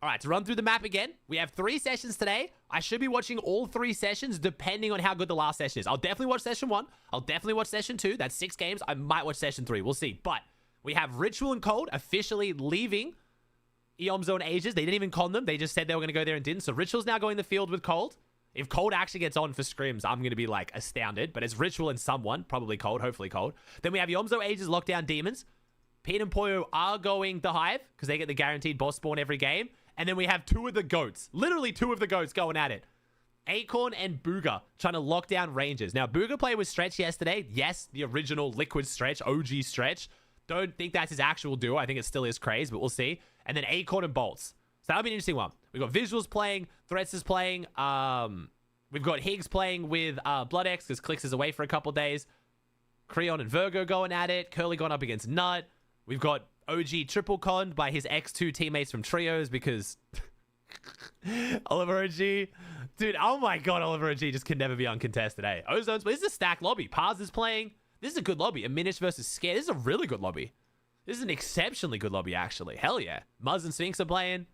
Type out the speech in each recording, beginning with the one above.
All right, to run through the map again, we have 3 sessions today. I should be watching all 3 sessions depending on how good the last session is. I'll definitely watch session 1. I'll definitely watch session 2. That's 6 games. I might watch session 3. We'll see. But we have Ritual and Cold officially leaving Eomzo and Ages. They didn't even con them. They just said they were going to go there and didn't. So Ritual's now going in the field with Cold. If Cold actually gets on for Scrims, I'm going to be like astounded. But it's Ritual and someone, probably Cold, hopefully Cold. Then we have Eomzo, Ages, Lockdown, Demons. Pete and Pollo are going the Hive because they get the guaranteed boss spawn every game. And then we have 2 of the goats, literally 2 of the goats going at it. Acorn and Booger trying to lock down Rangers. Now, Booger played with Stretch yesterday. Yes, the original Liquid Stretch, OG Stretch. Don't think that's his actual duo. I think it still is Craze, but we'll see. And then Acorn and Bolts. So that'll be an interesting one. We've got Visuals playing, Threats is playing. We've got Higgs playing with Blood X because Clicks is away for a couple days. Creon and Virgo going at it. Curly going up against Nut. We've got OG triple conned by his X2 teammates from Trios because Oliver OG. Dude, oh my god, Oliver OG just can never be uncontested, eh? Ozone's, but this is a stacked lobby. Paz is playing. This is a good lobby. Aminish versus Scare. This is a really good lobby. This is an exceptionally good lobby, actually. Hell yeah. Muzz and Sphinx are playing.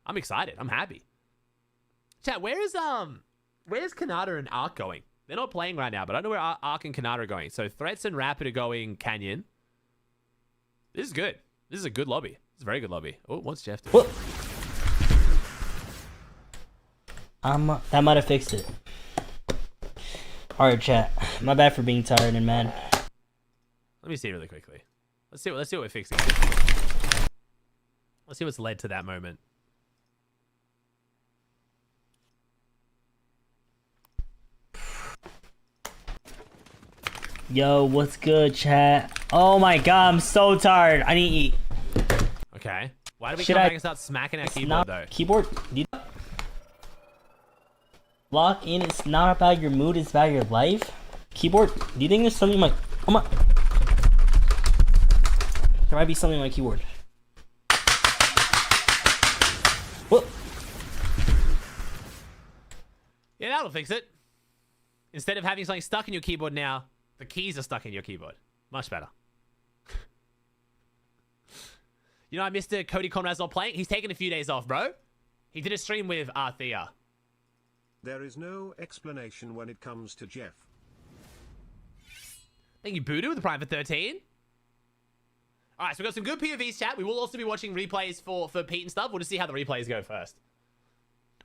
I'm excited. I'm happy. Chat, where's Kanata and Ark going? They're not playing right now, but I don't know where Ark and Kanata are going. So Threats and Rapid are going Canyon. This is good. This is a good lobby. It's a very good lobby. Oh, what's Jeff doing? That might have fixed it. Alright, chat. My bad for being tired and mad. Let me see really quickly. Let's see what we're fixing. Let's see what's led to that moment. Yo, what's good, chat? Oh my god, I'm so tired. I need to eat. Okay. Why do we come back and start smacking our keyboard, though? Keyboard? Lock in, it's not about your mood, it's about your life. Keyboard? Do you think there's something like... Oh my... There might be something on my keyboard. What? Yeah, that'll fix it. Instead of having something stuck in your keyboard now, the keys are stuck in your keyboard. Much better. You know, Mr. Cody Conrad's not playing. He's taking a few days off, bro. He did a stream with Thea. There is no explanation when it comes to Jeff. Thank you, Voodoo, with the Prime for 13. All right, so we've got some good POVs, chat. We will also be watching replays for Pete and stuff. We'll just see how the replays go first.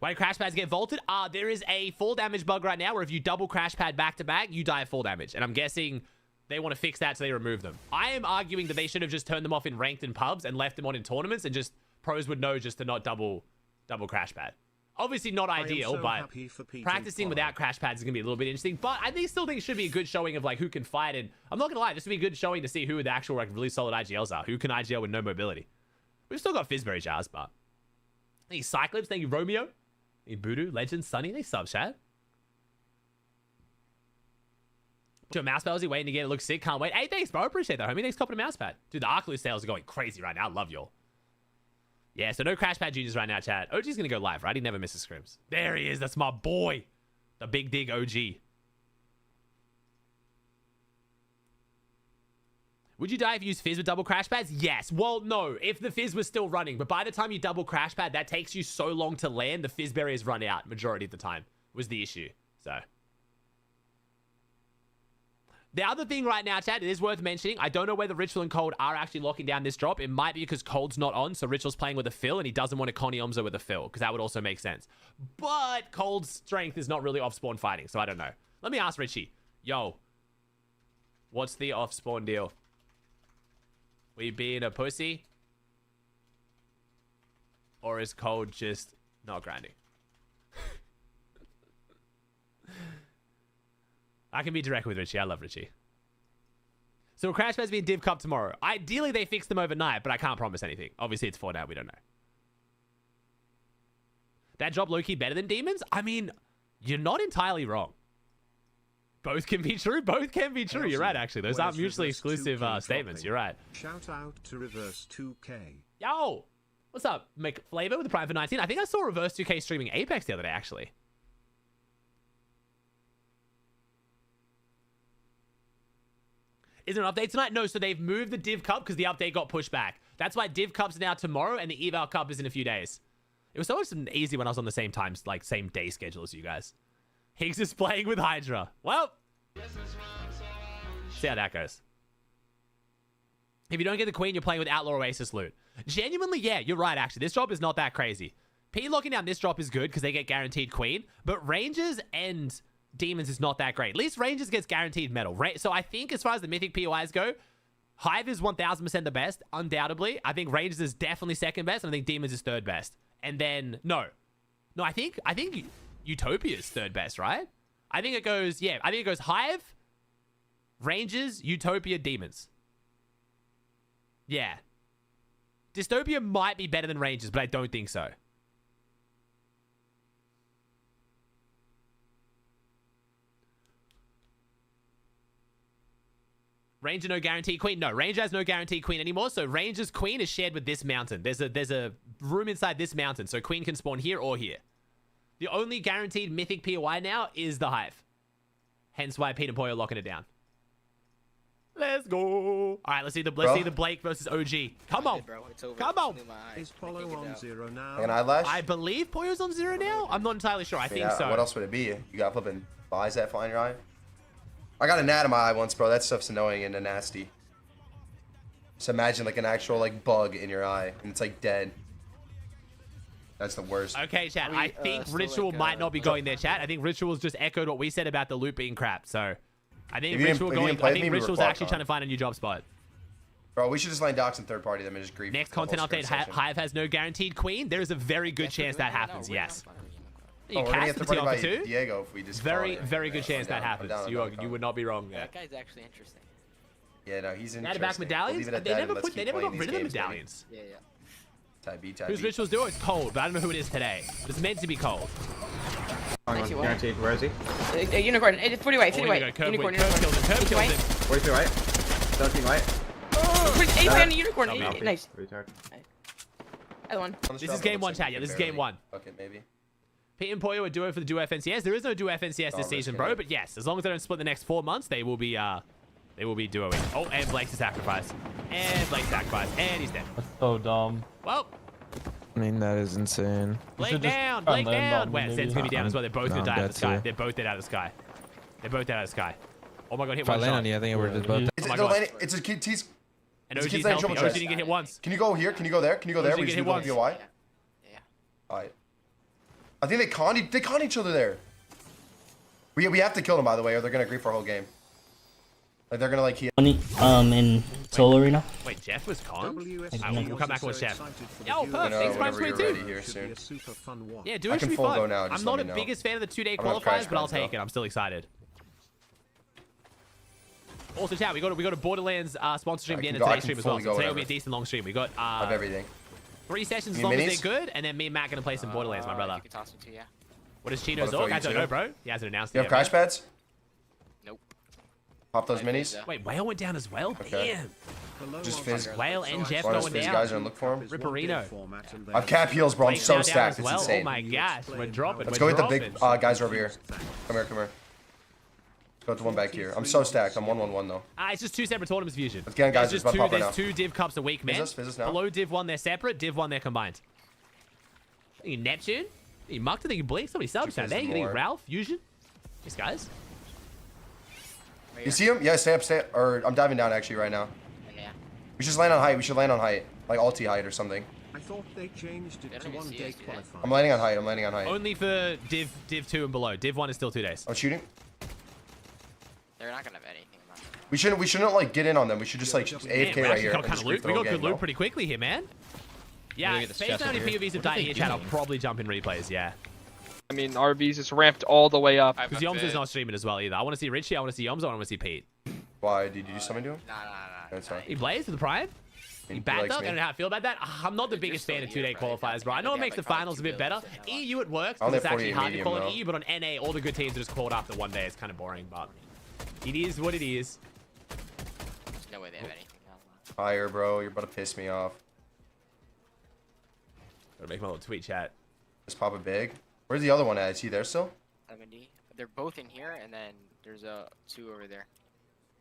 Why do crash pads get vaulted? There is a fall damage bug right now where if you double crash pad back to back, you die of fall damage. And I'm guessing they want to fix that so they remove them. I am arguing that they should have just turned them off in ranked and pubs and left them on in tournaments and just pros would know just to not double crash pad. Obviously not ideal, but practicing without crash pads is going to be a little bit interesting. But I still think it should be a good showing of like who can fight. And I'm not going to lie, this would be a good showing to see who the actual like really solid IGLs are. Who can IGL with no mobility. We've still got Fizzberry Jars, but... Thank you, Cyclops. Thank you, Romeo. Thank you, Voodoo, Legend, Sunny. They sub, chat. To a mouse pad, waiting to get it. Looks sick. Can't wait. Hey, thanks, bro. Appreciate that, homie. Thanks for copping a mouse pad. Dude, the Arc Loose sales are going crazy right now. I love y'all. Yeah, so no Crash Pad Juniors right now, chat. OG's going to go live, right? He never misses scrims. There he is. That's my boy. The Big Dig OG. Would you die if you use Fizz with double Crash Pads? Yes. Well, no. If the Fizz was still running. But by the time you double Crash Pad, that takes you so long to land. The Fizz barriers run out majority of the time was the issue. So... The other thing right now, chat, it is worth mentioning. I don't know whether Ritual and Cold are actually locking down this drop. It might be because Cold's not on, so Ritual's playing with a fill, and he doesn't want to Connie Omzo with a fill, because that would also make sense. But Cold's strength is not really off-spawn fighting, so I don't know. Let me ask Richie. Yo, what's the off-spawn deal? We being a pussy? Or is Cold just not grinding? I can be direct with Richie. I love Richie. So will Crash Pads be in Div Cup tomorrow? Ideally, they fix them overnight, but I can't promise anything. Obviously, it's Fortnite. We don't know. That drop low-key better than Demons? I mean, you're not entirely wrong. Both can be true. Both can be true. You're right, actually. Those aren't mutually exclusive statements. You're right. Shout out to Reverse 2K. Yo! What's up, McFlavor with the Prime for 19? I think I saw Reverse 2K streaming Apex the other day, actually. Is there an update tonight? No, so they've moved the Div Cup because the update got pushed back. That's why Div Cup's now tomorrow and the Eval Cup is in a few days. It was so much easy when I was on the same times, like same day schedule as you guys. Higgs is playing with Hydra. Well, see how that goes. If you don't get the Queen, you're playing with Outlaw Oasis loot. Genuinely, yeah, you're right, actually. This drop is not that crazy. P locking down this drop is good because they get guaranteed Queen, but Rangers and Demons is not that great. At least Rangers gets guaranteed metal. So I think as far as the Mythic POIs go, Hive is 1000% the best, undoubtedly. I think Rangers is definitely second best, and I think Demons is third best. And then, no, I think Utopia is third best, right? I think it goes Hive, Rangers, Utopia, Demons. Yeah. Dystopia might be better than Rangers, but I don't think so. Ranger no guarantee Queen. No, Ranger has no guarantee Queen anymore. So Ranger's Queen is shared with this mountain. There's a room inside this mountain, so Queen can spawn here or here. The only guaranteed Mythic POI now is the Hive. Hence why Pete and Pollo are locking it down. Let's go. All right, let's see the Blake versus OG. Come on. Come on. Is Pollo on 0 now? An eyelash? I believe Pollo's on 0 now. I'm not entirely sure. I think so. What else would it be? You got flipping flies that fly in your eye? I got a gnat in my eye once, bro. That stuff's annoying and nasty. Just imagine like an actual like bug in your eye and it's like dead. That's the worst. Okay, chat. I think Ritual might not be going there, chat. I think Ritual's just echoed what we said about the loot being crap. So I think Ritual's actually trying to find a new job spot. Bro, we should just line docs in third party them and just grief. Next content update, Hive has no guaranteed Queen. There is a very good chance that happens, yes. You cast the T too. Diego if we just very good chance that happens. You would not be wrong there. That guy's actually interesting. Yeah, no, he's interesting. Add back medallions? They never got rid of the medallions. Yeah. Type B. Whose Rituals do? It's cold, but I don't know who it is today. It's meant to be cold. Guaranteed. Where is he? Unicorn. 40 white. 40 white. Unicorn. Curve kills him. 43 white. 17 white. Oh, 8 on a unicorn. Nice. Retard. Other one. This is game 1, chat. Yeah, this is game 1. Okay, maybe. Pete and Pollo are duo for the duo FNCS. There is no duo FNCS this season, bro. But yes, as long as they don't split the next 4 months, they will be duoing. Oh, and Blake's a sacrifice. And Blake's sacrifice. And he's dead. That's so dumb. Well. I mean, that is insane. Blake down. Blake down. Wait, Zed's going to be down as well. They're both going to die out of the sky. They're both dead out of the sky. They're both dead out of the sky. Oh my god, hit If one I land shot. on you, I think we're just both. Oh my god. It's a kid. He's. And OG's healthy. OG didn't get hit once. Can you go here? Can you go there? Can you go there? We just need to go POI. Yeah. Alright. I think they con each other there. We have to kill them, by the way, or they're gonna grief for our whole game. Like they're gonna like heal. In solo arena. Wait, Jeff was con? WSG We'll come back with Jeff. Yo, Yo, Thanks, Prime 22. Yeah, do it should be fun. I'm not the biggest fan of the 2-day qualifiers, but I'll take it. I'm still excited. Also, chat, we got a Borderlands sponsor stream at the end of today's stream as well. So today will be a decent long stream. We got of everything. 3 sessions as long as they're good, and then me and Matt gonna play some Borderlands, my brother. You can toss them too, yeah. What is Chino's org? I don't know, bro. He hasn't announced it You yet. have crash pads? Nope. Pop those minis. Wait, Whale went down as well? Okay. Damn. Just fizz. Whale and Jeff One of going these down. guys are gonna look for him. Ripperino. I have cap heals, bro. I'm Blake so now down stacked. as It's well. insane. Oh my gosh, we're dropping. Let's go with the big guys over here. Come here, come here. Let's go with the one back here. I'm so stacked. I'm 1-1-1 though. It's just 2 separate tournaments, Fusion. Let's get in, guys. There's It's about to pop right there's now. 2 div cups a week, man. Fizz us now. Below div 1, they're separate. Div 1, they're combined. You Neptune? You mucked? I think you blinked. Somebody subs down there. You think Ralph? Fusion? These guys? You see him? Yeah, stay up. Or I'm diving down actually right now. Yeah. We should just land on height. We should land on height. Like ulti height or something. I thought they changed it to 1 day qualifying. I'm landing on height. I'm landing on height. Only for div 2 and below. Div 1 is still 2 days. I'm shooting. They're not gonna have anything about it. We shouldn't like get in on them. We should just like AFK right here. Got kind of loot. We got good loot pretty quickly here, man. Yeah, get the face chest how many over here. POVs have died here, chat. I'll probably jump in replays, yeah. I mean, RB's is ramped all the way up. Because Yoms is not streaming as well either. I want to see Richie, I want to see Yoms, I want to see Pete. Why? Did you do something to him? Nah. That's fine. He plays for the Prime? He backed up? I don't know how I feel about that. I'm not the biggest fan of 2-day qualifiers, bro. I know it makes the finals a bit better. EU it works because it's actually hard to call an EU, but on NA, all the good teams are just called after 1 day. It's kind of boring, but it is what it is. There's no way they have anything else. Higher, bro. You're about to piss me off. Gotta make my little tweet chat. Let's pop it big. Where's the other one at? Is he there still? 70. They're both in here, and then there's 2 over there.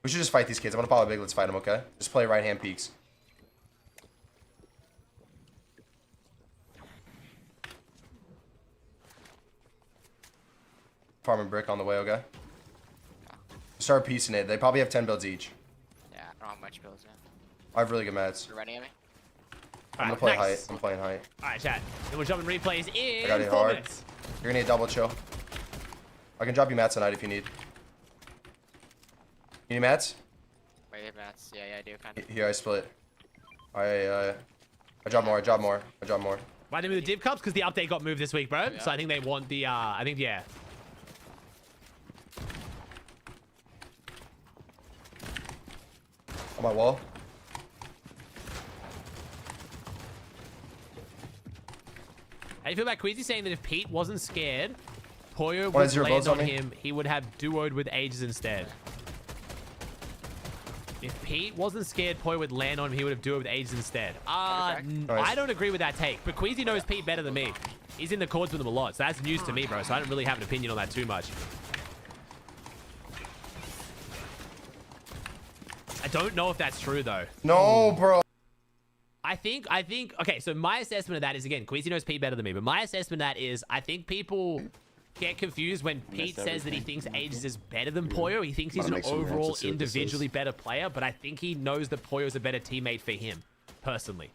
We should just fight these kids. I'm gonna pop it big. Let's fight them, okay? Just play right hand peeks. Farming brick on the way, okay? Start piecing it. They probably have 10 builds each. Yeah, I don't have much builds yet. I have really good mats. You're running at me? I'm gonna play height. I'm playing height. All right, chat. Then we're jumping replays I got in it 4 hard. minutes. You're gonna need double chill. I can drop you mats tonight if you need. You need mats? Wait, mats. Yeah, I do kind of. Here, I split. I drop more. I drop more. I drop more. Why they move the div cups? Because the update got moved this week, bro. Yeah. So I think they want the, I think, yeah. On my wall. How do you feel about Queasy saying that if Pete wasn't scared, Pollo Why would is your land builds on on me? him, he would have duoed with Ages instead. If Pete wasn't scared, Pollo would land on him, he would have duoed with Ages instead. Nice. I don't agree with that take, but Queasy knows Pete better than me. He's in the chords with him a lot, so that's news to me, bro, so I don't really have an opinion on that too much. I don't know if that's true, though. No, bro. I think, okay, so my assessment of that is, again, Queasy knows Pete better than me, but my assessment of that is, I think people get confused when Pete says that he thinks Ages is better than Pollo. He thinks he's an overall individually better player, but I think he knows that Pollo's a better teammate for him, personally.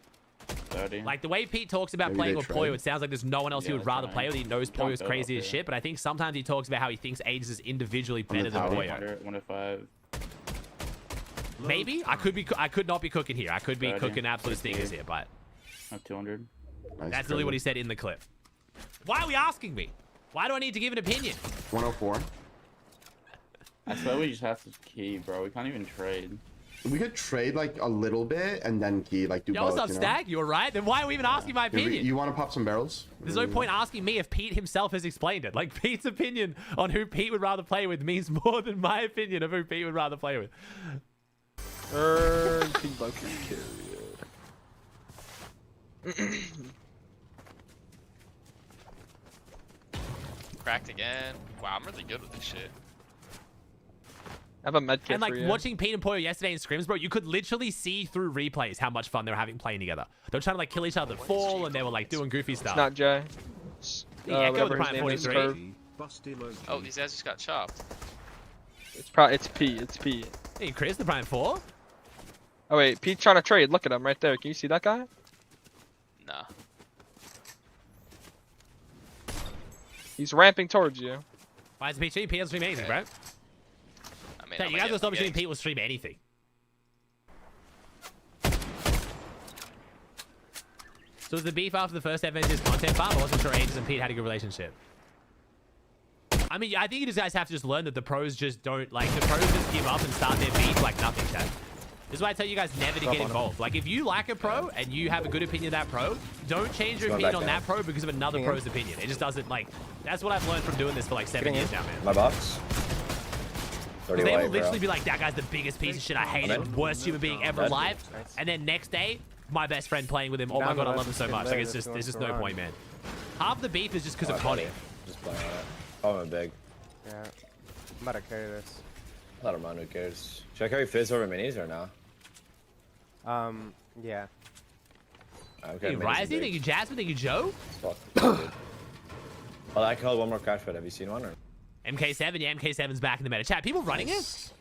30. Like, the way Pete talks about playing with Pollo, it sounds like there's no one else he would rather play with. He knows Pollo's crazy as shit, but I think sometimes he talks about how he thinks Ages is individually better than Pollo. 1 to 5. Maybe? I could not be cooking here. I could be 30. cooking absolute stinkers here, but I have 200. that's literally what he said in the clip. Why are we asking me? Why do I need to give an opinion? 104. That's why we just have to key, bro. We can't even trade. We could trade like a little bit and then key, like do Yo, both. what's up, you know? Stag? You alright? Then why are we even asking my opinion? You want to pop some barrels? There's no point asking me if Pete himself has explained it. Like, Pete's opinion on who Pete would rather play with means more than my opinion of who Pete would rather play with. Cracked again. Wow, I'm really good with this shit. I have a med kit And like for you. watching Pete and Pollo yesterday in Scrims, bro, you could literally see through replays how much fun they were having playing together. They were trying to like kill each other, fall, and they were like doing goofy stuff. It's not Jay. It's, The Echo with whatever the his Prime name is, 43. Curve. Bust emoji. Oh, these guys just got chopped. It's P. It's P. Hey, Chris, the Prime 4? Oh wait, Pete's trying to trade. Look at him right there. Can you see that guy? Nah. He's ramping towards you. Why is Pete streaming? Pete doesn't stream anything, bro. I mean, Hey, I'm you guys gonna will stop get- streaming Pete will stream anything. So was the beef after the first Avengers content farm? I wasn't sure Ages and Pete had a good relationship. I mean, I think you guys have to just learn that the pros just don't, like, the pros just give up and start their beef like nothing, chat. This is why I tell you guys never to get involved. Like, if you like a pro and you have a good opinion of that pro, don't change your opinion on that pro because of another pro's opinion. It just doesn't, like, that's what I've learned from doing this for like 7 years now, man. My box. 30 They will white, literally bro. be like, that guy's the biggest piece of shit I hate him, worst human being ever alive. And then next day, my best friend playing with him. Oh my god, I love him so much. Like, it's just, there's just no point, man. Half the beef is just because of Connie. Just playing on it. Oh, I'm big. Yeah. I'm about to carry this. I don't mind, who cares? Should I carry Fizz over minis or no? Yeah. Okay, Thank you, Ryzy. Thank you, Jasmine. Thank you, Joe. Oh, I called one more crash pad. Have you seen one? Or? MK7. Yeah, MK7's back in the meta. Chat, people running it?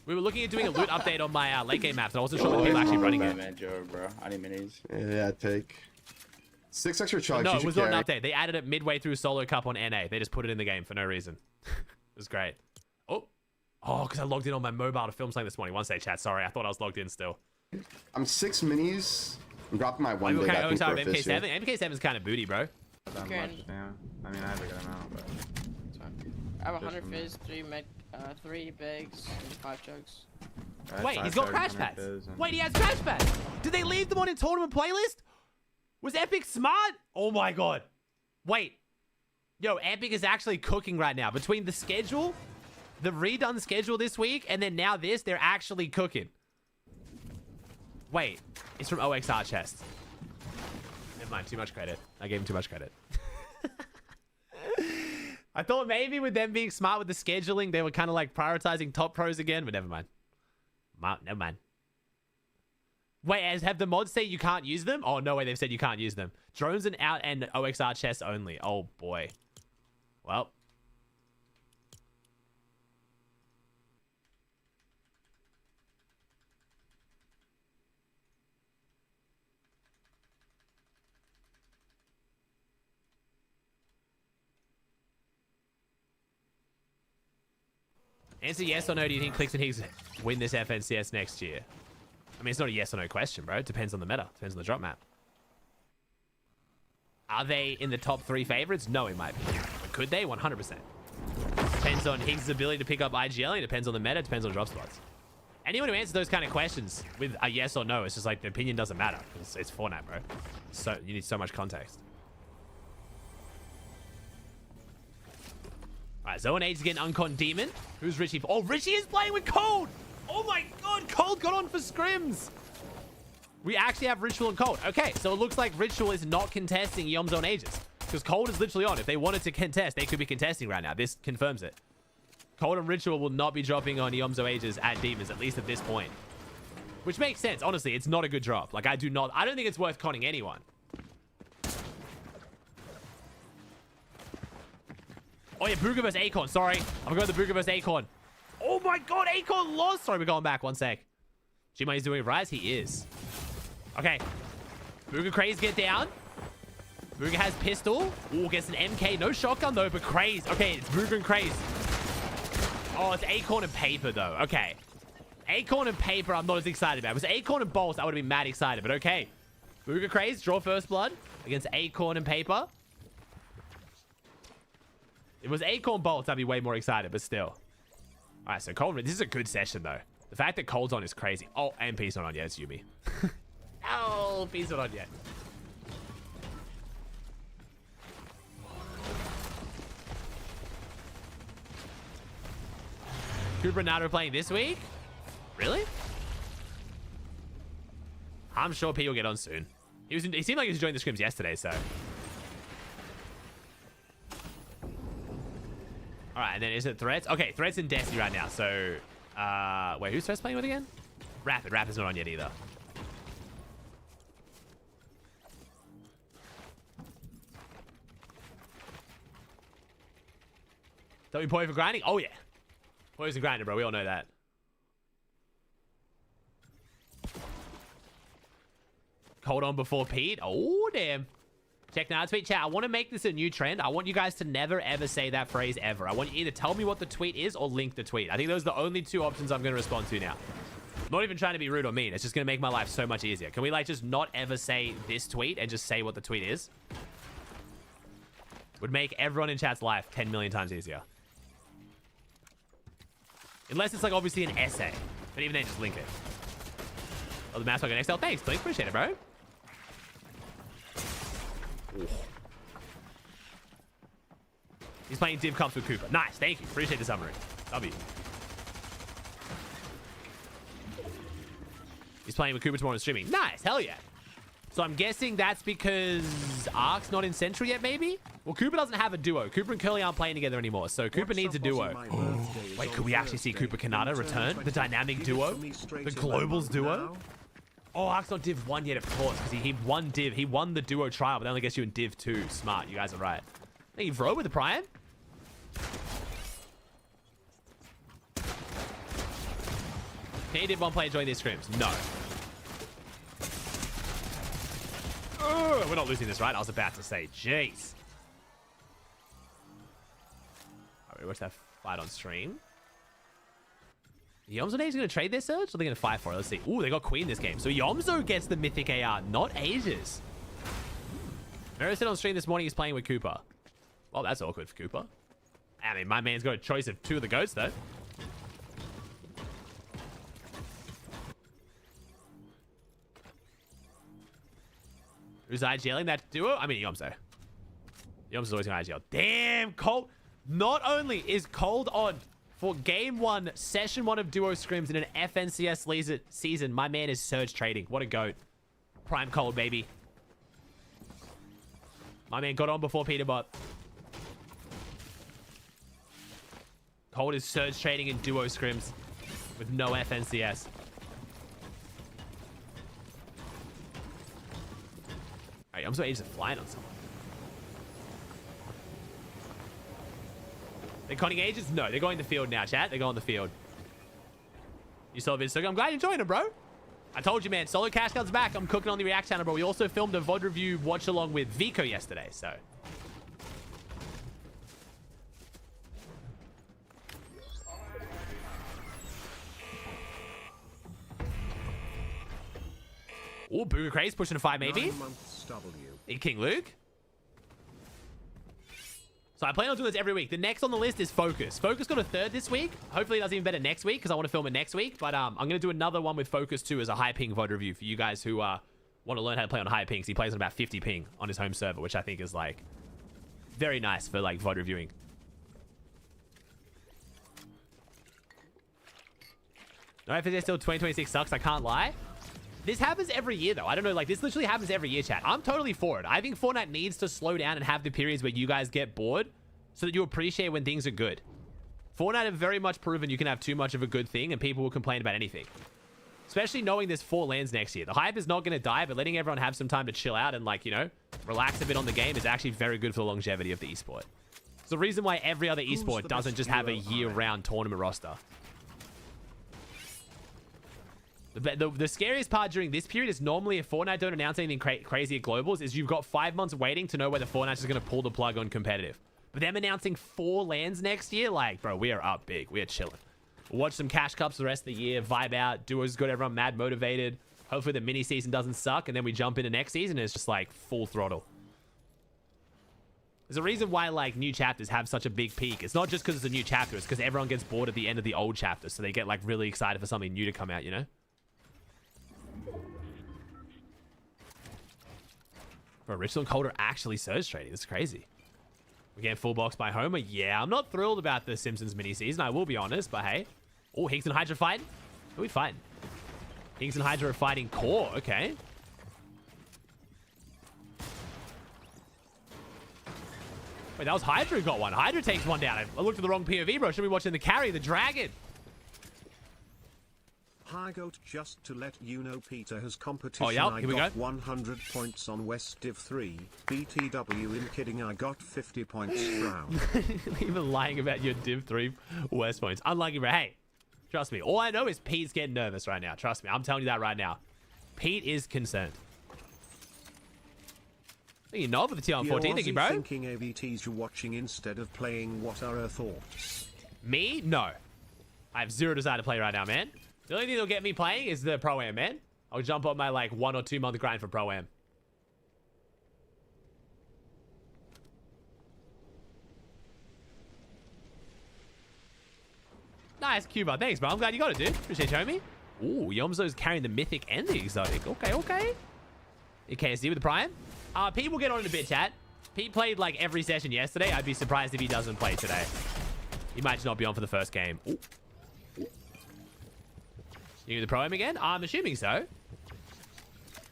We were looking at doing a loot update on my late game maps, and I wasn't sure whether people actually running it. Man, Joe, bro. I need minis. Yeah, take 6 extra chugs. No, you it should was not an carry. update. They added it midway through Solo Cup on NA. They just put it in the game for no reason. It was great. Oh, because I logged in on my mobile to film something this morning. One sec, chat. Sorry, I thought I was logged in still. I'm 6 minis. I'm dropping my one Wait, big. okay, I think sorry, for a fist here. MK7. MK7's kind of booty, bro. Not that much, yeah. I mean, I have a good amount, but it's fine. I have Just 100 from me. fizz, 3 bags, and 5 chugs. I had Wait, 5 he's got chugs, crash 100 pads. fizz, and- Wait, he has crash pads. Did they leave them on in tournament playlist? Was Epic smart? Oh my god. Wait. Yo, Epic is actually cooking right now. Between the schedule, the redone schedule this week, and then now this, they're actually cooking. Wait, it's from OXR chest. Never mind, too much credit. I gave him too much credit. I thought maybe with them being smart with the scheduling, they were kind of like prioritizing top pros again, but never mind. Never mind. Wait, have the mods say you can't use them? Oh, no way, they've said you can't use them. Drones and out and OXR chests only. Oh, boy. Well. Answer yes or no. Do you think Clicks and Higgs win this FNCS next year? I mean, it's not a yes or no question, bro. It depends on the meta. Depends on the drop map. Are they in the top 3 favorites? No, it might be. But could they? 100%. Depends on Higgs' ability to pick up IGL. It depends on the meta. Depends on drop spots. Anyone who answers those kind of questions with a yes or no, it's just like the opinion doesn't matter. It's Fortnite, bro. So you need so much context. All right, Zone Age getting Uncon Demon. Who's Richie? Oh, Richie is playing with Cold. Oh my God, Cold got on for Scrims. We actually have Ritual and Cold. Okay, so it looks like Ritual is not contesting Yom Zone Ages because Cold is literally on. If they wanted to contest, they could be contesting right now. This confirms it. Cold and Ritual will not be dropping on Yomzo Ages at Demons, at least at this point. Which makes sense. Honestly, it's not a good drop. Like, I don't think it's worth conning anyone. Oh, yeah, Booger vs. Acorn. Sorry. I'm going to the Booger vs. Acorn. Oh, my God. Acorn lost. Sorry, we're going back. One sec. G-Money's doing it right. He is. Okay. Booger Craze get down. Booger has pistol. Ooh, gets an MK. No shotgun, though, but Craze. Okay, it's Booger and Craze. Oh, it's Acorn and Paper, though. Okay. Acorn and Paper, I'm not as excited about. If it was Acorn and Bolts, I would have been mad excited, but okay. Booger Craze, draw first blood against Acorn and Paper. If it was Acorn Bolts, I'd be way more excited, but still. All right, so Cold, this is a good session, though. The fact that Cold's on is crazy. Oh, and P's not on yet. It's Yumi. Oh, P's not on yet. Cooper and Nato playing this week? Really? I'm sure P will get on soon. He seemed like he was enjoying the scrims yesterday, so. Alright, and then is it Threats? Okay, Threats in Destiny right now, so... wait, who's Threats playing with again? Rapid. Rapid's not on yet either. Don't be Pollo for grinding? Oh, yeah. Pollo's a grinder, bro. We all know that. Cold on before Pete. Oh, damn. Check now. Tweet chat. I want to make this a new trend. I want you guys to never, ever say that phrase ever. I want you either tell me what the tweet is or link the tweet. I think those are the only 2 options I'm going to respond to now. I'm not even trying to be rude or mean. It's just going to make my life so much easier. Can we, like, just not ever say this tweet and just say what the tweet is? Would make everyone in chat's life 10 million times easier. Unless it's, like, obviously an essay. But even then, just link it. Oh, the mouse got XL. Thanks, Blink. Appreciate it, bro. Ooh. He's playing Div Cups with Cooper. Nice. Thank you. Appreciate the summary. W. He's playing with Cooper tomorrow and streaming. Nice. Hell yeah. So I'm guessing that's because Ark's not in Central yet, maybe? Well, Cooper doesn't have a duo. Cooper and Curly aren't playing together anymore, so Cooper needs a duo. Wait, could we actually see Cooper Kanata return? The dynamic duo? The Globals duo? Oh, Ark's not Div 1 yet, of course, because he won Div. He won the duo trial, but that only gets you in Div 2. Smart. You guys are right. Thank you, Vro, with the Prime. Can you Div 1 player join these scrims? No. We're not losing this, right? I was about to say, jeez. Alright, watch that fight on stream. Yomzo is going to trade their Surge? Or are they going to fight for it? Let's see. Ooh, they got Queen this game. So Yomzo gets the Mythic AR, not Ages. Mero said on stream this morning he's playing with Cooper. Well, that's awkward for Cooper. I mean, my man's got a choice of 2 of the goats, though. Who's IGLing that duo? I mean, Yomzo. Yomzo's always going to IGL. Damn, Cold. Not only is Cold on for Game 1, Session 1 of Duo Scrims in an FNCS season, my man is Surge trading. What a goat. Prime Cold, baby. My man got on before Peterbot. Cold is Surge trading in Duo Scrims with no FNCS. Alright, I'm so Ages flying on someone. They're conning Ages? No, they're going to the field now, chat. They're going to the field. You saw this. I'm glad you're enjoying it, bro. I told you, man. Solo Cash Card's back. I'm cooking on the React channel, bro. We also filmed a VOD review watch along with Vico yesterday, so. Oh, Booger Craze pushing a 5 maybe. 9 months W. In King Luke. So I plan on doing this every week. The next on the list is Focus. Focus got a 3rd this week. Hopefully it does even better next week because I want to film it next week. But I'm going to do another one with Focus too as a high ping VOD review for you guys who want to learn how to play on high pings. He plays on about 50 ping on his home server, which I think is like very nice for like VOD reviewing. No, if it's still 2026 sucks, I can't lie. This happens every year, though. I don't know. Like, this literally happens every year, chat. I'm totally for it. I think Fortnite needs to slow down and have the periods where you guys get bored so that you appreciate when things are good. Fortnite have very much proven you can have too much of a good thing and people will complain about anything. Especially knowing there's 4 lands next year. The hype is not going to die, but letting everyone have some time to chill out and, like, you know, relax a bit on the game is actually very good for the longevity of the esport. It's the reason why every other esport doesn't just have a year-round tournament roster. The scariest part during this period is normally if Fortnite don't announce anything crazy at Globals is you've got 5 months waiting to know whether Fortnite is going to pull the plug on competitive. But them announcing 4 lands next year, like, bro, we are up big. We are chilling. We'll watch some cash cups the rest of the year, vibe out, duos good, everyone mad motivated. Hopefully the mini season doesn't suck, and then we jump into next season and it's just like full throttle. There's a reason why like new chapters have such a big peak. It's not just because it's a new chapter, it's because everyone gets bored at the end of the old chapter, so they get like really excited for something new to come out, you know? Bro, Richland Calder actually surge trading. That's crazy. We're getting full box by Homer. Yeah, I'm not thrilled about the Simpsons mini season. I will be honest, but hey. Oh, Higgs and Hydra fighting? Who are we fighting? Higgs and Hydra are fighting Core. Okay. Wait, that was Hydra who got one. Hydra takes one down. I looked at the wrong POV, bro. Should be watching the carry, the dragon. Hi Goat, just to let you know Peter has competition. Oh, yeah, I here we got go. 100 points on West Div 3. BTW in kidding, I got 50 points round. Even lying about your Div 3 West points. Unlucky, bro. Hey, trust me. All I know is Pete's getting nervous right now. Trust me. I'm telling you that right now. Pete is concerned. You know for the TL 14, thank you, bro. Thinking ABTs you're watching instead of playing. What are her thoughts? Me? No. I have zero desire to play right now, man. The only thing that'll get me playing is the Pro-Am, man. I'll jump on my, like, 1 or 2 month grind for Pro-Am. Nice, Cuba. Thanks, bro. I'm glad you got it, dude. Appreciate you, homie. Ooh, Yomzo's carrying the mythic and the exotic. Okay, okay. KSD with the Prime. Pete will get on in a bit, chat. Pete played, like, every session yesterday. I'd be surprised if he doesn't play today. He might just not be on for the first game. Ooh. You do the Pro-Am again? I'm assuming so.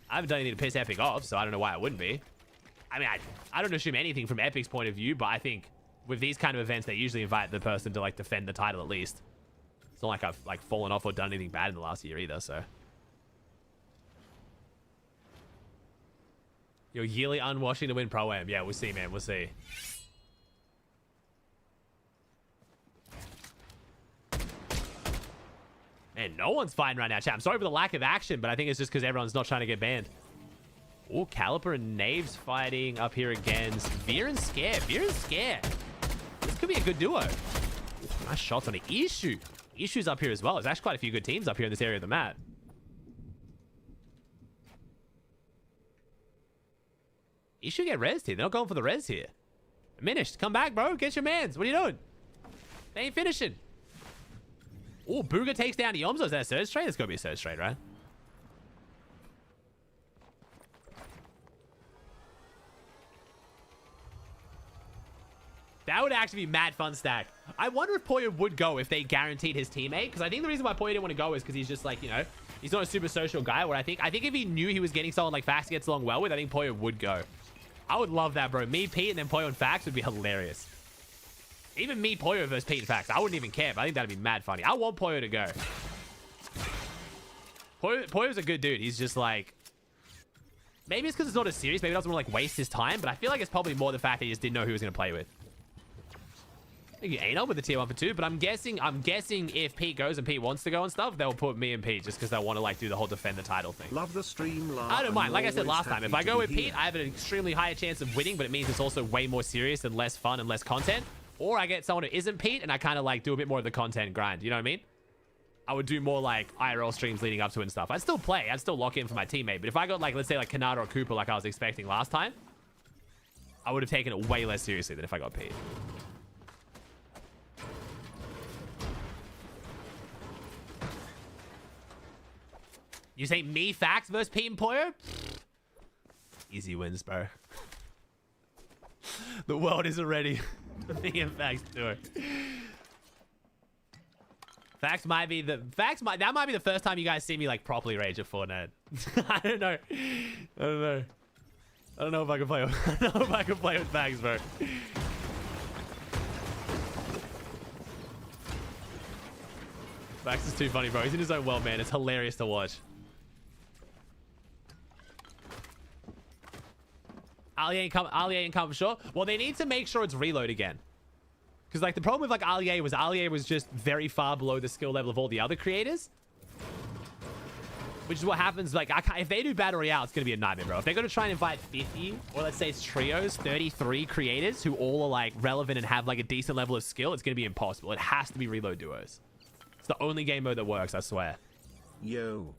I haven't done anything to piss Epic off, so I don't know why it wouldn't be. I mean, I don't assume anything from Epic's point of view, but I think with these kind of events, they usually invite the person to, like, defend the title at least. It's not like I've, like, fallen off or done anything bad in the last year either, so. You're yearly unwashing to win Pro-Am. Yeah, we'll see, man. We'll see. Man, no one's fighting right now, chat. I'm sorry for the lack of action, but I think it's just because everyone's not trying to get banned. Oh, Caliper and Knaves fighting up here against Veer and Scare. Veer and Scare. This could be a good duo. Ooh, nice shots on it. Issue. Issue's up here as well. There's actually quite a few good teams up here in this area of the map. Issue get res here. They're not going for the res here. Diminished. Come back, bro. Get your mans. What are you doing? They ain't finishing. Oh, Booga takes down Yomzo. Is that a surge trade? It's got to be a surge trade, right? That would actually be mad fun stack. I wonder if Pollo would go if they guaranteed his teammate. Because I think the reason why Pollo didn't want to go is because he's just like, you know, he's not a super social guy. Where I think if he knew he was getting someone like Fax gets along well with, I think Pollo would go. I would love that, bro. Me, Pete, and then Pollo and Fax would be hilarious. Even me, Pollo versus Pete and Fax. I wouldn't even care, but I think that'd be mad funny. I want Pollo to go. Pollo's a good dude. He's just like... Maybe it's because it's not as serious. Maybe he doesn't want to like waste his time, but I feel like it's probably more the fact that he just didn't know who he was going to play with. Thank you, Anal, with the tier 1 for 2, but I'm guessing if Pete goes and Pete wants to go and stuff, they'll put me and Pete just because they want to like do the whole defend the title thing. Love the stream, I don't mind. Like I said last time, if I go with Pete, I have an extremely higher chance of winning, but it means it's also way more serious and less fun and less content. Or I get someone who isn't Pete and I kind of like do a bit more of the content grind. You know what I mean? I would do more like IRL streams leading up to it and stuff. I'd still play. I'd still lock in for my teammate. But if I got like, let's say like Kanata or Cooper like I was expecting last time, I would have taken it way less seriously than if I got Pete. You say me Facts versus Pete and Pollo? Easy wins, bro. The world isn't ready for me and Facts to do it. That might be the first time you guys see me like properly rage at Fortnite. I don't know. I don't know if I can play. I don't know if I can play with Facts, bro. Facts is too funny, bro. He's in his own world, man. It's hilarious to watch. Ali ain't come for sure. Well, they need to make sure it's reload again. Because like the problem with like Ali was just very far below the skill level of all the other creators. Which is what happens, like, if they do Battle Royale, it's going to be a nightmare, bro. If they're going to try and invite 50, or let's say it's trios, 33 creators who all are like relevant and have like a decent level of skill, it's going to be impossible. It has to be reload duos. It's the only game mode that works, I swear. Yo.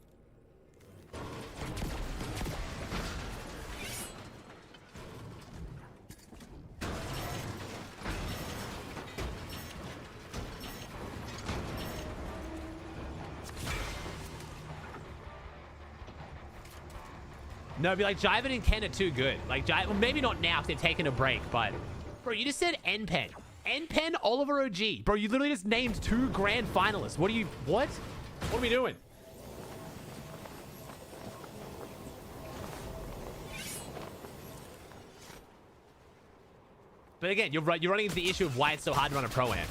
No, be like Jiven and Ken are too good. Like, well, maybe not now because they've taken a break, but bro, you just said NPen. NPen, Oliver OG. Bro, you literally just named 2 grand finalists. What are we doing? But again, you're running into the issue of why it's so hard to run a pro-am.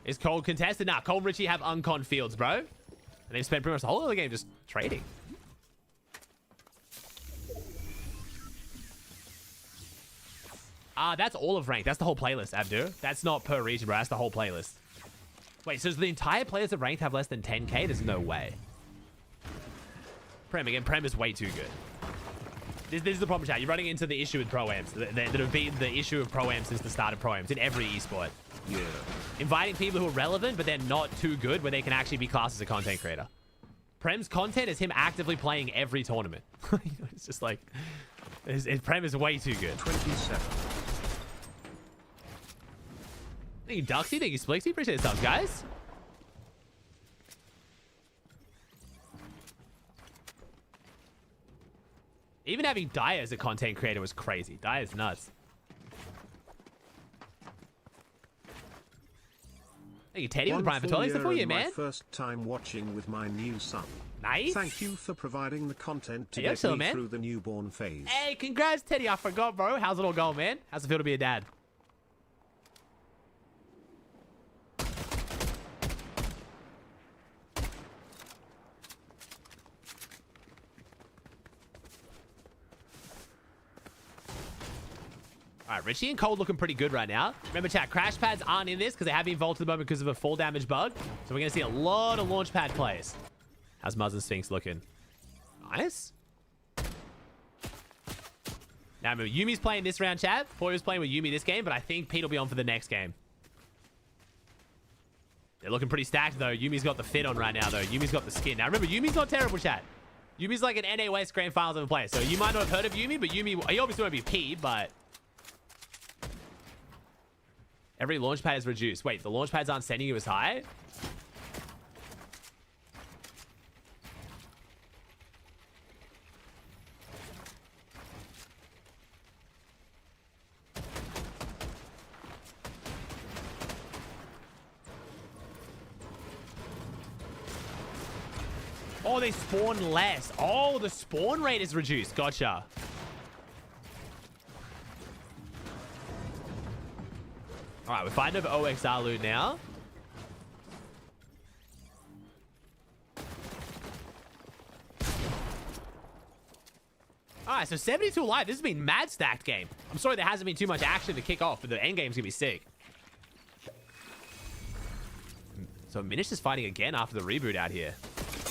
Is Cole contested? Nah, Cole and Richie have uncon fields, bro. And they've spent pretty much the whole other game just trading. That's all of ranked. That's the whole playlist, Abdu. That's not per region, bro. That's the whole playlist. Wait, so does the entire players of ranked have less than 10k? There's no way. Prem, again, Prem is way too good. This is the problem, chat. You're running into the issue with pro-ams that have been the issue of pro-ams since the start of pro-ams in every esport. Yeah. Inviting people who are relevant, but they're not too good where they can actually be classed as a content creator. Prem's content is him actively playing every tournament. It's just like, Prem is way too good. 27. Thank you, Duxie. Thank you, Splixie. Appreciate it, subs, guys. Even having Dyer as a content creator was crazy. Dyer's nuts. Thank you, Teddy, with the Prime for 12 for you, man. My first time watching with my new son. Nice. Thank you for providing the content to Hey, get so, me man. through the newborn phase. Hey, congrats, Teddy. I forgot, bro. How's it all going, man? How's it feel to be a dad? All right, Richie and Cole looking pretty good right now. Remember, chat, crash pads aren't in this because they have been vaulted at the moment because of a fall damage bug. So we're going to see a lot of launch pad plays. How's Muzz and Sphinx looking? Nice. Now, remember, Yumi's playing this round, chat. Pollo's playing with Yumi this game, but I think Pete will be on for the next game. They're looking pretty stacked, though. Yumi's got the fit on right now, though. Yumi's got the skin. Now, remember, Yumi's not terrible, chat. Yumi's like an NA West Grand Finals of a player. So you might not have heard of Yumi, but Yumi, he obviously won't be P, but... Every launch pad is reduced. Wait, the launch pads aren't sending you as high? Oh, they spawn less. Oh, the spawn rate is reduced. Gotcha. All right, we're fighting over OXR loot now. All right, so 72 alive. This has been mad stacked game. I'm sorry there hasn't been too much action to kick off, but the end game's gonna be sick. So Minish is fighting again after the reboot out here.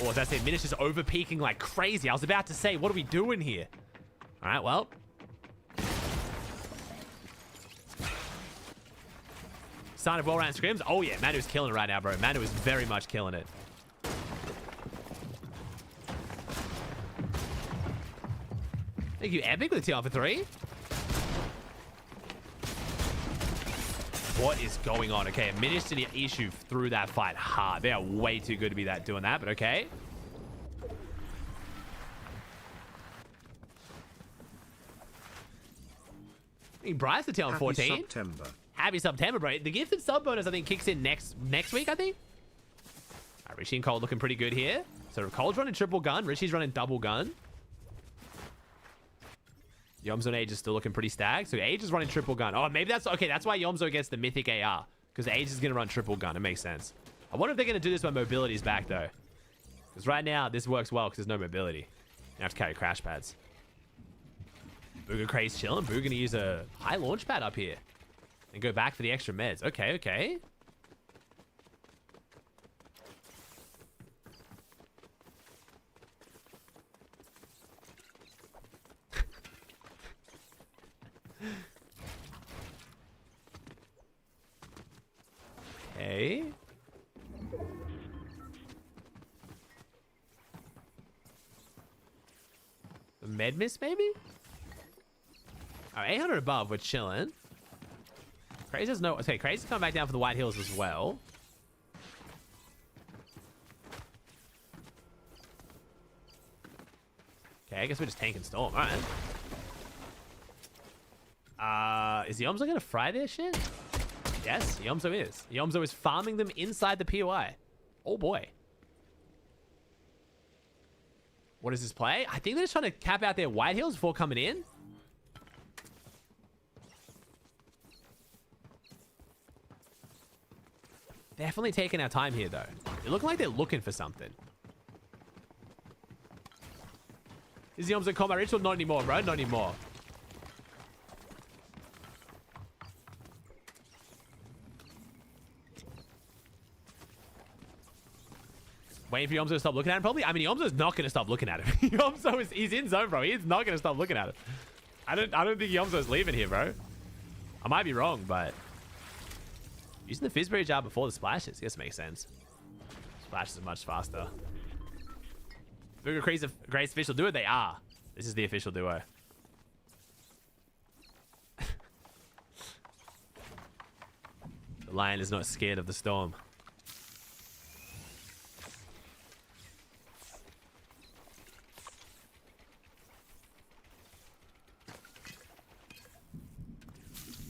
Or as I said, Minish is over peaking like crazy. I was about to say, what are we doing here? All right, well. Sign of well-rounded scrims. Oh, yeah. Manu's killing it right now, bro. Manu is very much killing it. Thank you, Epic, with the TL for 3. What is going on? Okay, a Ministry issue through that fight hard. They are way too good to be doing that, but okay. Bryce, the TL on 14. Happy September. Happy September, bro. The gifted sub bonus, I think, kicks in next week, I think. All right, Richie and Cole looking pretty good here. So Cole's running triple gun. Richie's running double gun. Yomzo and Age is still looking pretty stacked. So Age is running triple gun. Oh, maybe that's... Okay, that's why Yomzo gets the mythic AR. Because Age is going to run triple gun. It makes sense. I wonder if they're going to do this when mobility's back, though. Because right now, this works well because there's no mobility. You have to carry crash pads. Booga Craze chilling. Booga going to use a high launch pad up here. And go back for the extra meds. Okay, okay. Okay. The med miss, maybe? Alright, 800 above, we're chilling. Crazy's no... Okay, Crazy's coming back down for the White Hills as well. Okay, I guess we're just tanking Storm. Alright. Is Yomzo going to fry their shit? Yes, Yomzo is. Yomzo is farming them inside the POI. Oh, boy. What is this play? I think they're just trying to cap out their White Hills before coming in. Definitely taking our time here, though. They're looking like they're looking for something. Is Yomzo combat ritual? Not anymore, bro. Not anymore. Waiting for Yomzo to stop looking at him, probably. I mean, Yomzo's not going to stop looking at him. Yomzo is... He's in zone, bro. He's not going to stop looking at him. I don't think Yomzo's leaving here, bro. I might be wrong, but... Using the Fizzberry jar before the splashes. I guess it makes sense. Splashes are much faster. Booga Grace official duo? They are. This is the official duo. The lion is not scared of the storm.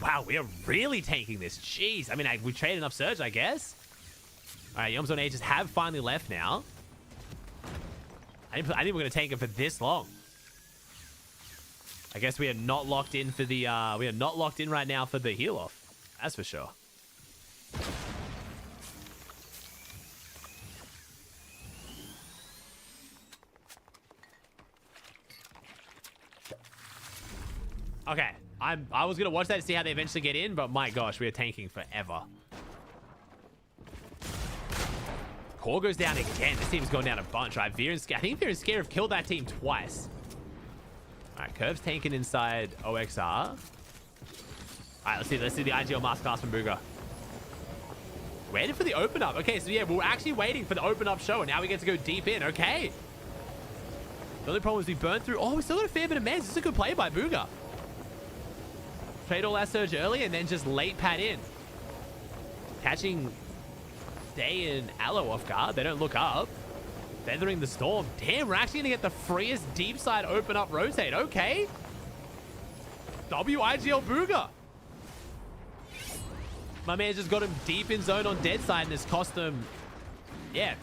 Wow, we are really taking this. Jeez. I mean, we traded enough Surge, I guess. All right, Yomzo and Ages have finally left now. I think we're going to tank him for this long. I guess we are not locked in for the... we are not locked in right now for the heal off. That's for sure. Okay. I was going to watch that to see how they eventually get in, but my gosh, we are tanking forever. Core goes down again. This team's gone down a bunch, right? I think Veer and Scare have killed that team twice. All right, Curve's tanking inside OXR. All right, let's see the IGL masterclass from Booga. Waiting for the open up. Okay, so yeah, we're actually waiting for the open up show, and now we get to go deep in. Okay. The only problem is we burned through... Oh, we still got a fair bit of meds. This is a good play by Booga. Trade all that Surge early and then just late pad in. Catching Day and Aloe off guard. They don't look up. Feathering the Storm. Damn, we're actually going to get the freest deep side open up rotate. Okay. WIGL Booga. My man just got him deep in zone on dead side and has cost him, yeah,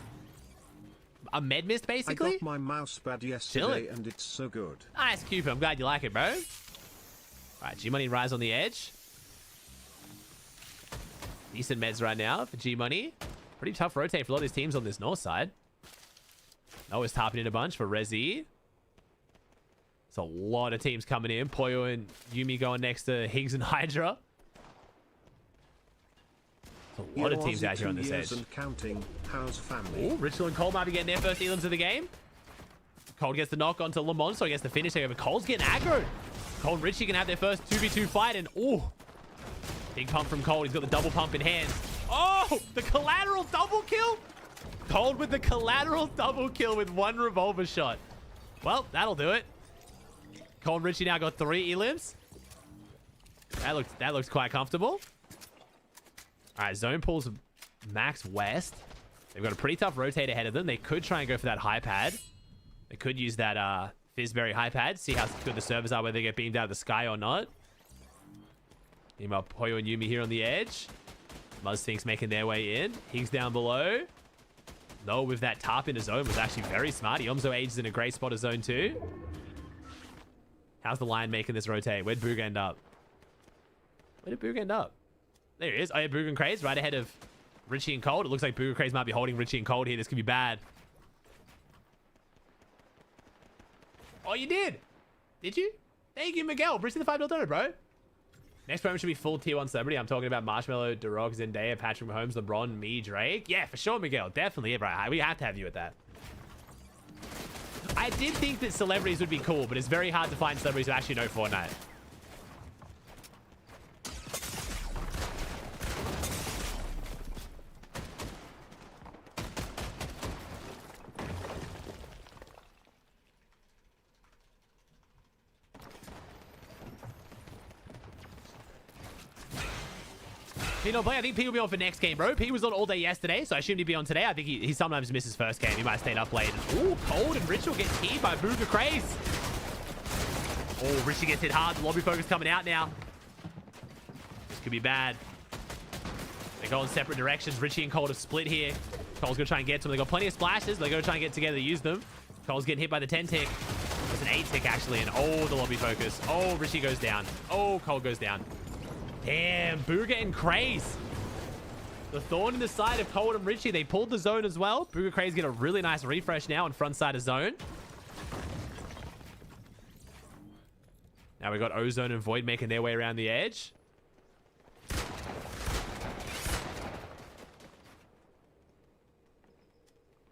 a med mist basically. I got my mouse pad yesterday and it's so good. Nice, Cupid. I'm glad you like it, bro. All right, G-Money Rise on the edge. Decent meds right now for G-Money. Pretty tough rotate for a lot of his teams on this north side. Noah's tapping in a bunch for Rezi. It's a lot of teams coming in. Pollo and Yumi going next to Higgs and Hydra. A lot of teams out here on this edge. And counting. How's family? Ooh, Ritual and Cole might be getting their first elims of the game. Cole gets the knock onto Lamont, so he gets the finish there. But Cole's getting aggro. Cole and Richie can have their first 2v2 fight, and ooh, Big pump from Cold. He's got the double pump in hand. Oh, the collateral double kill. Cold with the collateral double kill with one revolver shot. Well, that'll do it. Cold and Richie now got 3 elims. That looks quite comfortable. All right, zone pulls max west. They've got a pretty tough rotate ahead of them. They could try and go for that high pad. They could use that Fizzberry high pad. See how good the servers are, whether they get beamed out of the sky or not. Meanwhile, Pollo and Yumi here on the edge. Muzfinks making their way in. Higgs down below. No, with that tarp in the zone was actually very smart. Yomzo Age is in a great spot of zone 2. How's the Lion making this rotate? Where'd Boog end up? Where did Boog end up? There he is. Oh, yeah, Boog and Craze right ahead of Richie and Cold. It looks like Boog and Craze might be holding Richie and Cold here. This could be bad. Oh, you did? Did you? Thank you, Miguel. Appreciate the $5 donor, bro. Next promo should be full tier 1 celebrity. I'm talking about Marshmallow, Durog, Zendaya, Patrick Mahomes, LeBron, me, Drake. Yeah, for sure, Miguel. Definitely. Yeah, bro. We have to have you at that. I did think that celebrities would be cool, but it's very hard to find celebrities who actually know Fortnite. I think P will be on for next game, bro. P was on all day yesterday, so I assumed he'd be on today. I think he sometimes misses first game. He might have stayed up late. Ooh, Cold and Rich will get teed by Booga Craze. Oh, Richie gets hit hard. The lobby focus coming out now. This could be bad. They go in separate directions. Richie and Cold have split here. Cole's going to try and get to them. They got plenty of splashes. They're going to try and get together to use them. Cole's getting hit by the 10 tick. It's an 8 tick, actually. And oh, the lobby focus. Oh, Richie goes down. Oh, Cole goes down. Damn, Booga and Craze. The thorn in the side of Cold and Richie. They pulled the zone as well. Booga Craze get a really nice refresh now on front side of zone. Now we got Ozone and Void making their way around the edge.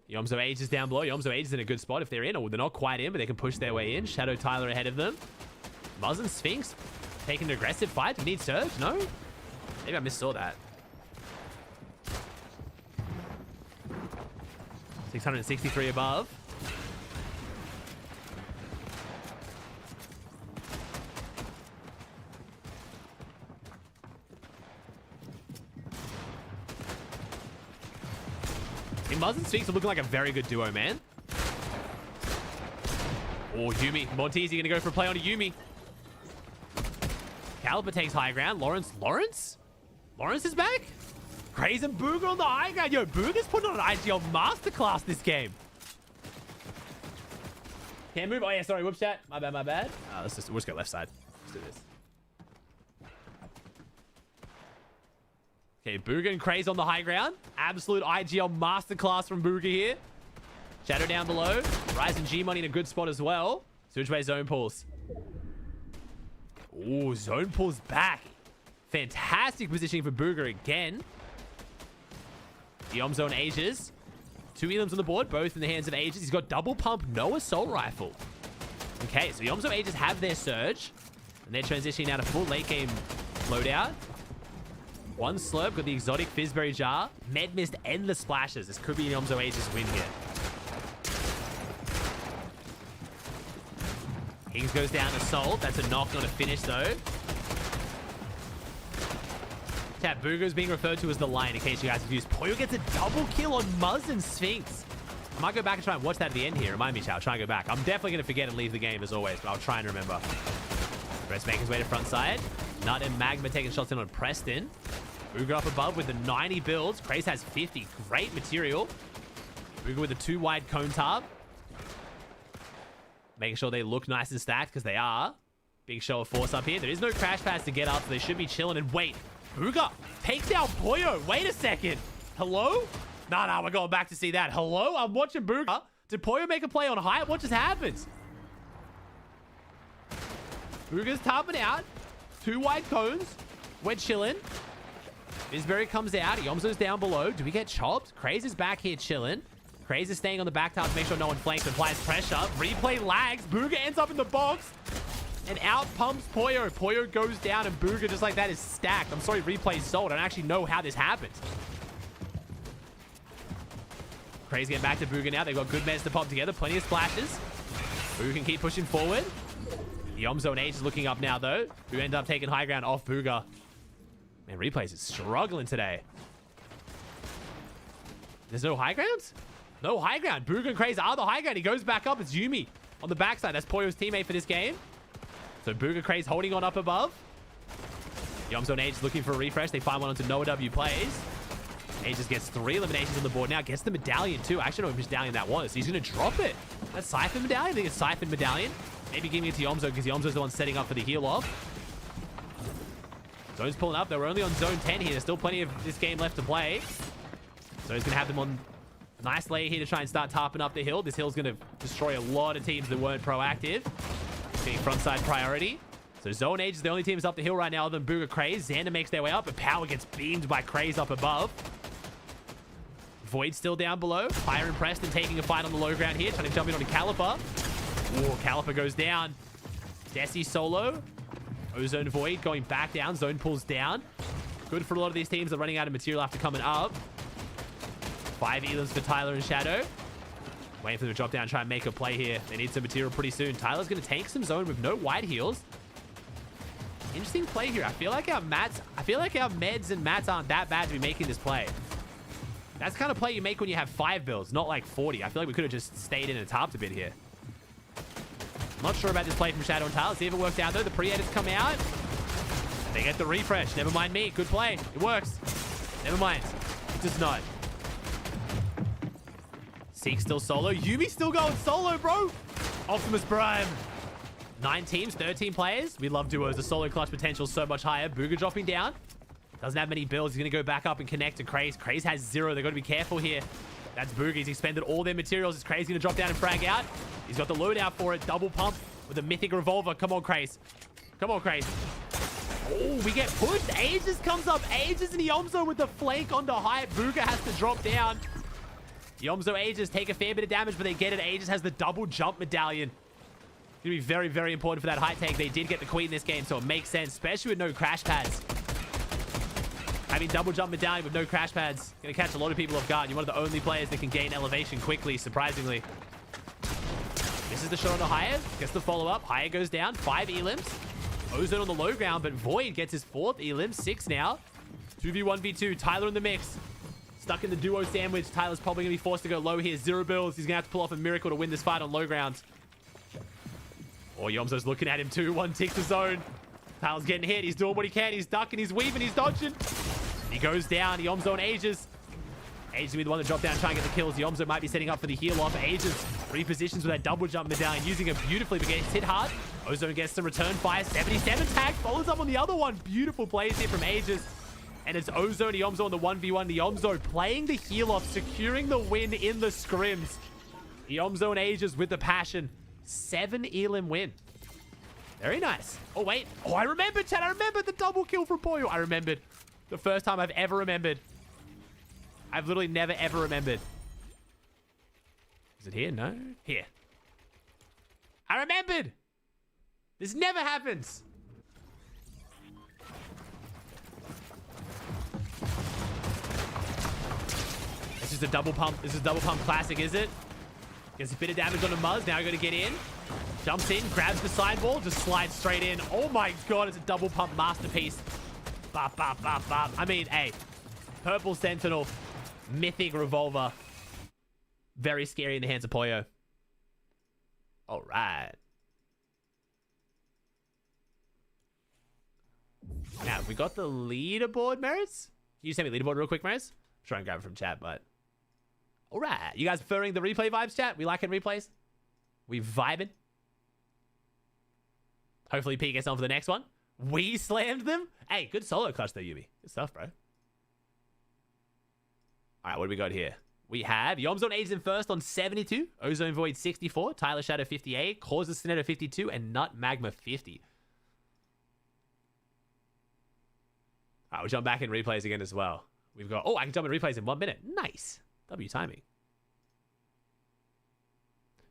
Yomzo Age is down below. Yomzo Age is in a good spot if they're in, or they're not quite in, but they can push their way in. Shadow Tyler ahead of them. Muzz and Sphinx taking an aggressive fight. Do we need Surge? No? Maybe I missaw that. 663 above. Muzz and Sphinx are looking like a very good duo, man. Oh, Yumi. Montezi gonna go for a play on a Yumi. Caliber takes high ground. Lawrence is back? Craze and Booga on the high ground. Yo, Booga's putting on an IGL masterclass this game. Can't move. Oh, yeah, sorry. Whoops, chat. My bad. We'll just go left side. Let's do this. Okay, Booga and Craze on the high ground. Absolute IGL masterclass from Booga here. Shadow down below. Rise and G-Money in a good spot as well. Switchway zone pulls. Ooh, zone pulls back. Fantastic positioning for Booga again. Yomzo and Ages. 2 elims on the board, both in the hands of Ages. He's got double pump, no assault rifle. Okay, so Yomzo Ages have their surge. And they're transitioning now to full late game loadout. 1 slurp, got the exotic Fizzberry jar. Med missed endless splashes. This could be Yomzo Ages' win here. Higgs goes down assault. That's a knock, not a finish though. Chat, Booga is being referred to as the Lion in case you guys are confused. Pollo gets a double kill on Muzz and Sphinx. I might go back and try and watch that at the end here. Remind me, chat. I'll try and go back. I'm definitely going to forget and leave the game as always, but I'll try and remember. Rest making his way to front side. Nut and Magma taking shots in on Preston. Booga up above with the 90 builds. Craze has 50. Great material. Booga with a 2 wide cone tarp. Making sure they look nice and stacked because they are. Big show of force up here. There is no crash pads to get up, so they should be chilling. And wait, Booga takes down Pollo. Wait a second. Hello? Nah, we're going back to see that. Hello? I'm watching Booga. Did Pollo make a play on height? What just happened? Booga's topping out. 2 wide cones. We're chilling. Fizzberry comes out. Yomzo's down below. Do we get chopped? Craze is back here chilling. Craze is staying on the back top to make sure no one flanks and applies pressure. Replay lags. Booga ends up in the box. and out pumps Pollo. Pollo goes down, and Booga just like that is stacked. I'm sorry, replay's sold. I don't actually know how this happened. Crazy getting back to Booga now. They've got good meds to pop together. Plenty of splashes. Booga can keep pushing forward. Yomzo and Age is looking up now, though. Who end up taking high ground off Booga. Man, replays is struggling today. There's no high ground? No high ground. Booga and Crazy are the high ground. He goes back up. It's Yumi on the backside. That's Pollo's teammate for this game. So Booga Craze holding on up above. Yomzo and Age looking for a refresh. They find one onto Noah W plays. Age just gets 3 eliminations on the board now. Gets the medallion too. I actually don't know which medallion that was. He's going to drop it. That Siphon medallion? I think it's Siphon medallion. Maybe giving it to Yomzo because Yomzo's the one setting up for the heal off. Zone's pulling up. They were only on zone 10 here. There's still plenty of this game left to play. So he's going to have them on a nice layer here to try and start tarping up the hill. This hill's going to destroy a lot of teams that weren't proactive. Getting frontside priority. So Zone Age is the only team that's up the hill right now other than Booga Craze. Xander makes their way up, but Power gets beamed by Craze up above. Void still down below. Fire and Preston taking a fight on the low ground here. Trying to jump in on the Caliper. Oh, Caliper goes down. Desi solo. Ozone Void going back down. Zone pulls down. Good for a lot of these teams that are running out of material after coming up. 5 elims for Tyler and Shadow. Waiting for them to drop down and try and make a play here. They need some material pretty soon. Tyler's going to tank some zone with no wide heals. Interesting play here. I feel like our meds and mats aren't that bad to be making this play. That's the kind of play you make when you have 5 builds, not like 40. I feel like we could have just stayed in and tarped a bit here. I'm not sure about this play from Shadow and Tyler. See if it works out though. The pre-edits come out. They get the refresh. Never mind me. Good play. It works. Never mind. It does not. Seek still solo. Yumi still going solo, bro. Optimus Prime. 9 teams, 13 players. We love duos. The solo clutch potential is so much higher. Booga dropping down. Doesn't have many builds. He's going to go back up and connect to Craze. Craze has 0. They've got to be careful here. That's Booga. He's expended all their materials. Is Craze going to drop down and frag out? He's got the loadout for it. Double pump with a mythic revolver. Come on, Craze. Come on, Craze. Oh, we get pushed. Aegis comes up. Aegis and Yomzo with the flank onto Hype. Booga has to drop down. Yomzo Aegis take a fair bit of damage, but they get it. Aegis has the double jump medallion. It's going to be very, very important for that high take. They did get the queen in this game, so it makes sense, especially with no crash pads. Having double jump medallion with no crash pads going to catch a lot of people off guard. You're one of the only players that can gain elevation quickly, surprisingly. This is the shot on the Hyatt. Gets the follow-up. Hyatt goes down. 5 elims. Ozone on the low ground, but Void gets his 4th elim. 6 now. 2v1v2. Tyler in the mix. Stuck in the duo sandwich. Tyler's probably going to be forced to go low here. 0 builds. He's going to have to pull off a miracle to win this fight on low ground. Oh, Yomzo's looking at him too. 1 tick to zone. Tyler's getting hit. He's doing what he can. He's ducking. He's weaving. He's dodging. He goes down. Yomzo and Aegis. Aegis will be the one to drop down and try and get the kills. Yomzo might be setting up for the heal off. Aegis repositions with that double jump medallion, using it beautifully, but gets hit hard. Ozone gets some return fire. 77 tag. Follows up on the other one. Beautiful plays here from Aegis. And it's Ozone and Yomzo on the 1v1. Yomzo playing the heal off, securing the win in the scrims. Yomzo and Aegis with the passion. 7 elim win. Very nice. Oh, wait. Oh, I remembered, Chad. I remembered the double kill from Pollo. I remembered. The first time I've ever remembered. I've literally never, ever remembered. Is it here? No. Here. I remembered. This never happens. This is a double pump. This is a double pump classic, is it? Gets a bit of damage on the Muzz. Now got to get in. Jumps in, grabs the sidewall, just slides straight in. Oh my god, it's a double pump masterpiece. Bop, bop, bop, bop. I mean, hey. Purple Sentinel. Mythic Revolver. Very scary in the hands of Pollo. Alright. Now, have we got the leaderboard, Merits? Can you send me leaderboard real quick, Merits? Try and grab it from chat, but... Alright. You guys preferring the replay vibes, chat? We liking replays? We vibing? Hopefully P gets on for the next one. We slammed them. Hey, good solo clutch though, Yubi. Good stuff, bro. All right, what do we got here? We have Yomzo Aegis in first on 72. Ozone Void 64. Tyler Shadow 58. Causes Stiletto 52. And Nut Magma 50. All right, we'll jump back in replays again as well. We've got... Oh, I can jump in replays in 1 minute. Nice. W timing.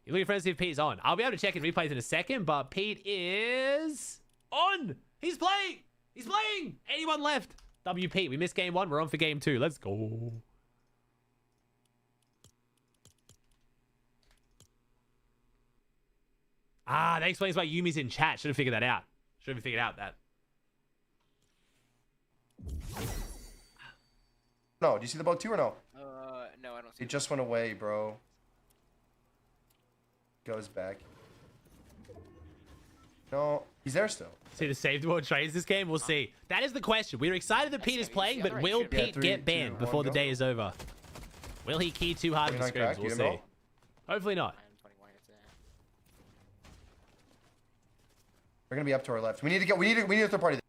You're looking friends to see if Pete's on. I'll be able to check in replays in a second, but Pete is on. He's playing. He's playing. Anyone left? WP. We missed game 1. We're on for game 2. Let's go. Ah, that explains why Yumi's in chat. Should have figured that out. Should have figured out that. No, do you see the bug too or no? No, I don't see It just went away, bro. Goes back. No, he's there still. See the saved world trades this game? We'll see. That is the question. We're excited that Pete is playing, but will Pete get banned before the day is over? Will he key too hard in the scrims? We'll see. Hopefully not. They're gonna be up to our left. We need a third party.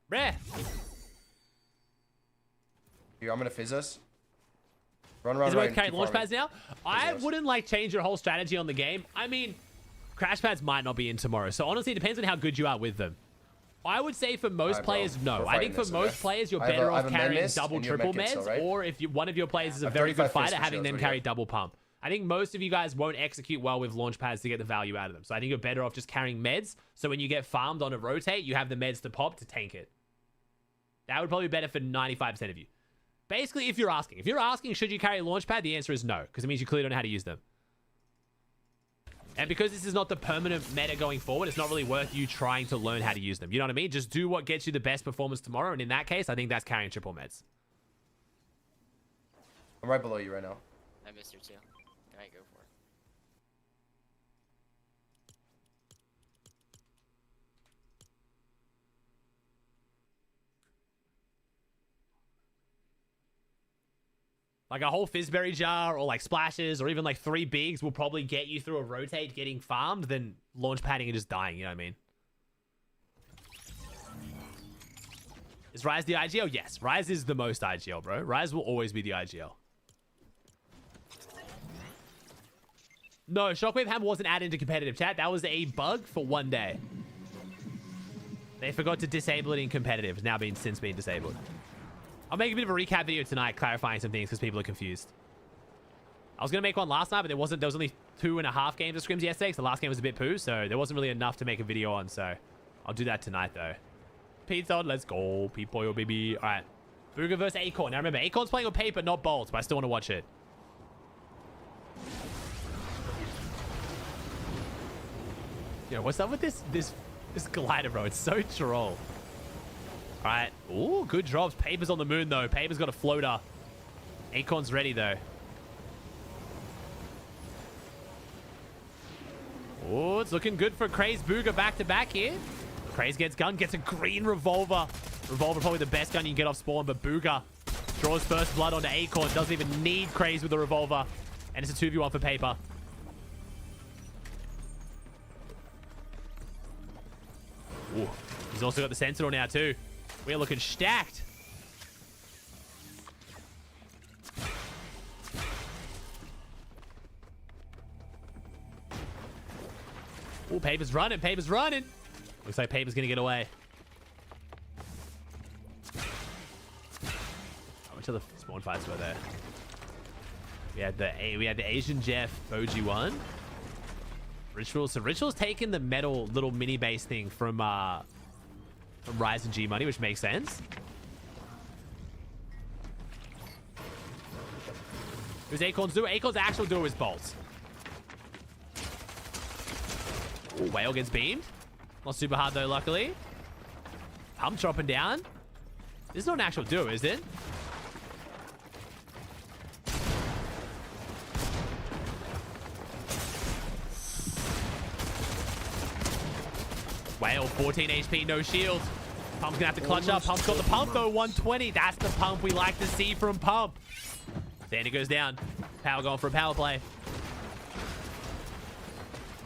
Rare. Here, I'm gonna fizz us. Run around. Is it worth carrying launch pads now? I wouldn't like change your whole strategy on the game. I mean, crash pads might not be in tomorrow, so honestly, it depends on how good you are with them. I would say for most players, no. I think for most players, you're better off carrying double, triple meds, or if one of your players is a very good fighter, having them carry double pump. I think most of you guys won't execute well with launch pads to get the value out of them. So I think you're better off just carrying meds. So when you get farmed on a rotate, you have the meds to pop to tank it. That would probably be better for 95% of you. Basically, if you're asking, should you carry a launch pad? The answer is no, because it means you clearly don't know how to use them. And because this is not the permanent meta going forward, it's not really worth you trying to learn how to use them. You know what I mean? Just do what gets you the best performance tomorrow. And in that case, I think that's carrying triple meds. I'm right below you right now. I missed her too. Alright, go for it. Like a whole fizzberry jar or like splashes or even like 3 bigs will probably get you through a rotate getting farmed than launch padding and just dying, you know what I mean? Is Ryze the IGL? Yes, Ryze is the most IGL, bro. Ryze will always be the IGL. No, Shockwave Hammer wasn't added into competitive chat. That was a bug for one day. They forgot to disable it in competitive. It's now since been disabled. I'll make a bit of a recap video tonight, clarifying some things because people are confused. I was going to make one last night, but there was only 2.5 games of scrims yesterday, because the last game was a bit poo, so there wasn't really enough to make a video on, so I'll do that tonight, though. Pete's on, let's go. Pete Pollo, baby. All right. Booga versus Acorn. Now, remember, Acorn's playing on paper, not bolts, but I still want to watch it. Yeah, what's up with this glider, bro? It's so troll. All right. Ooh, good drops. Paper's on the moon, though. Paper's got a floater. Acorn's ready, though. Oh, it's looking good for Craze Booga back-to-back here. Craze gets gun, gets a green revolver. Revolver probably the best gun you can get off spawn, but Booga draws first blood onto Acorn. Doesn't even need Craze with the revolver. And it's a 2v1 for Paper. Ooh, he's also got the Sentinel now, too. We're looking stacked. Oh, Paper's running. Paper's running. Looks like Paper's going to get away. How much other spawn fights were there? We had the Asian Jeff OG1. Ritual. So Ritual's taken the metal little mini base thing from Ryze and G Money, which makes sense. Who's Acorn's duo? Acorn's actual duo is bolts. Ooh, Whale gets beamed. Not super hard though, luckily. I'm dropping down. This is not an actual duo, is it? Whale, 14 HP, no shield. Pump's gonna have to clutch up. Pump's got the pump though, 120. That's the pump we like to see from Pump. Sandy goes down. Power going for a power play.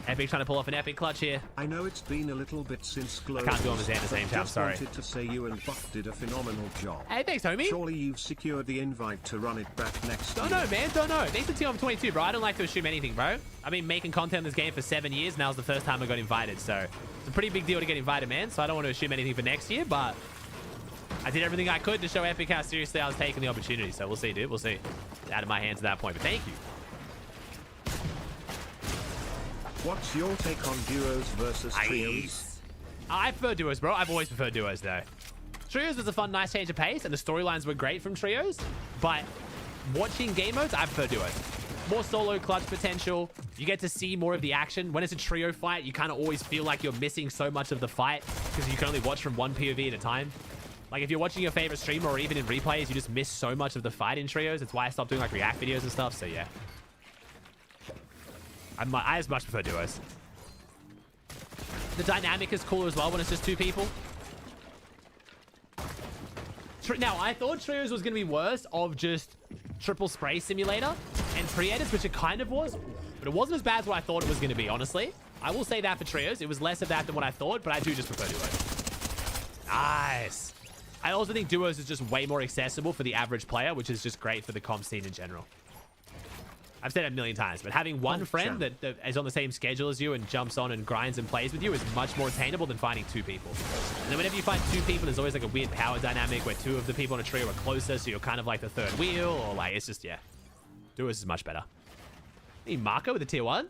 Epic trying to pull off an epic clutch here. I know it's been a little bit since Glow. I can't do them at the same time, just sorry. wanted to say you and Buck did a phenomenal job. Hey, thanks, homie. Surely you've secured the invite to run it back next Don't year. know, man. Don't know. Thanks for team. I'm 22, bro. I don't like to assume anything, bro. I've been making content in this game for 7 years. And that was the first time I got invited. So it's a pretty big deal to get invited, man. So I don't want to assume anything for next year, but I did everything I could to show Epic how seriously I was taking the opportunity. So we'll see, dude. We'll see. It's out of my hands at that point, but thank you. What's your take on duos versus trios? I prefer duos, bro. I've always preferred duos, though. Trios was a fun, nice change of pace, and the storylines were great from trios. But watching game modes, I prefer duos. More solo clutch potential. You get to see more of the action. When it's a trio fight, you kind of always feel like you're missing so much of the fight because you can only watch from one POV at a time. Like, if you're watching your favorite streamer or even in replays, you just miss so much of the fight in trios. It's why I stopped doing, like, react videos and stuff. So, yeah. I as much prefer duos. The dynamic is cooler as well when it's just two people. Now, I thought trios was going to be worse of just triple spray simulator and pre-edits, which it kind of was. But it wasn't as bad as what I thought it was going to be, honestly. I will say that for trios. It was less of that than what I thought, but I do just prefer duos. Nice. I also think duos is just way more accessible for the average player, which is just great for the comp scene in general. I've said it a million times, but having one friend that is on the same schedule as you and jumps on and grinds and plays with you is much more attainable than finding two people. And then whenever you find two people, there's always like a weird power dynamic where two of the people on a trio are closer, so you're kind of like the third wheel, or like, it's just, yeah. Duos is much better. Need Marco with a tier 1?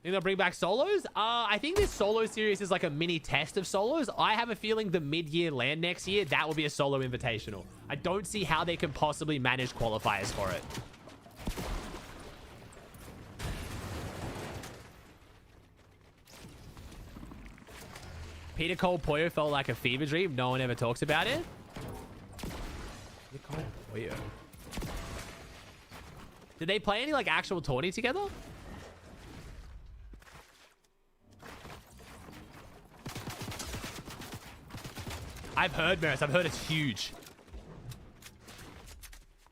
Think they'll bring back solos? I think this solo series is like a mini test of solos. I have a feeling the mid-year land next year, that will be a solo invitational. I don't see how they can possibly manage qualifiers for it. Peter Cole Pollo felt like a fever dream. No one ever talks about it. Peter Cole Pollo. Did they play any like actual tourney together? I've heard, Maris. I've heard it's huge.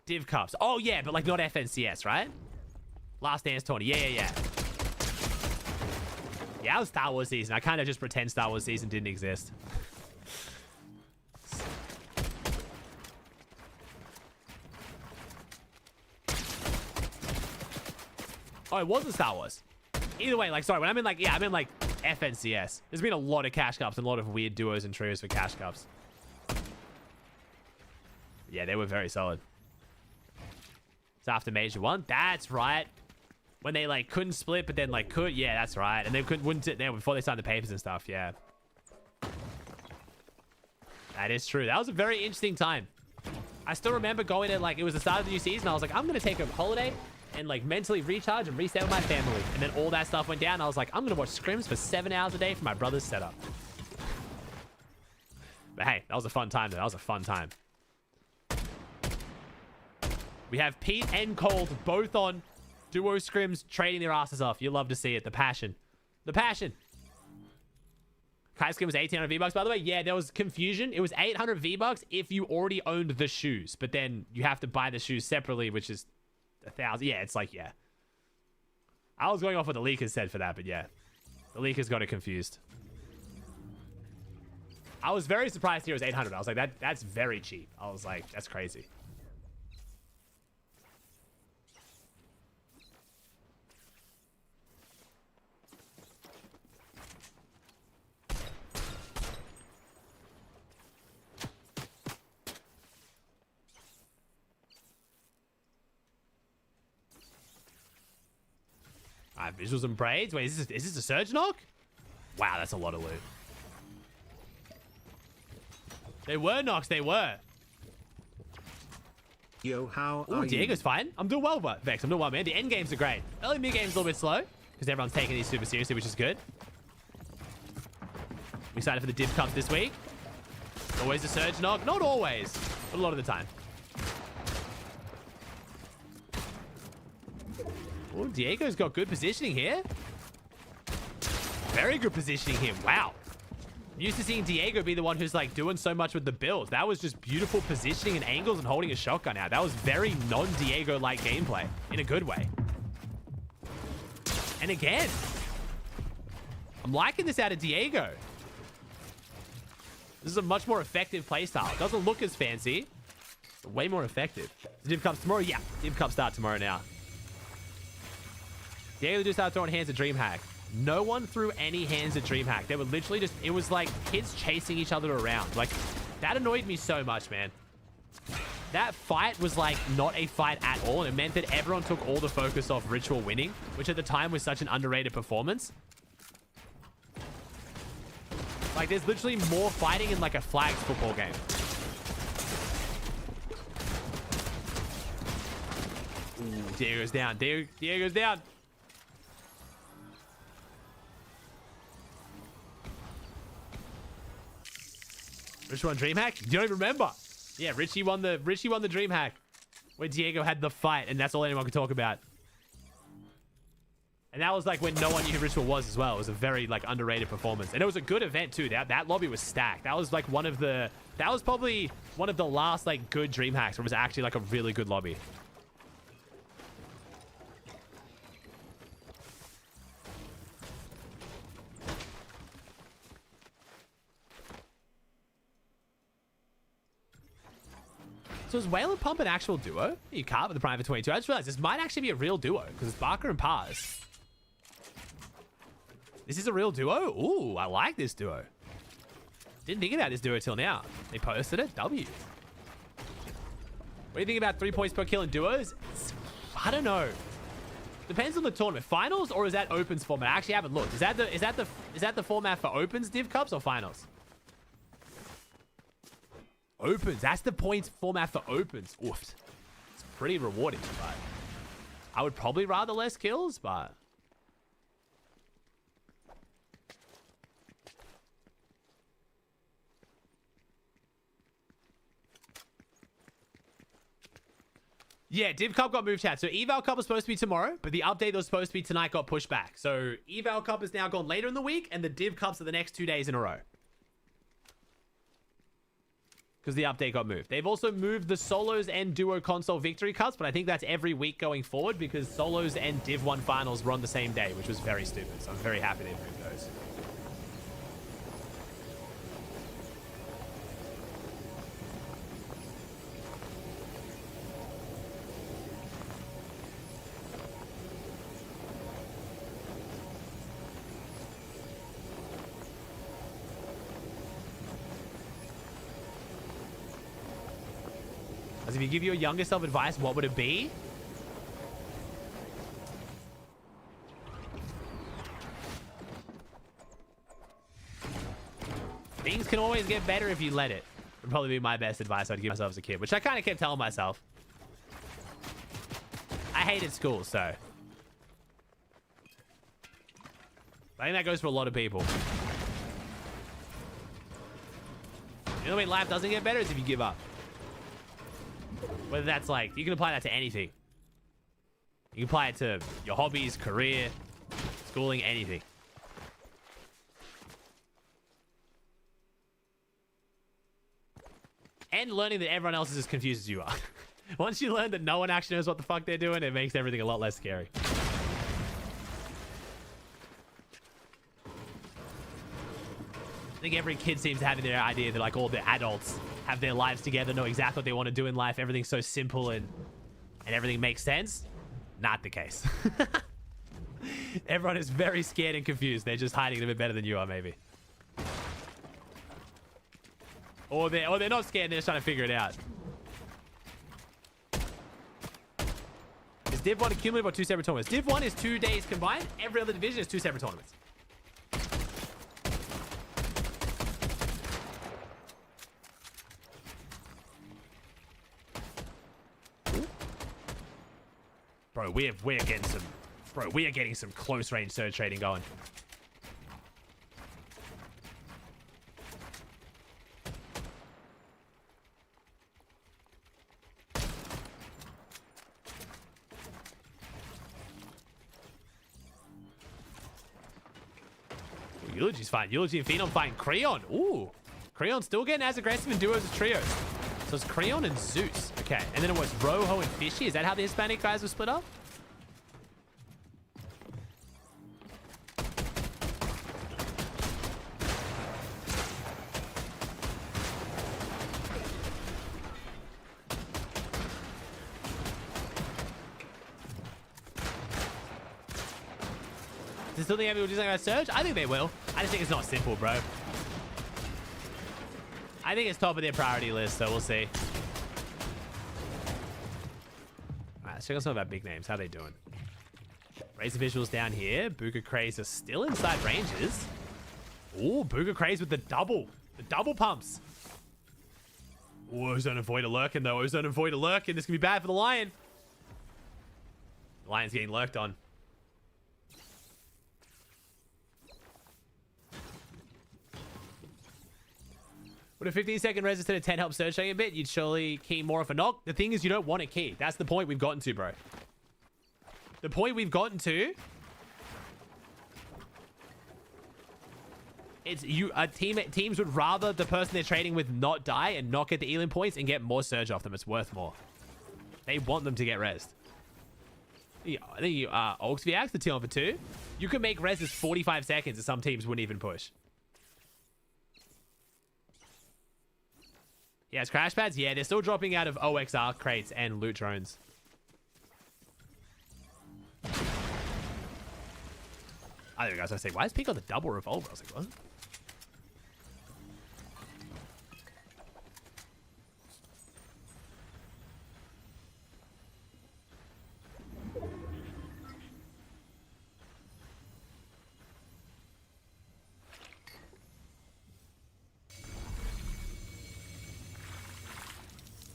Div Cups. Oh, yeah, but like not FNCS, right? Last Dance Tourney. Yeah. Yeah, it was Star Wars season. I kind of just pretend Star Wars season didn't exist. Oh, it wasn't Star Wars. Either way, like, sorry, when I'm in like, yeah, I'm in like FNCS. There's been a lot of cash cups and a lot of weird duos and trios for cash cups. Yeah, they were very solid. It's after Major 1. That's right. When they like couldn't split, but then like could. Yeah, that's right. And they wouldn't sit there before they signed the papers and stuff. Yeah. That is true. That was a very interesting time. I still remember going to like, it was the start of the new season. I was like, I'm going to take a holiday and like mentally recharge and reset with my family. And then all that stuff went down. I was like, I'm going to watch Scrims for 7 hours a day for my brother's setup. But hey, that was a fun time though. That was a fun time. We have Pete and Cold both on duo scrims trading their asses off. You love to see it. The passion. The passion. Kai skin was 1,800 V-Bucks, by the way. Yeah, there was confusion. It was 800 V-Bucks if you already owned the shoes. But then you have to buy the shoes separately, which is 1,000. Yeah, it's like, yeah. I was going off what the leakers said for that, but yeah. The leakers got it confused. I was very surprised here it was 800. I was like, that's very cheap. I was like, that's crazy. Visuals and braids. Wait, is this a surge knock? Wow, that's a lot of loot. They were knocks. They were. Yo, how are Diego's you? Fine. I'm doing well, Vex. I'm doing well, man. The end games are great. Early mid game's a little bit slow because everyone's taking these super seriously, which is good. We excited for the Div Cups this week. Always a surge knock. Not always, but a lot of the time. Oh, Diego's got good positioning here. Very good positioning here. Wow. I'm used to seeing Diego be the one who's like doing so much with the build. That was just beautiful positioning and angles and holding a shotgun out. That was very non-Diego-like gameplay in a good way. And again, I'm liking this out of Diego. This is a much more effective playstyle. It doesn't look as fancy, but way more effective. Is Div Cups tomorrow? Yeah, Div Cups start tomorrow now. Diego just started throwing hands at DreamHack. No one threw any hands at DreamHack. They were literally just, it was like kids chasing each other around. Like, that annoyed me so much, man. That fight was like not a fight at all. And it meant that everyone took all the focus off Ritual winning, which at the time was such an underrated performance. Like, there's literally more fighting in like a flags football game. Ooh, Diego's down. Diego's down. Richie won DreamHack? You don't even remember. Yeah, Richie won the DreamHack where Diego had the fight, and that's all anyone could talk about. And that was like when no one knew who Ritual was as well. It was a very like underrated performance. And it was a good event too. That lobby was stacked. That was like that was probably one of the last like good DreamHacks where it was actually like a really good lobby. So is Whale and Pump an actual duo? You can't with the Prime for 22. I just realized this might actually be a real duo because it's Barker and Paz. This is a real duo? Ooh, I like this duo. Didn't think about this duo till now. They posted it. W. What do you think about 3 points per kill in duos? I don't know. Depends on the tournament. Finals or is that opens format? I actually haven't looked. Is that the format for opens Div Cups or finals? Opens. That's the points format for opens. Oof. It's pretty rewarding, but I would probably rather less kills, but yeah, Div Cup got moved, chat. So Eval Cup was supposed to be tomorrow, but the update that was supposed to be tonight got pushed back. So Eval Cup is now gone later in the week, and the Div Cups are the next 2 days in a row. Because the update got moved. They've also moved the solos and duo console victory cuts, but I think that's every week going forward because solos and Div 1 finals were on the same day, which was very stupid. So I'm very happy they moved those. If you give your younger self advice, what would it be? Things can always get better if you let it. Would probably be my best advice I'd give myself as a kid, which I kind of kept telling myself. I hated school, so I think that goes for a lot of people. The only way life doesn't get better is if you give up. Whether that's like, you can apply that to anything. You can apply it to your hobbies, career, schooling, anything. And learning that everyone else is as confused as you are. Once you learn that no one actually knows what the fuck they're doing, it makes everything a lot less scary. I think every kid seems to have their idea that like all the adults have their lives together, know exactly what they want to do in life. Everything's so simple and everything makes sense. Not the case. Everyone is very scared and confused. They're just hiding it a bit better than you are, maybe. Or they're not scared, they're just trying to figure it out. Is Div 1 a cumulative or 2 separate tournaments? Div 1 is 2 days combined. Every other division is 2 separate tournaments. Bro, we are getting some close range surge trading going. Eulogy's fine. Eulogy and Phenom fighting Creon. Ooh. Creon still getting as aggressive in duos as trios. So it's Creon and Zeus. Okay. And then it was Rojo and Fishy. Is that how the Hispanic guys were split up? Do you still think everyone will do something about Surge? I think they will. I just think it's not simple, bro. I think it's top of their priority list, so we'll see. Alright, let's check out some of our big names. How they doing? Razor Visuals down here. Booga Craze are still inside ranges. Ooh, Booga Craze with the double. The double pumps. Ooh, Ozone and Void are lurking, though. Ozone and Void are lurking. This could be bad for the Lion. The Lion's getting lurked on. Would a 15-second res instead of 10 help Surge a bit? You'd surely key more of a knock. The thing is, you don't want a key. That's the point we've gotten to, bro. The point we've gotten to... It's teams would rather the person they're trading with not die and not get the Elim points and get more Surge off them. It's worth more. They want them to get rezzed. I think Oaks VX, the 2 on for 2. You can make reses 45 seconds and some teams wouldn't even push. Yeah, it's crash pads. Yeah, they're still dropping out of OXR crates and loot drones. I think guys, I say, why is Peak on the double revolver? I was like, what?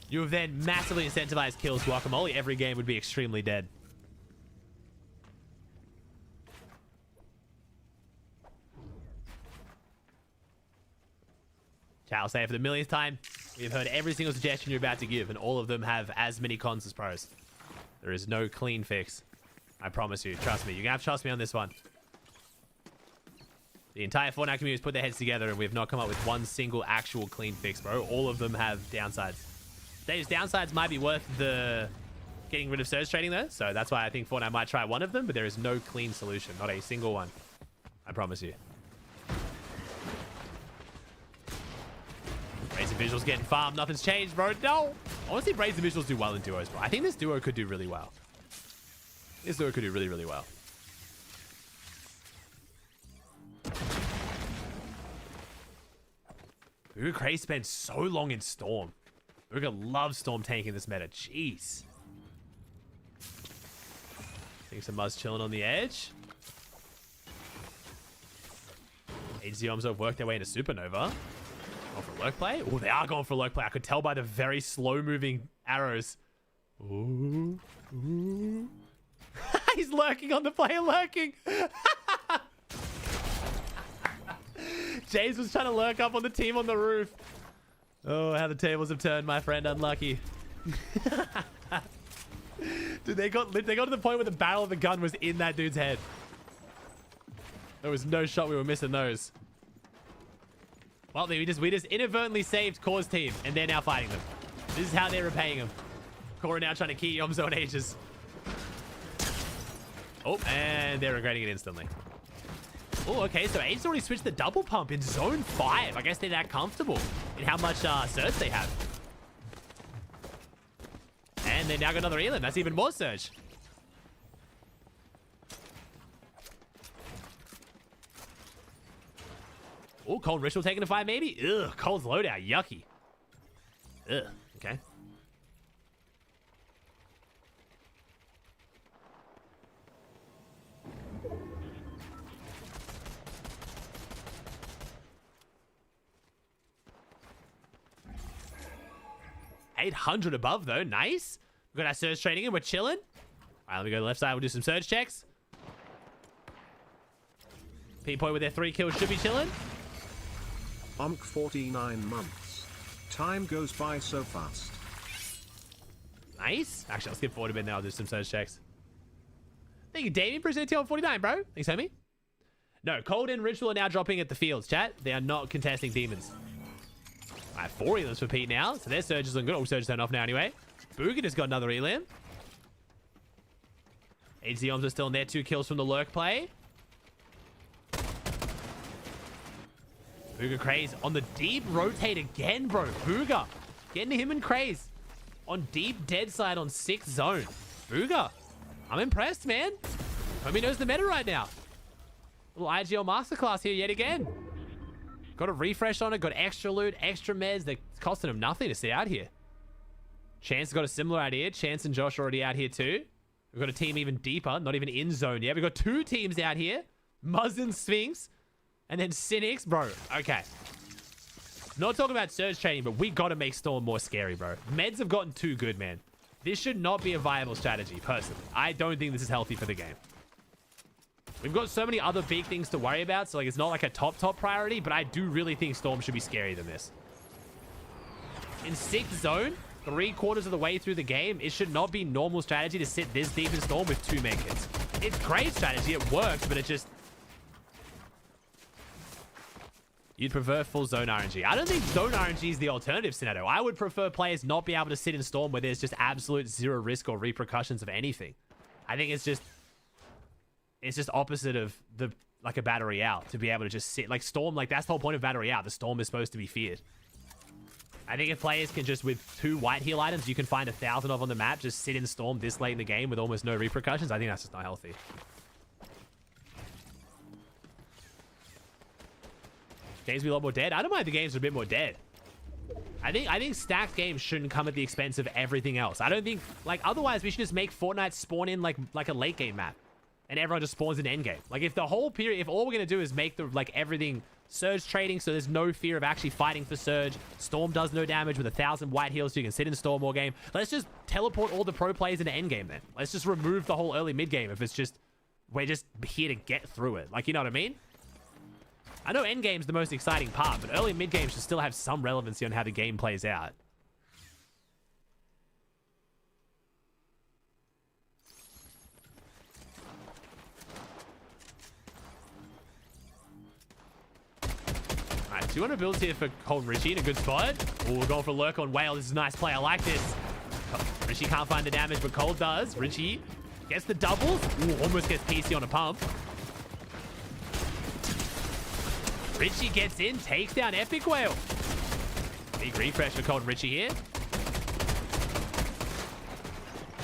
You have then massively incentivized kills Guacamole. Every game would be extremely dead. Chat, I'll say it for the millionth time. We've heard every single suggestion you're about to give, and all of them have as many cons as pros. There is no clean fix. I promise you. Trust me. You're going to have to trust me on this one. The entire Fortnite community has put their heads together, and we have not come up with one single actual clean fix, bro. All of them have downsides. These downsides might be worth the getting rid of Surge trading, though. So that's why I think Fortnite might try one of them, but there is no clean solution. Not a single one. I promise you. Razor Visuals getting farmed. Nothing's changed, bro. No. I want to see Razor Visuals do well in duos, bro. I think this duo could do really well. This duo could do really, really well. Booga Craze spent so long in Storm. Booga loves Storm tanking this meta. Jeez. Think some Muzz chilling on the edge. HZ almost have worked their way into Supernova. Going for lurk play? Oh, they are going for lurk play. I could tell by the very slow-moving arrows. Ooh. Ooh. He's lurking on the player, lurking. James was trying to lurk up on the team on the roof. Oh, how the tables have turned, my friend. Unlucky. Dude, they got to the point where the barrel of the gun was in that dude's head. There was no shot we were missing those. Well, we just inadvertently saved Core's team, and they're now fighting them. This is how they're repaying them. Core now trying to key Yomzo and Ages. Oh, and they're regretting it instantly. Oh, okay, so Ages already switched the double pump in zone 5. I guess they're that comfortable in how much surge they have. And they now got another Elim. That's even more surge. Oh, Cold Ritual taking a fight, maybe? Ugh, Cold's loadout. Yucky. Ugh, okay. $800 above, though. Nice. We've got our surge trading in. We're chilling. All right, let me go to the left side. We'll do some surge checks. P-Point with their 3 kills should be chilling. 49 months. Time goes by so fast. Nice. Actually, I'll skip forward a bit now. I'll do some surge checks. Thank you, Damien. Appreciate it. TL 49, bro. Thanks, homie. No, Cold and Ritual are now dropping at the fields, chat. They are not contesting demons. All right, 4 elims for Pete now. So their Surge is looking good. All Surge turned off now anyway. Booga just got another elim. HZOMs are still in there. 2 kills from the lurk play. Booga Craze on the deep rotate again, bro. Booga getting him and Craze on deep dead side on 6th zone. Booga, I'm impressed, man. Homie knows the meta right now. Little IGL masterclass here yet again. Got a refresh on it, got extra loot, extra meds. They're costing him nothing to see out here. Chance has got a similar idea. Chance and Josh are already out here too. We've got a team even deeper, not even in zone yet. We've got 2 teams out here. Muzz and Sphinx. And then Cynics, bro. Okay. Not talking about Surge trading, but we got to make Storm more scary, bro. Meds have gotten too good, man. This should not be a viable strategy, personally. I don't think this is healthy for the game. We've got so many other big things to worry about, so like it's not like a top priority, but I do really think Storm should be scarier than this. In 6th zone, 3/4 of the way through the game, it should not be normal strategy to sit this deep in Storm with 2 main kits. It's great strategy, it works, but it just... You'd prefer full zone RNG. I don't think zone RNG is the alternative scenario. I would prefer players not be able to sit in Storm where there's just absolute 0 risk or repercussions of anything. I think it's just opposite of the like a battery out to be able to just sit like Storm. Like that's the whole point of battery out. The Storm is supposed to be feared. I think if players can just with 2 white heal items you can find 1,000 of on the map, just sit in Storm this late in the game with almost no repercussions. I think that's just not healthy. Games be a lot more dead. I don't mind if the games are a bit more dead. I think stacked games shouldn't come at the expense of everything else. I don't think like otherwise we should just make Fortnite spawn in like a late game map, and everyone just spawns in end game. Like if the whole period, if all we're gonna do is make the like everything Surge trading, so there's no fear of actually fighting for Surge. Storm does no damage with 1,000 white heals, so you can sit in Storm all game. Let's just teleport all the pro players into end game then. Let's just remove the whole early mid game if it's just we're just here to get through it. Like you know what I mean? I know endgame's the most exciting part, but early mid-game should still have some relevancy on how the game plays out. Alright, 200 builds here for Cold Richie in a good spot. Oh, we're going for Lurk on Whale. This is a nice play. I like this. Richie can't find the damage, but Cold does. Richie gets the doubles. Ooh, almost gets PC on a pump. Richie gets in, takes down Epic Whale. Big refresh for Cold and Richie here.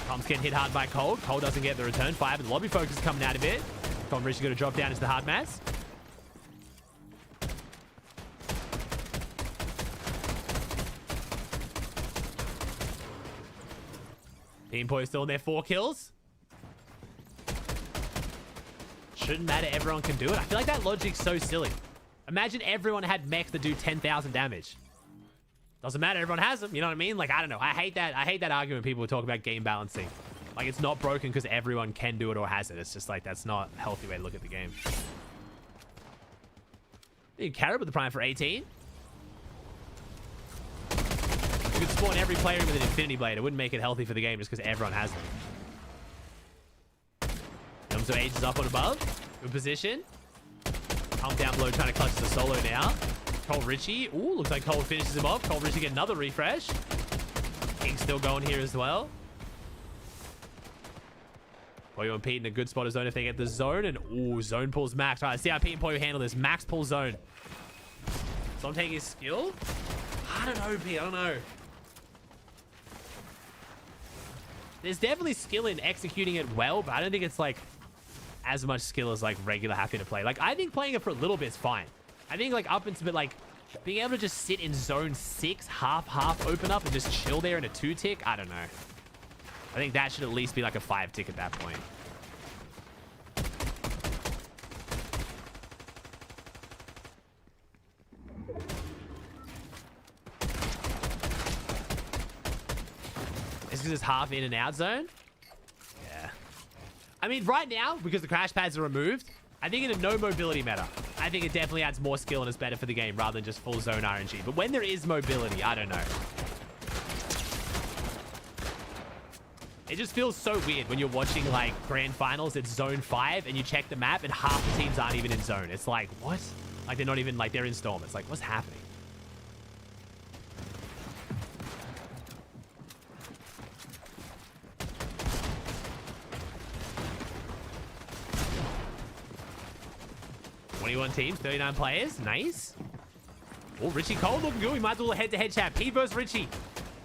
Pump's getting hit hard by Cold. Cold doesn't get the return fire, but the lobby focus is coming out of it. Cold and Richie got to drop down into the hard mass. Team Pollo still in there, 4 kills. Shouldn't matter, everyone can do it. I feel like that logic's so silly. Imagine everyone had mechs that do 10,000 damage. Doesn't matter, everyone has them. You know what I mean? Like, I don't know. I hate that argument people talk about game balancing. Like, it's not broken because everyone can do it or has it. It's just like, that's not a healthy way to look at the game. You carry with the prime for 18. You could spawn every player with an Infinity Blade. It wouldn't make it healthy for the game just because everyone has them. So Age is up on above. Good position. Pump down below, trying to clutch the solo now. Cold Richie. Ooh, looks like Cold finishes him off. Cold Richie get another refresh. King's still going here as well. Pollo and Pete in a good spot of zone if they get the zone. And ooh, zone pulls max. All right, let's see how Pete and Pollo handle this. Max pull zone. So I'm taking his skill. I don't know, Pete. I don't know. There's definitely skill in executing it well, but I don't think it's like as much skill as like regular happy to play. Like I think playing it for a little bit is fine. I think like up into bit like being able to just sit in zone 6, half open up and just chill there in a 2-tick. I don't know. I think that should at least be like a 5-tick at that point. Is this half in and out zone? Yeah. I mean, right now, because the crash pads are removed, I think in a no mobility meta, I think it definitely adds more skill and is better for the game rather than just full zone RNG. But when there is mobility, I don't know. It just feels so weird when you're watching like grand finals at zone 5 and you check the map and half the teams aren't even in zone. It's like, what? Like they're not even like they're in storm. It's like, what's happening? $21 teams, 39 players. Nice. Oh, Richie Cole looking good. We might do a head-to-head chat. Pete versus Richie.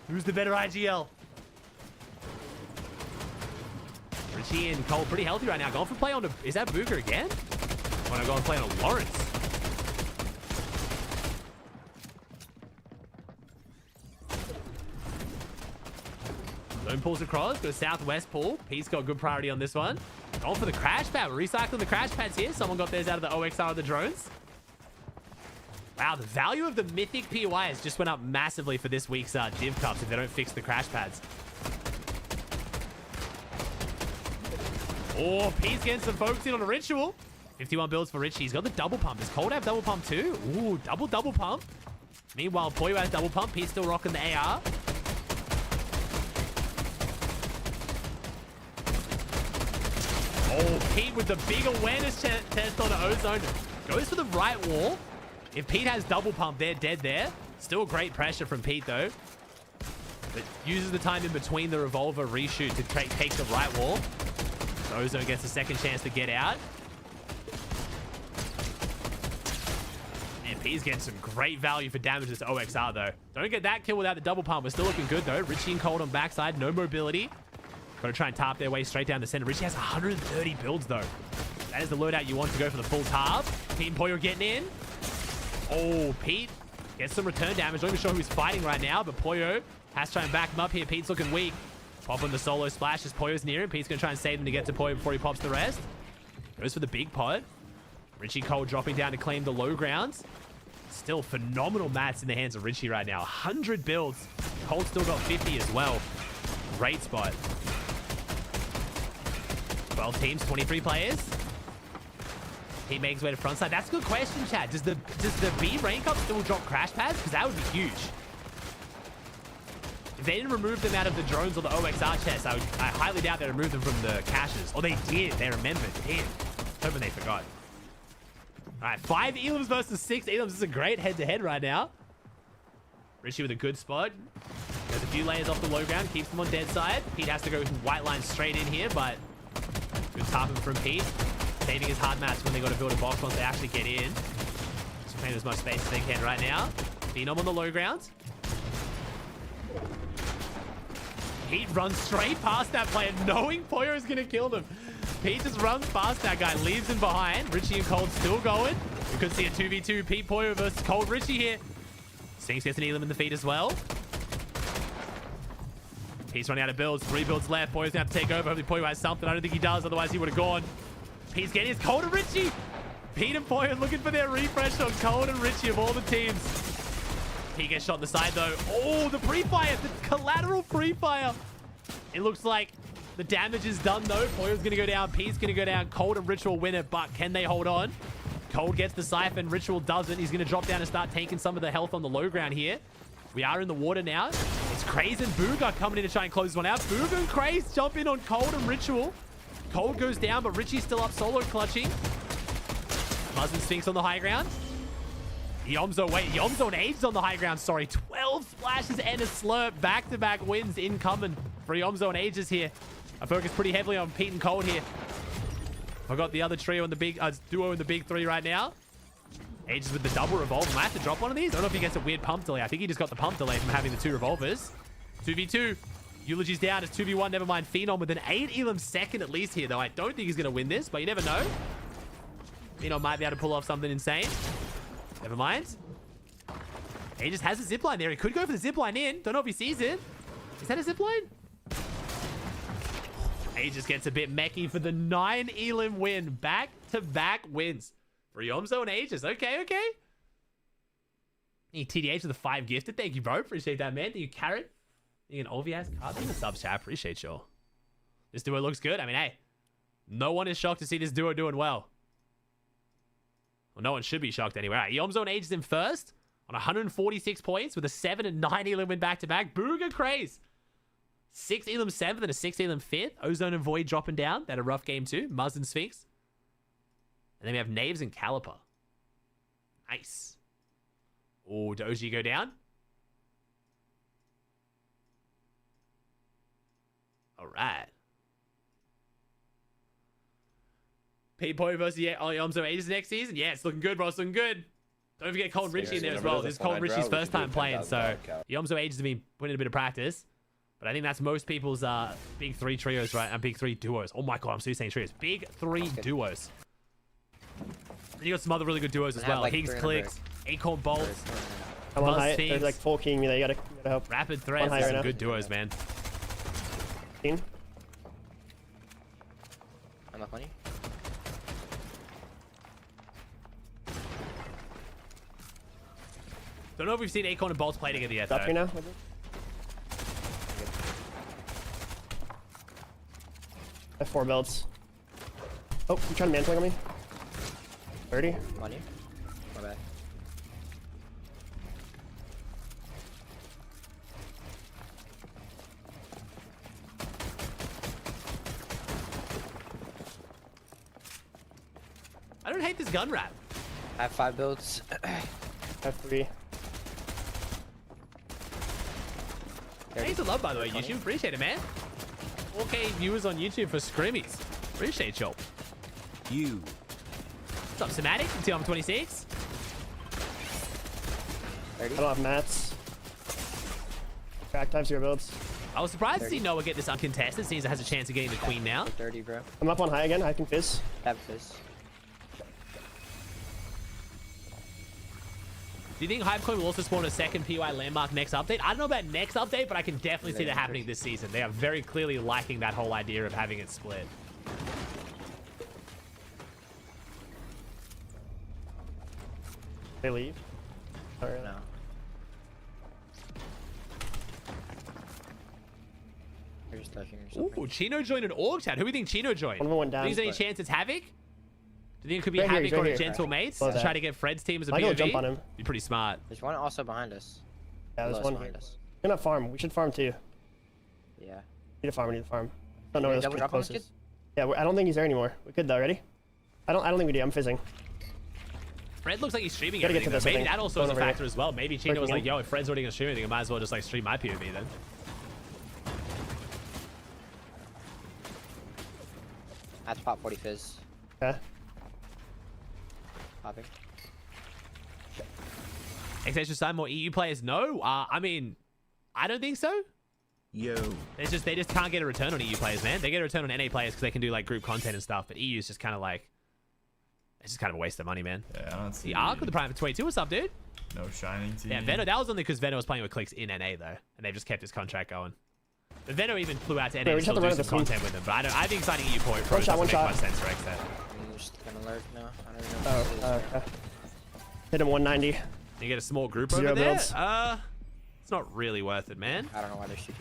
Who's the better IGL? Richie and Cole pretty healthy right now. Going for play on the... Is that Booger again? Or am I going to play on a Lawrence? Zone pulls across. Got a southwest pull. Pete's got good priority on this one. Going for the crash pad. We're recycling the crash pads here. Someone got theirs out of the OXR of the drones. Wow, the value of the mythic POIs just went up massively for this week's Div Cups if they don't fix the crash pads. Oh, Pete's getting some focusing on the ritual. 51 builds for Richie. He's got the double pump. Does Cold have double pump too? Ooh, double pump. Meanwhile, Pollo has double pump. Pete's still rocking the AR. Oh, Pete with the big awareness test on the ozone. Goes for the right wall. If Pete has double pump, they're dead there. Still great pressure from Pete, though. But uses the time in between the revolver reshoot to take the right wall. So ozone gets a second chance to get out. And Pete's getting some great value for damage this OXR, though. Don't get that kill without the double pump. We're still looking good, though. Richie and Cold on backside. No mobility. Got to try and tarp their way straight down the center. Richie has 130 builds, though. That is the loadout you want to go for the full tarp. Pete and Pollo getting in. Oh, Pete gets some return damage. Not even sure who he's fighting right now, but Pollo has to try and back him up here. Pete's looking weak. Popping the solo splash as Pollo's near him. Pete's going to try and save him to get to Pollo before he pops the rest. Goes for the big pot. Richie Cole dropping down to claim the low grounds. Still phenomenal mats in the hands of Richie right now. 100 builds. Cole's still got 50 as well. Great spot. 12 teams, 23 players. He makes his way to front side. That's a good question, Chad. Does the B rank up still drop crash pads? Because that would be huge. If they didn't remove them out of the drones or the OXR chest, I highly doubt they removed them from the caches. Or they did. They remembered. Damn. Hoping they forgot. All right, 5 Elims versus 6 Elims. This is a great head-to-head right now. Richie with a good spot. There's a few layers off the low ground. Keeps them on dead side. Pete has to go white line straight in here, but good tarping from Pete. Saving his hard mats when they got to build a box once they actually get in. Just playing as much space as they can right now. Phenom on the low ground. Pete runs straight past that player, knowing Pollo is going to kill them. Pete just runs past that guy, leaves him behind. Richie and Cold still going. We could see a 2v2 Pete Pollo versus Cold Richie here. Stinks gets an Elam in the feet as well. Pete's running out of builds. 3 builds left. Pollo's going to have to take over. Hopefully Pollo has something. I don't think he does. Otherwise, he would have gone. Pete's getting his Cold and Richie. Pete and Pollo looking for their refresh on Cold and Richie of all the teams. He gets shot in the side, though. Oh, the pre-fire. The collateral pre-fire. It looks like the damage is done, though. Pollo's going to go down. Pete's going to go down. Cold and Ritual win it, but can they hold on? Cold gets the siphon. Ritual doesn't. He's going to drop down and start taking some of the health on the low ground here. We are in the water now. It's Craze and Booger coming in to try and close this one out. Booger and Craze jump in on Cold and Ritual. Cold goes down, but Richie's still up solo clutching. Buzz and Sphinx on the high ground. Yomzo and Ages on the high ground, sorry. 12 splashes and a slurp. Back-to-back wins incoming for Yomzo and Ages here. I focus pretty heavily on Pete and Cold here. I got the other trio in the big duo in the big 3 right now. Ages with the double revolver. Might have to drop one of these. I don't know if he gets a weird pump delay. I think he just got the pump delay from having the 2 revolvers. 2v2. Eulogy's down. It's 2v1. Never mind. Phenom with an 8 Elam second at least here, though. I don't think he's going to win this, but you never know. Phenom might be able to pull off something insane. Never mind. He just has a zipline there. He could go for the zipline in. Don't know if he sees it. Is that a zipline? He just gets a bit mechy for the 9 Elam win. Back-to-back wins for Yomzo and Aegis. Okay, okay. TDH with the 5 gifted. Thank you, bro. Appreciate that, man. Thank you, Carrot. You an obvious card. Thank you, sub chat. Appreciate you. This duo looks good. I mean, hey, no one is shocked to see this duo doing well. Well, no one should be shocked anyway. All right, Yomzo and Aegis in first on 146 points with a 7 and 9 Elam win back-to-back. Booger Craze 6 Elam 7th and a 6 Elam 5th. Ozone and Void dropping down. They had a rough game too. Muzz and Sphinx. And then we have Knaves and Caliper. Nice. Oh, Doji go down. All right. Pollo versus Yomzo Ages next season. Yeah, it's looking good, bro. It's looking good. Don't forget Colin Richie in there as well. This is Colin Richie's first time playing, so Yomzo Ages have been putting in a bit of practice. But I think that's most people's big 3 trios, right? And big 3 duos. Oh my god, I'm still saying trios. Big 3 duos. And you got some other really good duos as well. Like Higgs Clicks, Acorn Bolts. I'm on height. There's like full king me there. You gotta help. Rapid Threats. Right, some good duos, man. I'm not funny. Don't know if we've seen Acorn and Bolts play together yet, though. Up here now. I have 4 belts. Oh, you trying to mantling on me? 30. Money. My bad. I don't hate this gun wrap. I have 5 builds. I have 3. Thanks for love, by the way, YouTube. Appreciate it, man. 4K viewers on YouTube for Scrimmies. Appreciate y'all. What's up, Somatic? Until I'm 26. I don't have mats. Back type 0 builds. I was surprised to see Noah get this uncontested, since it has a chance of getting the queen now. 30, bro. I'm up on high again. I can fizz. Have fizz. Do you think Hypecoin will also spawn a second PY landmark next update? I don't know about next update, but I can definitely see that happening this season. They are very clearly liking that whole idea of having it split. They leave? Or No. They're just touching or something. Ooh, Chino joined an org chat. Who do you think Chino joined? One of them went Do down. you think there's any chance it's Havoc? Do you think it could be Right here, Havoc right or a here. Gentle Mates? Love that. Try to get Fred's team as a I go POV? jump on him. Be pretty smart. There's one also behind us. Yeah, there's Below us one here. behind us. We're gonna farm. We should farm too. Yeah. Need to farm. We need to farm. Don't know where Double this drop on this close kid? is. Yeah, I don't think he's there anymore. We could though. Ready? I don't think we do. I'm fizzing. Fred looks like he's streaming Gotta get everything. to this, though. I Maybe think. that also is a Going over factor here. as well. Maybe Chino was Breaking like, in. yo, if Fred's already gonna stream anything, I might as well just like stream my POV then. That's pop 40 fizz. Okay. Popping. Extra side more EU players? No. I mean, I don't think so. Yo. They just can't get a return on EU players, man. They get a return on NA players because they can do like group content and stuff. But EU is just kind of like, it's just kind of a waste of money, man. Yeah, I don't see The Arc with the Prime for 22. What's up, dude? no shining team. Yeah, Veno. That was only because Veno was playing with Clicks in NA though, and they've just kept his contract going. But Veno even flew out to NA we to just still have to do run some the scene. content with them. But I think signing EU pro One doesn't shot, one make shot. much sense for XZ. I'm just gonna lurk now. I don't even know what this is. Okay. Hit him 190. You get a small group 0 over there. builds. It's not really worth it, man. I don't know why they're shooting.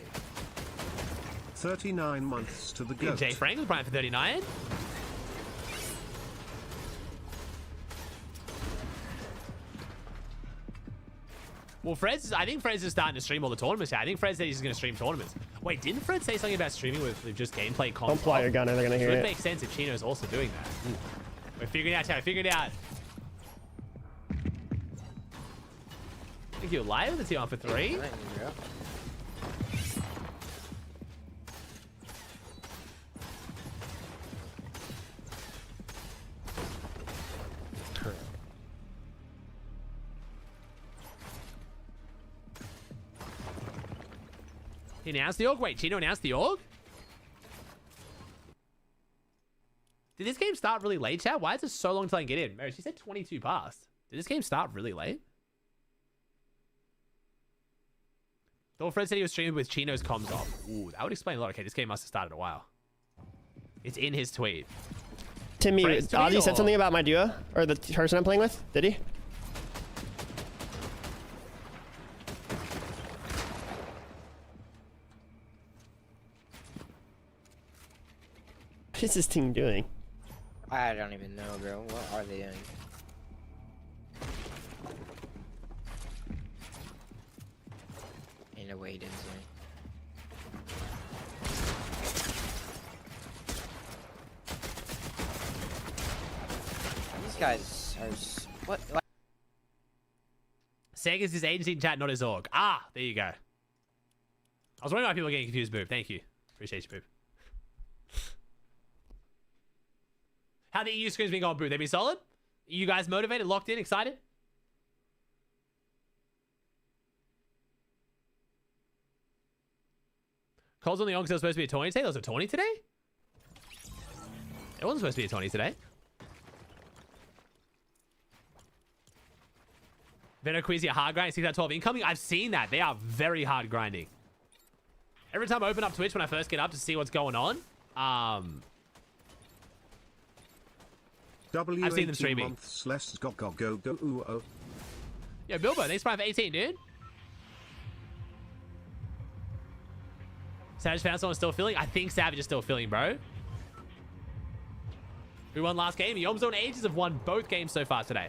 39 months to the goat. Jay Frank with Prime for 39. Well, I think Fred's just starting to stream all the tournaments. I think Fred said he's going to stream tournaments. Wait, didn't Fred say something about streaming with just gameplay content? Don't pull out your gunner. They're gonna hear It would it. make sense if Chino's also doing that. We're figuring it out, Terry. Figuring it out. I think you're live with the team on for 3. Bro. He announced the org? Wait, Chino announced the org? Did this game start really late, chat? Why is it so long till I can get in? Mary, she said 22 past. Did this game start really late? Thought Fred said he was streaming with Chino's comms off. Ooh, that would explain a lot. Okay, this game must have started a while. It's in his tweet. Timmy, Fred's tweet Aussie said or- something about my duo or the person I'm playing with. Did he? What is this team doing? I don't even know, bro. What are they doing? Ain't no way he didn't see me. guys are what? Sega's his agency in chat, not his org. Ah, there you go. I was wondering why people are getting confused, Boob. Thank you. Appreciate you, Boob. How the EU Scrims been going, Boob? They been solid? You guys motivated, locked in, excited? Cole's on the ongs. There was supposed to be a tourney today. There was a tourney today? It wasn't supposed to be a tourney today. Venom Quizzy, a hard grind, 6 out of 12 incoming. I've seen that. They are very hard grinding. Every time I open up Twitch when I first get up to see what's going on, I've seen them streaming. Yo, Bilbo, thanks for 18, dude. Savage found someone still filling. I think Savage is still filling, bro. Who won last game? Yom Zone Ages have won both games so far today.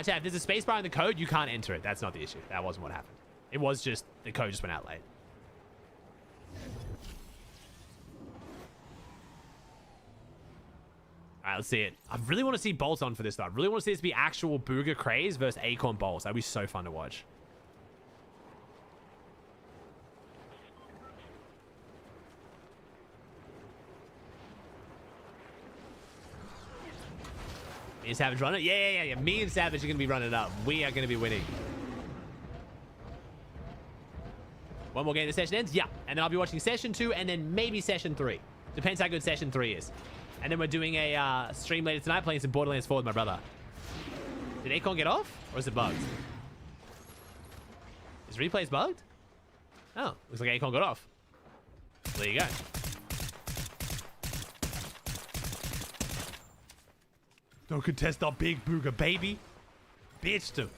Chat, if there's a space bar in the code, you can't enter it. That's not the issue. That wasn't what happened. It was just, the code just went out late. Alright, let's see it. I really want to see Bolts on for this, though. I really want to see this be actual Booger Craze versus Acorn Bolts. That'd be so fun to watch. Me and Savage run it? Yeah. Me and Savage are going to be running it up. We are going to be winning. One more game, the session ends? Yeah. And then I'll be watching session 2 and then maybe session 3. Depends how good session 3 is. And then we're doing a stream later tonight playing some Borderlands 4 with my brother. Did Acorn get off? Or is it bugged? Is replays bugged? Oh, looks like Acorn got off. There you go. Don't contest our big Booger, baby. Bitched him.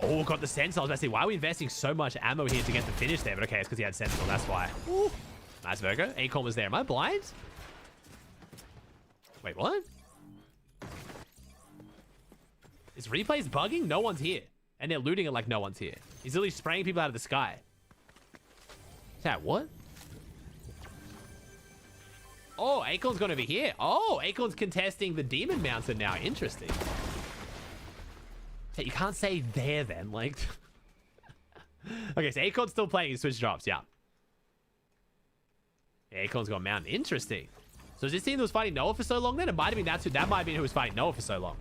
Oh, got the Sentinel. I was about to say, why are we investing so much ammo here to get the finish there? But okay, it's because he had Sentinel. That's why. Ooh. Nice Virgo. Acorn was there. Am I blind? Wait, what? Is replays bugging? No one's here. And they're looting it like no one's here. He's literally spraying people out of the sky. Is that what? Oh, Acorn's gone over here. Oh, Acorn's contesting the Demon Mountain now. Interesting. You can't say there then, like... Okay, so Acorn's still playing his Switch drops, yeah. Acorn's got Mountain. Interesting. So is this team that was fighting Noah for so long then? It might have been that might have been who was fighting Noah for so long.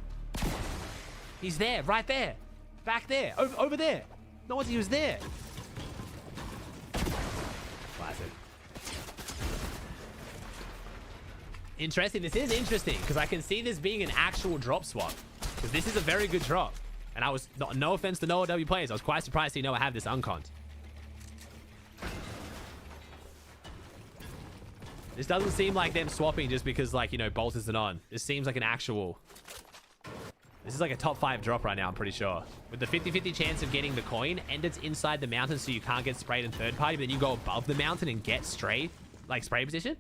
He's there, right there. Back there, over there. No one, he was there. Classic. Interesting. This is interesting because I can see this being an actual drop swap. Because this is a very good drop. And I was, no offense to Noah W players, I was quite surprised to see Noah have this uncont. This doesn't seem like them swapping just because, like, you know, Bolt isn't on. This seems like an actual... This is like a top 5 drop right now, I'm pretty sure. With the 50-50 chance of getting the coin, and it's inside the mountain so you can't get sprayed in third party, but then you go above the mountain and get straight, like, spray position.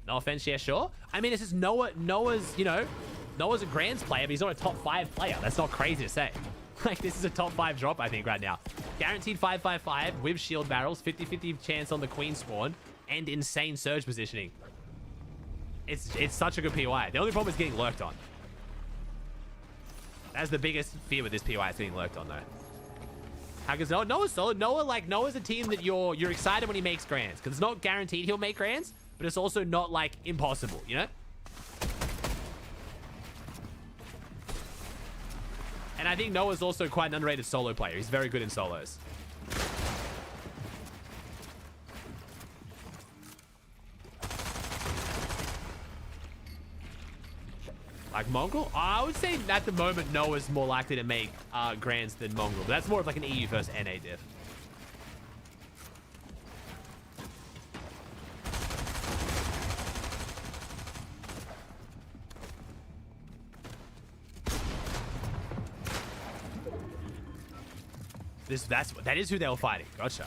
No offense, yeah, sure. I mean, it's just Noah's, you know, Noah's a Grands player, but he's not a top 5 player. That's not crazy to say. Like, this is a top 5 drop, I think, right now. Guaranteed 5-5-5 with shield barrels, 50-50 chance on the queen spawn, and insane surge positioning. It's such a good POI. The only problem is getting lurked on. That's the biggest fear with this POI, is getting lurked on, though. How goes Noah? Noah's solid. Noah's a team that you're excited when he makes Grands, because it's not guaranteed he'll make Grands, but it's also not, like, impossible, you know? And I think Noah's also quite an underrated solo player. He's very good in solos. Like Mongrel? I would say at the moment Noah's more likely to make Grands than Mongrel. But that's more of like an EU versus NA diff. That is who they were fighting. Gotcha.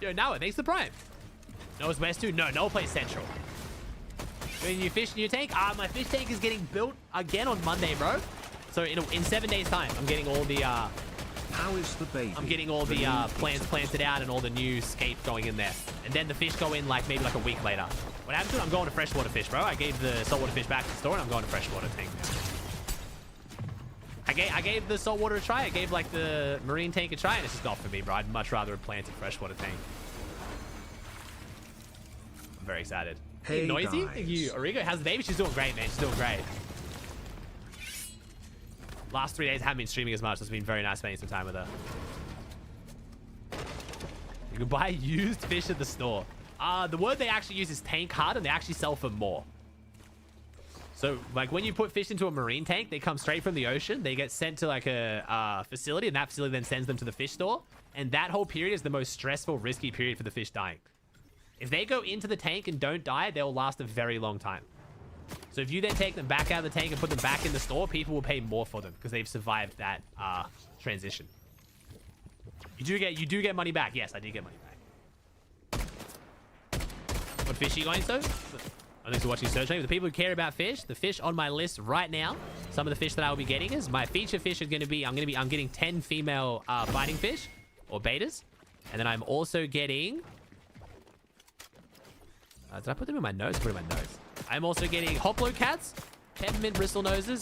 Yo, Noah, thanks for the prime. Noah's West 2? No, Noah plays Central. Doing new fish in your tank? My fish tank is getting built again on Monday, bro. So in 7 days time, I'm getting all the How is the baby? I'm getting all the plants planted out and all the new scape going in there. And then the fish go in like maybe like a week later. What happens to it? I'm going to freshwater fish, bro. I gave the saltwater fish back to the store and I'm going to freshwater tank now. I gave the saltwater a try. I gave like the marine tank a try and it's just not for me, bro. I'd much rather have planted freshwater tank. I'm very excited. Hey, Noisy? guys. Thank you. Origo, how's the baby? She's doing great, man. She's doing great. Last 3 days I haven't been streaming as much. It's been very nice spending some time with her. You can buy used fish at the store. The word they actually use is tank hard, and they actually sell for more. So, like, when you put fish into a marine tank, they come straight from the ocean. They get sent to, like, a facility, and that facility then sends them to the fish store. And that whole period is the most stressful, risky period for the fish dying. If they go into the tank and don't die, they'll last a very long time. So if you then take them back out of the tank and put them back in the store, people will pay more for them because they've survived that transition. You do get money back. Yes, I did get money back. What fish are you going to? Thanks for watching Search. For the people who care about fish, the fish on my list right now, some of the fish that I will be getting is my feature fish is going to be I'm getting 10 female fighting fish or betas, and then I'm also getting. Did I put them in my notes? Put them in my notes. I'm also getting Hoplo cats, peppermint bristlenoses,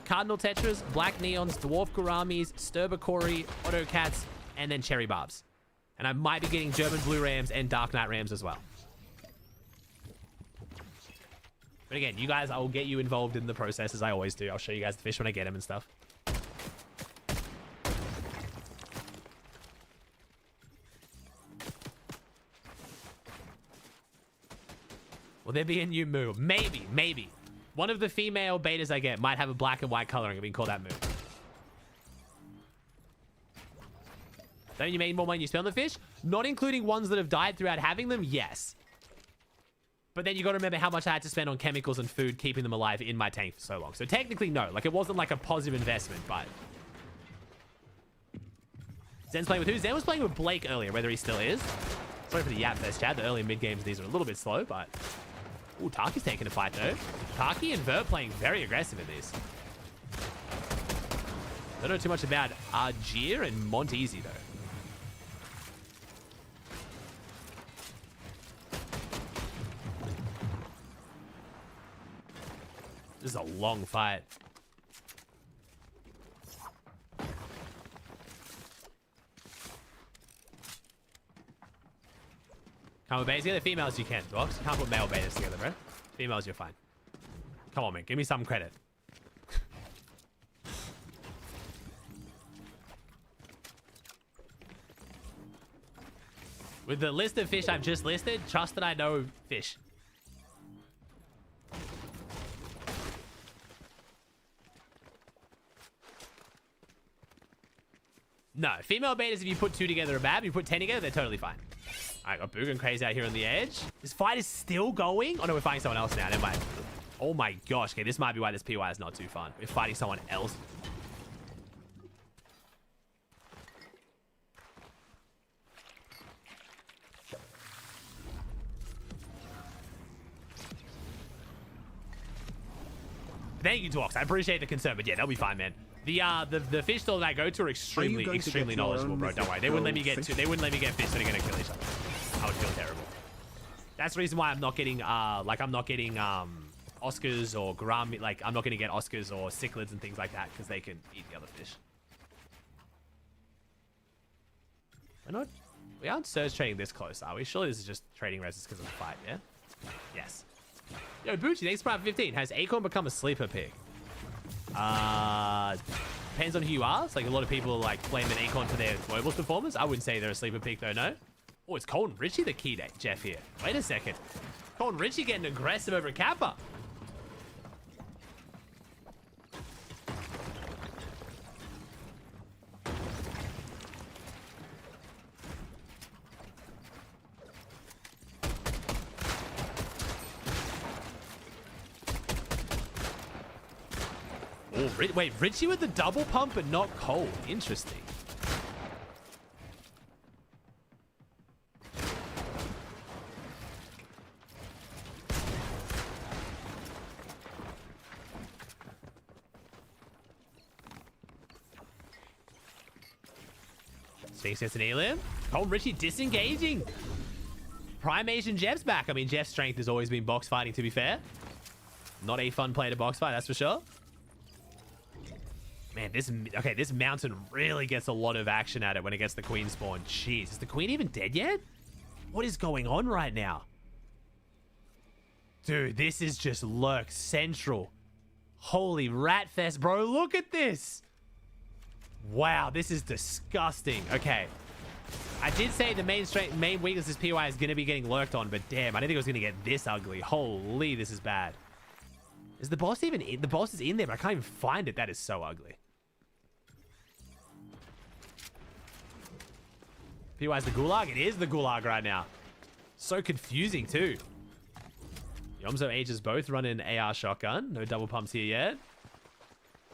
cardinal tetras, black neons, dwarf gouramis, sturbicori, otto cats, and then cherry barbs. And I might be getting German blue rams and dark night rams as well. But again, you guys, I will get you involved in the process as I always do. I'll show you guys the fish when I get them and stuff. Will there be a new moo? Maybe. One of the female betas I get might have a black and white coloring. We can call that moo. Don't you make more money you spend on the fish? Not including ones that have died throughout having them? Yes. But then you got to remember how much I had to spend on chemicals and food keeping them alive in my tank for so long. So technically, no. Like, it wasn't like a positive investment, but... Zen's playing with who? Zen was playing with Blake earlier, whether he still is. Sorry for the yap fest, Chad. The early and mid games, these are a little bit slow, but... Ooh, Taki's taking a fight, though. Taki and Vert playing very aggressive in these. Don't know too much about Argier and Monteezy, though. This is a long fight. Can't put betas together. Females you can, Dogs. Can't put male betas together, bro. Females you're fine. Come on, man. Give me some credit. With the list of fish I've just listed, trust that I know fish. No, female betas, if you put 2 together are bad. If you put 10 together, they're totally fine. Alright, got Boog and Crazy out here on the edge. This fight is still going? Oh no, we're fighting someone else now. Never mind. Oh my gosh. Okay, this might be why this PY is not too fun. We're fighting someone else. Thank you, Dwarks. I appreciate the concern, but yeah, they'll be fine, man. The fish store that I go to are extremely knowledgeable, bro. Don't worry. They wouldn't let me get fish that are gonna kill each other. I would feel terrible. That's the reason why I'm not getting Oscars or gourami. Like, I'm not gonna get Oscars or cichlids and things like that because they can eat the other fish. We aren't surge trading this close, are we? Surely this is just trading reses because of the fight, yeah? Yes. Yo, Bucci, thanks for 15. Has Acorn become a sleeper pick? Depends on who you ask. Like, a lot of people like blame an Acorn for their globals performance. I wouldn't say they're a sleeper pick though, no. Oh, it's Colton Richie the key day, Jeff here. Wait a second. Colton Richie getting aggressive over Kappa. Oh, wait, Richie with the double pump but not cold. Interesting. Sphinx gets an elim. Cold Richie disengaging. Prime Asian Jeff's back. I mean, Jeff's strength has always been box fighting, to be fair. Not a fun play to box fight, that's for sure. Man, this mountain really gets a lot of action at it when it gets the queen spawn. Jeez, is the queen even dead yet? What is going on right now? Dude, this is just lurk central. Holy rat fest, bro. Look at this. Wow, this is disgusting. Okay. I did say the main weakness is PY is going to be getting lurked on, but damn, I didn't think it was going to get this ugly. Holy, this is bad. Is the boss even in? The boss is in there, but I can't even find it. That is so ugly. PY's the gulag? It is the gulag right now. So confusing, too. Yomzo Ages both running AR shotgun. No double pumps here yet.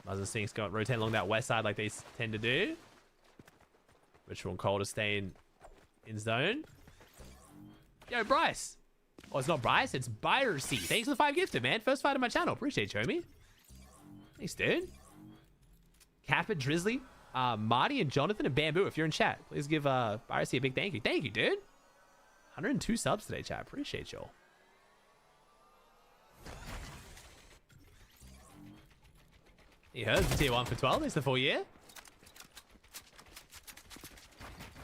Muzzle Sinks got rotate along that west side like they tend to do. Ritual and Cold are staying in zone. Yo, Bryce. Oh, it's not Bryce. It's Byrsy. Thanks for the 5 gifted, man. First fight on my channel. Appreciate you, homie. Thanks, dude. Kappa, Drizzly, Marty, and Jonathan, and Bamboo. If you're in chat, please give Byrsy a big thank you. Thank you, dude. 102 subs today, chat. Appreciate y'all. You heard the tier 1 for 12. It's the full year.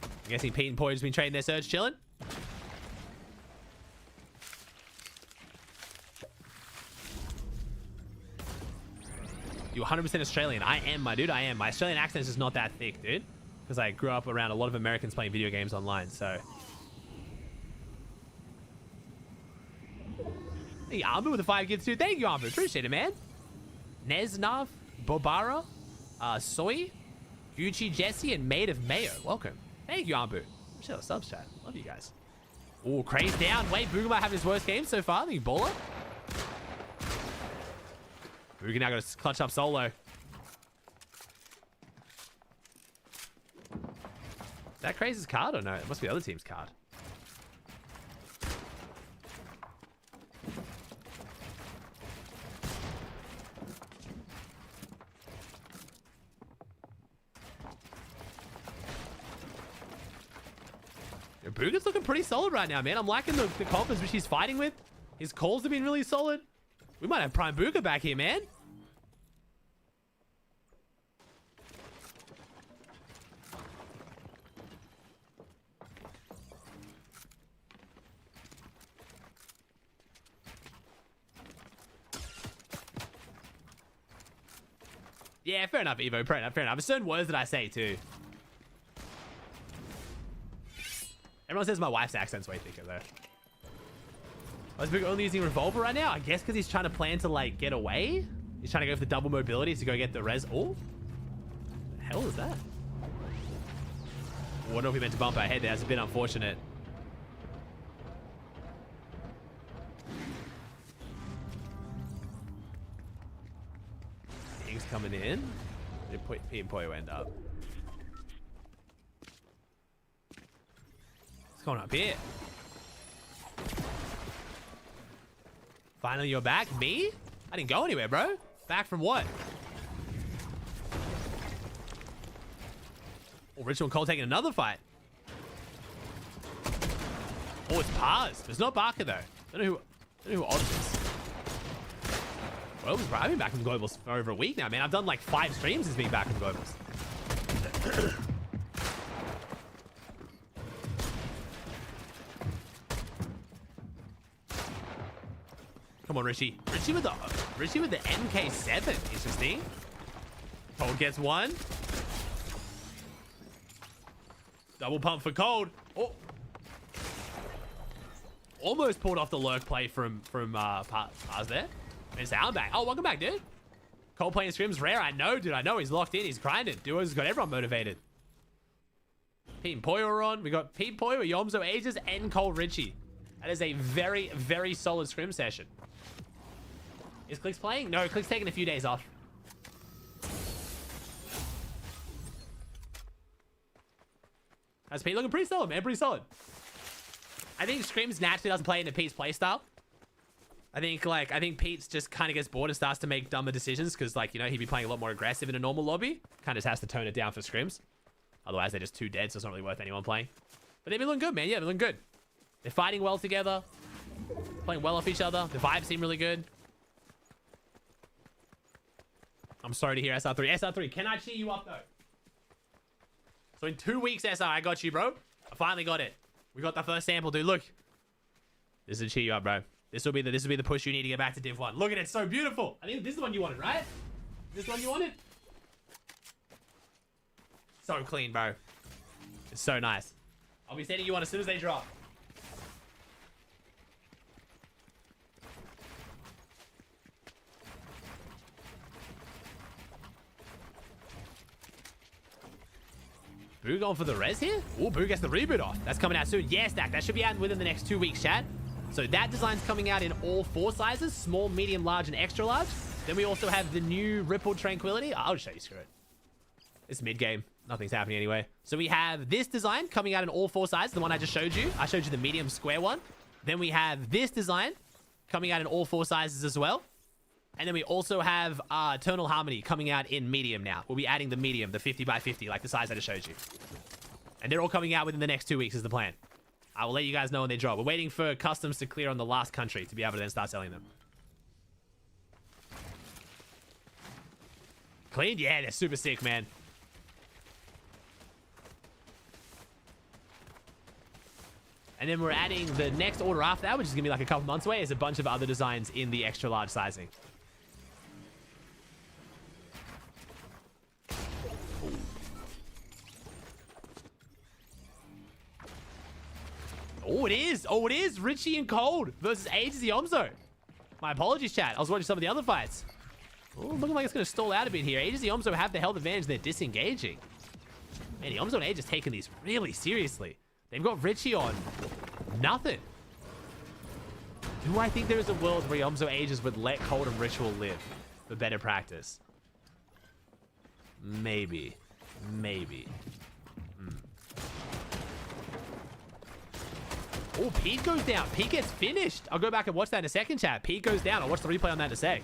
I'm guessing Pete and Pollo has been trading their surge, chilling. You 100% Australian. I am, my dude. I am. My Australian accent is just not that thick, dude. Because I grew up around a lot of Americans playing video games online, so. Hey, Ambu with the 5 gifts, dude. Thank you, Ambu. Appreciate it, man. Neznav, Bobara, Soy, Gucci, Jesse, and Maid of Mayo. Welcome. Thank you, Ambu. Appreciate the subs, chat. Love you guys. Oh, Craze down. Wait, Booga might have his worst game so far. The baller. Booga now got to clutch up solo. Is that Craze's card or no? It must be the other team's card. Booga's looking pretty solid right now, man. I'm liking the confidence which he's fighting with. His calls have been really solid. We might have Prime Booga back here, man. Yeah, fair enough, Evo. Fair enough. There's certain words that I say, too. Everyone says my wife's accent's way thicker, though. Why is Booga only using Revolver right now? I guess because he's trying to plan to, like, get away? He's trying to go for the double mobility to go get the res. Oh. The hell is that? I wonder if we meant to bump our head there. That's a bit unfortunate. Things coming in. Where did Pete and Pollo end up? What's going up here? Finally, you're back? Me? I didn't go anywhere, bro. Back from what? Oh, Ritual and Cole taking another fight. Oh, it's Paz. It's not Barker, though. I don't know who Oz is. Well, I've been back from Globals for over a week now, man. I've done like 5 streams since being back from Globals. Come on, Richie. Richie with the MK7. Interesting. Cold gets one. Double pump for Cold. Oh. Almost pulled off the lurk play from Paz there. It's I'm back. Oh, welcome back, dude. Cold playing Scrims rare. I know, dude. I know. He's locked in. He's grinding. Duo's got everyone motivated. Pete and Pollo are on. We got Pete, Pollo, Yomzo Ages, and Cold Richie. That is a very, very solid Scrim session. Is Click's playing? No, Click's taking a few days off. That's Pete looking pretty solid, man. Pretty solid. I think Scrims naturally doesn't play into Pete's playstyle. I think Pete's just kind of gets bored and starts to make dumber decisions because, like, you know, he'd be playing a lot more aggressive in a normal lobby. Kind of has to tone it down for Scrims. Otherwise, they're just too dead, so it's not really worth anyone playing. But they've been looking good, man. Yeah, they're looking good. They're fighting well together. Playing well off each other. The vibes seem really good. I'm sorry to hear SR3. SR3, can I cheer you up, though? So in 2 weeks, SR, I got you, bro. I finally got it. We got the first sample, dude. Look. This is cheer you up, bro. This will be the push you need to get back to Div 1. Look at it. It's so beautiful. I think this is the one you wanted, right? This one you wanted? So clean, bro. It's so nice. I'll be sending you one as soon as they drop. Boo going for the res here? Oh, Boo gets the reboot off. That's coming out soon. Yeah, Stack. That should be out within the next 2 weeks, chat. So that design's coming out in all 4 sizes. Small, medium, large, and extra large. Then we also have the new Rippled Tranquility. I'll just show you, screw it. It's mid-game. Nothing's happening anyway. So we have this design coming out in all 4 sizes. The one I just showed you. I showed you the medium square one. Then we have this design coming out in all 4 sizes as well. And then we also have Eternal Harmony coming out in medium now. We'll be adding the medium, the 50 by 50, like the size I just showed you. And they're all coming out within the next 2 weeks is the plan. I will let you guys know when they drop. We're waiting for customs to clear on the last country to be able to then start selling them. Clean? Yeah, they're super sick, man. And then we're adding the next order after that, which is going to be like a couple months away, is a bunch of other designs in the extra large sizing. Oh, it is. Oh, it is. Richie and Cold versus Ages the Omzo. My apologies, chat. I was watching some of the other fights. Oh, looking like it's going to stall out a bit here. Ages the Omzo have the health advantage. They're disengaging. Man, the Omzo and Ages taking these really seriously. They've got Richie on nothing. Do I think there is a world where Omzo Ages would let Cold and Ritual live for better practice? Maybe. Maybe. Oh, Pete goes down. Pete gets finished. I'll go back and watch that in a second, chat. Pete goes down. I'll watch the replay on that in a sec.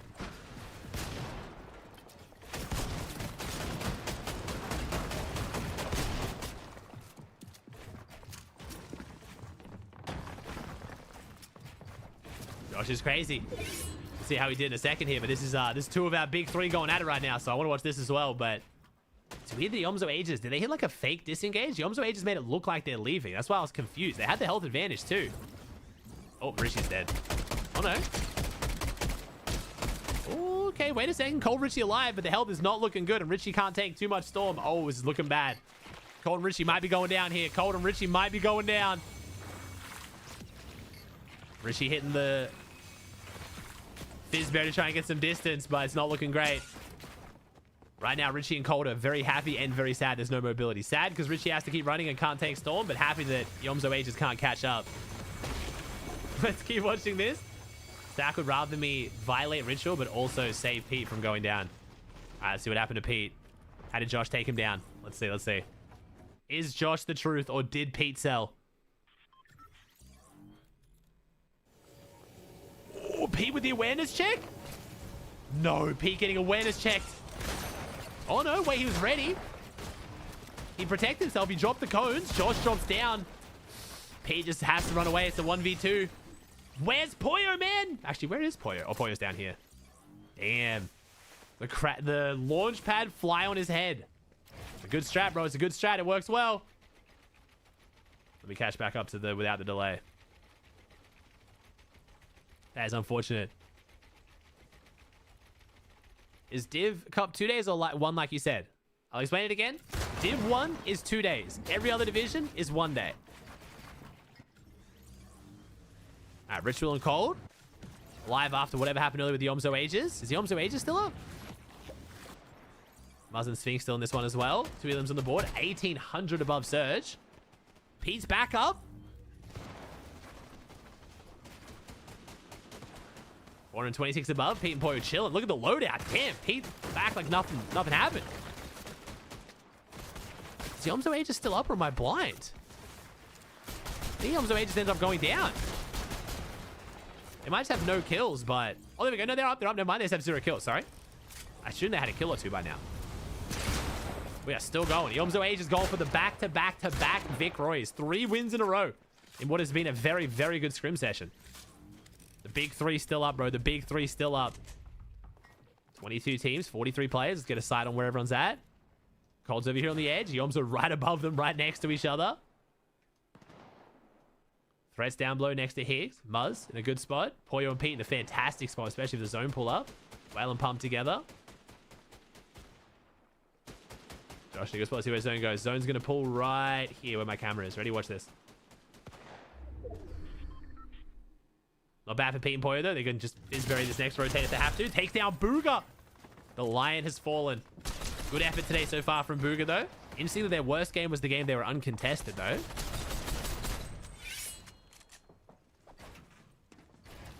Josh is crazy. See how he did in a second here, but this is 2 of our big 3 going at it right now, so I want to watch this as well. But it's weird the Omzo Ages. Did they hit like a fake disengage? The Omzo Ages made it look like they're leaving. That's why I was confused. They had the health advantage too. Oh, Richie's dead. Oh no. Okay, wait a second. Cold Richie alive, but the health is not looking good, and Richie can't take too much storm. Oh, this is looking bad. Cold and Richie might be going down here. Cold and Richie might be going down. Richie hitting the Fizzbear to try and get some distance, but it's not looking great. Right now, Richie and Cold are very happy and very sad there's no mobility. Sad because Richie has to keep running and can't take storm, but happy that Yomzo Ages can't catch up. Let's keep watching this. Stack would rather me violate Ritual, but also save Pete from going down. All right, let's see what happened to Pete. How did Josh take him down? Let's see, let's see. Is Josh the truth, or did Pete sell? Oh, Pete with the awareness check? No, Pete getting awareness checked. Oh no, wait, he was ready. He protected himself. He dropped the cones. Josh drops down. Pete just has to run away. It's a 1v2. Where's Pollo, man? Actually, where is Pollo? Oh, Pollo's down here. Damn. The launch pad fly on his head. It's a good strat, bro. It's a good strat. It works well. Let me catch back up to the without the delay. That is unfortunate. Is Div Cup 2 days or like 1 like you said? I'll explain it again. Div 1 is 2 days. Every other division is 1 day. Alright, Ritual and Cold. Live after whatever happened earlier with the Omzo Ages. Is the Omzo Ages still up? Muzz and Sphinx still in this one as well. 2 of them's on the board. 1800 above Surge. Pete's back up. 426 above. Pete and Pollo chilling. Look at the loadout. Damn, Pete back like nothing happened. Is the Omzo Ages still up, or am I blind? I think Omzo Ages ends up going down. They might just have no kills, but... Oh, there we go. No, they're up. They're up. Never mind. They just have 0 kills. Sorry. I shouldn't have had a kill or 2 by now. We are still going. Yomzo Age is going for the back-to-back-to-back Vic Roys. 3 wins in a row in what has been a very, very good scrim session. The big 3 still up, bro. The big 3 still up. 22 teams, 43 players. Let's get a sight on where everyone's at. Cold's over here on the edge. Yomzo right above them, right next to each other. Threats down below next to Higgs. Muzz in a good spot. Pollo and Pete in a fantastic spot, especially with the zone pull up. Whale and Pump together. Josh, in a good spot. See where zone goes. Zone's going to pull right here where my camera is. Ready? Watch this. Not bad for Pete and Pollo, though. They can just bury this next rotate if they have to. Takes down Booga. The Lion has fallen. Good effort today so far from Booga, though. Interestingly, their worst game was the game they were uncontested, though.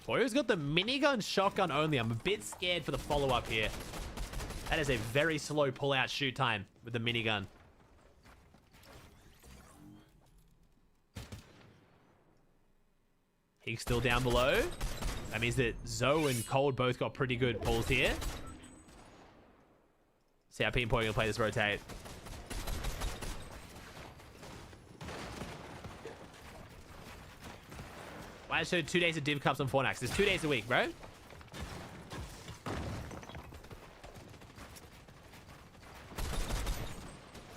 Pollo's got the minigun shotgun only. I'm a bit scared for the follow-up here. That is a very slow pull-out shoot time with the minigun. He's still down below. That means that Zoe and Cold both got pretty good pulls here. See how Pete and Pollo are going to play this rotate. Why I showed 2 days of div cups on Fortnite? There's 2 days a week, bro.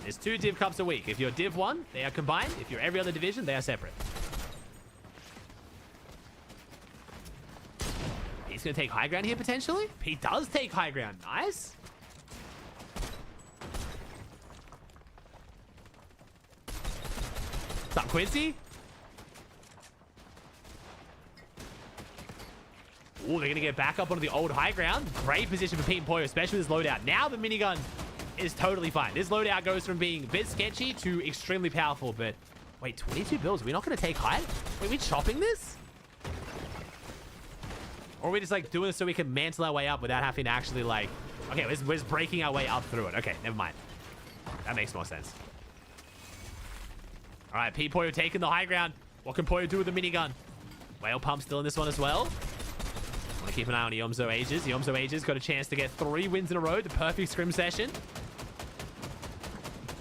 There's 2 div cups a week. If you're div 1, they are combined. If you're every other division, they are separate. He's going to take high ground here, potentially. He does take high ground. Nice. What's up, Quincy? Oh, they're going to get back up onto the old high ground. Great position for Pete and Pollo, especially with this loadout. Now the minigun is totally fine. This loadout goes from being a bit sketchy to extremely powerful, but... Wait, 22 builds? We're not going to take height? Wait, are we chopping this? Or are we just, like, doing this so we can mantle our way up without having to actually, like... Okay, we're just breaking our way up through it. Okay, never mind. That makes more sense. All right, Pete Pollo taking the high ground. What can Pollo do with the minigun? Whale Pump still in this one as well. Want to keep an eye on Yomzo Ages. Yomzo Ages got a chance to get 3 wins in a row. The perfect scrim session.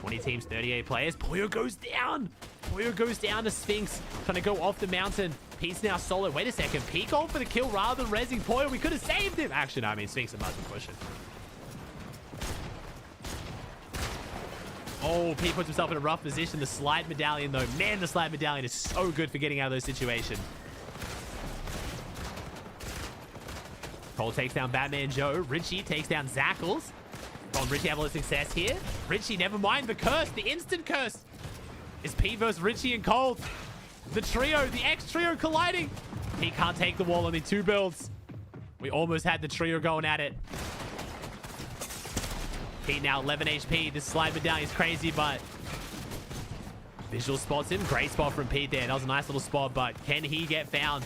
20 teams, 38 players. Pollo goes down. Pollo goes down to Sphinx. Trying to go off the mountain. Pete's now solo. Wait a second. Pete going for the kill rather than rezzing Pollo. We could have saved him. Actually, no, I mean, Sphinx and Muzz were pushing. Oh, Pete puts himself in a rough position. The slide medallion, though. Man, the slide medallion is so good for getting out of those situations. Cole takes down Batman Joe. Richie takes down Zackles. Oh, Richie have a little success here. Richie, never mind the curse. The instant curse. It's Pete versus Richie and Cole. The trio, the X trio colliding. Pete can't take the wall. Only 2 builds. We almost had the trio going at it. Pete now 11 HP. This slide medallion is crazy, but visual spots him. Great spot from Pete there. That was a nice little spot, but can he get found?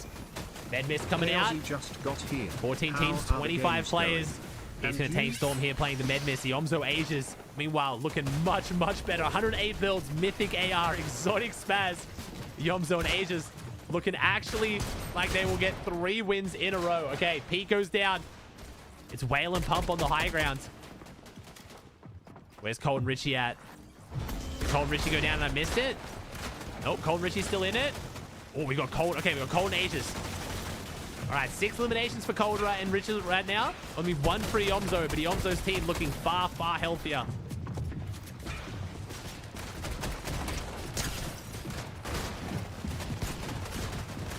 Med Mist coming out. Just got here. 14 teams, 25 players. He's going to take Storm here playing the Med Mist. Yomzo Ages, meanwhile, looking much, much better. 108 builds, Mythic AR, Exotic Spaz. Yomzo and Ages looking actually like they will get 3 wins in a row. Okay, Pete goes down. It's Whale and Pump on the high ground. Where's Cole and Richie at? Did Cole and Richie go down and I missed it? Nope, Cole and Richie's still in it. Oh, we got Cole. Okay, we got Cole and Ages. All right, 6 eliminations for Cole and Richie right now. Only 1 for Yomzo, but Yomzo's team looking far, far healthier.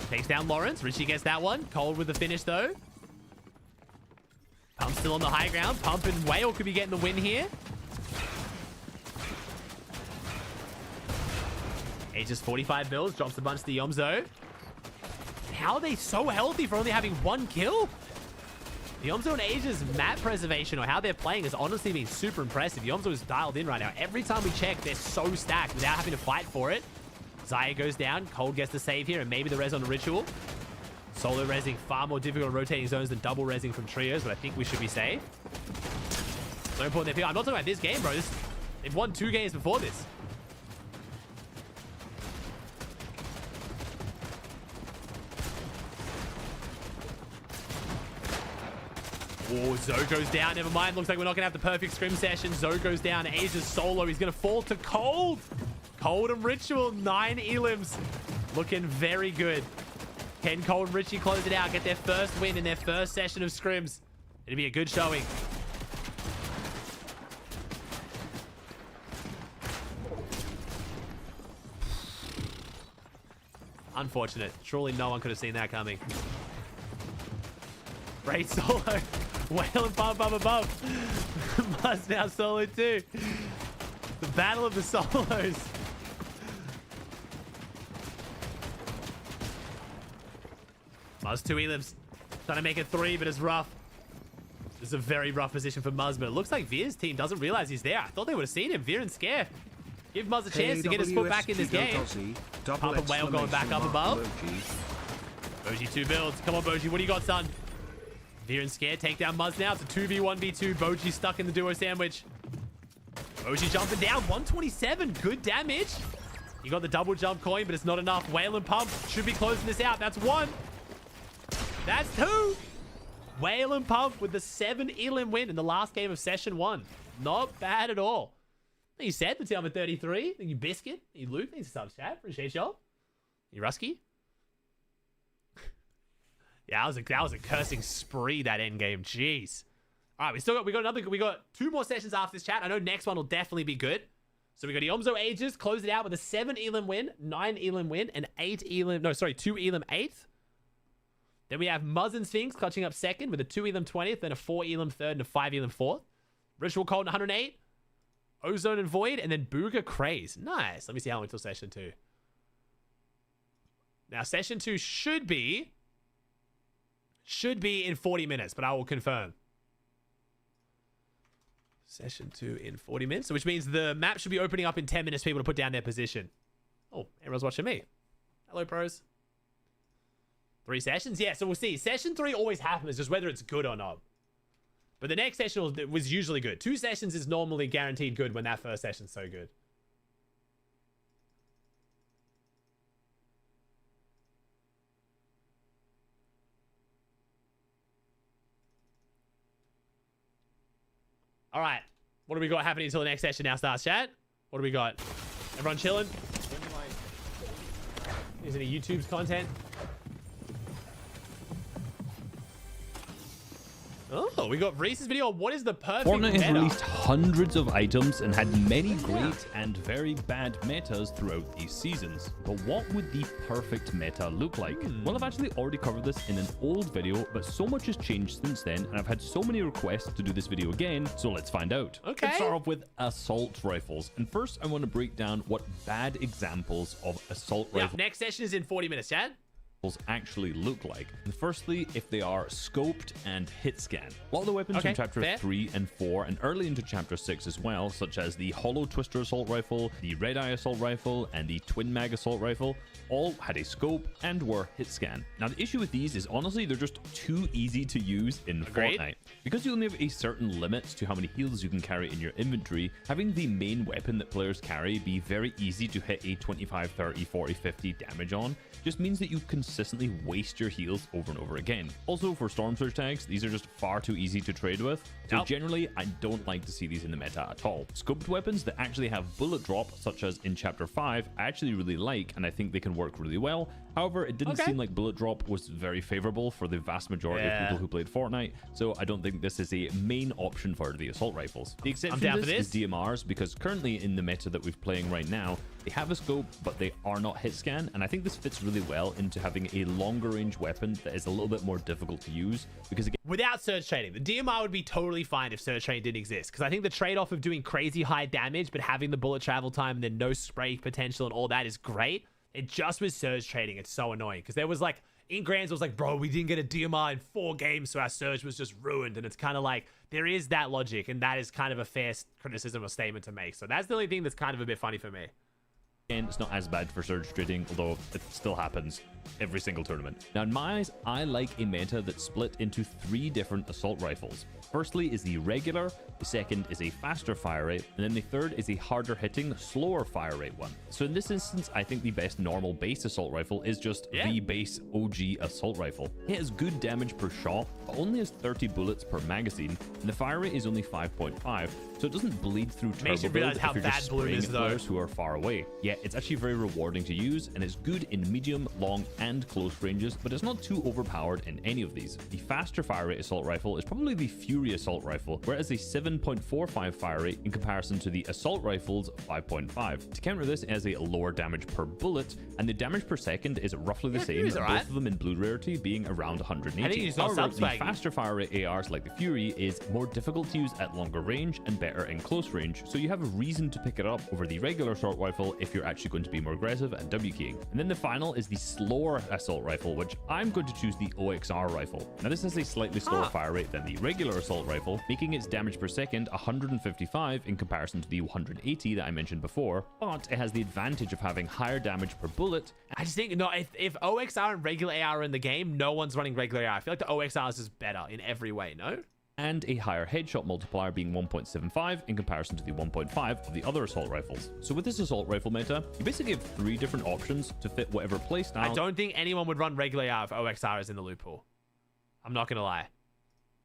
Takes down Lawrence. Richie gets that one. Cole with the finish, though. Pump still on the high ground. Pump and Whale could be getting the win here. Ages 45 builds. Drops a bunch to the Yomzo. How are they so healthy for only having 1 kill? The Yomzo and Ages map preservation or how they're playing has honestly been super impressive. Yomzo is dialed in right now. Every time we check, they're so stacked without having to fight for it. Zaya goes down. Cold gets the save here and maybe the res on the Ritual. Solo rezzing far more difficult on rotating zones than double rezzing from trios, but I think we should be safe. So important. I'm not talking about this game, bro. They've won 2 games before this. Oh, Zoe goes down. Never mind. Looks like we're not going to have the perfect scrim session. Zoe goes down. Asia's solo. He's going to fall to Cold. Cold and Ritual. 9 elims. Looking very good. Can Cold and Richie close it out? Get their first win in their first session of scrims. It'll be a good showing. Unfortunate. Surely no one could have seen that coming. Raid solo. Whale and Pump up above. Must now solo too. The battle of the solos. Muzz 2 elims. Trying to make it 3, but it's rough. This is a very rough position for Muzz, but it looks like Veer's team doesn't realize he's there. I thought they would have seen him. Veer and Scare. Give Muzz a chance to get his foot back in this game. Pump and Whale going back up above. Boji 2 builds. Come on, Boji. What do you got, son? Veer and Scare take down Muzz now. It's a 2v1v2. Boji stuck in the duo sandwich. Boji jumping down. 127. Good damage. You got the double jump coin, but it's not enough. Whale and Pump should be closing this out. That's 1. That's 2. Whale and Pump with the 7 elim win in the last game of session 1. Not bad at all. Thank you, Seth, for number 33. Thank you, Biscuit. Thank you, Luke. Thanks for subs, chat. Appreciate y'all. You Rusky? Yeah, that was a cursing spree, that end game. Jeez. All right, we got 2 more sessions after this, chat. I know next one will definitely be good. So we got Iomzo Ages, close it out with a 7 elim win, 9 elim win, and 8 elim. No, sorry, 2 elim 8th. Then we have Muzz and Sphinx clutching up second with a 2 elim 20th, then a 4 elim 3rd, and a 5 elim 4th. Ritual Cold 108. Ozone and Void, and then Booga Craze. Nice. Let me see how long until session 2. Now, session 2 should be in 40 minutes, but I will confirm. Session 2 in 40 minutes, which means the map should be opening up in 10 minutes for people to put down their position. Oh, everyone's watching me. Hello, pros. 3 sessions? Yeah, so we'll see. Session 3 always happens, just whether it's good or not. But the next session was usually good. 2 sessions is normally guaranteed good when that first session's so good. All right. What do we got happening until the next session now starts, chat? What do we got? Everyone chilling? Is any YouTube's content? Oh, we got Reese's video on what is the perfect Fortnite has meta. released hundreds of items and had many great and very bad metas throughout these seasons. But what would the perfect meta look like? Well, I've actually already covered this in an old video, but so much has changed since then, and I've had so many requests to do this video again, so let's find out. Okay. Let's start off with assault rifles. And first, I want to break down what bad examples of assault rifles Next session is in 40 minutes, chat. actually look like. Firstly, if they are scoped and hit scan. A lot of the weapons from chapter 3 and 4 and early into chapter 6 as well, such as the hollow twister assault rifle, the red eye assault rifle, and the twin mag assault rifle, all had a scope and were hit scan. Now the issue with these is honestly they're just too easy to use in Fortnite. Because you only have a certain limit to how many heals you can carry in your inventory, having the main weapon that players carry be very easy to hit a 25, 30, 40, 50 damage on just means that you consistently waste your heals over and over again. Also, for Storm Surge tags, these are just far too easy to trade with, so generally I don't like to see these in the meta at all. Scoped weapons that actually have bullet drop, such as in chapter 5, I actually really like, and I think they can work really well. However, it didn't seem like bullet drop was very favorable for the vast majority of people who played Fortnite, so I don't think this is a main option for the assault rifles. The exception to this is DMRs, because currently in the meta that we're playing right now, they have a scope, but they are not hit scan, and I think this fits really well into having a longer range weapon that is a little bit more difficult to use, because again, without surge trading, the DMR would be totally fine if surge trading didn't exist, because I think the trade-off of doing crazy high damage but having the bullet travel time and then no spray potential and all that is great. It just with surge trading, it's so annoying, because there was like in Grands, it was like, bro, we didn't get a DMR in 4 games, so our surge was just ruined. And it's kind of like, there is that logic, and that is kind of a fair criticism or statement to make. So that's the only thing that's kind of a bit funny for me. Again, it's not as bad for surge trading, although it still happens every single tournament. Now, in my eyes, I like a meta that's split into 3 different assault rifles. Firstly is the regular, the second is a faster fire rate, and then the third is a harder hitting, slower fire rate one. So in this instance, I think the best normal base assault rifle is just the base OG assault rifle. It has good damage per shot, but only has 30 bullets per magazine, and the fire rate is only 5.5, so it doesn't bleed through turbo Makes you realize how if you're bad just blue spraying is, at though. players who are far away. Yeah, it's actually very rewarding to use, and it's good in medium, long, and close ranges, but it's not too overpowered in any of these. The faster fire rate assault rifle is probably the Fury assault rifle, where it has a 7.45 fire rate in comparison to the assault rifle's 5.5. To counter this, it has a lower damage per bullet, and the damage per second is roughly the same, both of them in blue rarity being around 180. However, the faster fire rate ARs like the Fury is more difficult to use at longer range and better in close range, so you have a reason to pick it up over the regular assault rifle if you're actually going to be more aggressive at W keying. And then the final is the slower assault rifle, which I'm going to choose the OXR rifle. Now this has a slightly slower fire rate than the regular assault rifle, making its damage per second 155 in comparison to the 180 that I mentioned before, but it has the advantage of having higher damage per bullet. I just think, no, if OXR and regular AR are in the game, no one's running regular AR. I feel like the OXR is just better in every way, no? And a higher headshot multiplier being 1.75 in comparison to the 1.5 of the other assault rifles. So with this assault rifle meta, you basically have 3 different options to fit whatever playstyle. I don't think anyone would run regular AR if OXR is in the loot pool. I'm not gonna lie.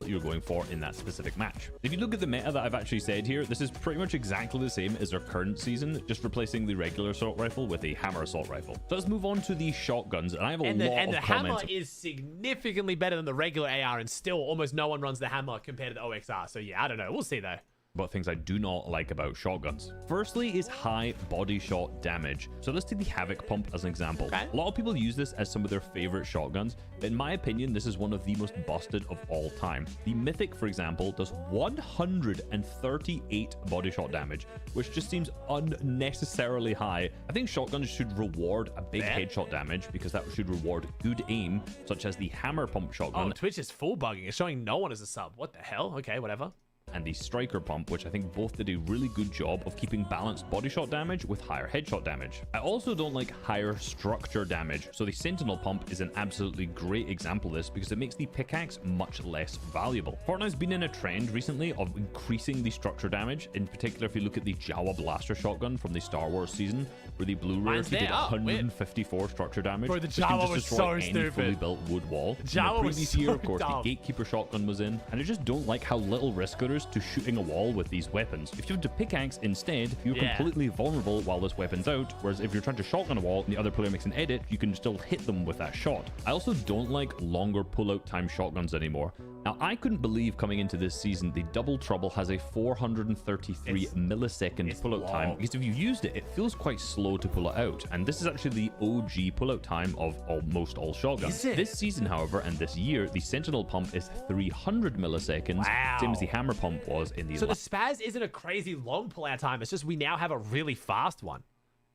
You're going for in that specific match. If you look at the meta that I've actually said here, this is pretty much exactly the same as our current season, just replacing the regular assault rifle with a hammer assault rifle. So let's move on to the shotguns, and I have a lot of comments. And the hammer is significantly better than the regular AR, and still almost no one runs the hammer compared to the OXR. So yeah, I don't know. We'll see though. But things I do not like about shotguns. Firstly is high body shot damage. So let's take the Havoc pump as an example. Okay. A lot of people use this as some of their favorite shotguns, but in my opinion, this is one of the most busted of all time. The Mythic, for example, does 138 body shot damage, which just seems unnecessarily high. I think shotguns should reward a big headshot damage because that should reward good aim, such as the hammer pump shotgun. Oh, Twitch is full bugging. It's showing no one as a sub. What the hell? Okay, whatever. And the striker pump, which I think both did a really good job of keeping balanced body shot damage with higher headshot damage. I also don't like higher structure damage, so the sentinel pump is an absolutely great example of this because it makes the pickaxe much less valuable. Fortnite's been in a trend recently of increasing the structure damage. In particular, if you look at the Jawa blaster shotgun from the Star Wars season, where the blue rarity did 154 structure damage. Bro, the Jawa was so stupid. Fully built wood wall. Jawa was so year, of course, dumb. the Gatekeeper shotgun was in, and I just don't like how little risk there is to shooting a wall with these weapons. If you have to pickaxe instead, you're completely vulnerable while this weapon's out, whereas if you're trying to shotgun a wall and the other player makes an edit, you can still hit them with that shot. I also don't like longer pull-out time shotguns anymore. Now, I couldn't believe coming into this season, the Double Trouble has a 433 millisecond pull-out time, because if you used it, it feels quite slow to pull it out, and this is actually the OG pull-out time of almost all shotguns. This season, however, and this year, the Sentinel pump is 300 milliseconds, same as the hammer pump was in the So the Spaz isn't a crazy long pull-out time, it's just we now have a really fast one.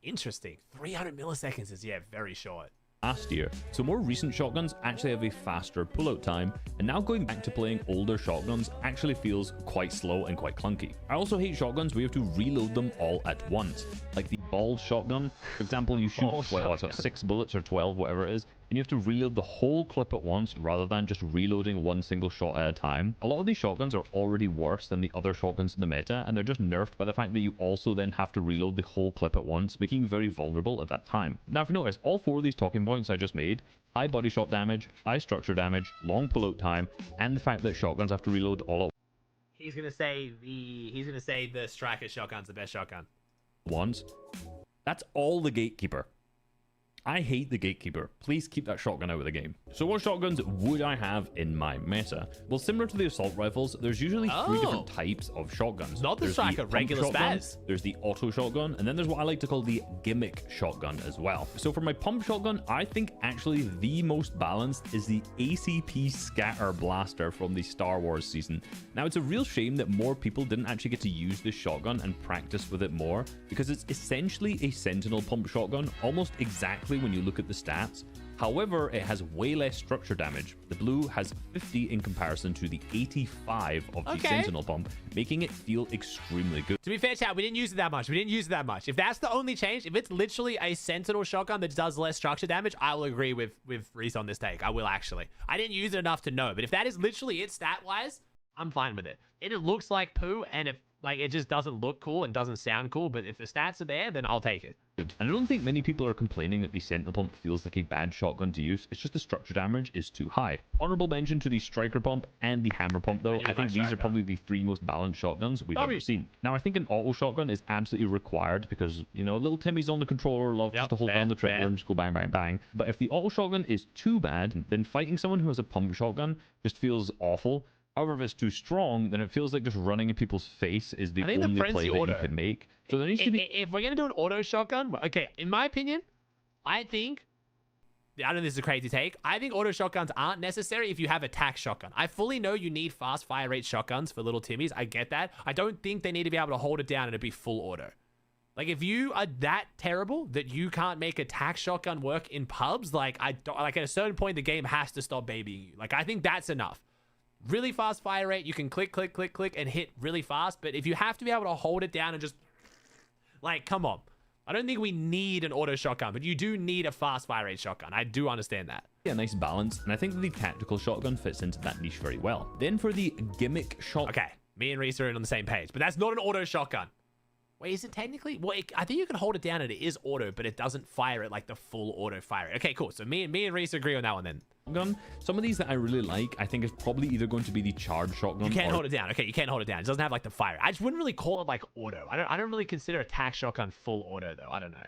Interesting. 300 milliseconds is, yeah, very short. Last year. So more recent shotguns actually have a faster pullout time, and now going back to playing older shotguns actually feels quite slow and quite clunky. I also hate shotguns where you have to reload them all at once. Like the ball shotgun, for example, you shoot 6 bullets or 12, whatever it is, and you have to reload the whole clip at once rather than just reloading one single shot at a time. A lot of these shotguns are already worse than the other shotguns in the meta, and they're just nerfed by the fact that you also then have to reload the whole clip at once, making you very vulnerable at that time. Now, if you notice, all 4 of these talking points I just made, high body shot damage, high structure damage, long pullout time, and the fact that shotguns have to reload all at He's gonna say the striker shotgun's the best shotgun. once. That's all the Gatekeeper. I hate the Gatekeeper. Please keep that shotgun out of the game. So what shotguns would I have in my meta? Well, similar to the assault rifles, there's usually 3 different types of shotguns. Not the There's striker, pump regular shotgun, spaz. There's the auto shotgun, and then there's what I like to call the gimmick shotgun as well. So for my pump shotgun, I think actually the most balanced is the ACP Scatter Blaster from the Star Wars season. Now, it's a real shame that more people didn't actually get to use this shotgun and practice with it more, because it's essentially a Sentinel pump shotgun, almost exactly when you look at the stats, However, it has way less structure damage. The blue has 50 in comparison to the 85 of the Sentinel pump, making it feel extremely good. To be fair, chat, we didn't use it that much. If that's the only change, if it's literally a Sentinel shotgun that does less structure damage, I will agree with Reese on this take. I will actually. I didn't use it enough to know, but if that is literally it stat-wise, I'm fine with it. It looks like poo, and if like it just doesn't look cool and doesn't sound cool, but if the stats are there, then I'll take it. And I don't think many people are complaining that the Sentinel pump feels like a bad shotgun to use. It's just the structure damage is too high. Honorable mention to the striker pump and the hammer pump though. I think these are probably the three most balanced shotguns we've ever seen. Now I think an auto shotgun is absolutely required because, you know, little Timmy's on the controller, loves just to hold down the trigger and just go bang, bang, bang. But if the auto shotgun is too bad, then fighting someone who has a pump shotgun just feels awful. However, if it's too strong, then it feels like just running in people's face is the only play that you can make. So there needs to be... If we're going to do an auto shotgun, okay, in my opinion, I don't know if this is a crazy take. I think auto shotguns aren't necessary if you have attack shotgun. I fully know you need fast fire rate shotguns for little Timmies. I get that. I don't think they need to be able to hold it down and it be full auto. Like, if you are that terrible that you can't make attack shotgun work in pubs, like, at a certain point, the game has to stop babying you. Like, I think that's enough. Really fast fire rate, you can click, click, click, click, and hit really fast. But if you have to be able to hold it down and just, like, come on. I don't think we need an auto shotgun, but you do need a fast fire rate shotgun. I do understand that. Yeah, nice balance, and I think that the tactical shotgun fits into that niche very well. Then for the gimmick shot. Okay, me and Reese are on the same page, but that's not an auto shotgun. Wait, is it technically? Well, I think you can hold it down and it is auto, but it doesn't fire it like the full auto fire rate. Okay, cool. So me and Reese agree on that one then. Gun. Some of these that I really like, I think is probably either going to be the charged shotgun. You can't hold it down. Okay, you can't hold it down. It doesn't have like the fire. I just wouldn't really call it like auto. I don't really consider attack shotgun full auto though. I don't know.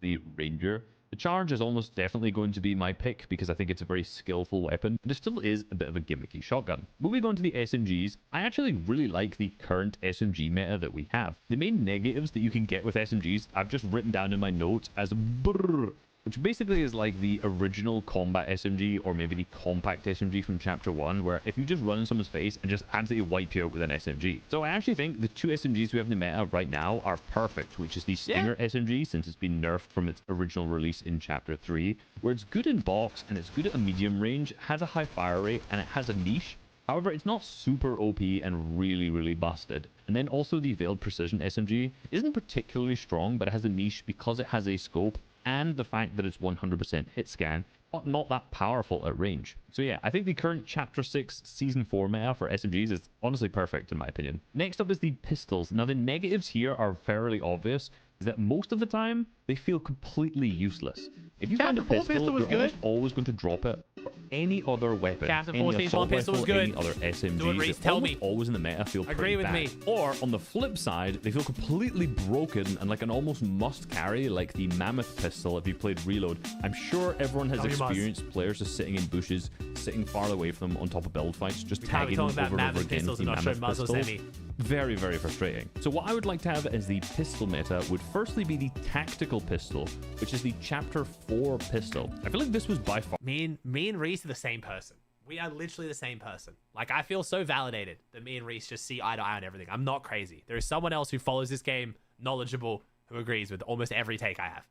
The Ranger. The charge is almost definitely going to be my pick because I think it's a very skillful weapon, but it still is a bit of a gimmicky shotgun. Moving on to the SMGs, I actually really like the current SMG meta that we have. The main negatives that you can get with SMGs, I've just written down in my notes as brrr, which basically is like the original combat SMG or maybe the compact SMG from Chapter 1, where if you just run in someone's face and just absolutely wipe you out with an SMG. So I actually think the two SMGs we have in the meta right now are perfect, which is the Stinger SMG, since it's been nerfed from its original release in Chapter 3, where it's good in box and it's good at a medium range, has a high fire rate, and it has a niche. However, it's not super OP and really, really busted. And then also the Veiled Precision SMG isn't particularly strong, but it has a niche because it has a scope and the fact that it's 100% hit scan, but not that powerful at range. So yeah, I think the current Chapter 6 Season 4 meta for SMGs is honestly perfect in my opinion. Next up is the pistols. Now the negatives here are fairly obvious, is that most of the time, they feel completely useless. If you find a pistol, you're almost always going to drop it for any other weapon. Captain any 14's assault pistol was rifle, good. any other SMGs. Do it, Reese, tell me. Always in the meta feel pretty Agree with bad. me. Or on the flip side, they feel completely broken and like an almost must carry, like the Mammoth pistol if you played Reload. I'm sure everyone has experienced players just sitting in bushes, sitting far away from them on top of build fights, just tagging them over and over again with the Mammoth pistol. Very, very frustrating. So what I would like to have as the pistol meta would firstly be the tactical pistol, which is the Chapter 4 pistol. I feel like this was by far... Me and Reese are the same person. We are literally the same person. Like, I feel so validated that me and Reese just see eye to eye on everything. I'm not crazy. There is someone else who follows this game, knowledgeable, who agrees with almost every take I have.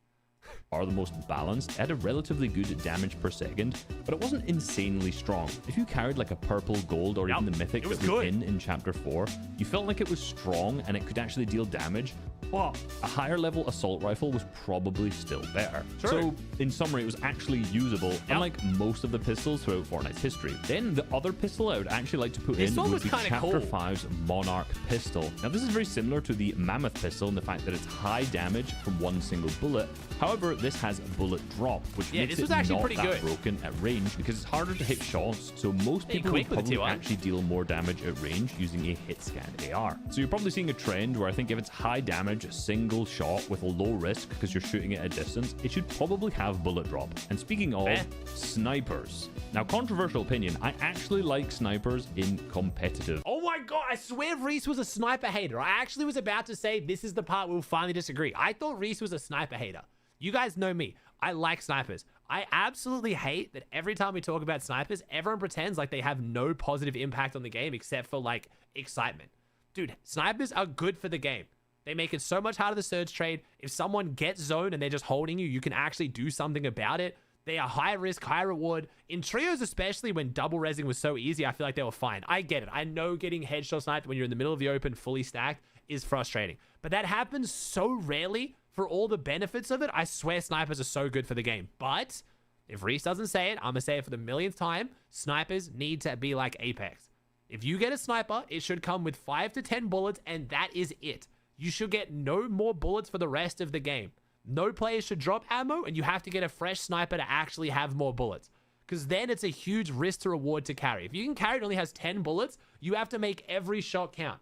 Are the most balanced, it had a relatively good damage per second, but it wasn't insanely strong. If you carried like a purple, gold, or even the mythic that was in Chapter 4, you felt like it was strong and it could actually deal damage, but a higher level assault rifle was probably still better. So in summary, it was actually usable, unlike most of the pistols throughout Fortnite's history. Then the other pistol I would actually like to put in would be Chapter 5's Monarch pistol. Now this is very similar to the Mammoth pistol in the fact that it's high damage from one single bullet. However, this has bullet drop, which makes it not that broken at range because it's harder to hit shots, so most people will probably actually deal more damage at range using a hit scan AR. So you're probably seeing a trend where I think if it's high damage, single shot with a low risk because you're shooting at a distance, it should probably have bullet drop. And speaking of snipers, now controversial opinion, I actually like snipers in competitive. Oh my god, I swear Reese was a sniper hater. I actually was about to say this is the part we'll finally disagree. I thought Reese was a sniper hater. You guys know me. I like snipers. I absolutely hate that every time we talk about snipers, everyone pretends like they have no positive impact on the game except for like excitement. Dude, snipers are good for the game. They make it so much harder to surge trade. If someone gets zoned and they're just holding you, you can actually do something about it. They are high risk, high reward. In trios, especially when double rezzing was so easy, I feel like they were fine. I get it. I know getting headshot sniped when you're in the middle of the open, fully stacked, is frustrating. But that happens so rarely. For all the benefits of it, I swear snipers are so good for the game. But if Reese doesn't say it, I'm going to say it for the millionth time. Snipers need to be like Apex. If you get a sniper, it should come with 5 to 10 bullets, and that is it. You should get no more bullets for the rest of the game. No player should drop ammo, and you have to get a fresh sniper to actually have more bullets. Because then it's a huge risk to reward to carry. If you can carry it only has 10 bullets, you have to make every shot count.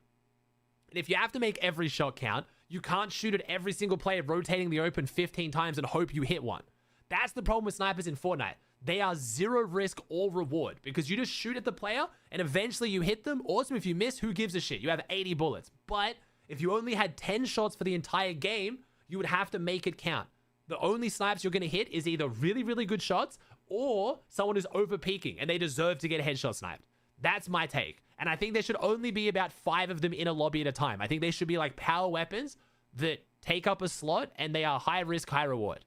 And if you have to make every shot count, you can't shoot at every single player rotating the open 15 times and hope you hit one. That's the problem with snipers in Fortnite. They are zero risk or reward because you just shoot at the player and eventually you hit them. Awesome. If you miss, who gives a shit? You have 80 bullets. But if you only had 10 shots for the entire game, you would have to make it count. The only snipes you're going to hit is either really, really good shots or someone who's over peaking and they deserve to get a headshot sniped. That's my take. And I think there should only be about 5 of them in a lobby at a time. I think they should be like power weapons that take up a slot and they are high risk, high reward.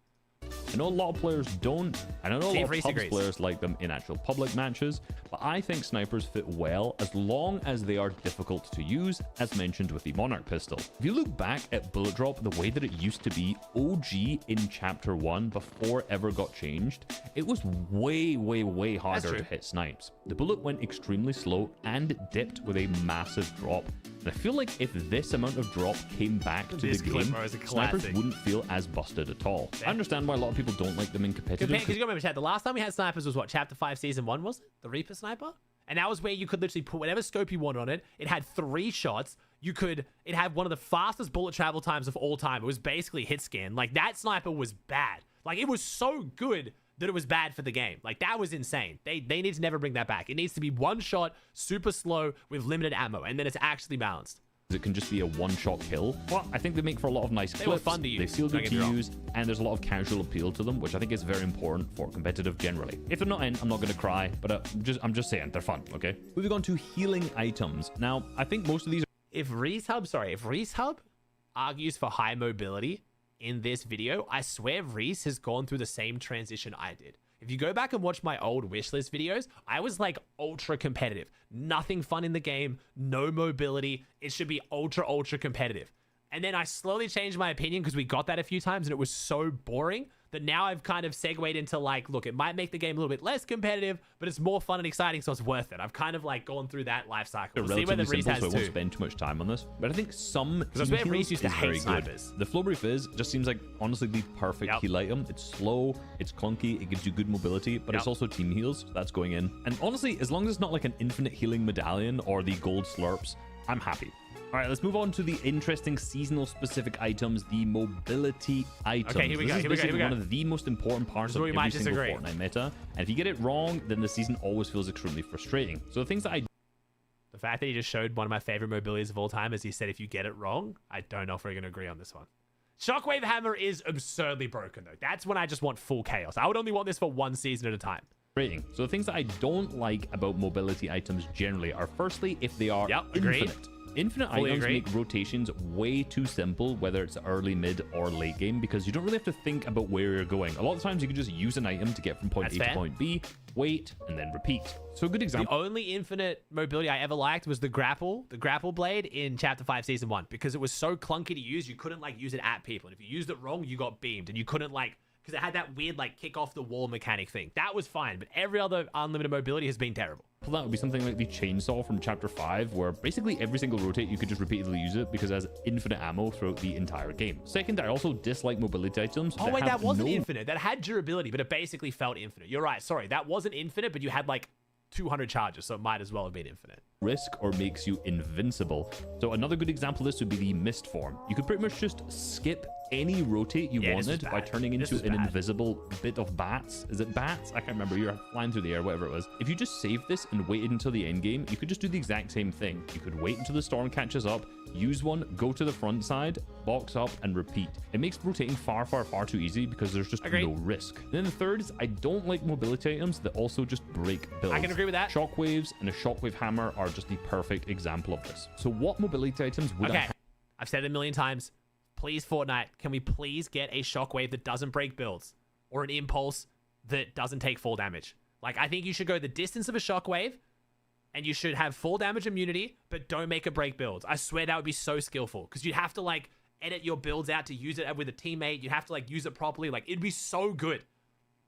I know a lot of players don't, and I know a lot of pubs players like them in actual public matches, but I think snipers fit well as long as they are difficult to use, as mentioned with the Monarch pistol. If you look back at bullet drop the way that it used to be OG in Chapter 1 before it ever got changed, it was way, way, way harder to hit snipes. The bullet went extremely slow and dipped with a massive drop. And I feel like if this amount of drop came back to the game, snipers wouldn't feel as busted at all. I understand why a lot of people don't like them in competitive. Because you gotta remember, Chad, the last time we had snipers was what, Chapter 5 Season 1, was it? The Reaper Sniper? And that was where you could literally put whatever scope you wanted on it. It had 3 shots. It had one of the fastest bullet travel times of all time. It was basically hit scan. Like, that sniper was bad. Like, it was so good that it was bad for the game. Like, that was insane. They need to never bring that back. It needs to be one shot, super slow, with limited ammo, and then it's actually balanced. It can just be a one-shot kill. Well, I think they make for a lot of nice clips. They were fun to use. They feel good to use, and there's a lot of casual appeal to them, which I think is very important for competitive generally. If they're not in, I'm not going to cry, but I'm just saying they're fun, okay? Moving on to healing items. Now, I think most of these... If Reese Hub argues for high mobility in this video, I swear Reese has gone through the same transition I did. If you go back and watch my old wishlist videos, I was like ultra competitive. Nothing fun in the game, no mobility. It should be ultra, ultra competitive. And then I slowly changed my opinion because we got that a few times and it was so boring that now I've kind of segued into like, look, it might make the game a little bit less competitive, but it's more fun and exciting, so it's worth it. I've kind of like gone through that life cycle. We'll see whether Reese has so I won't spend too much time on this, but I think some because I swear Reese used to hate snipers. The flow brief just seems like honestly the perfect heal item. It's slow, it's clunky, it gives you good mobility, but it's also team heals, so that's going in. And honestly, as long as it's not like an infinite healing medallion or the gold slurps, I'm happy. All right, let's move on to the interesting seasonal specific items, the mobility items. Okay, here we go. This is one of the most important parts of every single Fortnite meta. And if you get it wrong, then the season always feels extremely frustrating. So the things that the fact that he just showed one of my favorite mobilities of all time is he said, if you get it wrong, I don't know if we're going to agree on this one. Shockwave Hammer is absurdly broken, though. That's when I just want full chaos. I would only want this for one season at a time. So the things that I don't like about mobility items generally are firstly, if they are infinite. Infinite items make rotations way too simple, whether it's early, mid, or late game, because you don't really have to think about where you're going. A lot of times you can just use an item to get from point A to point B, wait, and then repeat. So a good example. The only infinite mobility I ever liked was the grapple blade in Chapter 5 Season 1, because it was so clunky to use, you couldn't like use it at people. And if you used it wrong, you got beamed, and you couldn't like, because it had that weird like kick off the wall mechanic thing. That was fine, but every other unlimited mobility has been terrible. That would be something like the chainsaw from Chapter 5, where basically every single rotate you could just repeatedly use it because it has infinite ammo throughout the entire game. Second, I also dislike mobility items. Oh wait, that wasn't infinite. That had durability, but it basically felt infinite. You're right. Sorry, that wasn't infinite, but you had like 200 charges, so it might as well have been infinite. Risk or makes you invincible. So another good example of this would be the mist form. You could pretty much just skip any rotate you wanted by turning into an invisible bit of bats. Is it bats? I can't remember. You're flying through the air, whatever it was. If you just saved this and waited until the end game, you could just do the exact same thing. You could wait until the storm catches up, use one, go to the front side, box up, and repeat. It makes rotating far, far, far too easy because there's just no risk. Then the third is I don't like mobility items that also just break builds. I can agree with that. Shockwaves and a shockwave hammer are just the perfect example of this. So what mobility items would I have? I've said it a million times. Please, Fortnite, can we please get a shockwave that doesn't break builds or an impulse that doesn't take fall damage? Like, I think you should go the distance of a shockwave and you should have fall damage immunity, but don't make it break builds. I swear that would be so skillful because you'd have to like edit your builds out to use it with a teammate. You'd have to like use it properly. Like, it'd be so good.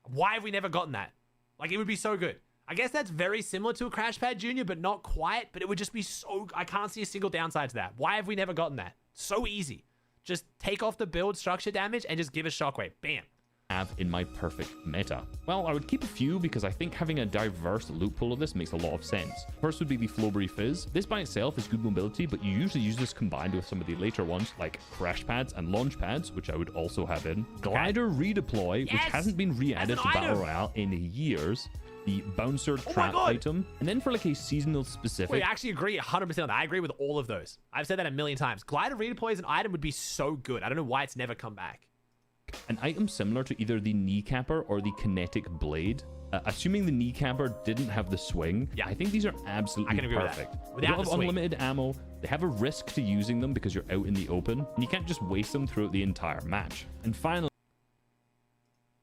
Why have we never gotten that? Like, it would be so good. I guess that's very similar to a Crash Pad Junior, but not quite. But it would just be so... I can't see a single downside to that. Why have we never gotten that? So easy. Just take off the build structure damage and just give a shockwave. Bam. Have in my perfect meta? Well, I would keep a few because I think having a diverse loot pool of this makes a lot of sense. First would be the Flowberry Fizz. This by itself is good mobility, but you usually use this combined with some of the later ones like Crash Pads and Launch Pads, which I would also have in. Glider Redeploy, which hasn't been re-added to Battle Royale in years. The Bouncer Trap item. And then for like a seasonal specific... Wait, I actually agree 100% on that. I agree with all of those. I've said that a million times. Glider Redeploy as an item would be so good. I don't know why it's never come back. An item similar to either the Kneecapper or the Kinetic Blade. Assuming the Kneecapper didn't have the swing, I think these are absolutely perfect. They don't have unlimited ammo. They have a risk to using them because you're out in the open, and you can't just waste them throughout the entire match. And finally...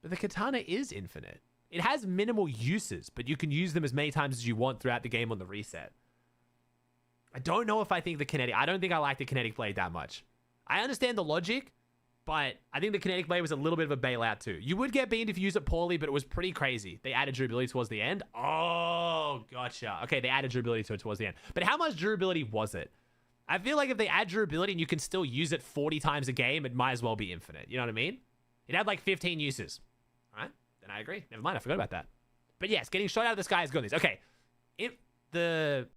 But the katana is infinite. It has minimal uses, but you can use them as many times as you want throughout the game on the reset. I don't know if I think the kinetic... I don't think I like the kinetic blade that much. I understand the logic, but I think the kinetic blade was a little bit of a bailout too. You would get beamed if you use it poorly, but it was pretty crazy. They added durability towards the end. Oh, gotcha. Okay, they added durability to it towards the end. But how much durability was it? I feel like if they add durability and you can still use it 40 times a game, it might as well be infinite. You know what I mean? It had like 15 uses. All right? Then I agree. Never mind, I forgot about that. But yes, getting shot out of the sky is good. Okay, if the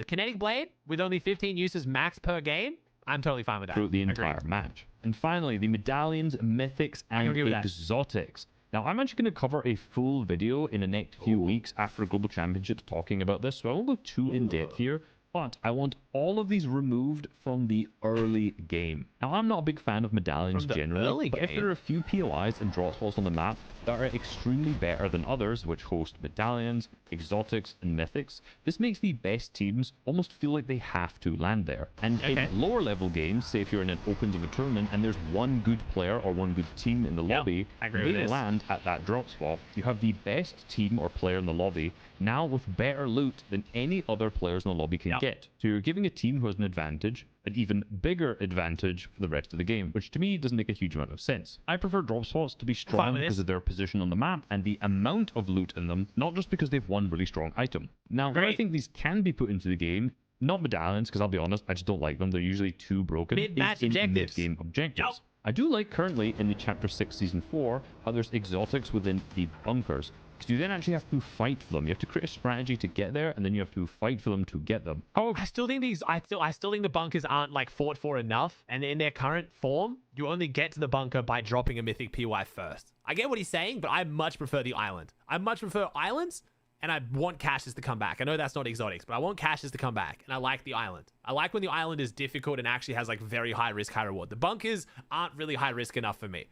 kinetic blade with only 15 uses max per game, I'm totally fine with that. Throughout the entire match. And finally, the medallions, mythics, and exotics. Now, I'm actually going to cover a full video in the next few weeks after Global Championships talking about this, so I won't go too in-depth here. But I want all of these removed from the early game. Now, I'm not a big fan of medallions generally, but if there are a few POIs and drop spots on the map that are extremely better than others, which host medallions, exotics, and mythics, this makes the best teams almost feel like they have to land there. And in lower level games, say if you're in an opens of a tournament and there's one good player or one good team in the lobby, they land at that drop spot. You have the best team or player in the lobby now with better loot than any other players in the lobby can get. So you're giving a team who has an advantage an even bigger advantage for the rest of the game, which to me doesn't make a huge amount of sense. I prefer drop spots to be strong because of their position on the map and the amount of loot in them, not just because they've one really strong item. Now, where I think these can be put into the game, not medallions, because I'll be honest, I just don't like them. They're usually too broken. Mid-game objectives. I do like currently in the Chapter 6 Season 4 how there's exotics within the bunkers. Because you then actually have to fight for them. You have to create a strategy to get there, and then you have to fight for them to get them. I still think the bunkers aren't like fought for enough, and in their current form, you only get to the bunker by dropping a mythic PY first. I get what he's saying, but I much prefer the island. I much prefer islands, and I want caches to come back. I know that's not exotics, but I want caches to come back, and I like the island. I like when the island is difficult and actually has like very high risk, high reward. The bunkers aren't really high risk enough for me.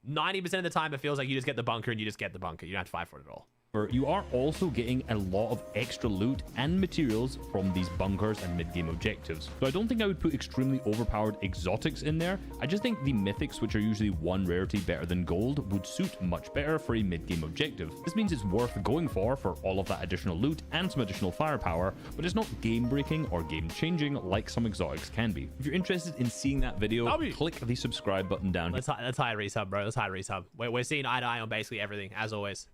90% of the time, it feels like you just get the bunker and you just get the bunker. You don't have to fight for it at all. You are also getting a lot of extra loot and materials from these bunkers and mid-game objectives. So I don't think I would put extremely overpowered exotics in there. I just think the mythics, which are usually one rarity better than gold, would suit much better for a mid-game objective. This means it's worth going for all of that additional loot and some additional firepower, but it's not game-breaking or game-changing like some exotics can be. If you're interested in seeing that video, click the subscribe button down here. Let's hire resub, bro. Let's hire resub. We're seeing eye to eye on basically everything, as always.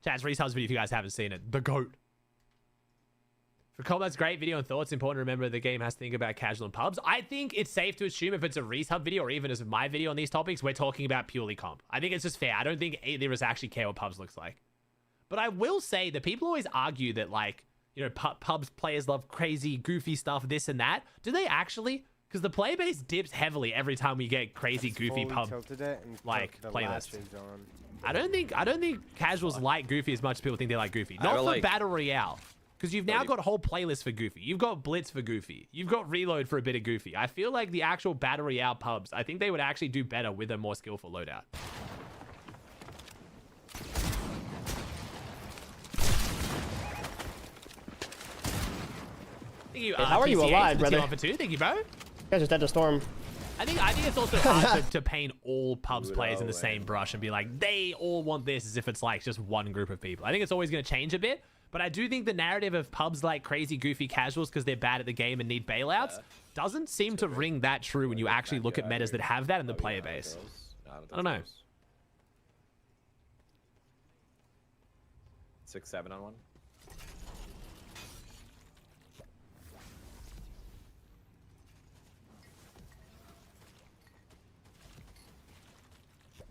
Chat's resub's video if you guys haven't seen it. The GOAT. For Combat's great video and thoughts, important to remember the game has to think about casual and pubs. I think it's safe to assume if it's a resub video or even as my video on these topics, we're talking about purely comp. I think it's just fair. I don't think either of us actually care what pubs looks like. But I will say that people always argue that, like, you know, pubs players love crazy, goofy stuff, this and that. Do they actually? Because the player base dips heavily every time we get crazy, goofy pub like playlists. I don't think casuals like Goofy as much as people think they like Goofy. Not for Battle Royale. Because you've now got a whole playlist for Goofy. You've got Blitz for Goofy. You've got Reload for a bit of Goofy. I feel like the actual Battle Royale pubs, I think they would actually do better with a more skillful loadout. Thank you, how are you alive, brother? Thank you, bro. guys just dead to storm. I think it's also hard to paint all pubs players in the same brush and be like, they all want this as if it's like just one group of people. I think it's always going to change a bit, but I do think the narrative of pubs like crazy, goofy casuals because they're bad at the game and need bailouts doesn't seem to ring that true when you actually look at metas that have that in the player base. I don't know. 6-7 on one.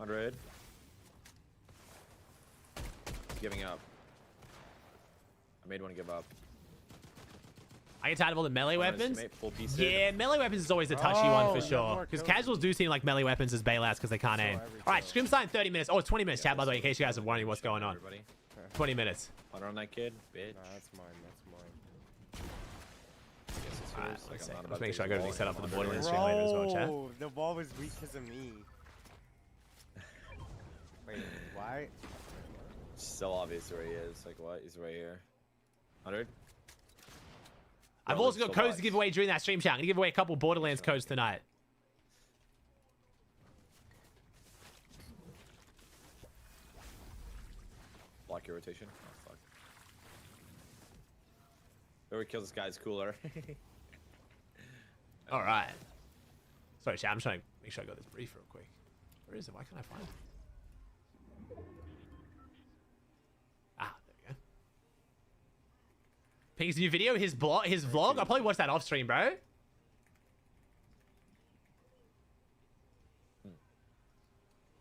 $100. Giving up. I made one give up. I get tired of all the melee weapons. Yeah, melee weapons is always a touchy one for sure. Because casuals do seem like melee weapons as bailouts because they can't aim. All right, Scrims time 30 minutes. Oh, it's 20 minutes, chat, by the way, in case you guys are wondering what's going on. 20 minutes. On that kid, bitch. Nah, that's mine. Let's make sure I got everything set up for the Borderlands stream later as well, chat. The ball was weak because of me. Wait, why? It's so obvious where he is. Like, what? He's right here. 100. I've also got codes to give away during that stream, chat. I'm going to give away a couple Borderlands codes tonight. Block your rotation. Oh, fuck. Whoever kills this guy is cooler. All right. Sorry, chat. I'm trying to make sure I got this brief real quick. Where is it? Why can't I find it? Ah, there we go. Pink's new video, his vlog. I'll probably watch that off stream, bro.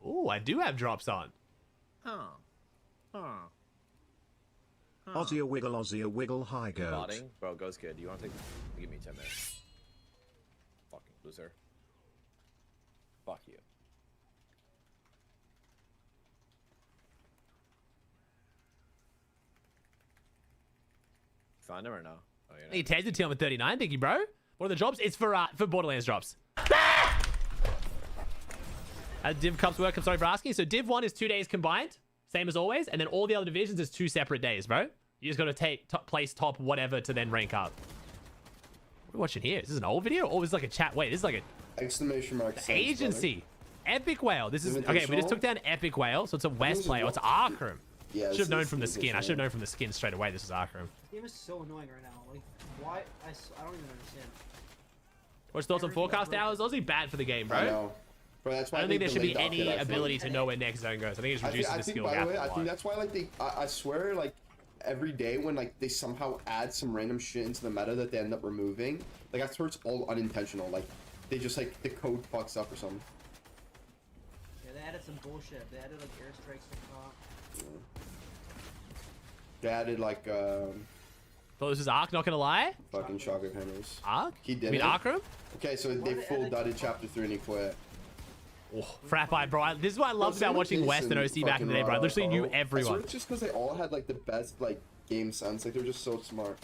Ooh, I do have drops on. Aussie a wiggle, high goat. Modding? Bro, goes good. You want to take... Give me 10 minutes. Fucking loser. Fuck you. Found him or no? Oh, you're not. He tasted till I'm at 39. Thank you, bro. What are the drops? It's for Borderlands drops. How Div Cups work? I'm sorry for asking. So Div 1 is 2 days combined, same as always, and then all the other divisions is 2 separate days, bro. You just got to place top whatever to then rank up. What are we watching here? Is this an old video? Or is this like a chat? Wait, this is like a... Exclamation mark. Agency. Epic Whale. This is... Okay, we just took down Epic Whale, so it's a West player. Oh, it's Arkham. Yeah, should have known from the skin. I should have known from the skin straight away this is Arkham. This game is so annoying right now. Like, why? I don't even understand. What's thoughts on forecast hours? Honestly, bad for the game, bro. I know. Bro, that's why I don't think there should be any ability to know where next zone goes. I think it just reduces the skill gap. By the way, I think that's why, like, I swear, like, every day when, like, they somehow add some random shit into the meta that they end up removing, like, I swear it's all unintentional. Like, they just, like, the code fucks up or something. Yeah, they added some bullshit. They added, like, airstrikes to top. Yeah. They added, like, Thought this was Ark, not gonna lie. fucking shotgun hammers. Ark? He did You mean it. Arkham? Okay, so they full dudded chapter 3 and he quit. Oh, frat eye, bro. This is what I loved about watching West and OC back in the day, bro. I literally knew everyone. It's just because they all had, like, the best, like, game sense. Like, they're just so smart.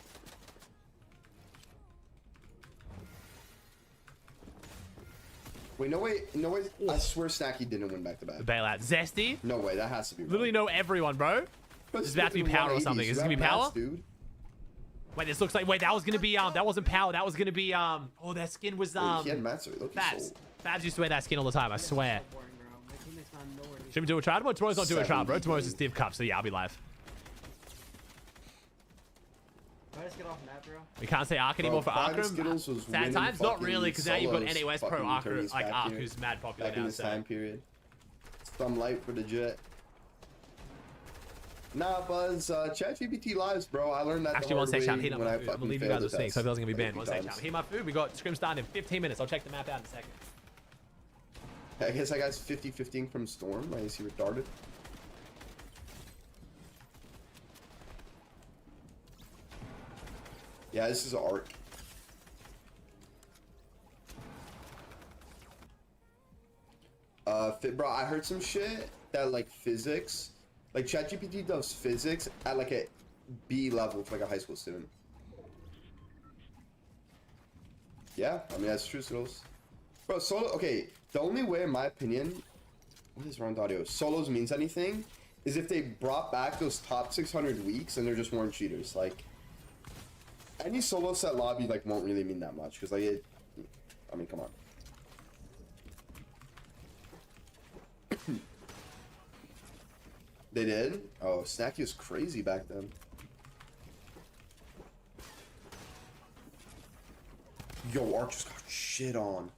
Wait, no way. I swear Snacky didn't win back-to-back. The bailout. Zesty? No way, that has to be wrong. Literally know everyone, bro. This is about to be power or something. Is this gonna be power? Dude. Wait, this looks like... Wait, that was gonna be... that wasn't power. That was gonna be... Oh, that skin was... He had mats, so he looked Fabs. Fabs used to wear that skin all the time, I swear. Boring, bro. My teammate's not nowhere. Should we do a trial? Well, tomorrow's not doing a trial, bro. Tomorrow's just Div Cup, so yeah, I'll be live. Can I just get off that, bro? We can't say Ark anymore for Arkham. Sad times? Not really, because now you've got Solos NAS Pro fucking Ark, tourneys like back Ark, here. who's mad popular Back in now, this so... time period. Some light for the jet. Nah, Buzz, ChatGPT lives, bro. I learned that Actually, one sec, chat. Heat up when my I food. I'm fucking gonna leave you failed guys with the things, so I test. feel like it's gonna be banned. One Like, sec, chat. Heat my food. We got Scrim starting in 15 minutes. I'll check the map out in a second. I guess that guy's 50-15 from Storm. Like, is he retarded? Yeah, this is art. Bro, I heard some shit that, like, physics, like, ChatGPT does physics at, like, a B level for, like, a high school student. Yeah, I mean, that's true, Solos. Bro, solo, okay, the only way, in my opinion, what is round audio? Solos means anything is if they brought back those top 600 weeks and there just weren't cheaters. Like, any solo set lobby, like, won't really mean that much, because, like, I mean, come on. They did? Oh, Snacky was crazy back then. Yo, Arch just got shit on.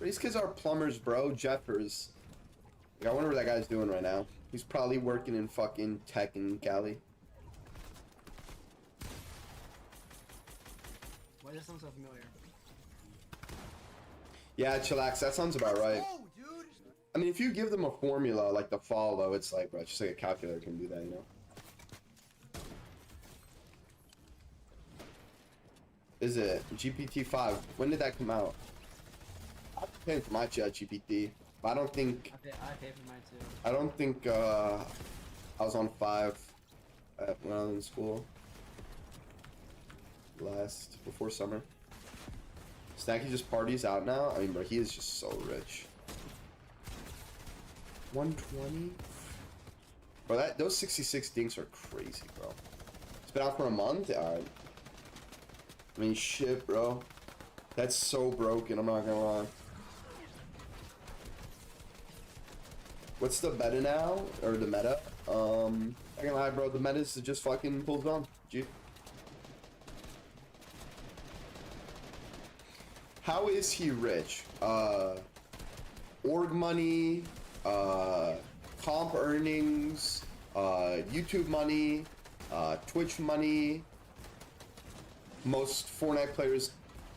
These kids are plumbers, bro. Jeffers. Like, I wonder what that guy's doing right now. He's probably working in fucking tech in Cali. Why does that sound so familiar? Yeah, chillax. That sounds about right. I mean, if you give them a formula like the follow, it's like, bro, it's just like a calculator can do that, you know? Is it GPT-5? When did that come out? I'm paying for my chat GPT, but I don't think. I pay for mine too. I don't think I was on 5 when I was in school. Before summer. Snacky just parties out now. I mean, bro, he is just so rich. 120. Bro, those 66 dinks are crazy, bro. It's been out for a month. Alright. I mean, shit, bro. That's so broken. I'm not gonna lie. What's the meta now? Or the meta? I'm not gonna lie, bro. The meta is just fucking pulls on. G. How is he rich? Org money, comp earnings, YouTube money, Twitch money. Most Fortnite players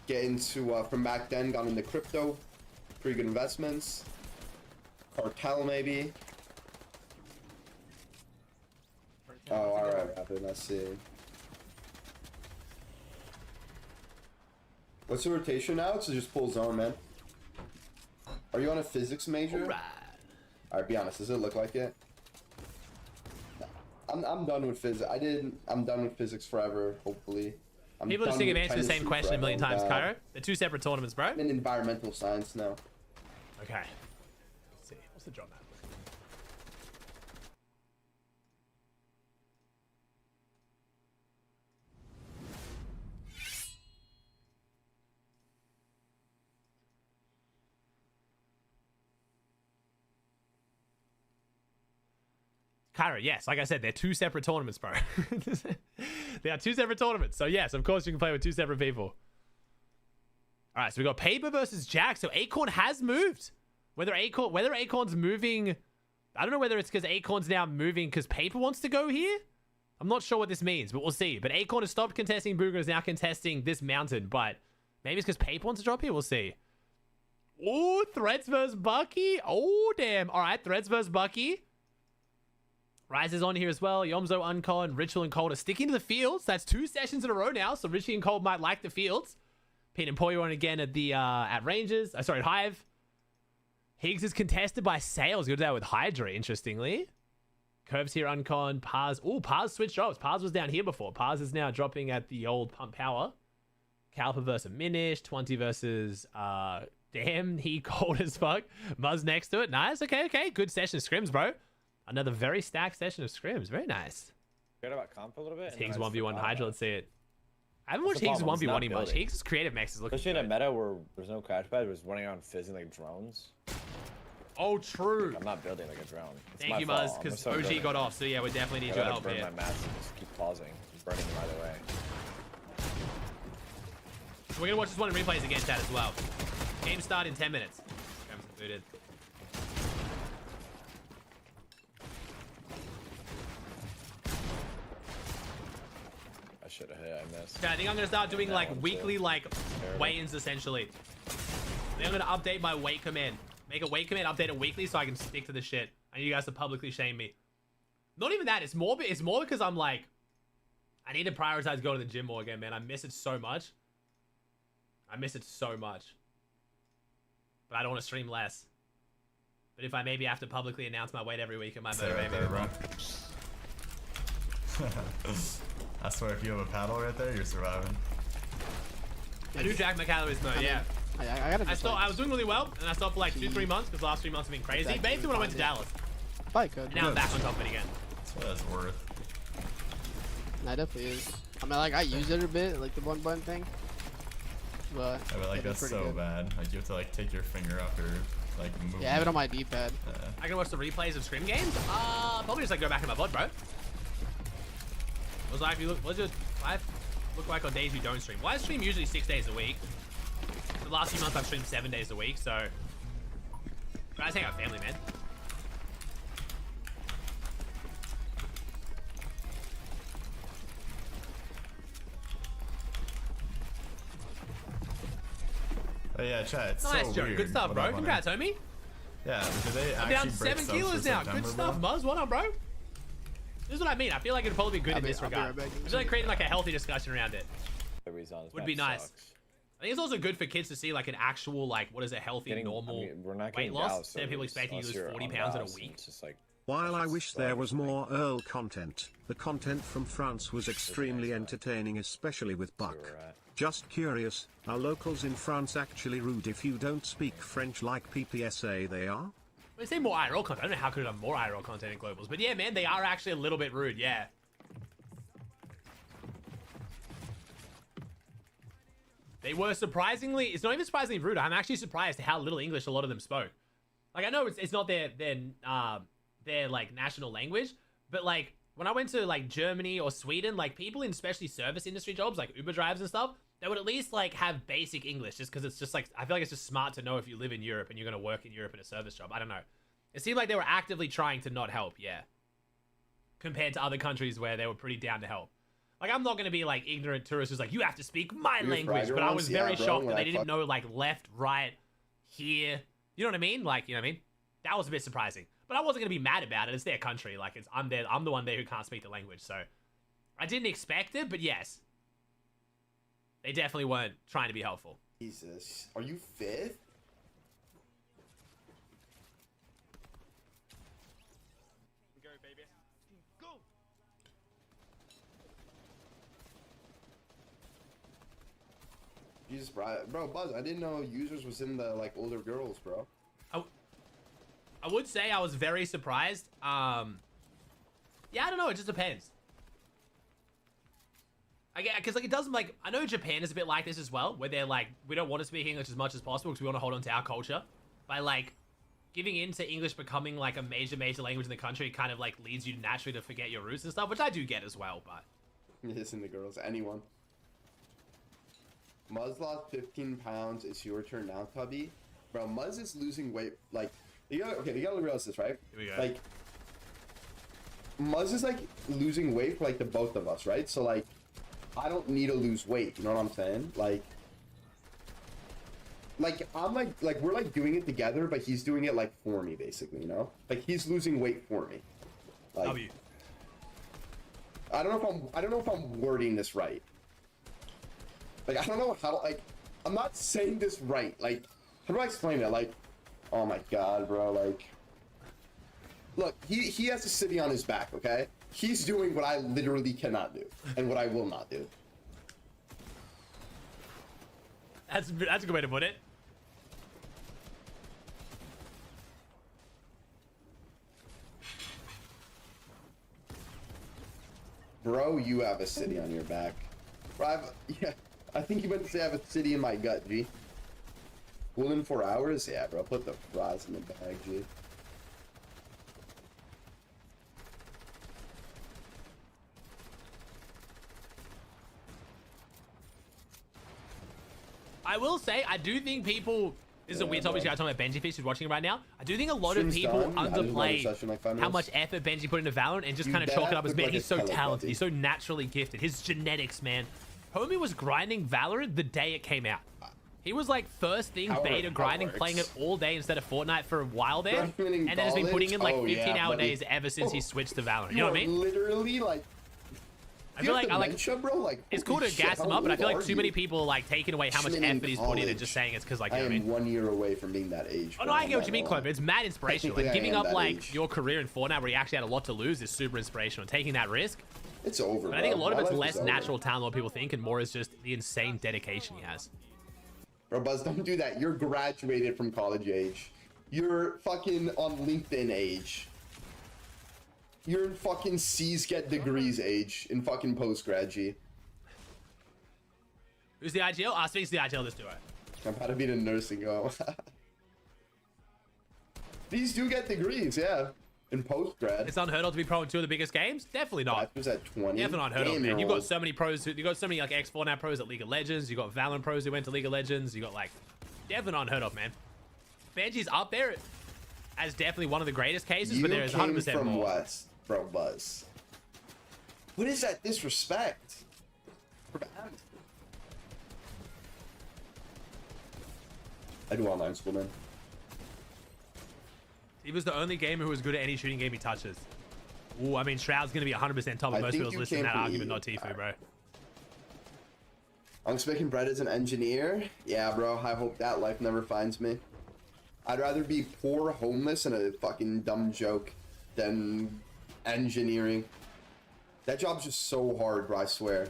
get into, from back then, got into crypto. Pretty good investments. Cartel, maybe. Oh, alright, Rapid, I see. What's the rotation now? It's just pull zone, man. Are you on a physics major? Alright, be honest, does it look like it? I'm done with physics. I'm done with physics forever, hopefully. People just think of answering the same question a million times, Cairo. They're two separate tournaments, bro. I'm in environmental science now. Okay. Let's see. What's the job map? Cairo, yes, like I said, they're two separate tournaments, bro. They are two separate tournaments. So yes, of course you can play with two separate people. All right, so we got Paper versus Jack. So Acorn has moved. Whether Acorn's moving, I don't know whether it's because Acorn's now moving because Paper wants to go here. I'm not sure what this means, but we'll see. But Acorn has stopped contesting Booger, is now contesting this mountain. But maybe it's because Paper wants to drop here. We'll see. Oh, Threads versus Bucky. Oh, damn. All right, Threads versus Bucky. Rise is on here as well. Yomzo, Uncon, Ritual, and Cold are sticking to the fields. That's 2 sessions in a row now. So Richie and Cold might like the fields. Pete and Pollo on again at the at Rangers. Sorry, at Hive. Higgs is contested by Sales. Good there with Hydra, interestingly. Curves here, Uncon. Pars. Oh, Pars switched jobs. Pars was down here before. Pars is now dropping at the old Pump Power. Calpa versus Minish. 20 versus damn, he cold as fuck. Muzz next to it. Nice. Okay. Good session of Scrims, bro. Another very stacked session of Scrims. Very nice. Forget about comp a little bit. Higgs 1v1 Hydra. Let's see it. I haven't watched Higgs 1v1 much. Higgs' creative max is looking Especially good. in a meta where there's no crash pad, we're just running around fizzing like drones. Oh, true. Like, I'm not building like a drone. It's Thank you, Muzz, because OG got off. So yeah, we definitely need your help burn here. my mats and just keep pausing. I'm burning them either way. So we're gonna watch this one in replays again, chat, as well. Game start in 10 minutes. Grams booted. I should have hit. I missed. Okay, I think I'm gonna start doing like weekly weigh-ins essentially. I think I'm gonna update my weight command. Make a weight command, update it weekly so I can stick to the shit. I need you guys to publicly shame me. Not even that. It's more because I'm like, I need to prioritize going to the gym more again, man. I miss it so much. But I don't want to stream less. But if I maybe have to publicly announce my weight every week, it might motivate me, bro. I swear, if you have a paddle right there, you're surviving. I do track my calories, though, yeah. I was doing really well, and I stopped for like 2-3 months because the last 3 months have been crazy. Basically, when I went to Dallas. I could. And now I'm back on top of it again. That's what it's worth. That definitely is. I mean, like I use it a bit, like the one button thing. But I mean, like that's so bad. Like you have to like take your finger off your like movement. yeah, I have it on my D-pad. I can watch the replays of Scrim games. Probably just like go back in my VOD, bro. It was like you look. What's just look like on days we don't stream? Well, I stream usually 6 days a week. The last few months I've streamed 7 days a week, so guys, hang out with family, man. Oh yeah, chat. It's Nice, so Joe. weird. Good stuff, What bro. up, Congrats, Hunter? homie. Yeah, because they I'm actually down break 7 subs kilos for now. September, Good stuff, bro. Muzz. Well done, bro. This is what I mean. I feel like it'd probably be good in this regard. I feel like creating like a healthy discussion around it would be nice. I think it's also good for kids to see like an actual like what is a healthy, normal weight loss instead of people expecting you to lose 40 pounds in a week. While I wish there was more Earl content, the content from France was extremely entertaining, especially with Buck. Just curious, are locals in France actually rude if you don't speak French like PPSA they are? They say more IRL content. I don't know how could have more IRL content in globals, but yeah, man, they are actually a little bit rude. Yeah. They were surprisingly. It's not even surprisingly rude. I'm actually surprised at how little English a lot of them spoke. Like I know it's not their like national language, but like when I went to like Germany or Sweden, like people in especially service industry jobs like Uber drives and stuff, they would at least like have basic English just because it's just like I feel like it's just smart to know if you live in Europe and you're gonna work in Europe in a service job. I don't know. It seemed like they were actively trying to not help, yeah. Compared to other countries where they were pretty down to help. Like I'm not gonna be like ignorant tourist who's like you have to speak my language, but I was very shocked that they didn't know like left, right, here. You know what I mean? Like you know what I mean? That was a bit surprising. But I wasn't gonna be mad about it. It's their country. Like I'm the one there who can't speak the language. So I didn't expect it, but yes, they definitely weren't trying to be helpful. Jesus, are you fifth? Go, baby. Go. Jesus, bro, Buzz, I didn't know users was in the like older girls, bro. I would say I was very surprised. Yeah, I don't know. It just depends. I get because like it doesn't like I know Japan is a bit like this as well, where they're like we don't want to speak English as much as possible because we want to hold on to our culture. By like giving in to English becoming like a major language in the country, it kind of like leads you naturally to forget your roots and stuff, which I do get as well. But Listen to girls, anyone. Muzz lost 15 pounds. It's your turn now, Tubby. Bro, Muzz is losing weight. Like, you gotta realize this, right? Here we go. Like, Muzz is like losing weight for like the both of us, right? So like, I don't need to lose weight. You know what I'm saying? Like I'm like we're like doing it together, but he's doing it like for me, basically. You know, like he's losing weight for me. Like, W. I don't know if I'm wording this right. Like, I don't know how, like, I'm not saying this right. Like, how do I explain it? Like, oh my god, bro, like, look, he has a city on his back, okay? He's doing what I literally cannot do, and what I will not do. that's a good way to put it. Bro, you have a city on your back. Bro, I think you meant to say I have a city in my gut, G. Within 4 hours? Yeah, bro, put the fries in the bag, G. I will say, I do think people... This is a weird topic. I'm talking about Benji Fish who's watching right now. I do think a lot of people underplay how much effort Benji put into Valorant and just kind of chalk it up as, man, he's so talented. He's so naturally gifted. His genetics, man. Homie was grinding Valorant the day it came out. He was like first thing beta grinding, playing it all day instead of Fortnite for a while there. And then has been putting in like 15-hour days ever since he switched to Valorant. You know what I mean? Literally, like... I feel like bro, like, it's cool to gas him up, but I feel like too many people are like taking away how much effort he's put in and just saying it's because like you know what I mean. 1 year away from being that age. Oh no, I get what you mean, Clover. It's mad inspirational. And giving up like your career in Fortnite where you actually had a lot to lose is super inspirational. Taking that risk. It's over. But I think a lot of it's less natural talent than what people think, and more is just the insane dedication he has. Bro, Buzz, don't do that. You're graduated from college age. You're fucking on LinkedIn age. You're in fucking C's get degrees age in fucking post-grad G. Who's the IGL? Speaks to the IGL, let's do it. I'm about to be in nursing home. These do get degrees, yeah. In post-grad. It's unheard of to be pro in two of the biggest games? Definitely not. Was at 20. Definitely unheard of, man. You've got so many pros. You've got so many like X4 pros at League of Legends. You got Valorant pros who went to League of Legends. You got like, definitely unheard of, man. Benji's up there as definitely one of the greatest cases, but there is 100% from more. West, bro, Buzz. What is that disrespect? I do online school, man. He was the only gamer who was good at any shooting game he touches. Ooh, I mean, Shroud's going to be 100% top of most people's list in that argument, not Tfue, bro. I'm making bread as an engineer. Yeah, bro, I hope that life never finds me. I'd rather be poor, homeless, and a fucking dumb joke than engineering. That job's just so hard, bro, I swear.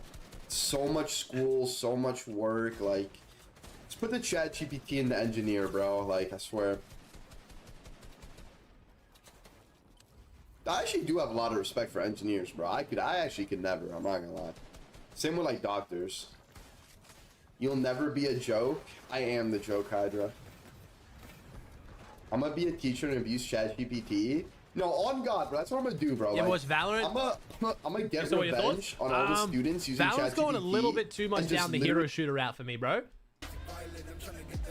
So much school, so much work, like... Just put the chat GPT in the engineer, bro, like, I swear. I actually do have a lot of respect for engineers, bro. I actually could never, I'm not gonna lie. Same with, like, doctors. You'll never be a joke. I am the joke, Hydra. I'm gonna be a teacher and abuse ChatGPT. No, on God, bro. That's what I'm gonna do, bro. Yeah, watch Valorant. I'm gonna get revenge on all the students using ChatGPT. Valorant's going a little bit too much down the hero shooter route for me, bro.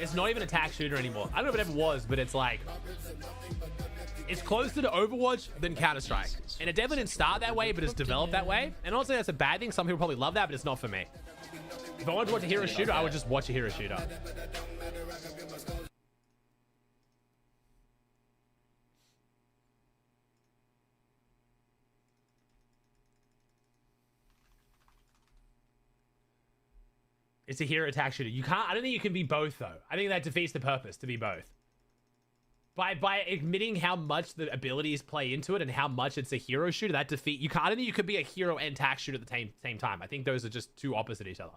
It's not even attack shooter anymore. I don't know if it ever was, but it's like... It's closer to Overwatch than Counter-Strike. And it definitely didn't start that way, but it's developed that way. And honestly, that's a bad thing. Some people probably love that, but it's not for me. If I wanted to watch a hero shooter, I would just watch a hero shooter. It's a hero attack shooter. You can't. I don't think you can be both though. I think that defeats the purpose to be both. By admitting how much the abilities play into it and how much it's a hero shooter, that defeat you can't. I don't think you could be a hero and attack shooter at the same time. I think those are just two opposite each other.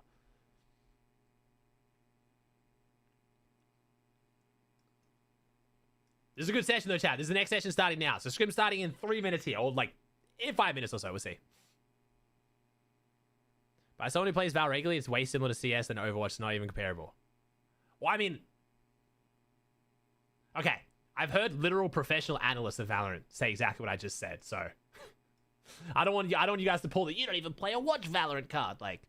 This is a good session though, chat. This is the next session starting now. So Scrims starting in 3 minutes here, or like in 5 minutes or so. We'll see. By someone who plays Val regularly, it's way similar to CS and Overwatch. It's not even comparable. Well, I mean, okay. I've heard literal professional analysts of Valorant say exactly what I just said. So I don't want you guys to pull that you don't even play or watch Valorant card. Like,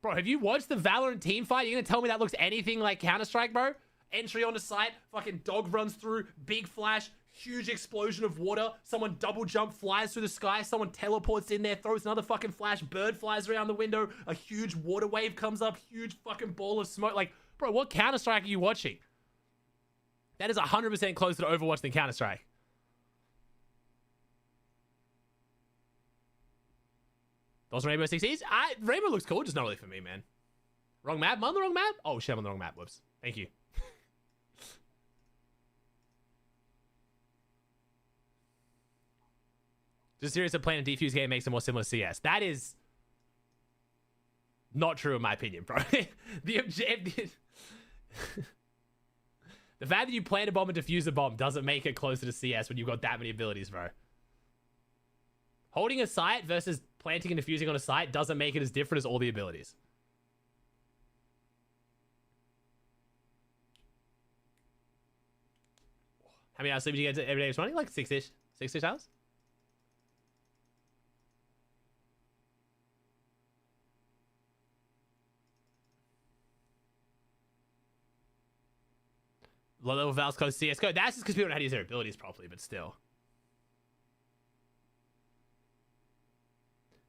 bro, have you watched the Valorant team fight? You're gonna tell me that looks anything like Counter-Strike, bro? Entry onto site, fucking dog runs through, big flash, huge explosion of water, someone double jump, flies through the sky, someone teleports in there, throws another fucking flash, bird flies around the window, a huge water wave comes up, huge fucking ball of smoke. Like, bro, what Counter-Strike are you watching? That is 100% closer to Overwatch than Counter-Strike. Those Rainbow Six Siege? Rainbow looks cool, just not really for me, man. Wrong map? Am I on the wrong map? Oh shit, I'm on the wrong map. Whoops. Thank you. Just serious of playing a defuse game makes it more similar to CS. That is not true in my opinion, bro. The objective... The fact that you plant a bomb and defuse a bomb doesn't make it closer to CS when you've got that many abilities, bro. Holding a site versus planting and defusing on a site doesn't make it as different as all the abilities. How many hours sleep do you get every day? It's running like 6-ish. 6-ish hours? Low level Val's close to CSGO. That's just because people don't know how to use their abilities properly, but still.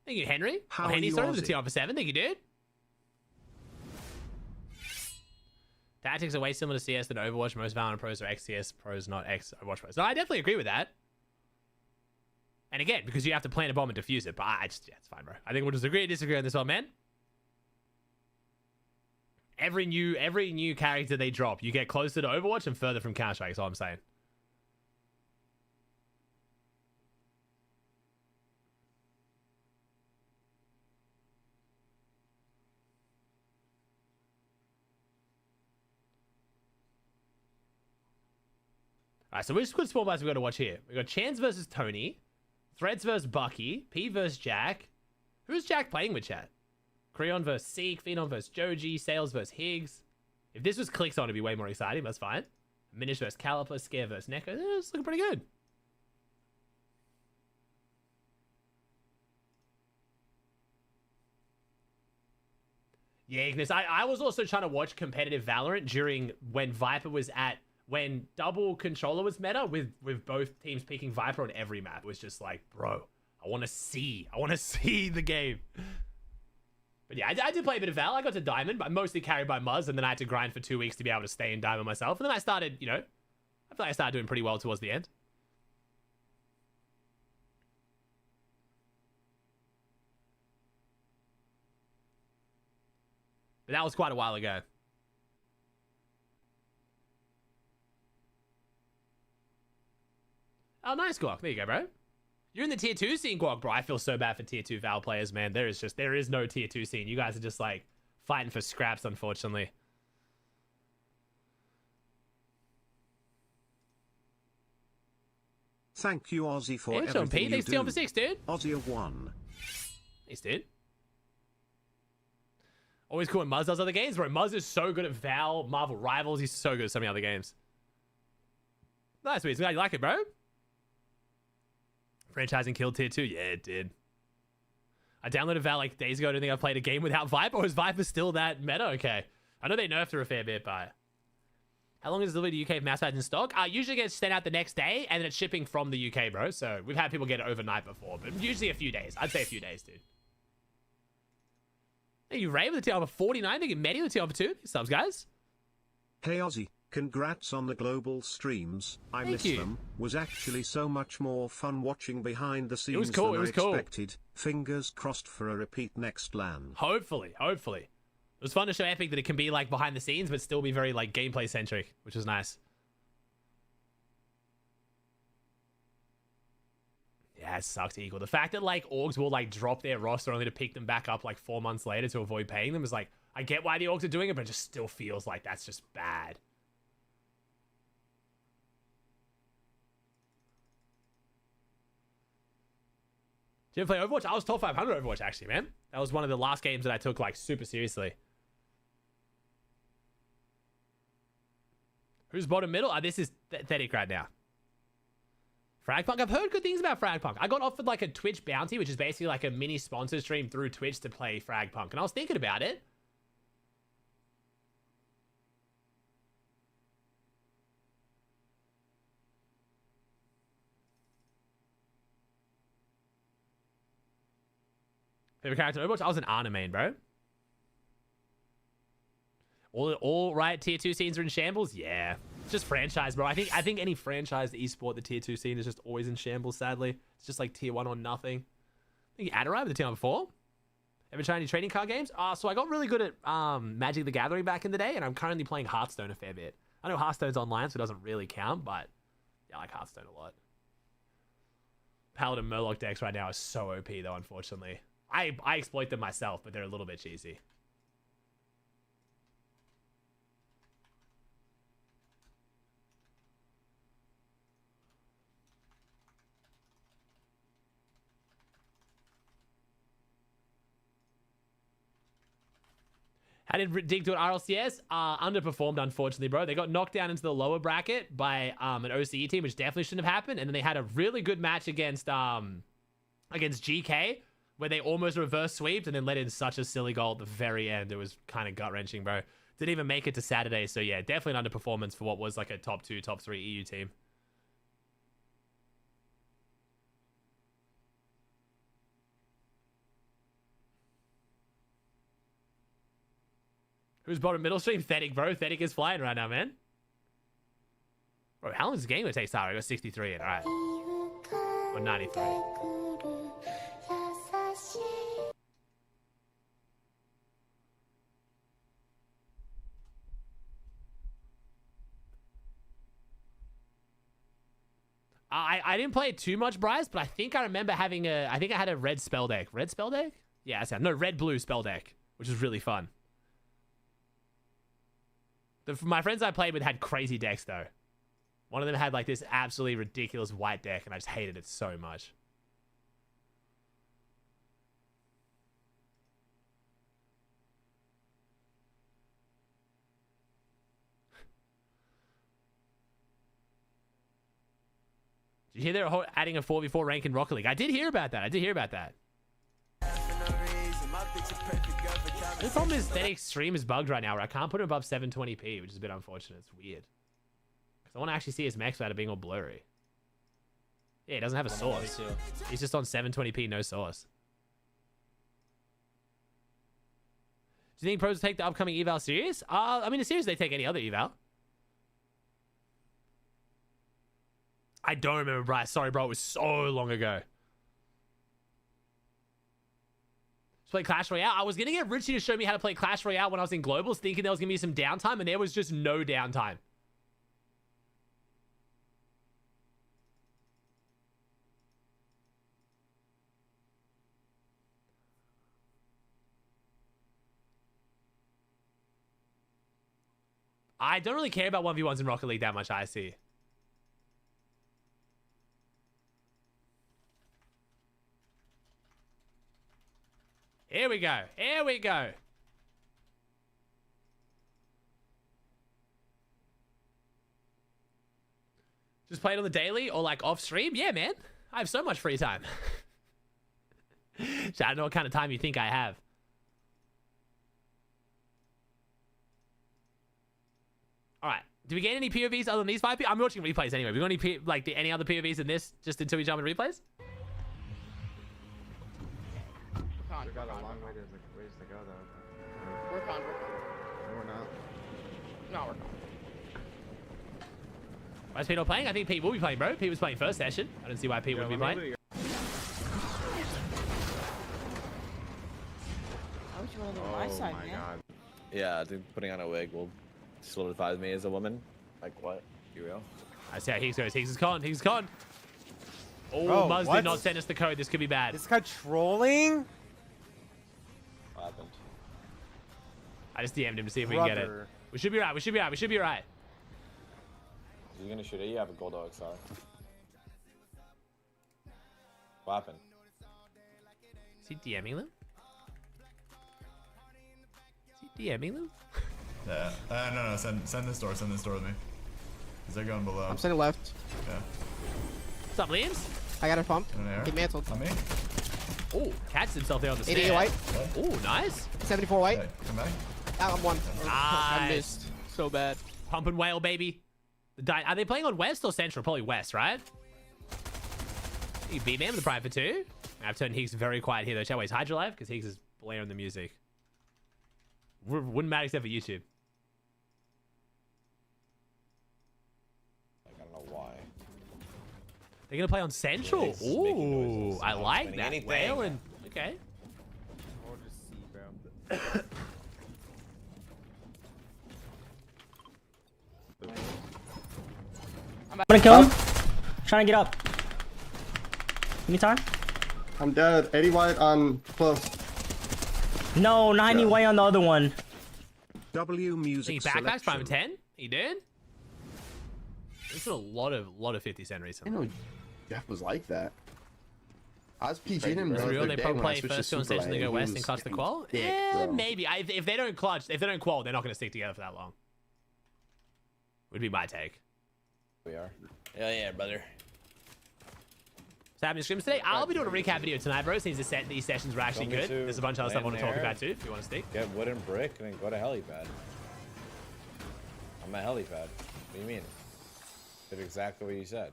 Thank you, Henry. How Henry are you, started with Aussie? the TR for 7. Thank you, dude. Tactics are way similar to CS than Overwatch. Most Valorant pros are XCS pros, not X-Overwatch pros. No, I definitely agree with that. And again, because you have to plant a bomb and defuse it. But I just, yeah, it's fine, bro. I think we'll just agree to disagree on this one, man. Every new character they drop, you get closer to Overwatch and further from Counter-Strike, is all I'm saying. All right, so which good spawn buys we got to watch here? We got Chance versus Tony, Threads versus Bucky, P versus Jack. Who's Jack playing with, chat? Creon versus Seek, Phenom versus Joji, Sales versus Higgs. If this was Clicks on, it'd be way more exciting. That's fine. Minish versus Caliper, Scare versus Neko. It's looking pretty good. Yeah, Ignis. I was also trying to watch competitive Valorant during when Viper was when double controller was meta with both teams picking Viper on every map. It was just like, bro, I want to see the game. But yeah, I did play a bit of Val. I got to Diamond, but mostly carried by Muzz, and then I had to grind for 2 weeks to be able to stay in Diamond myself. And then I started, I feel like I started doing pretty well towards the end. But that was quite a while ago. Oh, nice, Guac. There you go, bro. You're in the tier 2 scene, Guac, bro. I feel so bad for tier 2 Val players, man. There is no tier 2 scene. You guys are just like fighting for scraps, unfortunately. Thank you, Aussie, for Hey, everything P. you Thanks do. for 6, dude. Aussie of 1. Thanks, dude. Always cool when Muzz does other games, bro. Muzz is so good at Val, Marvel Rivals. He's so good at so many other games. Nice, Weeds. Glad you like it, bro. Franchising killed tier 2. Yeah, it did. I downloaded Val like days ago. I don't think I played a game without Viper. Or is Viper still that meta? Okay. I know they nerfed her a fair bit, but... How long is the delivery to UK if mouse pads in stock? Usually gets sent out the next day, and then it's shipping from the UK, bro. So we've had people get it overnight before, but usually a few days. I'd say a few days, dude. Thank you, Ray, with the tier number 49. Thank you, Medi, with the tier number 2. Subs, guys. Hey, Aussie. Congrats on the global streams. I Thank miss you. them. Was actually so much more fun watching behind the scenes cool, than it was I cool. expected. Fingers crossed for a repeat next LAN. Hopefully. It was fun to show Epic that it can be like behind the scenes, but still be very like gameplay centric, which was nice. Yeah, it sucked, Eagle. The fact that like orgs will like drop their roster only to pick them back up like 4 months later to avoid paying them is like, I get why the orgs are doing it, but it just still feels like that's just bad. Did you ever play Overwatch? I was top 500 Overwatch actually, man. That was one of the last games that I took like super seriously. Who's bottom middle? This is Pathetic right now. Fragpunk. I've heard good things about Fragpunk. I got offered like a Twitch bounty, which is basically like a mini sponsor stream through Twitch to play Fragpunk. And I was thinking about it. Favorite character in Overwatch? I was an Ana main, bro. All right, tier 2 scenes are in shambles? Yeah. It's just franchise, bro. I think any franchise esport, the tier 2 scene is just always in shambles, sadly. It's just like tier 1 or nothing. I think Adorai with the tier number 4. Ever tried any trading card games? So I got really good at Magic the Gathering back in the day, and I'm currently playing Hearthstone a fair bit. I know Hearthstone's online, so it doesn't really count, but yeah, I like Hearthstone a lot. Paladin Murloc decks right now are so OP, though, unfortunately. I exploit them myself, but they're a little bit cheesy. How did Dig do at RLCS? Underperformed, unfortunately, bro. They got knocked down into the lower bracket by an OCE team, which definitely shouldn't have happened. And then they had a really good match against GK, where they almost reverse sweeped and then let in such a silly goal at the very end. It was kind of gut-wrenching, bro. Didn't even make it to Saturday. So yeah, definitely an underperformance for what was like a top 2, top 3 EU team. Who's bottom middle stream? Thetic, bro. Thetic is flying right now, man. Bro, how long is this game going to take, Sarah? I got 63 in. All right. Or 93. I didn't play it too much, Bryce, but I think I remember having I think I had a red spell deck. Red spell deck? Yeah, no, red-blue spell deck, which was really fun. My friends I played with had crazy decks, though. One of them had like this absolutely ridiculous white deck, and I just hated it so much. Did you hear they're adding a 4v4 rank in Rocket League? I did hear about that. I did hear about that. The problem is that Extreme is bugged right now, where I can't put it above 720p, which is a bit unfortunate. It's weird. Because I want to actually see his mechs without it being all blurry. Yeah, he doesn't have a source. He's just on 720p, no source. Do you think pros will take the upcoming eval serious? I mean, the series they take any other eval. I don't remember, Bryce. Sorry, bro. It was so long ago. Let's play Clash Royale. I was going to get Richie to show me how to play Clash Royale when I was in Globals, thinking there was going to be some downtime, and there was just no downtime. I don't really care about 1v1s in Rocket League that much, I see. Here we go. Here we go. Just play it on the daily or like off stream? Yeah, man. I have so much free time. So I don't know what kind of time you think I have. All right. Do we get any POVs other than these 5 POVs? I'm watching replays anyway. We got any other POVs in this just until we jump into replays? We've got a long ways to go, though. Work on. No, we're not. No, we're not. Why is Pete not playing? I think Pete will be playing, bro. Pete was playing first session. I don't see why Pete wouldn't be playing. Why would you want to go to my side, man? God. Yeah, I think putting on a wig will solidify me as a woman. Like what? You will? I see how Higgs goes. Higgs is con. Higgs is con. Oh, Bro, Muzz what? did not send us the code. This could be bad. This guy trolling? What happened? I just DM'd him to see if we can get it. We should be right. We should be right. We should be right. Is he gonna shoot at you? I have a gold OXR. What happened? Is he DMing them? Is he DMing them? Yeah. No. Send this door. Send this door with me. Cause they're going below. I'm sending left. Yeah. What's up, Liams? I got it pumped. He mantled. On me? Oh, catches himself there on the 88 stairs. white. Oh, nice. 74 white. Okay, come back. I'm one. I Nice. missed. So bad. Pump and whale, baby. Are they playing on West or Central? Probably West, right? You beat man with the Pride for 2. I've turned Higgs very quiet here, though. Shall we hide your life? Because Higgs is blaring the music. Wouldn't matter except for YouTube. Like, I don't know why. They're going to play on Central? Yeah, he's making Ooh, noises. I Not like winning that. anything. Whale and... Okay. Or just see, bro. I'm gonna kill him. Trying to get up. Give me time. I'm dead. 80 white on close. No, 90 way on the other one. W music He backpacks selection. 5 and 10. He did. There's been a lot of 50 Cent recently. I know Jeff was like that. I was PG'ing him Is the it real other they day pro when I play switched to first to on Super station, they Lane. go He west and was clutch the getting qual? thick, Yeah, bro. maybe. If they don't clutch, if they don't qual, they're not going to stick together for that long. Would be my take. We are. Yeah, brother. So happening Scrims today. I'll be doing a recap video tonight, bro. Since these sessions were actually Want me good. to There's a bunch of other stuff I want to land talk there? about too, if you want to stick. Get wood and brick and then go to helipad. I'm at helipad. What do you mean? Did exactly what you said.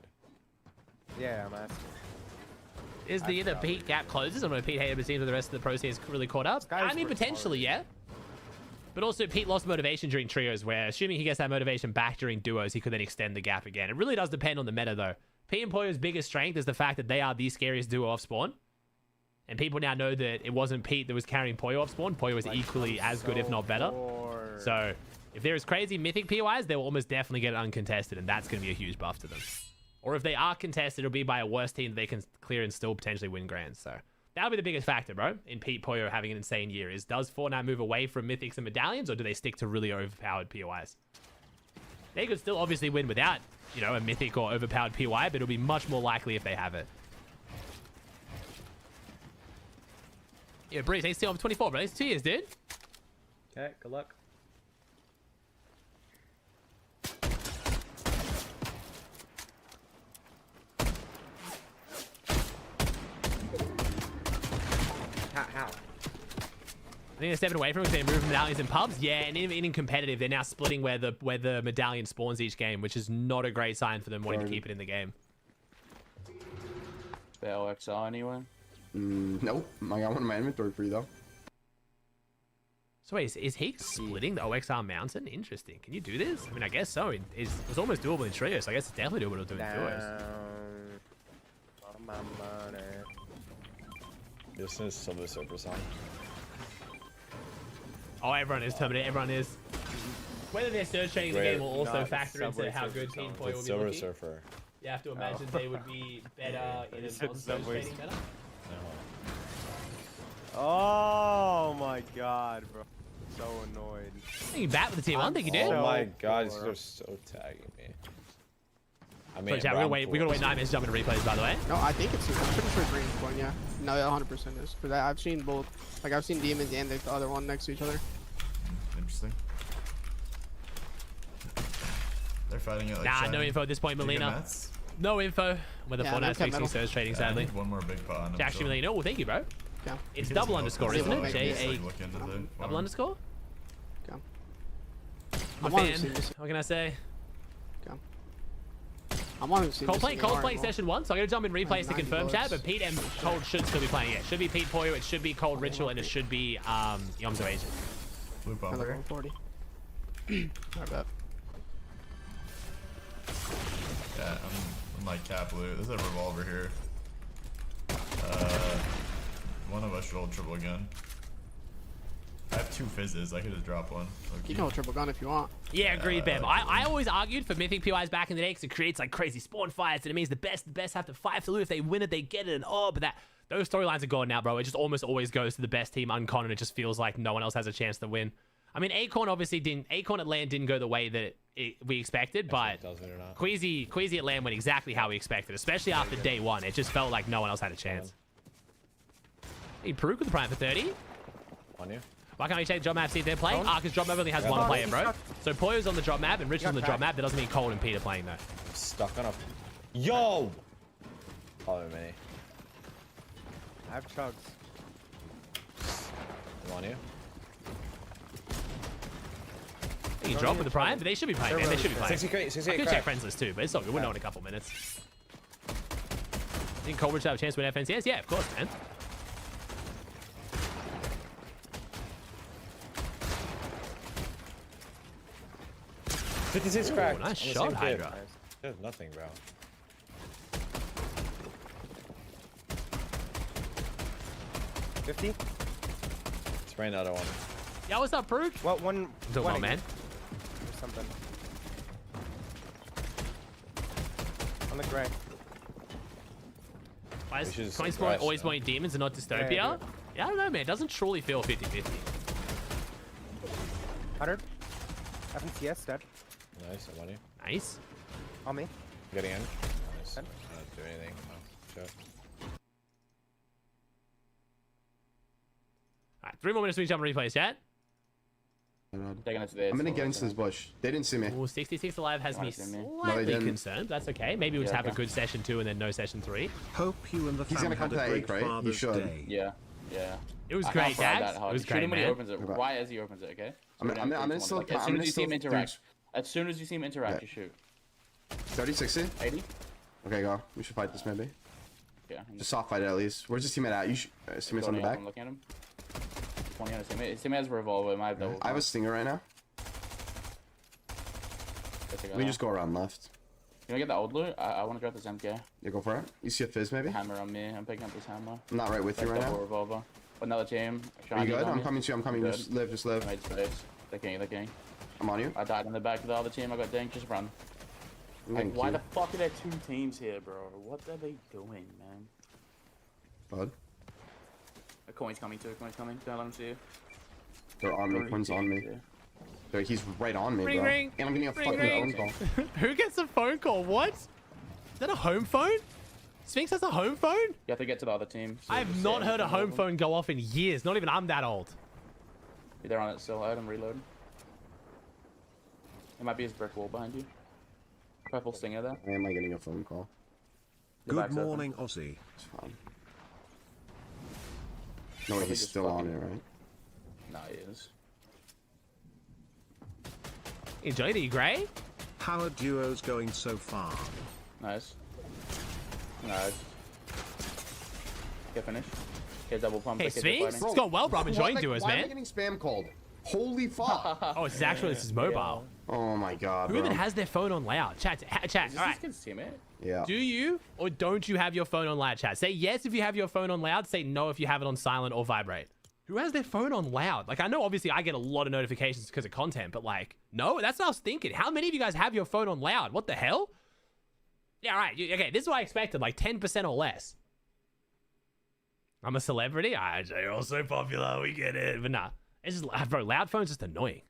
Yeah, I'm asking. Is the Pete gap closes? I don't know if Pete hated his team but the rest of the pro team is really caught up. I mean, potentially, yeah. But also, Pete lost motivation during trios, where assuming he gets that motivation back during duos, he could then extend the gap again. It really does depend on the meta, though. Pete and Pollo's biggest strength is the fact that they are the scariest duo off spawn. And people now know that it wasn't Pete that was carrying Pollo off spawn. Pollo was equally as good, if not better. So, if there is crazy mythic POIs, they will almost definitely get it uncontested, and that's going to be a huge buff to them. Or if they are contested, it'll be by a worse team that they can clear and still potentially win grands. So, that'll be the biggest factor, bro, in Pete Pollo having an insane year, is does Fortnite move away from mythics and medallions, or do they stick to really overpowered POIs? They could still obviously win without, you know, a mythic or overpowered PY, but it'll be much more likely if they have it. Yeah, Breeze, he's still on 24, bro. It's 2 years, dude. Okay, good luck. How? I think they're stepping away from it because they're moving medallions in pubs. Yeah, and even in competitive, they're now splitting where the medallion spawns each game, which is not a great sign for them wanting to keep it in the game. The LXR anyway? Nope. I got one in my inventory for you though. So wait, is he splitting the OXR mountain? Interesting. Can you do this? I mean, I guess so. It's almost doable in trio, so I guess it's definitely doable to do in duos. This is Silver Surfer song. Oh, everyone is Terminator. Everyone is. Whether they're surge trading the game will also factor into how good Team Pollo will be Silver looking. Surfer. You have to imagine they would be better in a non-surge trading better. Oh my god, bro. So annoyed. I think you bat with the T1. I think you did. Oh my god, these are so tagging me. I mean, so, chat, we gotta wait 9 minutes to jump into replays, by the way. No, I think it's. I'm pretty sure green's one. Yeah. No, 100% is. Because I've seen both. Like I've seen demons and the other one next to each other. Interesting. They're fighting it like nah, no info at this point, Melina. No info. With the Fortnite fixing surge trading, sadly. I need one more big pot on him. Actually, Melina. Oh, thank you, bro. Yeah. It's double underscore, isn't it? J-A double underscore? Yeah. I'm a fan. What can I say? I'm wanting to see Cold playing session 1, so I'm gonna jump in replays to confirm chat, but Pete and Cold should still be playing it. Should be Pete Pollo, it should be Cold Ritual, and it should be Yomzo Agent. Blue bomb. 140. Alright, bet. Yeah, I'm like cap blue. There's a revolver here. One of us should hold triple gun. I have 2 fizzes. I could just drop one. Okay. You can hold triple gun if you want. Yeah, agreed, Bam. I always argued for mythic PYs back in the day because it creates like crazy spawn fights and it means the best have to fight for loot. If they win it, they get it. And but those storylines are gone now, bro. It just almost always goes to the best team uncon, and it just feels like no one else has a chance to win. I mean, Acorn obviously didn't. Acorn at LAN didn't go the way that we expected, but Queasy at LAN went exactly how we expected, especially after day 1. It just felt like no one else had a chance. Hey, Peruk with the prime for 30. On you. Why can't we check the drop map, see if they're playing? Because drop map only has one player, bro. So Pollo's on the drop map and Rich's on the drop map. That doesn't mean Cole and Pete are playing, though. I'm stuck on a... Yo! Follow me. I have chugs. I'm on you. You can drop with the prime, but they should be playing, man. They should be playing. 68 I could check friends list, too, but it's all good. We'll know in a couple minutes. Think Cole Rich have a chance to win FNCS? Yeah, of course, man. $56 cracked. Nice shot, Hydra. There's nothing, bro. $50. Spray another one. Yeah, what's up, Peruk? What one? Doing well, man. Or something. On the gray. Why is Coin Sport always wanting demons and not dystopia? Yeah, I don't know, man. It doesn't truly feel 50-50. 100. FNCS dead. Nice, I'm on you. Nice. On me. Getting in. Nice. I don't do anything. Oh, shit. Alright, 3 more minutes we jump and replays, chat. I'm gonna get into this bush. They didn't see me. Ooh, 66 Alive has me slightly concerned. That's okay. Maybe we'll just have a good session 2 and then no session 3. Hope you and the He's fam gonna come had to a that great 8, right? He Father's should. Day. Yeah. It was great, Dax. It was Shoot great, him when he man. opens it. Right as he opens it, okay? I'm gonna still. As soon as you see him interact. As soon as you see him interact, you shoot. 30, 60? 80? Okay, go. We should fight this maybe. Yeah. Just soft fight it at least. Where's his teammate at? You should. His teammate's on the back. I'm looking at him. 20 on his teammate. His teammate has a revolver. I have a stinger right now. We can just go around left. You wanna get the old loot? I wanna grab this MK. Yeah, go for it. You see a fizz maybe? Hammer on me. I'm picking up this hammer. I'm not right with you right now. Revolver. Another team. Are you good? I'm coming to you. I'm coming. Just live. Just live. Made space. They're king. I'm on you. I died in the back of the other team. I got dinked. Just run. Like, why the fuck are there 2 teams here, bro? What are they doing, man? Bud. A coin's coming too. Coin's coming. Don't let him see you. They're on me. Coin's on me. He's right on me, Ring, bro. ring. And I'm getting a Ring, fucking ring. phone call. Who gets a phone call? What? Is that a home phone? Sphinx has a home phone? You have to get to the other team. So I have not heard a home phone go off in years. Not even I'm that old. They're on it still. I had him reload. It might be his brick wall behind you. Purple stinger there. Why am I getting a phone call? Good morning, Aussie. It's fine. No, he's still on it, right? Nah, he is. Enjoy the Grey. How are duos going so far? Nice. Nice. Get finished. Get double pump. Hey, Sphinx? It's going well, bro. I'm enjoying duos, why man. am I getting spam called? Holy fuck. Oh, this is mobile. Oh my god, Who bro. even has their phone on loud? Chat, all right. Yeah. Do you or don't you have your phone on loud, chat? Say yes if you have your phone on loud. Say no if you have it on silent or vibrate. Who has their phone on loud? Like, I know obviously I get a lot of notifications because of content, but like, no, that's what I was thinking. How many of you guys have your phone on loud? What the hell? Yeah, all right. Okay, this is what I expected, like 10% or less. I'm a celebrity? You're all so popular, we get it. But nah, it's just, bro, loud phone's just annoying.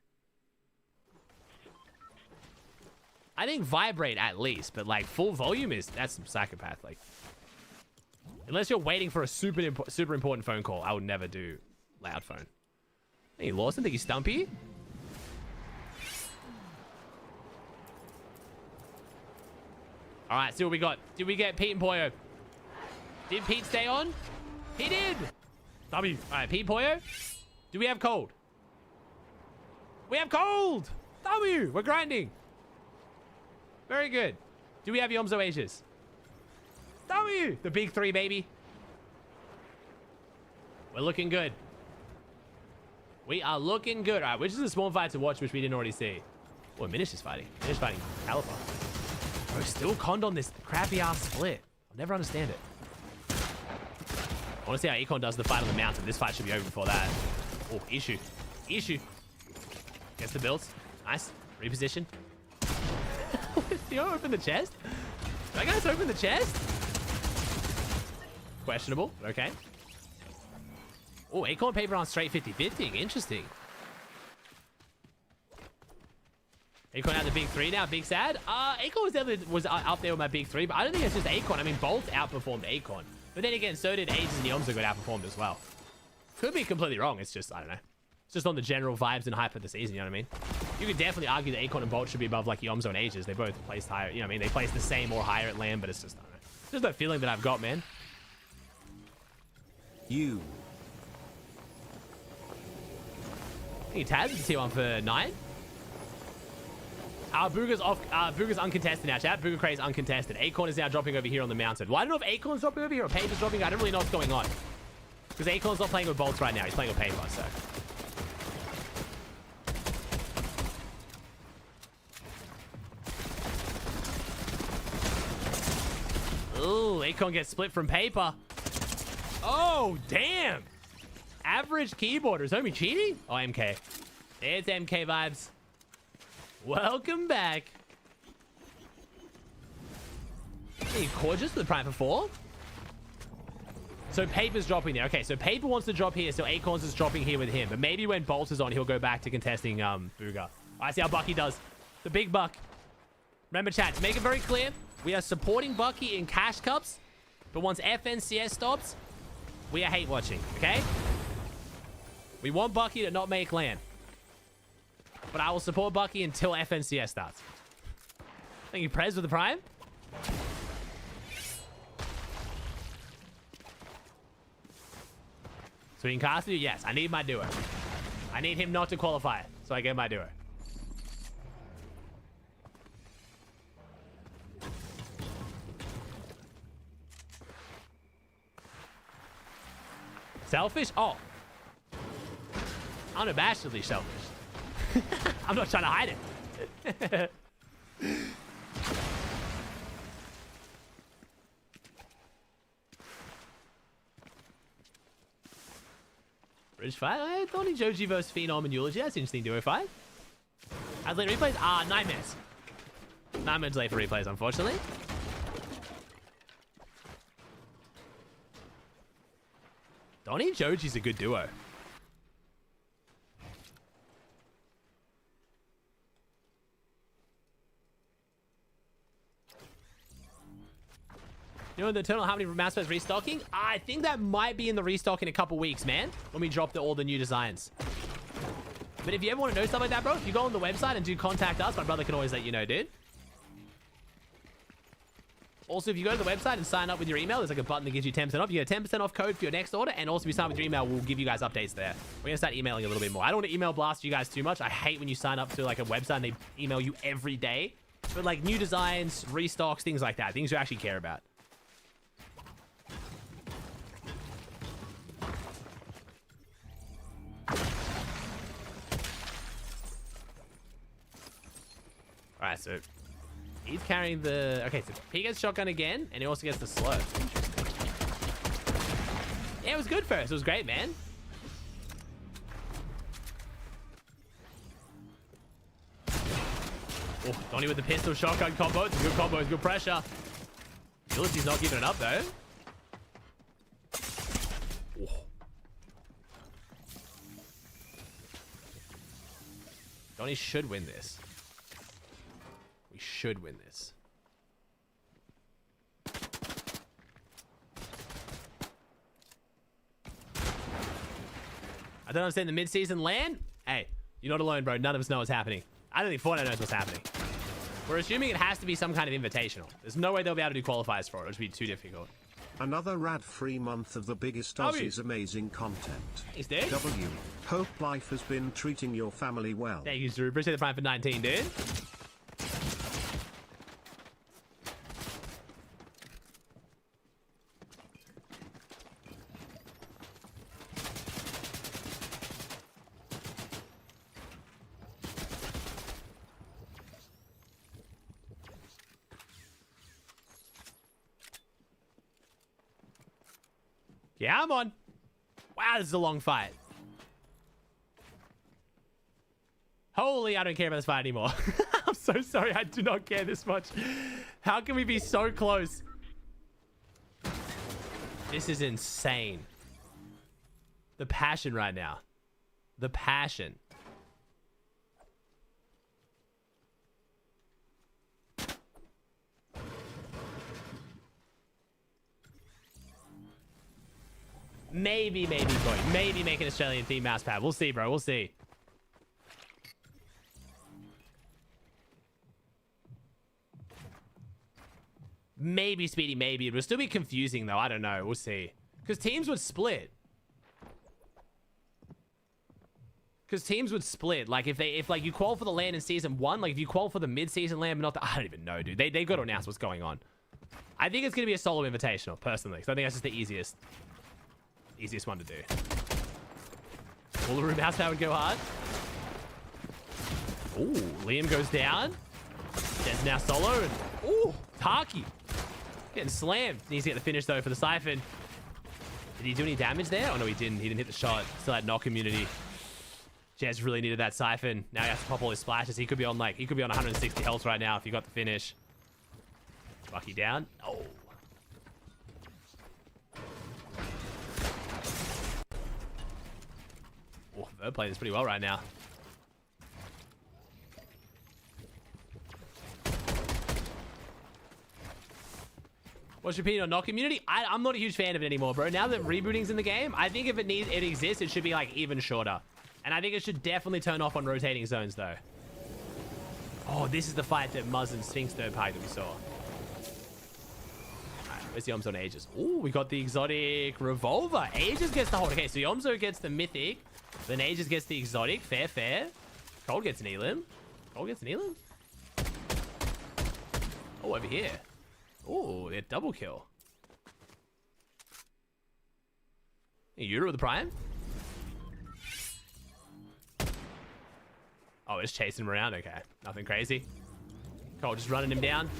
I think vibrate at least, but like full volume that's some psychopath. Like, unless you're waiting for a super important phone call, I would never do loud phone. Hey, Lawson, think you stumpy? All right, see what we got. Did we get Pete and Pollo? Did Pete stay on? He did. W. All right, Pete, Pollo. Do we have cold? We have cold. W. We're grinding. Very good. Do we have Yomzo Ages? W. The big three, baby. We're looking good. We are looking good. All right, which is a small fight to watch, which we didn't already see. Oh, Minish is fighting. Minish fighting Caliper. Bro, still conned on this crappy ass split. I'll never understand it. I want to see how Econ does the fight on the mountain. This fight should be over before that. Oh, issue. Issue. Gets the builds. Nice. Reposition. Did you open the chest? Did I guys open the chest? Questionable. Okay. Oh, Acorn paper on straight 50-50. Interesting. Acorn had the big three now. Big sad. Acorn was up there with my big three, but I don't think it's just Acorn. I mean, Bolt outperformed Acorn. But then again, so did Ages and Yomzo got outperformed as well. Could be completely wrong. It's just, I don't know. It's just on the general vibes and hype of the season, you know what I mean? You could definitely argue that Acorn and Bolt should be above like Yomzo and Ages. They both placed higher, you know what I mean? They placed the same or higher at LAN, but it's just, I don't know. It's just that feeling that I've got, man. You. I think Taz is tier 1 for 9. Booga's off. Booga's uncontested now, chat. Booga Craze uncontested. Acorn is now dropping over here on the mountain. Well, I don't know if Acorn's dropping over here or Paper's dropping. I don't really know what's going on. Because Acorn's not playing with bolts right now. He's playing with Paper, so. Ooh, Acorn gets split from Paper. Oh, damn. Average keyboarders. Homie cheating? Oh, MK. It's MK vibes. Welcome back. Hey, Gorgeous with the Prime for 4. So Paper's dropping there. Okay, so Paper wants to drop here, so Acorns is dropping here with him. But maybe when Bolt is on, he'll go back to contesting Booga. I see how Bucky does. The big buck. Remember, chat, to make it very clear, we are supporting Bucky in cash cups, but once FNCS stops, we are hate watching, okay? We want Bucky to not make LAN. But I will support Bucky until FNCS starts. Thank you, Prez, with the Prime. So in Cassidy, yes, I need my duo. I need him not to qualify, so I get my duo. Selfish? Oh. Unabashedly selfish. I'm not trying to hide it. Bridge fight? Donny Joji versus Phenom and Eulogy. That's interesting duo fight. As late replays? 9 minutes. 9 minutes late for replays, unfortunately. Donny and Joji's a good duo. You know the eternal how many mouse pads restocking? I think that might be in the restock in a couple weeks, man. When we drop all the new designs. But if you ever want to know stuff like that, bro, if you go on the website and do contact us, my brother can always let you know, dude. Also, if you go to the website and sign up with your email, there's like a button that gives you 10% off. You get a 10% off code for your next order. And also, if you sign up with your email, we'll give you guys updates there. We're going to start emailing a little bit more. I don't want to email blast you guys too much. I hate when you sign up to like a website and they email you every day. But like new designs, restocks, things like that. Things you actually care about. Alright, so he's carrying the... Okay, so he gets shotgun again, and he also gets the slurp. Yeah, it was good first. It was great, man. Oh, Donnie with the pistol shotgun combo. It's a good combo. It's good pressure. Ulysses not giving it up, though. Oh. Donnie should win this. We should win this. I don't understand the mid-season LAN. Hey, you're not alone, bro. None of us know what's happening. I don't think Fortnite knows what's happening. We're assuming it has to be some kind of invitational. There's no way they'll be able to do qualifiers for it. It would be too difficult. Another rad-free month of the biggest Aussie's amazing content. Is there? W. Hope life has been treating your family well. Thank you, Drew. Appreciate the prime for 19, dude. Yeah, I'm on. Wow, this is a long fight. Holy, I don't care about this fight anymore. I'm so sorry. I do not care this much. How can we be so close? This is insane. The passion right now. The passion. Maybe going. Maybe make an Australian themed mouse pad. We'll see, bro. We'll see. Maybe Speedy, maybe. It will still be confusing, though. I don't know. We'll see. Because teams would split. Like, if like you qual for the LAN in season 1, like if you qual for the mid-season LAN, but not the... I don't even know, dude. They got to announce what's going on. I think it's going to be a solo invitational, personally. So I think that's just the easiest one to do. All the room house power would go hard. Ooh, Liam goes down. There's now solo. And, ooh, Taki. Getting slammed. Needs to get the finish, though, for the Siphon. Did he do any damage there? Oh, no, he didn't. He didn't hit the shot. Still had knock immunity. Jazz really needed that Siphon. Now he has to pop all his splashes. He could be on, 160 health right now if he got the finish. Bucky down. Oh. Oh, they're playing this pretty well right now. What's your opinion on knock immunity? I'm not a huge fan of it anymore, bro. Now that rebooting's in the game, I think if it exists, it should be like even shorter. And I think it should definitely turn off on rotating zones, though. Oh, this is the fight that Muzz and Sphinx third party that we saw. Where's the Yomzo on Aegis? Ooh, we got the exotic revolver. Aegis gets the hold. Okay, so Yomzo gets the mythic. Then Aegis gets the exotic. Fair, fair. Cold gets an Elim. Cold gets an Elim. Oh, over here. Ooh, they're double kill. Yura with the Prime. Oh, it's chasing him around. Okay, nothing crazy. Cold just running him down.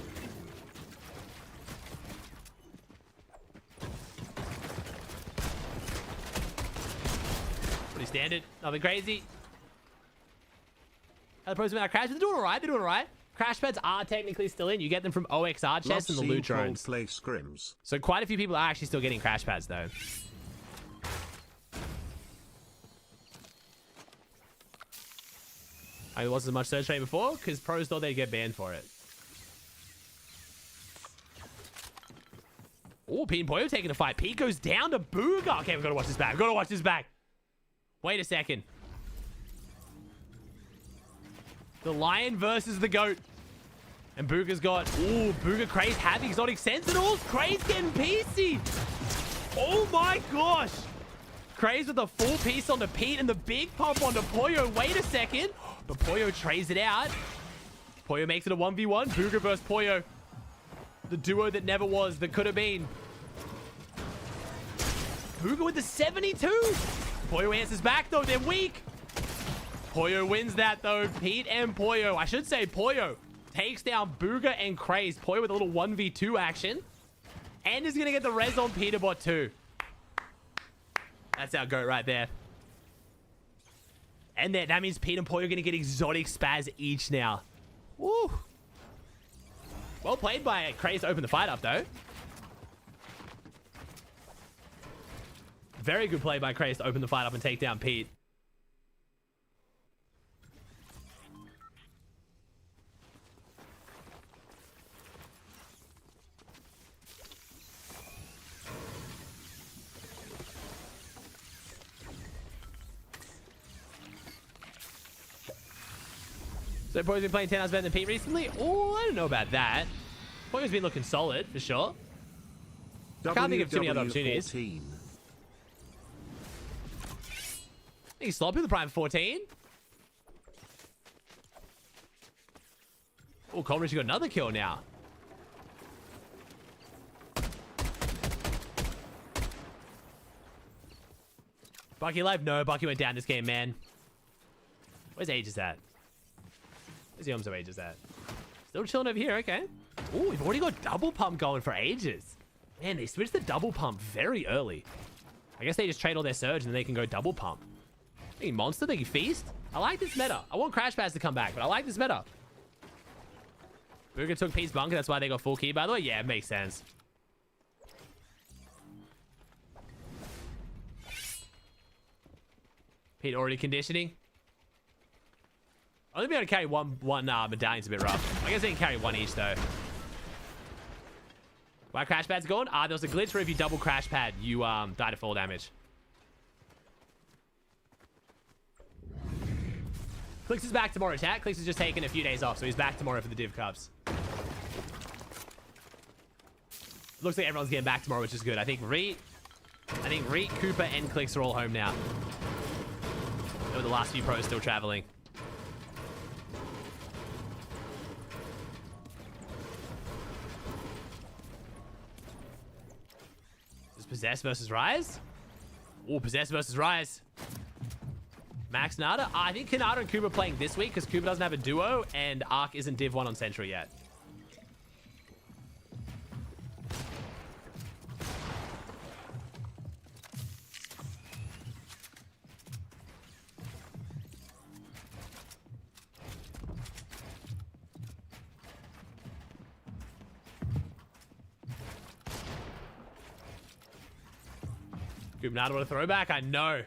Pretty standard. Nothing crazy. How the pros without crash? They're doing alright. They're doing alright. Crash pads are technically still in. You get them from OXR chests and the loot drones. Play Scrims. So quite a few people are actually still getting crash pads though. I wasn't as much search rate before because pros thought they'd get banned for it. Pete and Pollo taking a fight. Pete goes down to Booga. Okay, we've got to watch this back. We've got to watch this back. Wait a second. The lion versus the goat. And Booga's got... Ooh, Booga Craze having exotic sentinels. Craze getting PC. Oh my gosh. Craze with a full piece onto Pete and the big pump onto Pollo. Wait a second. But Pollo trays it out. Pollo makes it a 1v1. Booga versus Pollo. The duo that never was, that could have been. Booga with the 72. Pollo answers back, though. They're weak. Pollo wins that, though. Pete and Pollo. I should say Pollo takes down Booga and Craze. Pollo with a little 1v2 action. And is going to get the res on Peterbot, too. That's our goat right there. And that means Pete and Pollo are going to get exotic spaz each now. Woo. Well played by Craze to open the fight up, though. Very good play by Craze to open the fight up and take down Pete. So Pollo's been playing 10 hours better than Pete recently? Oh, I don't know about that. Pollo's been looking solid, for sure. I can't think of too many other opportunities. I think he's sloppy with the Prime 14. Oh, Coleridge got another kill now. Bucky alive? No, Bucky went down this game, man. Where's Aegis at? Where's the Omzo Aegis at? Still chilling over here, okay. Oh, we've already got double pump going for Aegis. Man, they switched the double pump very early. I guess they just trade all their surge and then they can go double pump. Thinking monster, thinking feast. I like this meta. I want Crash Pads to come back, but I like this meta. Booga took Pete's bunker, that's why they got full key, by the way. Yeah, it makes sense. Pete already conditioning. Only be able to carry one medallion's a bit rough. I guess they can carry one each, though. Why Crash Pad's gone? There was a glitch where if you double Crash Pad, you die to fall damage. Clicks is back tomorrow, chat. Clicks is just taking a few days off, so he's back tomorrow for the Div Cups. Looks like everyone's getting back tomorrow, which is good. I think Reet, Cooper, and Clicks are all home now. They were the last few pros still traveling. Possess versus Rise? Oh, Possess versus Rise. Max Nada? I think Kanata and Cooper playing this week because Cooper doesn't have a duo and Ark isn't Div 1 on Sentry yet. Not what a throwback, I know.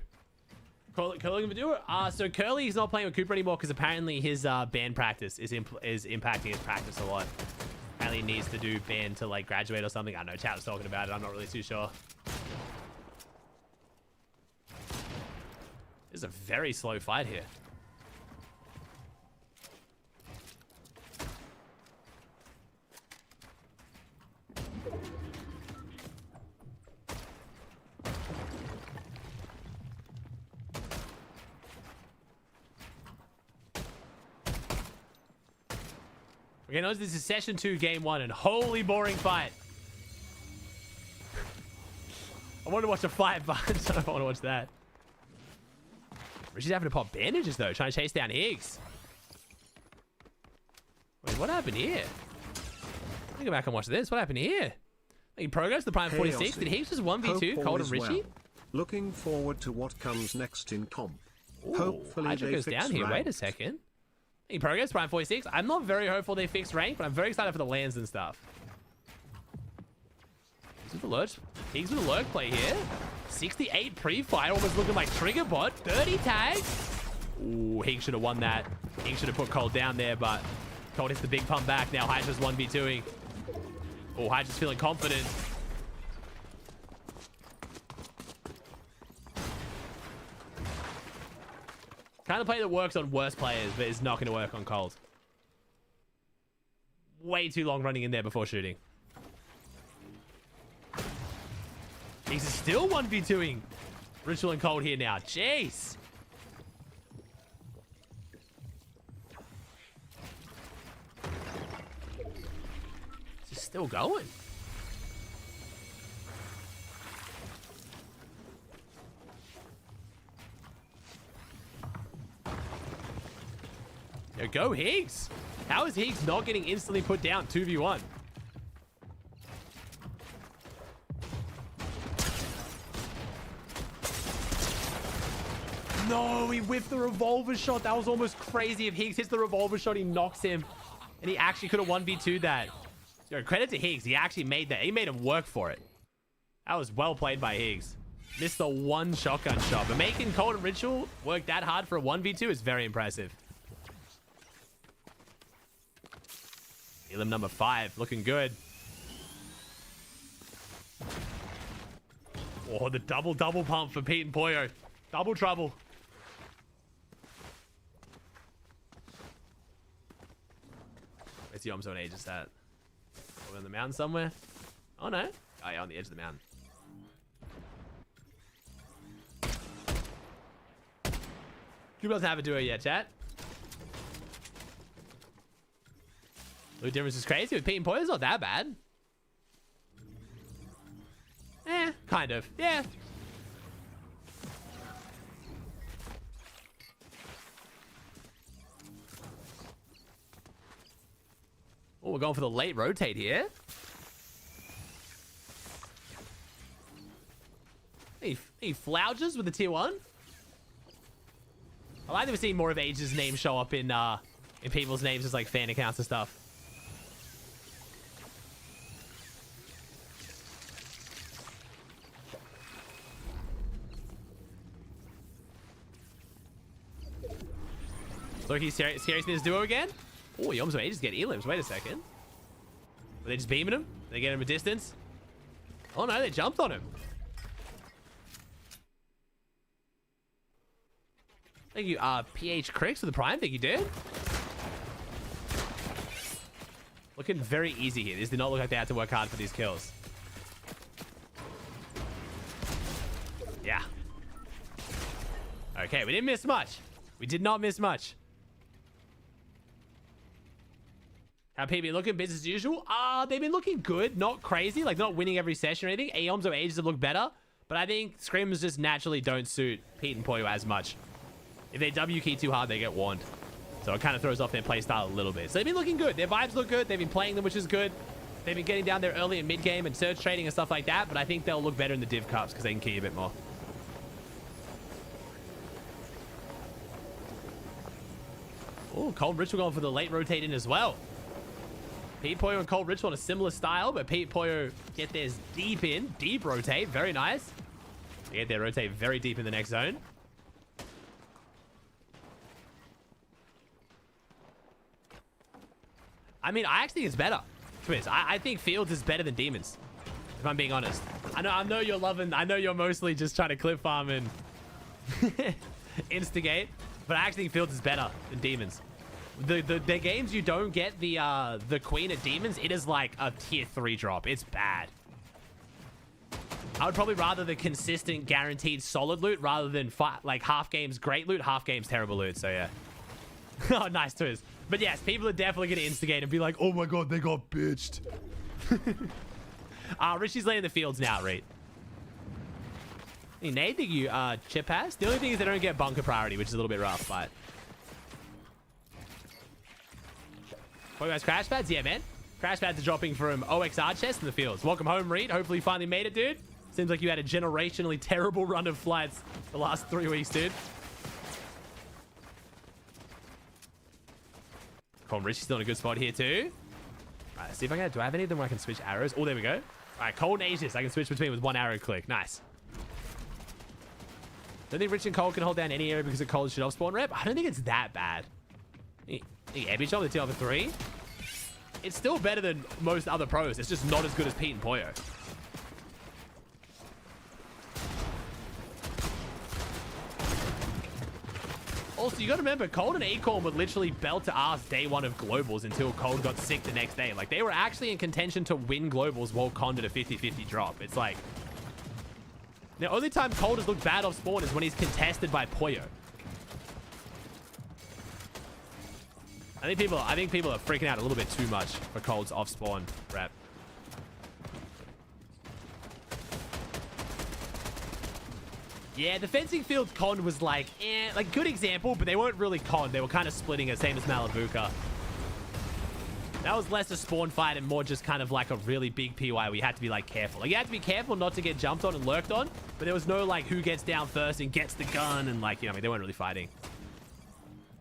Curly can do it. So Curly's not playing with Cooper anymore because apparently his band practice is impacting his practice a lot. Apparently he needs to do band to like graduate or something. I don't know. Chat was talking about it. I'm not really too sure. This is a very slow fight here. Okay, notice this is session 2, game 1, and holy boring fight. I want to watch a fight, but I don't want to watch that. Richie's having to pop bandages, though, trying to chase down Higgs. Wait, what happened here? Let me go back and watch this. What happened here? Making progress, the Prime 46. Did Higgs just 1v2 Cold and Richie? Well. Looking forward to what comes next in comp. Ooh, hopefully Hydra they goes fix down here. rank. Wait a second. Making progress, Prime 46. I'm not very hopeful they fix rank, but I'm very excited for the lands and stuff. Higgs with the lurch. Higgs with a lurk play here. 68 pre-fire, almost looking like trigger bot. 30 tags. Ooh, Higgs should have won that. Higgs should have put Cold down there, but Cold hits the big pump back. Now Hydra's 1v2ing. Oh, Hydra's feeling confident. Kind of play that works on worse players, but is not going to work on Cold. Way too long running in there before shooting. He's still 1v2ing Ritual and Cold here now. Jeez. It's still going. Yo, go Higgs. How is Higgs not getting instantly put down 2v1? No, he whiffed the revolver shot. That was almost crazy. If Higgs hits the revolver shot, he knocks him. And he actually could have 1v2'd that. Yo, credit to Higgs. He actually made that. He made him work for it. That was well played by Higgs. Missed the one shotgun shot. But making Cold and Ritual work that hard for a 1v2 is very impressive. Elim number 5, looking good. Oh, the double pump for Pete and Pollo. Double trouble. Where's the Zone Aegis at? Over on the mountain somewhere? Oh no. Oh yeah, on the edge of the mountain. Who doesn't have a duo yet, chat? The difference is crazy. With Pete and Pollo, it's not that bad. Kind of. Yeah. Oh, we're going for the late rotate here. Any flouges with the tier 1? I like that we're seeing more of Age's name show up in people's names as like fan accounts and stuff. Look, he's serious in his duo again. Oh, he almost made just get elims. Wait a second. Were they just beaming him? They get him a distance? Oh no, they jumped on him. Thank you, PH Cricks for the prime. Thank you, dude. Looking very easy here. These do not look like they had to work hard for these kills. Yeah. Okay, we didn't miss much. We did not miss much. How PB looking? Business as usual? They've been looking good. Not crazy. Like, not winning every session or anything. Aeons or Ages have looked better. But I think Scrims just naturally don't suit Pete and Pollo as much. If they W key too hard, they get warned. So it kind of throws off their playstyle a little bit. So they've been looking good. Their vibes look good. They've been playing them, which is good. They've been getting down there early and mid-game and surge trading and stuff like that. But I think they'll look better in the Div Cups because they can key a bit more. Oh, Cold Ritual going for the late rotate in as well. Pete Pollo and Cold Ritual on a similar style, but Pete Pollo get theirs deep in. Deep rotate. Very nice. They get their rotate very deep in the next zone. I mean, I actually think it's better. Twist. I think Fields is better than Demons, if I'm being honest. I know you're loving... I know you're mostly just trying to clip farm and instigate, but I actually think Fields is better than Demons. The games you don't get the Queen at Demons, it is like a tier 3 drop. It's bad. I would probably rather the consistent, guaranteed, solid loot rather than like half games great loot, half games terrible loot. So yeah. Oh, nice twist. But yes, people are definitely going to instigate and be like, oh my god, they got bitched. Richie's laying the fields now, Reed. Hey, Nate, think you chip pass? The only thing is they don't get bunker priority, which is a little bit rough, but... What guys, crash pads? Yeah, man. Crash pads are dropping from OXR chest in the fields. Welcome home, Reed. Hopefully you finally made it, dude. Seems like you had a generationally terrible run of flights the last 3 weeks, dude. Cool, Richie's still in a good spot here, too. All right, see if I can... Do I have any of them where I can switch arrows? Oh, there we go. All right, Cold and Aegis. I can switch between with one arrow click. Nice. Don't think Rich and Cole can hold down any area because of Cole's shit off spawn rep. I don't think it's that bad. Epic shot with the T over 3. It's still better than most other pros. It's just not as good as Pete and Pollo. Also, you got to remember, Cold and Acorn would literally belt to ass day one of Globals until Cold got sick the next day. Like, they were actually in contention to win Globals while Con did a 50-50 drop. It's like... The only time Cold has looked bad off spawn is when he's contested by Pollo. I think people are freaking out a little bit too much for Cold's off spawn rep. Yeah, the fencing field Con was like, like good example, but they weren't really Con. They were kind of splitting it, same as Malibuca. That was less a spawn fight and more just kind of like a really big PY where you had to be like careful. Like you had to be careful not to get jumped on and lurked on, but there was no like who gets down first and gets the gun and like, you know, I mean, they weren't really fighting.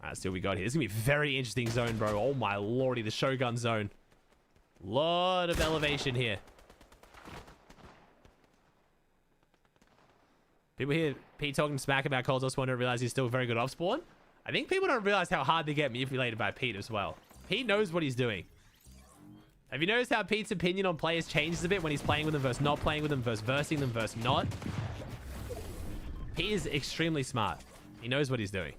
All right, see what we got here. This is gonna be a very interesting zone, bro. Oh my lordy, the Shogun zone. Lot of elevation here. People hear Pete talking smack about Cold's off spawn don't realize he's still very good off spawn. I think people don't realize how hard they get manipulated by Pete as well. Pete knows what he's doing. Have you noticed how Pete's opinion on players changes a bit when he's playing with them versus not playing with them versus versing them versus not? Pete is extremely smart. He knows what he's doing.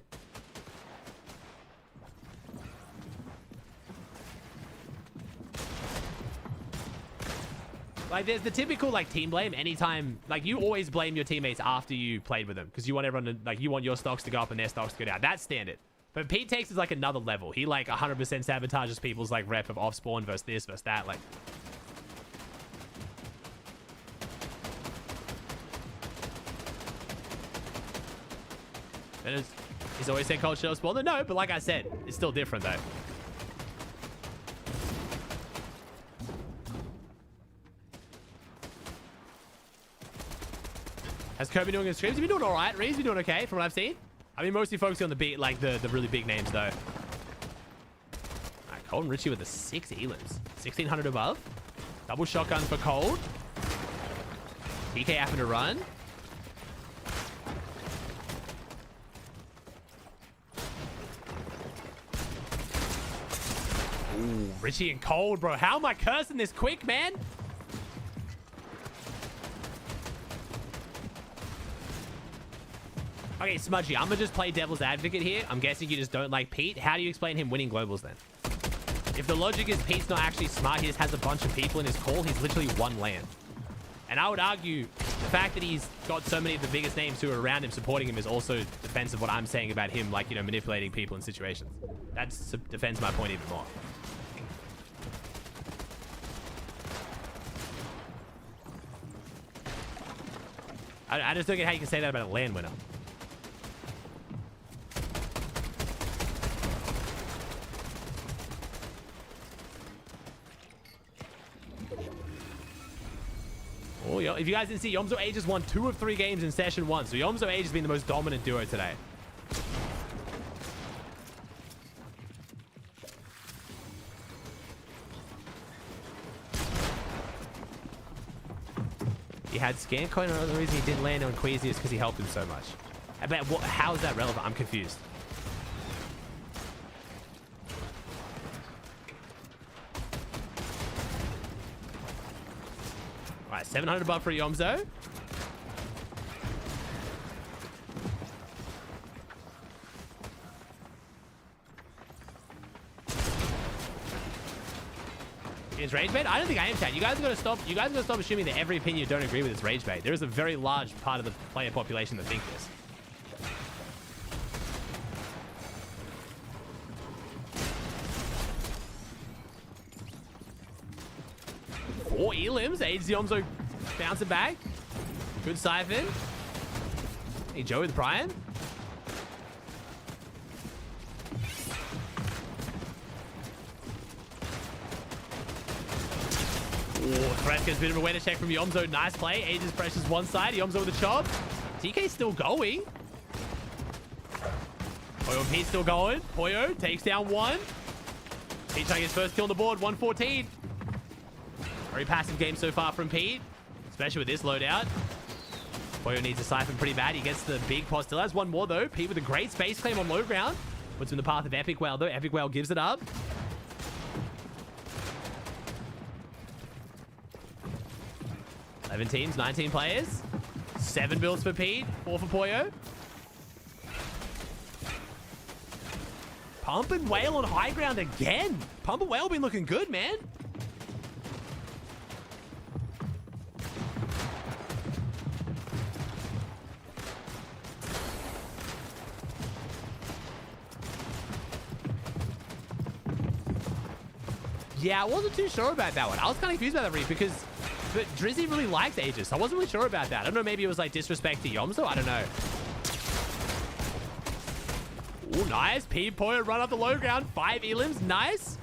Like, there's the typical, like, team blame anytime... Like, you always blame your teammates after you played with them. Because you want everyone to... Like, you want your stocks to go up and their stocks to go down. That's standard. But Pete takes it like another level. He, like, 100% sabotages people's, like, rep of off-spawn versus this versus that. Like... And he's always said Cold should off-spawn. No, but like I said, it's still different, though. How's Kirby doing in streams? He's been doing all right. Reed's been doing okay from what I've seen. I mean, mostly focusing on the beat, like the really big names, though. All right, Cold and Richie with the 6 elims. 1600 above. Double shotgun for Cold. TK having to run. Ooh, Richie and Cold, bro. How am I cursing this quick, man? Okay, Smudgy, I'm gonna just play devil's advocate here. I'm guessing you just don't like Pete. How do you explain him winning globals then? If the logic is Pete's not actually smart, he just has a bunch of people in his call, he's literally one land. And I would argue the fact that he's got so many of the biggest names who are around him supporting him is also defense of what I'm saying about him, like, you know, manipulating people in situations. That defends my point even more. I just don't get how you can say that about a land winner. Oh, if you guys didn't see, Yomzo Age has won 2 of 3 games in session 1. So Yomzo Age has been the most dominant duo today. He had scan coin, and the reason he didn't land on Queasy is because he helped him so much. I bet, how is that relevant? I'm confused. All right, 700 above for Yomzo. Is rage bait? I don't think I am, chat. You guys are gonna stop. You guys are gonna stop assuming that every opinion you don't agree with is rage bait. There is a very large part of the player population that think this. Four elims. Aids Yomzo bouncing back. Good siphon. Hey, Joe with Brian. Threat gets a bit of a weather check from Yomzo. Nice play. Aegis presses one side. Yomzo with a chop. TK's still going. Pollo and Pete still going. Pollo takes down one. Pete trying his first kill on the board. 114. Very passive game so far from Pete, especially with this loadout. Pollo needs a siphon pretty bad. He gets the big pot. Still has one more though. Pete with a great space claim on low ground. Puts him in the path of Epic Whale though. Epic Whale gives it up. 11 teams, 19 players. 7 builds for Pete, 4 for Pollo. Pump and Whale on high ground again. Pump and Whale been looking good, man. Yeah, I wasn't too sure about that one. I was kind of confused about that read because but Drizzy really likes Aegis. I wasn't really sure about that. I don't know, maybe it was like disrespect to Yomzo. I don't know. Oh, nice. Pollo run up the low ground. 5 elims. Nice.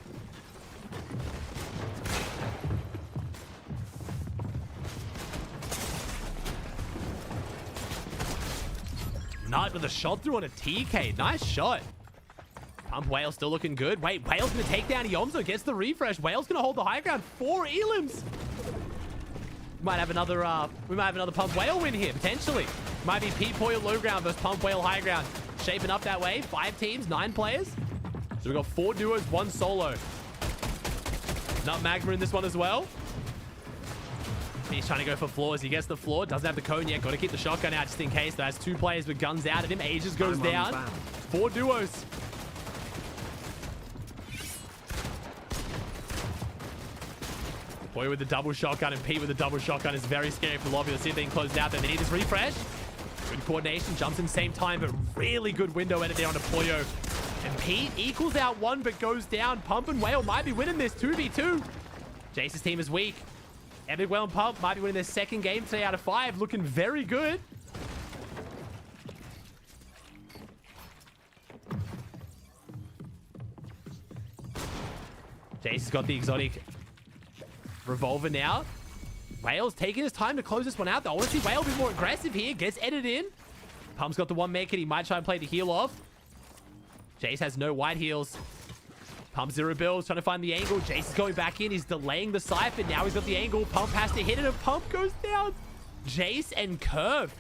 Nut with a shot through on a TK. Nice shot. Pump Whale still looking good. Wait, Whale's going to take down Yomzo. Gets the refresh. Whale's going to hold the high ground. 4 elims. We might have another Pump Whale win here, potentially. Might be Pollo low ground versus Pump Whale high ground. Shaping up that way. 5 teams, 9 players. So we've got 4 duos, 1 solo. Not Magma in this one as well. He's trying to go for floors. He gets the floor. Doesn't have the cone yet. Got to keep the shotgun out just in case. That's 2 players with guns out at him. Aegis goes down. 4 duos. Boy with the double shotgun and Pete with the double shotgun is very scary for the lobby. Let's see if they can close it out. Then they need this refresh. Good coordination. Jumps in same time, but really good window edit there on Pollo. And Pete equals out 1, but goes down. Pump and Whale might be winning this 2v2. Jace's team is weak. Epic Whale and Pump might be winning their 2nd game today out of 5. Looking very good. Jace has got the exotic revolver now. Whale's taking his time to close this one out, though. I want to see Whale be more aggressive here. Gets edited in. Pump's got the 1 make it. He might try and play the heal off. Jace has no white heals. Pump 0 builds, trying to find the angle. Jace is going back in. He's delaying the Cypher. Now he's got the angle. Pump has to hit it, and Pump goes down. Jace and Curve.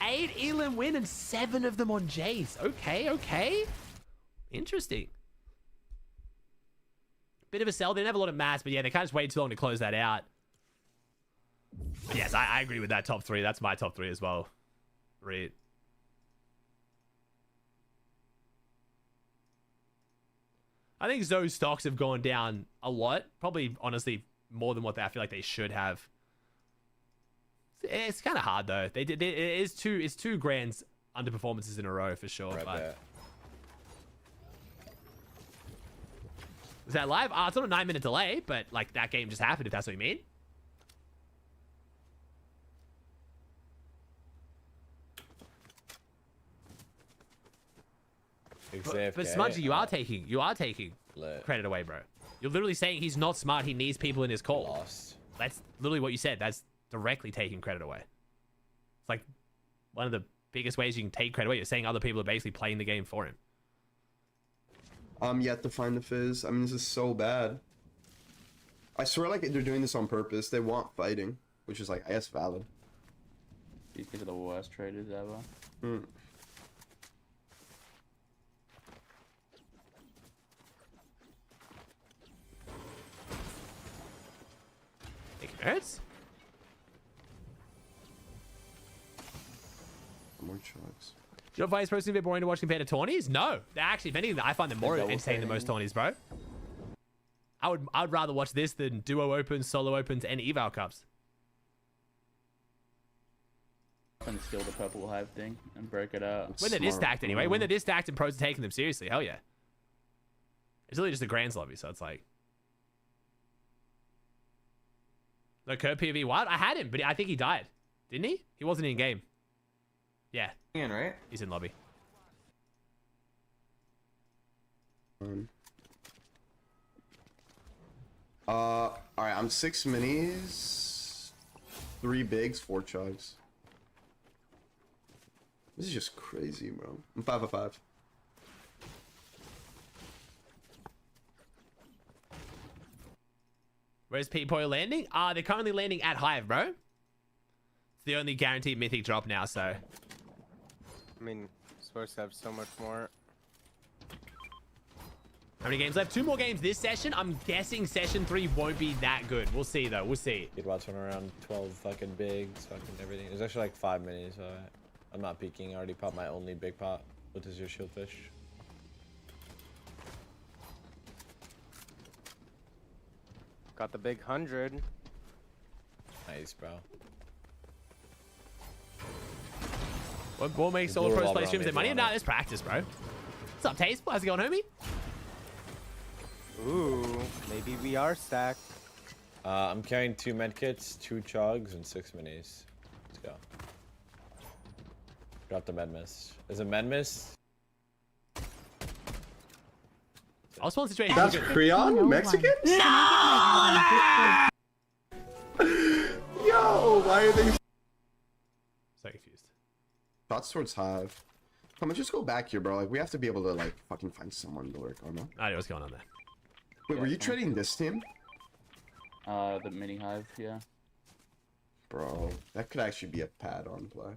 8 elim win, and 7 of them on Jace. Okay, okay. Interesting. Bit of a sell. They didn't have a lot of mass, but yeah, they kind of just waited too long to close that out. But yes, I agree with that top 3. That's my top 3 as well. Read. I think Zoe's stocks have gone down a lot. Probably, honestly, more than what I feel like they should have. It's kind of hard, though. It's 2 grand underperformances in a row, for sure. Right there. Is that live? It's on a 9-minute delay, but like that game just happened, if that's what you mean. But Smudgy, you are taking credit away, bro. You're literally saying he's not smart. He needs people in his call. Lost. That's literally what you said. That's directly taking credit away. It's like one of the biggest ways you can take credit away. You're saying other people are basically playing the game for him. I'm yet to find the fizz. I mean, this is so bad. I swear, like, they're doing this on purpose. They want fighting, which is, like, I guess valid. These guys are the worst traders ever. Taking hurts. More chugs. Do you know if Vice Person a bit boring to watch compared to tourneys? No. Actually, if anything, I find them more entertaining than most tourneys, bro. I'd rather watch this than duo opens, solo opens, and eval cups. And steal the purple hive thing and break it out. When they're this stacked, anyway. When they're this stacked and pros are taking them seriously, hell yeah. It's really just a grands lobby, so it's like. No Curb PV. What? I had him, but I think he died. Didn't he? He wasn't in game. Yeah. In, right? He's in lobby. Alright, I'm 6 minis, 3 bigs, 4 chugs. This is just crazy, bro. I'm 5 of 5. Where's Pollo landing? They're currently landing at Hive, bro. It's the only guaranteed mythic drop now, so. I mean, supposed to have so much more. How many games left? 2 more games this session. I'm guessing session 3 won't be that good. We'll see, though. We'll see. You'd watch one around 12 fucking bigs, fucking everything. There's actually like 5 minis, so I'm not peeking. I already popped my only big pot, which is your shieldfish. Got the big 100. Nice, bro. What makes solo pros play streams their money? Nah, it's practice, bro. What's up, Tasteful? How's it going, homie? Ooh, maybe we are stacked. I'm carrying 2 medkits, 2 chugs, and 6 minis. Let's go. Drop the med mist. There's a med mist. I'll spawn situation. That's Creon? Mexican? Yo, why are they so confused? shots towards Hive? Come on, just go back here, bro. Like, we have to be able to, like, fucking find someone to work on, no? I know what's going on there. Wait, were you trading this team? The mini hive, yeah. Bro, that could actually be a pad on play.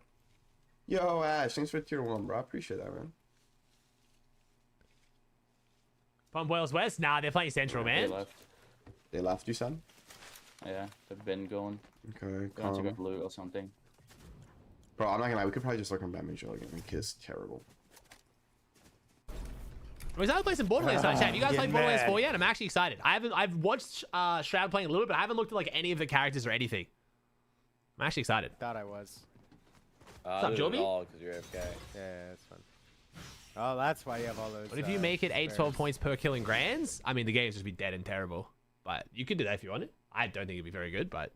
Yo, Ash, thanks for tier 1, bro. I appreciate that, man. Pump Wales West? Nah, they're playing Central, man. They left, you said? Yeah, they've been going. Okay, Going to go loot or something. Bro, I'm not gonna lie, we could probably just look on Batman Show again. Kiss terrible. We're excited to play some Borderlands tonight, chat. Have you guys played Borderlands 4 yet? I'm actually excited. I've watched Shroud playing a little bit, but I haven't looked at like any of the characters or anything. I'm actually excited. Thought I was. What's up, Joby? Because you're AFK. Yeah, that's fun. Oh, that's why you have all those. What if you make it 8-12 points per kill in grands? I mean, the game's just be dead and terrible. But you can do that if you want it. I don't think it'd be very good, but...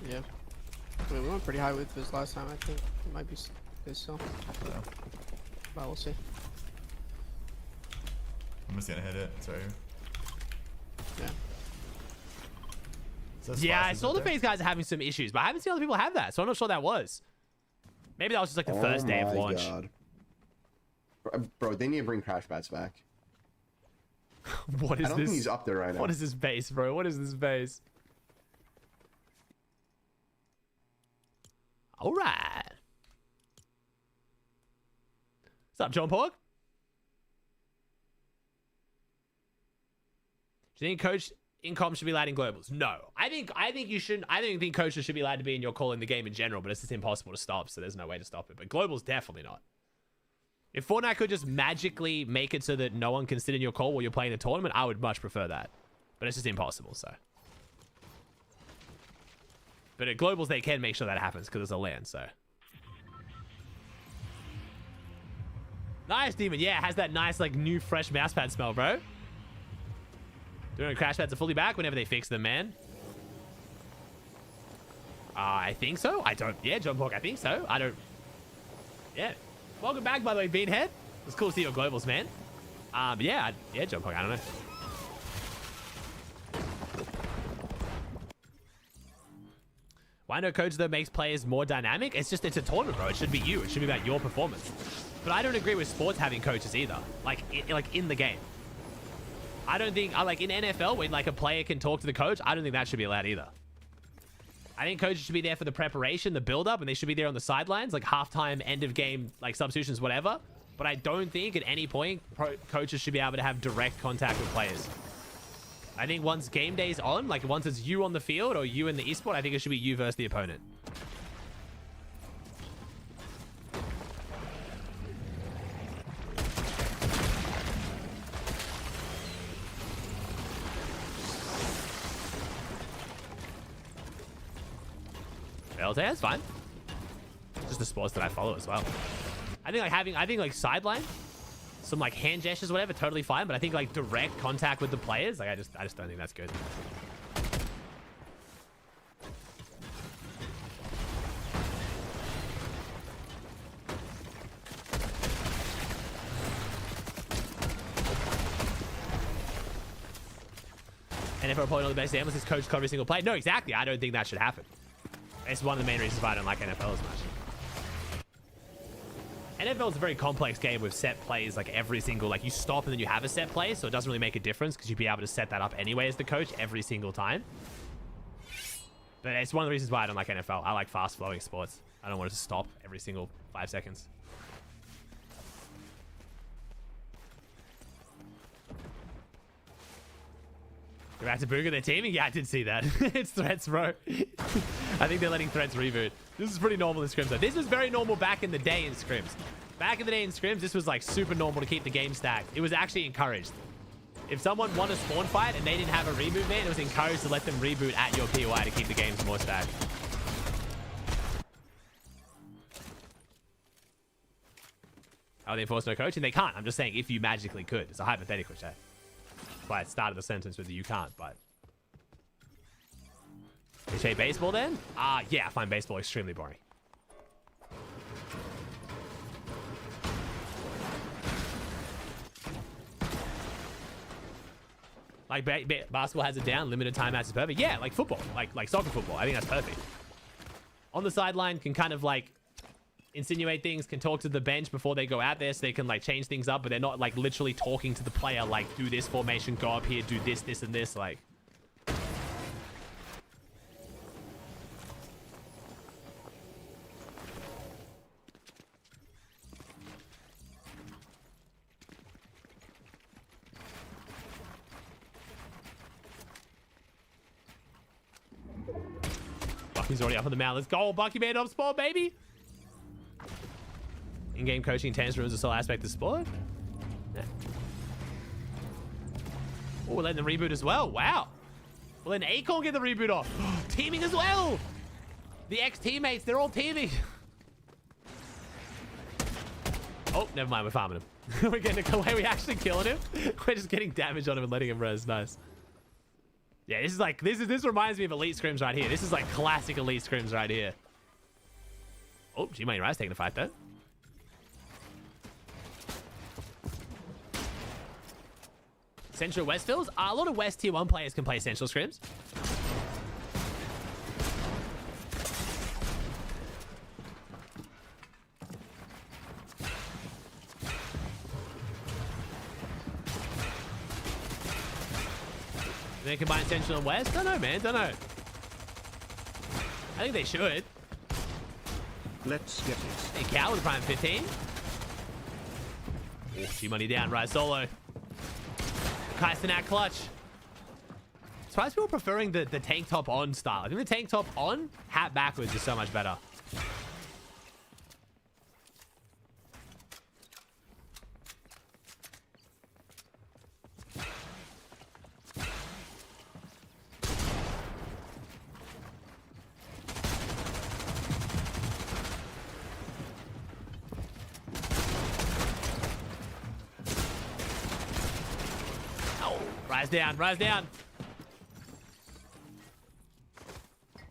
Yeah. I mean, we went pretty high with this last time, I think. It might be good still. But we'll see. I'm just gonna hit it. It's right here. Yeah. Yeah, I saw the FaZe guys are having some issues, but I haven't seen other people have that, so I'm not sure that was. Maybe that was just like the first day of launch. God. Bro, they need to bring Crash Bats back. What is I don't this? think he's up there right now. What is this base, bro? What is this base? All right. What's up, John Pork? Do you think Coach Incom should be allowed in globals? No. I think you shouldn't. I don't think coaches should be allowed to be in your call in the game in general, but it's just impossible to stop, so there's no way to stop it. But globals, definitely not. If Fortnite could just magically make it so that no one can sit in your call while you're playing a tournament, I would much prefer that. But it's just impossible, so. But at globals, they can make sure that happens because it's a LAN, so. Nice, Demon. Yeah, it has that nice, like, new, fresh mousepad smell, bro. Doing crash pads are fully back whenever they fix them, man. I think so. I don't. Yeah, John Pork, I think so. I don't. Yeah. Welcome back, by the way, Beanhead. It's cool to see your globals, man. Yeah, John Pork, I don't know. Why no coach, though, makes players more dynamic? It's just, it's a tournament, bro. It should be you. It should be about your performance. But I don't agree with sports having coaches either. Like in the game. I don't think, like in NFL, when like a player can talk to the coach, I don't think that should be allowed either. I think coaches should be there for the preparation, the build-up, and they should be there on the sidelines, like halftime, end of game, like substitutions, whatever. But I don't think at any point coaches should be able to have direct contact with players. I think once game day's on, like once it's you on the field or you in the esport, I think it should be you versus the opponent. That's fine. Just the sports that I follow as well. I think like sideline, some like hand gestures, whatever, totally fine. But I think like direct contact with the players, like I just don't think that's good. NFL probably not the best analyst is coach every single play. No, exactly. I don't think that should happen. It's one of the main reasons why I don't like NFL as much. NFL is a very complex game with set plays, like every single, like you stop and then you have a set play, so it doesn't really make a difference because you'd be able to set that up anyway as the coach every single time. But it's one of the reasons why I don't like NFL. I like fast-flowing sports. I don't want it to stop every single 5 seconds. They're about to booger their teaming? Yeah, I did see that. It's threats, bro. I think they're letting threats reboot. This is pretty normal in Scrims, though. This was very normal back in the day in Scrims. Back in the day in Scrims, this was like super normal to keep the game stacked. It was actually encouraged. If someone won a spawn fight and they didn't have a reboot, man, it was encouraged to let them reboot at your POI to keep the games more stacked. Oh, they enforce no coaching? They can't. I'm just saying if you magically could. It's a hypothetical chat. That's why I started the sentence with you can't, but... You say baseball then? Yeah, I find baseball extremely boring. Like basketball has it down, limited timeouts is perfect. Yeah, like football, like soccer football. I think that's perfect. On the sideline can kind of like insinuate things, can talk to the bench before they go out there so they can like change things up, but they're not like literally talking to the player like do this formation, go up here, do this, this, and this. Like Bucky's already up on the mound. Let's go, Bucky man on sport, baby. In-game coaching tennis ruins the sole aspect of sport. Yeah. Oh, we're letting them reboot as well. Wow. We're letting Acorn get the reboot off. Teaming as well. The ex-teammates, they're all teaming. Oh, never mind. We're farming him. We're getting away. We're actually killing him. We're just getting damage on him and letting him res. Nice. Yeah, this is like, this reminds me of Elite Scrims right here. This is like classic Elite Scrims right here. Oh, G-Money Rise taking a fight though. Central Westfields? A lot of West Tier 1 players can play Central Scrims. They combine Central and West? Don't know, man. Don't know. I think they should. Let's get it. Hey, Cal with Prime 15. Oh, G-Money down. Rise solo. Kaisenak clutch. Surprised people preferring the tank top on style. I think the tank top on, hat backwards is so much better. Rise down, rise down.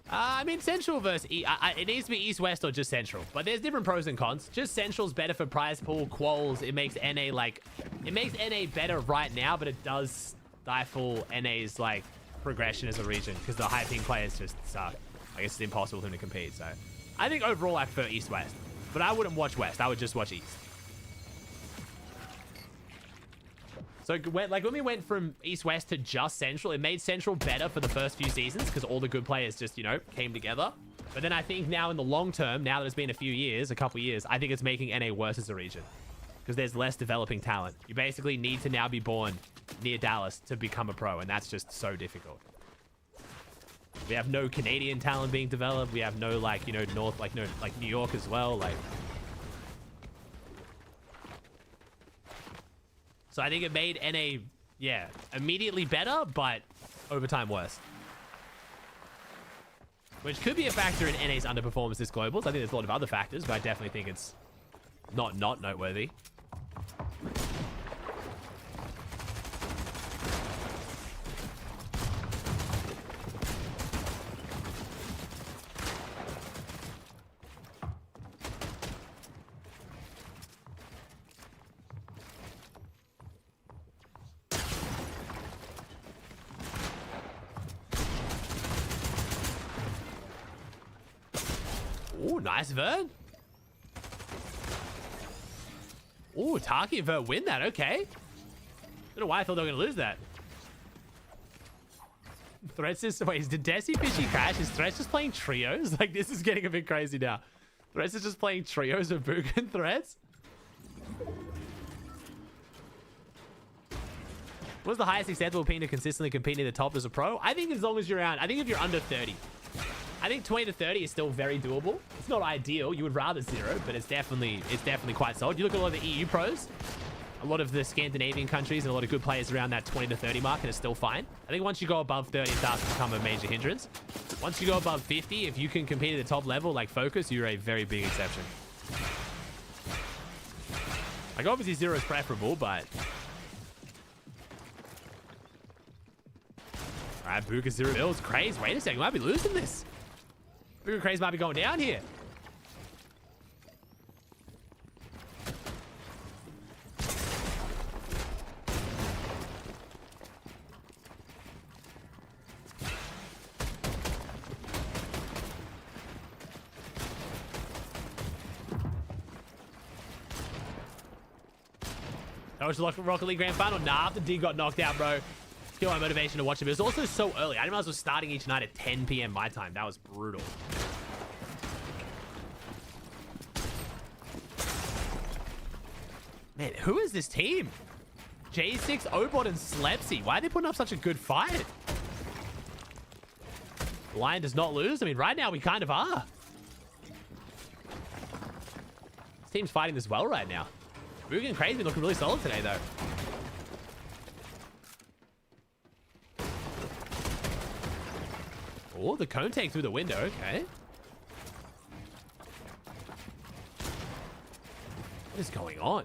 I mean, Central versus it needs to be East-West or just Central. But there's different pros and cons. Just Central's better for prize pool, quals. It makes NA like... It makes NA better right now, but it does stifle NA's like progression as a region because the high ping players just suck. I guess it's impossible for them to compete, so... I think overall I prefer East-West. But I wouldn't watch West. I would just watch East. So like when we went from East-West to just Central, it made Central better for the first few seasons because all the good players just, you know, came together. But then I think now in the long term, now that it's been a few years, a couple years, I think it's making NA worse as a region because there's less developing talent. You basically need to now be born near Dallas to become a pro, and that's just so difficult. We have no Canadian talent being developed. We have no, like, you know, North, like, no, like New York as well, like... So I think it made NA, yeah, immediately better, but over time worse. Which could be a factor in NA's underperformance this Globals. I think there's a lot of other factors, but I definitely think it's not noteworthy. Oh, nice Vern. Oh, Taki and Vern win that. Okay. Don't know why I thought they were going to lose that. Threats is... Wait, did Desi Fishy crash? Is Threats just playing trios? Like, this is getting a bit crazy now. Threats is just playing trios of Boog and Threats? What's the highest acceptable ping to consistently compete near the top as a pro? I think as long as you're around... I think if you're under 30... I think 20 to 30 is still very doable. It's not ideal. You would rather 0, but it's definitely quite solid. You look at a lot of the EU pros. A a lot of the Scandinavian countries and a lot of good players around that 20 to 30 mark, and it's still fine. I think once you go above 30, it starts to become a major hindrance. Once you go above 50, if you can compete at the top level, like Focus, you're a very big exception. Like, obviously, 0 is preferable, but... Alright, Booker 0 builds. Craze, wait a second, we might be losing this. Booker Craze might be going down here. That was the Rocket League Grand Final. Nah, after D got knocked out, bro. Kill my motivation to watch it. But it was also so early. I didn't realize it was starting each night at 10 p.m. my time. That was brutal. Man, who is this team? J6, Obot, and Slepsy. Why are they putting up such a good fight? Lion does not lose. I mean, right now we kind of are. This team's fighting this well right now. Boogie and Crazy looking really solid today, though. Oh, the cone take through the window. Okay. What is going on?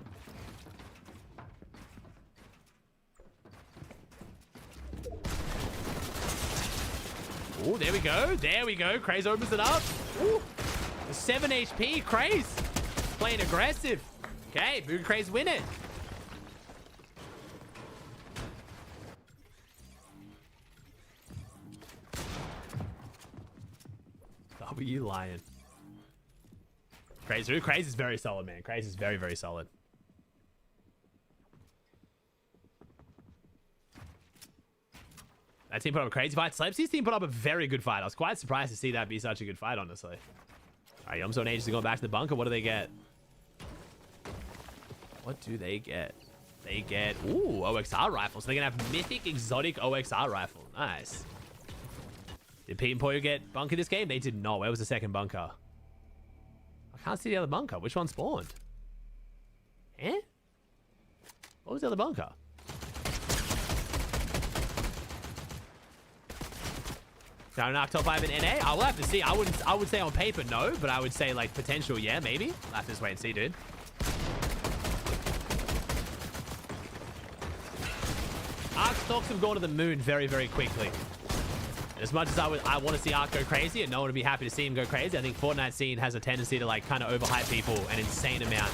Oh, there we go. There we go. Craze opens it up. Ooh. 7 HP. Craze. Playing aggressive. Okay, Boogie Craze win it. W Lion. Craze is very solid, man. Craze is very, very solid. That team put up a crazy fight. Slepsy's team put up a very good fight. I was quite surprised to see that be such a good fight, honestly. All right, Yumzo and Ages are going back to the bunker. What do they get? What do they get? They get, ooh, OXR rifles. So they're going to have mythic exotic OXR rifle. Nice. Did Pete and Pollo get bunker this game? They did not. Where was the second bunker? I can't see the other bunker. Which one spawned? Eh? What was the other bunker? Now, knock top 5 in NA? I will have to see. I would say on paper, no, but I would say like potential, yeah, maybe. I'll have to just wait and see, dude. Arc stocks have gone to the moon very, very quickly. As much as I want to see Arc go crazy, and no one would be happy to see him go crazy, I think Fortnite scene has a tendency to like kind of overhype people an insane amount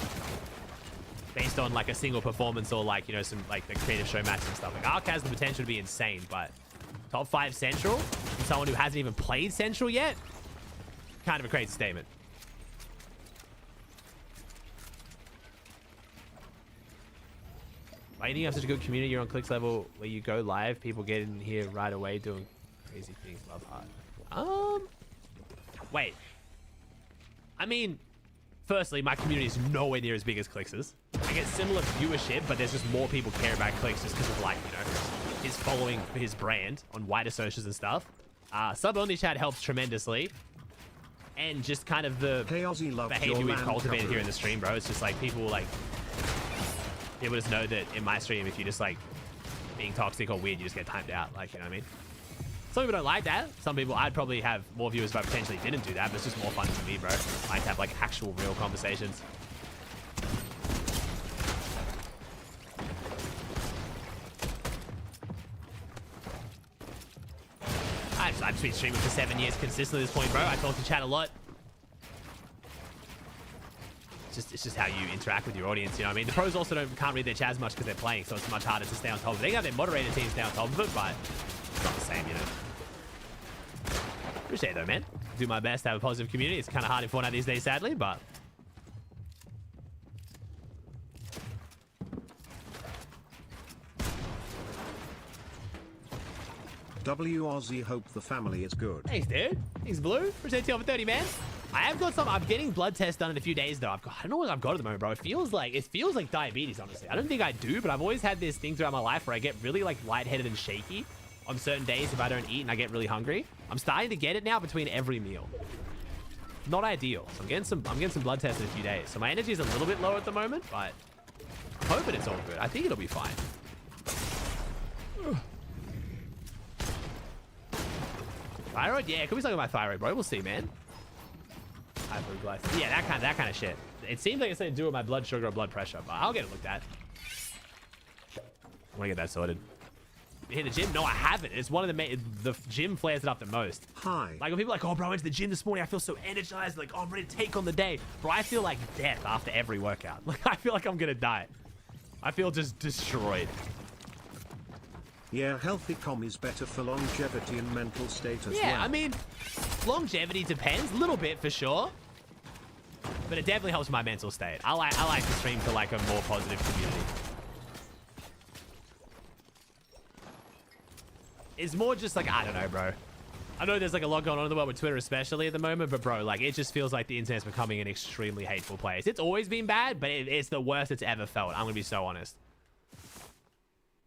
based on like a single performance or like, you know, some like the creative show matches and stuff. Like Arc has the potential to be insane, but top 5 Central from someone who hasn't even played Central yet, kind of a crazy statement. Why do you think you have such a good community? You're on clicks level where you go live, people get in here right away doing crazy things. Love hard. Wait. I mean, firstly, my community is nowhere near as big as Clix's. I get similar viewership, but there's just more people care about Clicks just because of like, you know, his following for his brand on wider socials and stuff. Sub-only chat helps tremendously. And just kind of the behavior we've cultivated here in the stream, bro. It's just like people will like... People just know that in my stream, if you just like being toxic or weird, you just get timed out. Like, you know what I mean? Some people don't like that. Some people, I'd probably have more viewers if I potentially didn't do that, but it's just more fun for me, bro. I like to have like actual real conversations. I've just been streaming for 7 years consistently at this point, bro. I talk to chat a lot. It's just how you interact with your audience, you know what I mean? The pros also can't read their chat as much because they're playing, so it's much harder to stay on top of it. They can have their moderator team stay on top of it, but it's not the same, you know? Appreciate it though, man. Do my best to have a positive community. It's kind of hard in Fortnite these days, sadly, but... W Aussie, hope the family is good. Thanks, dude. Thanks, Blue. Appreciate you over 30, man. I have got some. I'm getting blood tests done in a few days, though. I don't know what I've got at the moment, bro. It feels like diabetes, honestly. I don't think I do, but I've always had this thing throughout my life where I get really like lightheaded and shaky on certain days if I don't eat and I get really hungry. I'm starting to get it now between every meal. Not ideal. So I'm getting some blood tests in a few days. So my energy is a little bit low at the moment, but hoping it's all good. I think it'll be fine. Thyroid? Yeah, it could be something with my thyroid, bro. We'll see, man. Hypoglycemia. Yeah, that kind of shit. It seems like it's something to do with my blood sugar or blood pressure, but I'll get it looked at. I want to get that sorted. You hit the gym? No, I haven't. It's one of the gym flares it up the most. Hi. Like when people are like, oh, bro, I went to the gym this morning. I feel so energized. Like, oh, I'm ready to take on the day. Bro, I feel like death after every workout. Like, I feel like I'm going to die. I feel just destroyed. Yeah, healthy comm is better for longevity and mental state as well. Yeah, I mean, longevity depends. A little bit for sure. But it definitely helps my mental state. I like to stream for like a more positive community. It's more just like, I don't know, bro. I know there's like a lot going on in the world with Twitter, especially at the moment, but bro, like it just feels like the internet's becoming an extremely hateful place. It's always been bad, but it's the worst it's ever felt. I'm gonna be so honest.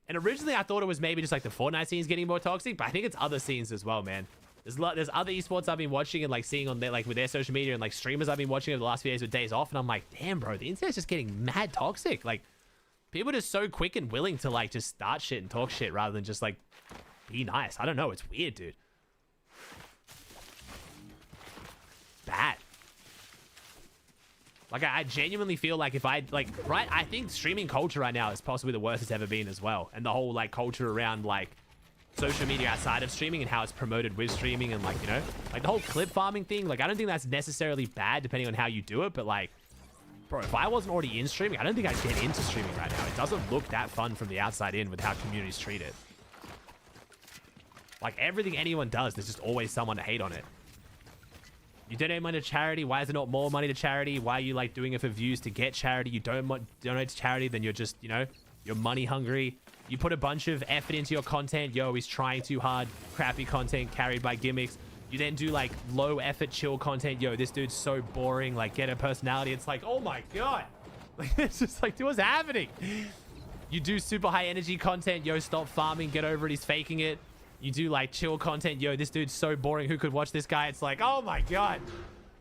And originally I thought it was maybe just like the Fortnite scene's getting more toxic, but I think it's other scenes as well, man. There's other esports I've been watching and like seeing on their, like with their social media and like streamers I've been watching over the last few days with days off, and I'm like, damn, bro, the internet's just getting mad toxic. Like people are just so quick and willing to like just start shit and talk shit rather than just like be nice. I don't know. It's weird, dude. Bad. Like, I genuinely feel like if I, like, right, I think streaming culture right now is possibly the worst it's ever been as well. And the whole, like, culture around, like, social media outside of streaming and how it's promoted with streaming and, like, you know, like, the whole clip farming thing, like, I don't think that's necessarily bad depending on how you do it, but, like, bro, if I wasn't already in streaming, I don't think I'd get into streaming right now. It doesn't look that fun from the outside in with how communities treat it. Like, everything anyone does, there's just always someone to hate on it. You donate money to charity. Why is there not more money to charity? Why are you like doing it for views to get charity? You don't donate to charity, then you're just, you know, you're money hungry. You put a bunch of effort into your content. Yo, he's trying too hard. Crappy content carried by gimmicks. You then do like low effort chill content. Yo, this dude's so boring. Like, get a personality. It's like, oh my God. Like, it's just like, dude, what's happening? You do super high energy content. Yo, stop farming. Get over it. He's faking it. You do like chill content. Yo, this dude's so boring. Who could watch this guy? It's like, oh my God.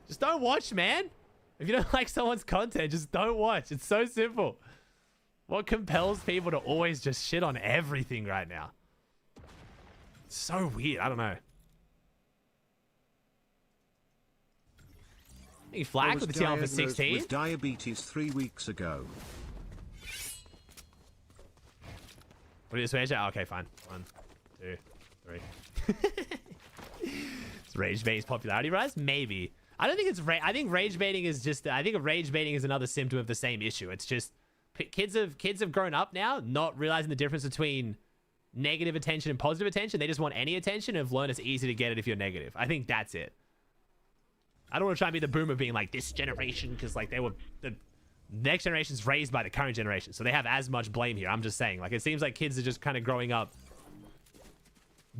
Just don't watch, man. If you don't like someone's content, just don't watch. It's so simple. What compels people to always just shit on everything right now? It's so weird. I don't know. You flag with the TL for 16? With diabetes 3 weeks ago. What did you swear? Oh, okay, fine. 1, 2, 3. Is rage baiting's popularity rise? Maybe. I don't think it's I think rage baiting is just, I think rage baiting is another symptom of the same issue. It's just kids have grown up now, not realizing the difference between negative attention and positive attention. They just want any attention and have learned it's easy to get it if you're negative. I think that's it. I don't want to try and be the boomer being like this generation, because like they were, the next generation's raised by the current generation, so they have as much blame here. I'm just saying, like, it seems like kids are just kind of growing up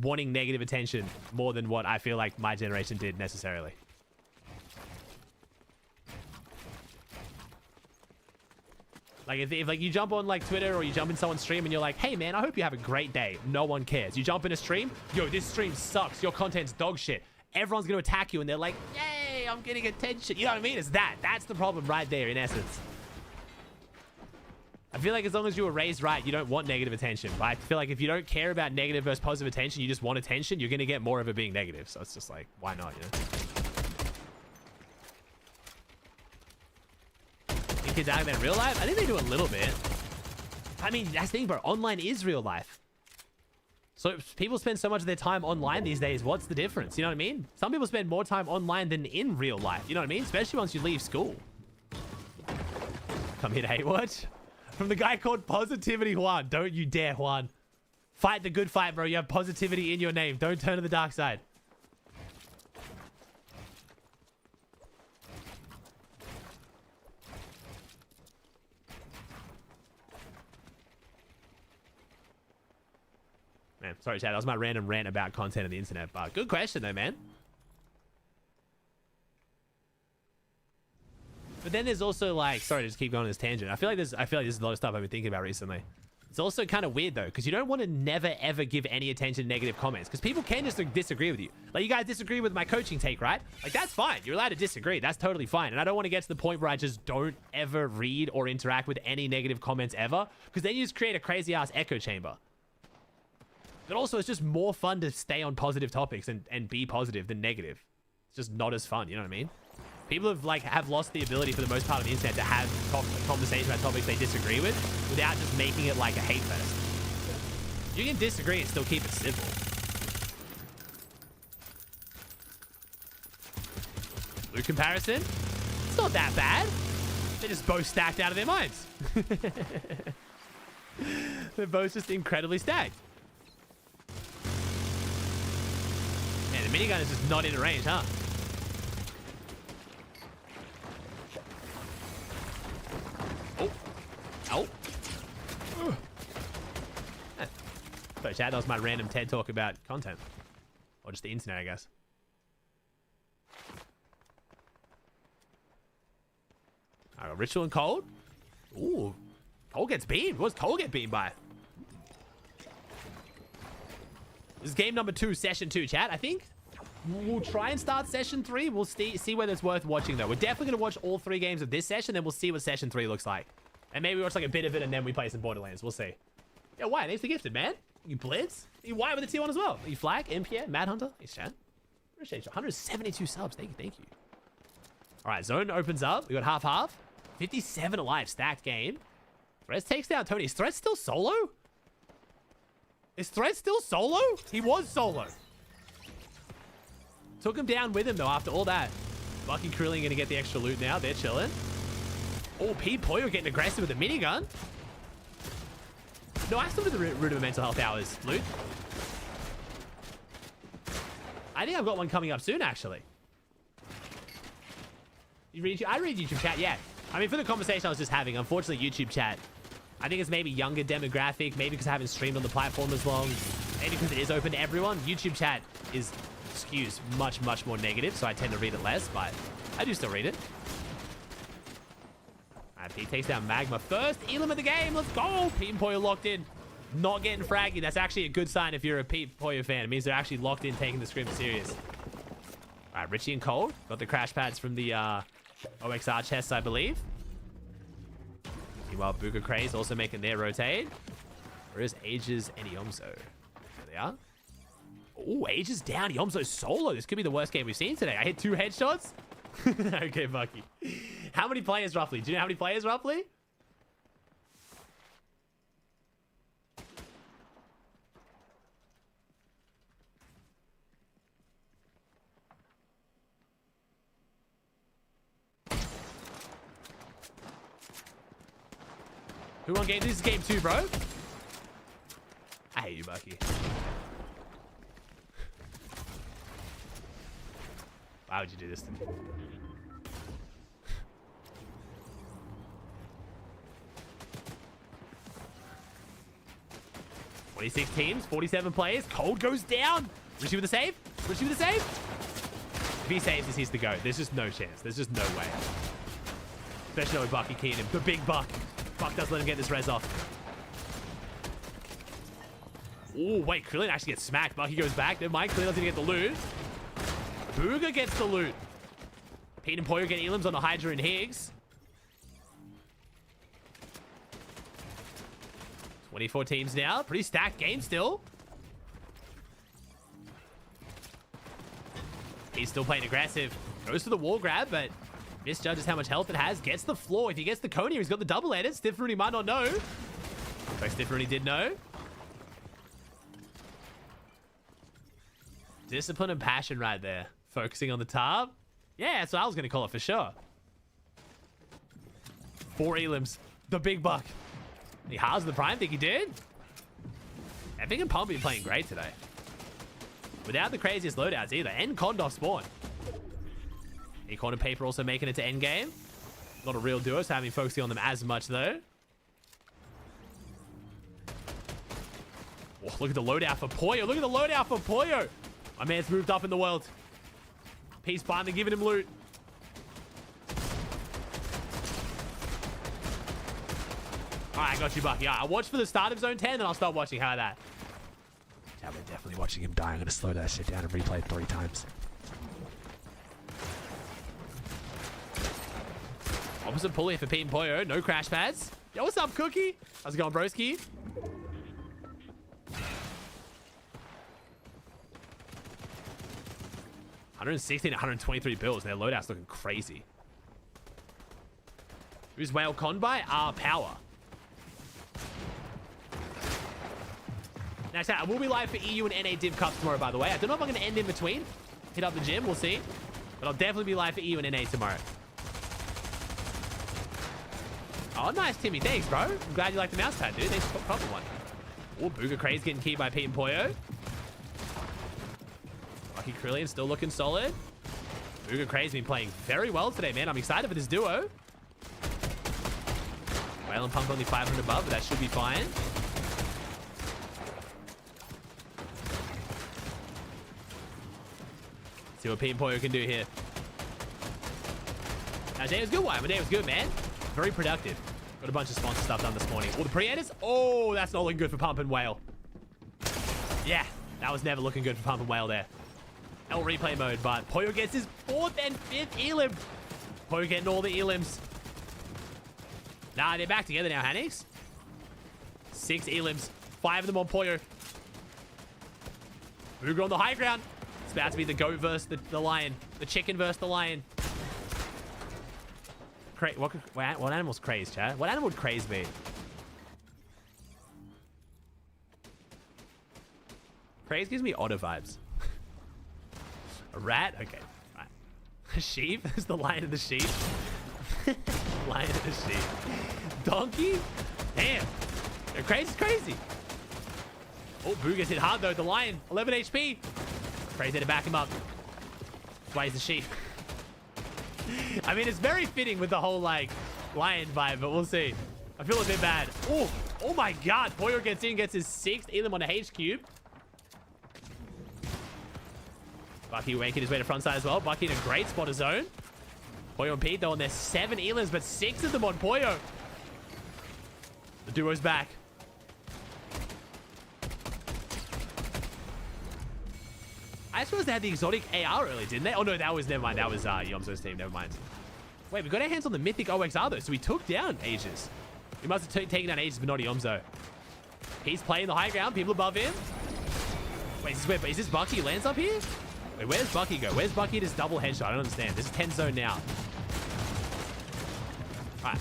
wanting negative attention more than what I feel like my generation did necessarily. Like if like you jump on like Twitter or you jump in someone's stream and you're like, hey man, I hope you have a great day. No one cares. You jump in a stream, yo, this stream sucks. Your content's dog shit. Everyone's gonna attack you and they're like, yay, I'm getting attention. You know what I mean? It's that. That's the problem right there in essence. I feel like as long as you were raised right, you don't want negative attention. But I feel like if you don't care about negative versus positive attention, you just want attention, you're gonna get more of it being negative. So it's just like, why not, you know? Think kids act in real life? I think they do a little bit. I mean, that's the thing, bro. Online is real life. So people spend so much of their time online these days. What's the difference? You know what I mean? Some people spend more time online than in real life. You know what I mean? Especially once you leave school. Come here to hate watch. From the guy called Positivity Juan. Don't you dare, Juan. Fight the good fight, bro. You have positivity in your name. Don't turn to the dark side. Man, sorry, Chad. That was my random rant about content on the internet. But good question, though, man. But then there's also like, sorry to just keep going on this tangent. I feel like there's a lot of stuff I've been thinking about recently. It's also kind of weird though, because you don't want to never ever give any attention to negative comments, because people can just disagree with you. Like, you guys disagree with my coaching take, right? Like, that's fine. You're allowed to disagree. That's totally fine. And I don't want to get to the point where I just don't ever read or interact with any negative comments ever, because then you just create a crazy ass echo chamber. But also, it's just more fun to stay on positive topics and be positive than negative. It's just not as fun, you know what I mean? People have lost the ability for the most part of the internet to have a conversation about topics they disagree with without just making it like a hate fest. You can disagree and still keep it simple. Loot comparison? It's not that bad. They're just both stacked out of their minds. They're both just incredibly stacked. Man, the minigun is just not in range, huh? Oh. So, chat, that was my random TED talk about content. Or just the internet, I guess. I got Ritual and Cold. Ooh. Cold gets beamed. What does Cold get beamed by? This is game number 2, session 2, chat. I think we'll try and start session 3. We'll see whether it's worth watching, though. We're definitely going to watch all 3 games of this session, then we'll see what session 3 looks like. And maybe we watch like a bit of it and then we play some Borderlands. We'll see. Yeah, why? Thanks for gifted, man. You blitz? You white with the T1 as well. You flag? MPN? Mad Hunter? Thanks, chat. Appreciate you. 172 subs. Thank you. All right, zone opens up. We got half. 57 alive. Stacked game. Threads takes down Tony. Is Threads still solo? Is Threads still solo? He was solo. Took him down with him, though, after all that. Bucky Krillin going to get the extra loot now. They're chilling. Oh, Pollo getting aggressive with a minigun. No, I still do the root of mental health hours, loot. I think I've got one coming up soon, actually. I read YouTube chat, yeah. I mean, for the conversation I was just having, unfortunately, YouTube chat, I think it's maybe younger demographic, maybe because I haven't streamed on the platform as long, maybe because it is open to everyone. YouTube chat skews much, much more negative, so I tend to read it less, but I do still read it. He takes down Magma. First Elam of the game. Let's go. Pete and Pollo locked in. Not getting fraggy. That's actually a good sign if you're a Pete Pollo fan. It means they're actually locked in, taking the Scrims serious. All right, Richie and Cold. Got the crash pads from the OXR chests, I believe. Meanwhile, Booga Craze also making their rotate. Where's Aegis and Yomzo? There they are. Oh, Aegis down. Yomzo solo. This could be the worst game we've seen today. I hit 2 headshots. Okay, Bucky. How many players roughly? Do you know how many players roughly? Who won game? This is game 2, bro. I hate you, Bucky. Why would you do this to me? 26 teams, 47 players. Cold goes down. Richie with the save. Richie with the save. If he saves this, he's the GOAT. There's just no chance. There's just no way. Especially with Bucky Keenan. The big Buck. Buck doesn't let him get this res off. Oh, wait. Krillin actually gets smacked. Bucky goes back. Never mind. Krillin doesn't get the loot. Booga gets the loot. Pete and Pollo get Elams on the Hydra and Higgs. 24 teams now. Pretty stacked game still. He's still playing aggressive. Goes for the wall grab, but misjudges how much health it has. Gets the floor. If he gets the Coney, he's got the double edit. Stiff Rooney might not know. But Stiff Rooney did know. Discipline and passion right there. Focusing on the top. Yeah, that's what I was going to call it for sure. 4 Elims. The big buck. He halves the prime. Think he did? Epic and Pump been playing great today. Without the craziest loadouts either. And Kondoff spawn. Acorn and Paper also making it to endgame. Not a real duo, so I haven't been focusing on them as much though. Oh, look at the loadout for Pollo. Look at the loadout for Pollo. My man's moved up in the world. Peace finally giving him loot. Alright, I got you, Bucky. Alright, I'll watch for the start of zone 10, then I'll start watching. How about that? Yeah, we're definitely watching him die. I'm gonna slow that shit down and replay it 3 times. Opposite pulley for Pete and Pollo. No crash pads. Yo, what's up, Cookie? How's it going, broski? $116, 123 bills. Their loadout's looking crazy. Who's Whale conned by? Power. Now, I will be live for EU and NA Div Cups tomorrow, by the way. I don't know if I'm going to end in between. Hit up the gym. We'll see. But I'll definitely be live for EU and NA tomorrow. Oh, nice, Timmy. Thanks, bro. I'm glad you like the mouse pad, dude. Thanks for popping one. Oh, Booger Craze getting keyed by Pete and Pollo. Lucky Krillian still looking solid. Booger Craze been playing very well today, man. I'm excited for this duo. Whale and Pump only 500 above, but that should be fine. See what Pete and Pollo can do here. Now, day was good one. My day was good, man. Very productive. Got a bunch of sponsor stuff done this morning. Oh, the pre-edits? Oh, that's not looking good for Pump and Whale. Yeah, that was never looking good for Pump and Whale there. L replay mode, but Pollo gets his 4th and 5th elim. Pollo getting all the elims. Nah, they're back together now, Antics. 6 elims. 5 of them on Pollo. Booger on the high ground. It's about to be the goat versus the lion. The chicken versus the lion. What animal's crazed, chat? What animal would craze me? Craze gives me otter vibes. A rat? Okay. Right. A sheep? Is the lion and the sheep? Lion and the sheep. Donkey? Damn. Craze is crazy. Oh, Boo gets hit hard though. The lion. 11 HP. Crazy to back him up. That's why he's the sheep. I mean, it's very fitting with the whole, like, lion vibe, but we'll see. I feel a bit bad. Oh my god. Pollo gets in, gets his 6th elim on a H cube. Bucky making his way to front side as well. Bucky in a great spot of zone. Pollo and Pete, though, on their 7 elims, but 6 of them on Pollo. The duo's back. I suppose they had the exotic AR early, didn't they? Oh, no, that was... Never mind. That was Yomzo's team. Never mind. Wait, we got our hands on the mythic OXR, though, so we took down Aegis. We must have taken down Aegis, but not Yomzo. He's playing the high ground. People above him. Wait, is this Bucky who lands up here? Wait, where's Bucky go? Where's Bucky at his double headshot? I don't understand. This is 10 zone now. All right.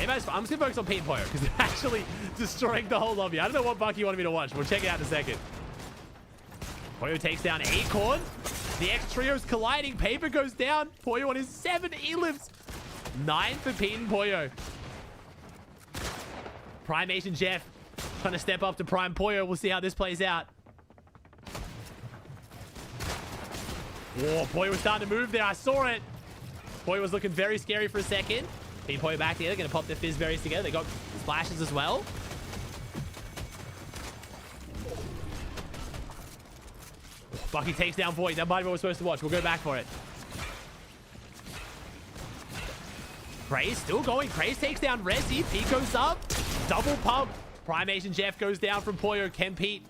I'm just going to focus on Pete and Pollo because they're actually destroying the whole lobby. I don't know what Bucky wanted me to watch. We'll check it out in a second. Pollo takes down Acorn. The X trio's colliding. Paper goes down. Pollo on his 7 elims. 9 for Pete and Pollo. Prime Asian Jeff trying to step up to Prime Pollo. We'll see how this plays out. Oh, Pollo was starting to move there. I saw it. Pollo was looking very scary for a second. Pete and Pollo back together. Going to pop their fizz berries together. They got splashes as well. Bucky takes down Void. That might be what we're supposed to watch. We'll go back for it. Craze still going. Craze takes down Resi. Pete goes up. Double pump. Prime Asian Jeff goes down from Pollo. Can Pete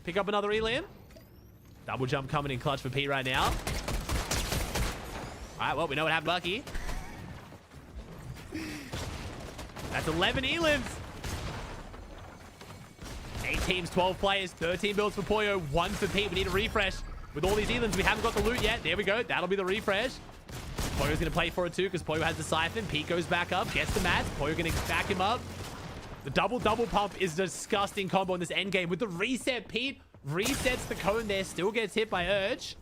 pick up another elim? Double jump coming in clutch for Pete right now. All right, well, we know what happened, Bucky. That's 11 elims. 8 teams, 12 players, 13 builds for Pollo, 1 for Pete. We need a refresh. With all these elims, we haven't got the loot yet. There we go. That'll be the refresh. Pollo's going to play for it too because Pollo has the siphon. Pete goes back up, gets the mats. Pollo going to back him up. The double pump is a disgusting combo in this endgame. With the reset, Pete resets the cone there. Still gets hit by Urge.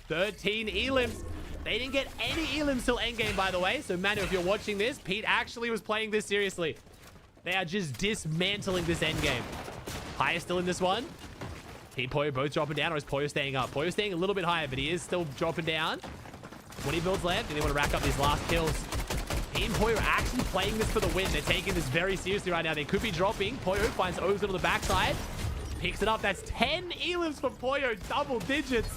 13 elims. They didn't get any elims till endgame, by the way. So, Manu, if you're watching this, Pete actually was playing this seriously. They are just dismantling this endgame. Higher still in this one. Pete and Pollo both dropping down, or is Pollo staying up? Pollo's staying a little bit higher, but he is still dropping down. 20 builds left, and they want to rack up these last kills. Pete and Pollo are actually playing this for the win. They're taking this very seriously right now. They could be dropping. Pollo finds Ozone on the backside. Picks it up. That's 10 elims for Pollo. Double digits.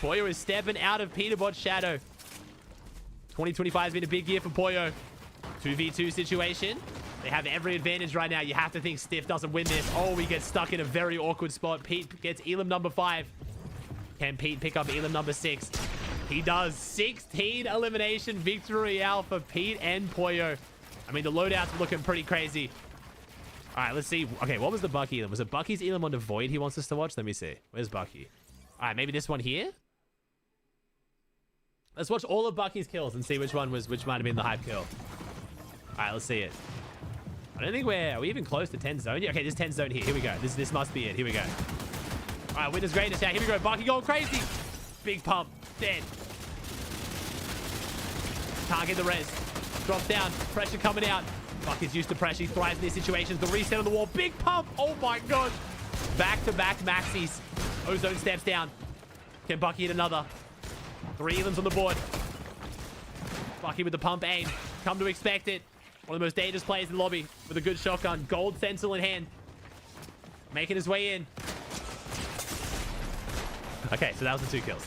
Pollo is stepping out of Peterbot's shadow. 2025 has been a big year for Pollo. 2v2 situation. They have every advantage right now. You have to think Stiff doesn't win this. Oh, we get stuck in a very awkward spot. Pete gets Elam number 5. Can Pete pick up Elam number 6? He does. 16 elimination victory royale for Pete and Pollo. I mean, the loadouts are looking pretty crazy. All right, let's see. Okay, what was the Bucky Elam? Was it Bucky's Elam on the Void he wants us to watch? Let me see. Where's Bucky? All right, maybe this one here? Let's watch all of Bucky's kills and see which might have been the hype kill. All right, let's see it. I don't think are we even close to 10 zone? Yeah, okay, this 10 zone here. Here we go. This must be it. Here we go. All right, witness greatness now. Here we go. Bucky going crazy. Big pump. Dead. Can't get the res. Drops down. Pressure coming out. Bucky's used to pressure. He thrives in these situations. The reset on the wall. Big pump. Oh my god. Back-to-back maxis. Ozone steps down. Can Bucky hit another? 3 Elams on the board. Bucky with the pump aim. Come to expect it. One of the most dangerous players in the lobby with a good shotgun. Gold stencil in hand. Making his way in. Okay, so that was the 2 kills.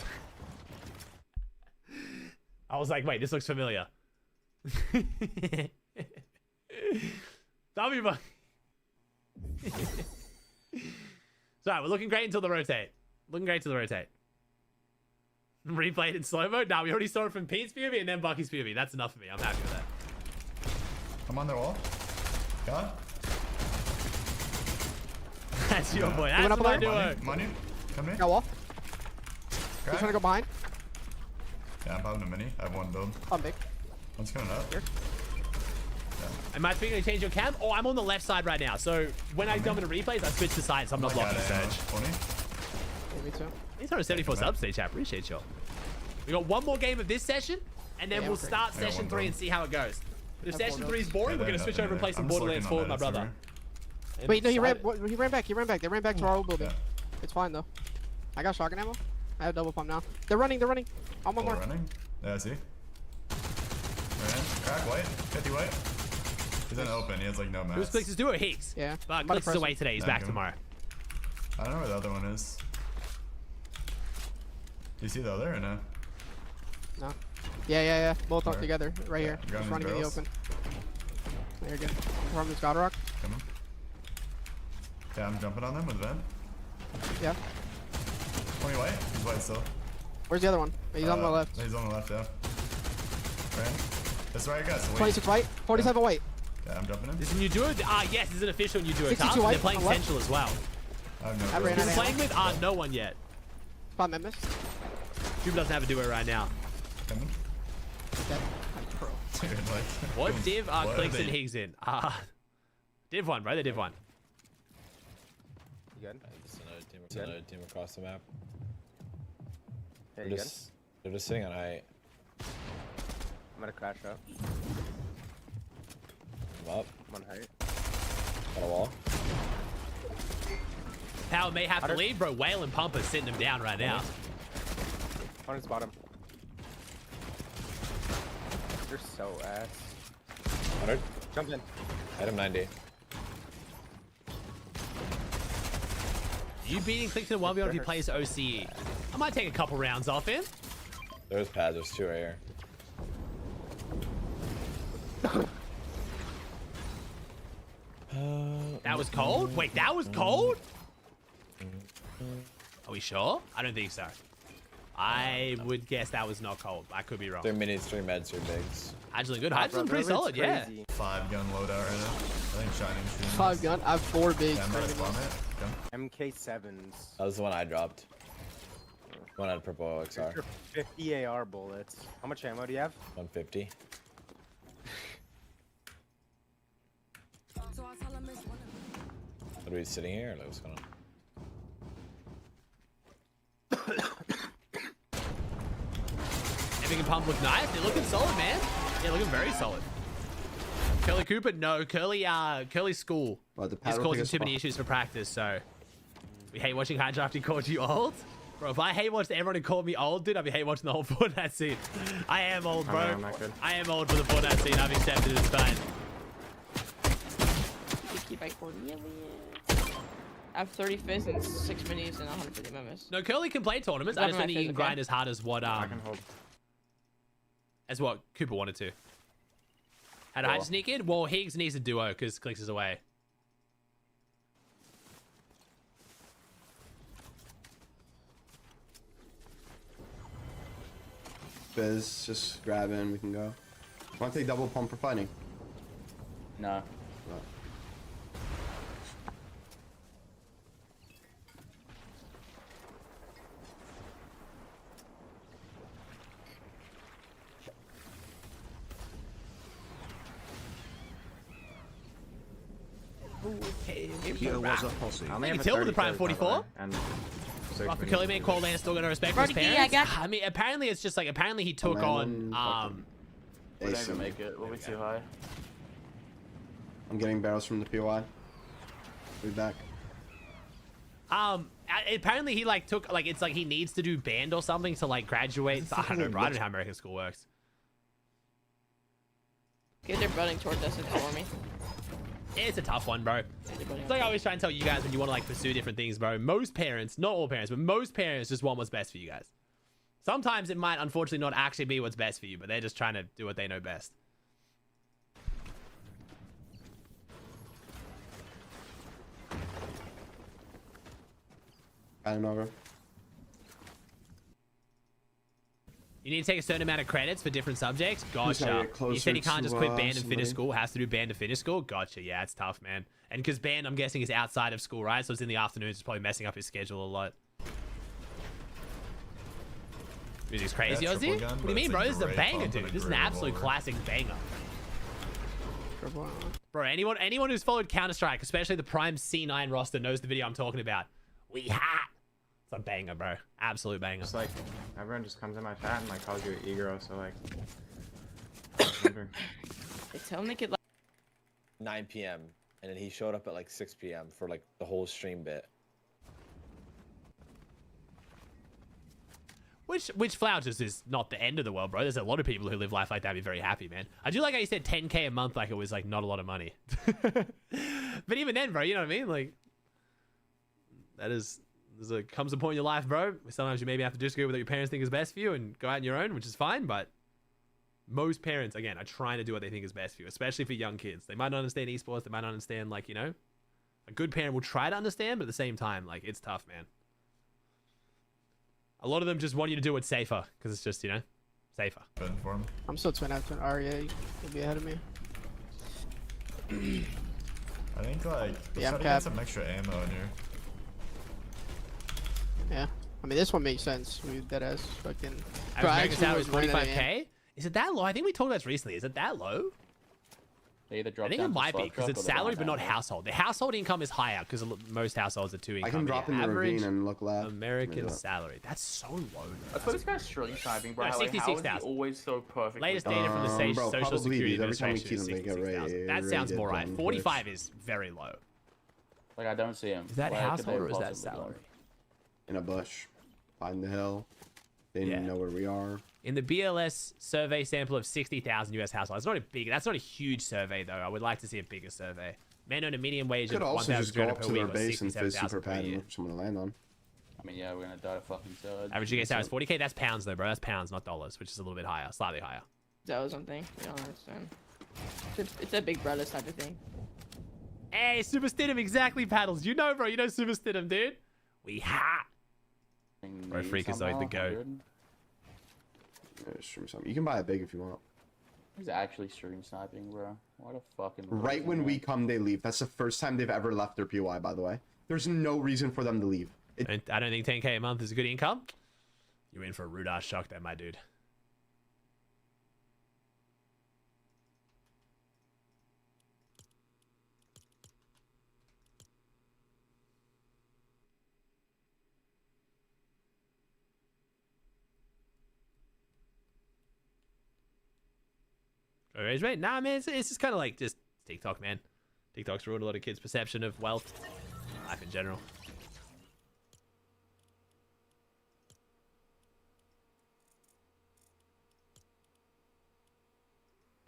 I was like, wait, this looks familiar. W. Sorry, we're looking great until the rotate. Looking great till the rotate. Replayed in slow mode? Nah, we already saw it from Pete's POV and then Bucky's POV. That's enough for me. I'm happy with that. I'm on their wall. God. That's your boy. That's my duo. Money. Come here. Got wall. Okay. He's trying to go behind. Yeah, I'm popping a mini. I have 1 build. I'm big. One's coming up. Here. Am I thinking to change your cam? Oh, I'm on the left side right now. So when I jump into replays, I switch to side, so I'm not blocking stage. 20. Yeah, me too. He's 174 subs stage chat. Appreciate you. We got 1 more game of this session, and then we'll start session 3 and see how it goes. But if session 3 is boring, we're going to switch over and play some Borderlands 4 with my brother. Wait, no, he ran back. He ran back. They ran back to our old building. It's fine, though. I got shotgun ammo. I have double pump now. They're running. On one more. Running? Yeah, I see. Ran. Crack white. 50 white. He's in open. He has like no mats. Who's Clicks' duo? Heeks. Yeah. But Clicks is away today. He's back tomorrow. I don't know where the other one is. Do you see the other or no? No. Yeah. Both up together. Right here. Just running in the open. There you go. From this God Rock. Coming. Yeah, I'm jumping on them with Vent. Yeah. 20 white. He's white still. Where's the other one? He's on the left. He's on the left, yeah. Ran. That's right, guys. 26 white. 47 white. Yeah, I'm jumping in. This is a new duo? Yes, this is an official new duo. 62 white. They're playing Central as well. I have no I ran Who's playing with? No one yet. Spot Memphis. Cube doesn't have a duo right now. Coming. Dead. Pro. What div are Clicks and Higgs in? Div 1, bro. They're div 1. You good? It's another team across the map. They're just sitting on height. I'm gonna crash up. I'm up. I'm on height. Got a wall. Power may have to leave, bro. Whale and Pump are sitting him down right now. On his bottom. You're so ass. 100. Jump in. Hit him 90. You beating Clicks in 1v1 if he plays OCE. I might take a couple rounds off him. There's pads. There's 2 right here. That was cold? Wait, that was cold? Are we sure? I don't think so. I would guess that was not cold. I could be wrong. 3 minis, 3 meds, 3 bigs. Actually good. Actually pretty solid, yeah. 5 gun loadout right now. I think Shining Stream. 5 gun. I have 4 bigs. Yeah, I'm ready to bomb it. MK7s. That was the one I dropped. One had purple OXR. 50 AR bullets. How much ammo do you have? 150. Are we sitting here or what's going on? Epic and Pump look nice. They're looking solid, man. Yeah, looking very solid. Curly Cooper, no. Curly's school is causing too many issues for practice, so we hate watching high drafting called you old. Bro, if I hate watched everyone who called me old, dude, I'd be hate watching the whole Fortnite scene. I am old, bro. I am old for the Fortnite scene. I've accepted it. It's fine. I have 30 fizz and 6 minis and 150 members. No, Curly can play tournaments. I just don't think he can grind as hard as what I can hold. as what Cooper wanted to. How do I sneak in? Well, Higgs needs a duo because Clicks is away. Biz, just grab in, we can go. Want to take double pump for fighting? No. Here was a posse. I can tell with the Prime 44. After Curly Man, Cold Land still gonna respect his parents. I mean, apparently it's just like he took on. We're not gonna make it. We'll be too high. I'm getting barrels from the POI. Be back. Apparently he took it's like he needs to do band or something to graduate. I don't know, bro. I don't know how American school works. Okay, they're running towards us. Ignore me. It's a tough one, bro. It's like I always try and tell you guys when you want to pursue different things, bro. Most parents, not all parents, but most parents just want what's best for you guys. Sometimes it might unfortunately not actually be what's best for you, but they're just trying to do what they know best. I'm over. You need to take a certain amount of credits for different subjects. Gotcha. You said he can't just quit band and finish school. Has to do band to finish school. Gotcha. Yeah, it's tough, man. And because band, I'm guessing, is outside of school, right? So it's in the afternoons. It's probably messing up his schedule a lot. Music's crazy, Aussie. What do you mean, bro? This is a banger, dude. This is an absolute classic banger. Bro, anyone who's followed Counter-Strike, especially the Prime C9 roster, knows the video I'm talking about. We hot. It's a banger, bro. Absolute banger. It's like everyone just comes in my chat and calls you an e-girl, so They tell him they could 9 p.m. and then he showed up at 6 p.m. for the whole stream bit. Which Flouches is not the end of the world, bro. There's a lot of people who live life like that and be very happy, man. I do like how you said 10K a month like it was not a lot of money. But even then, bro, you know what I mean? Comes a point in your life, bro, where sometimes you maybe have to just go with what your parents think is best for you and go out on your own, which is fine, but most parents, again, are trying to do what they think is best for you, especially for young kids. They might not understand esports, they might not understand, a good parent will try to understand, but at the same time, it's tough, man. A lot of them just want you to do what's safer, because it's just, safer. I'm still twin out twin REA. You'll be ahead of me. I think, yeah, try to get some extra ammo in here. Yeah, I mean this one makes sense. We dead ass fucking. American salary is 45K. Is it that low? I think we talked about this recently. Is it that low? They either drop I think it might be because it's salary but not household. The household income is higher because most households are 2 income. I can drop in the ravine and look left. American salary. That's so low. That's what this guy's stream sniping, bro. No, 66,000. Always so perfect. Latest data from the Social Security Administration is 66,000. That sounds more right. 45 is very low. I don't see him. Is that household or is that salary? In a bush, behind the hill. They didn't know where we are. In the BLS survey sample of 60,000 US households, that's not a huge survey though. I would like to see a bigger survey. Men on a median wage of 1,200 per week or 67,000 per year. Someone to land on. I mean, yeah, we're gonna die to fucking surge. Average GK salary is 40K. That's pounds though, bro. That's pounds, not dollars, which is a little bit higher, slightly higher. That was something. We don't understand. It's a big brother type of thing. Hey, Super Stidham, exactly, Paddles. You know, bro. You know Super Stidham, dude. We hot. Bro, Freak is like the goat. You can buy it big if you want. He's actually stream sniping, bro. What a fucking. Right when we come, they leave. That's the first time they've ever left their POI, by the way. There's no reason for them to leave. I don't think 10K a month is a good income. You're in for a rude ass shock there, my dude. Right? Nah, man, it's just kind of just TikTok, man. TikTok's ruined a lot of kids' perception of wealth, life in general.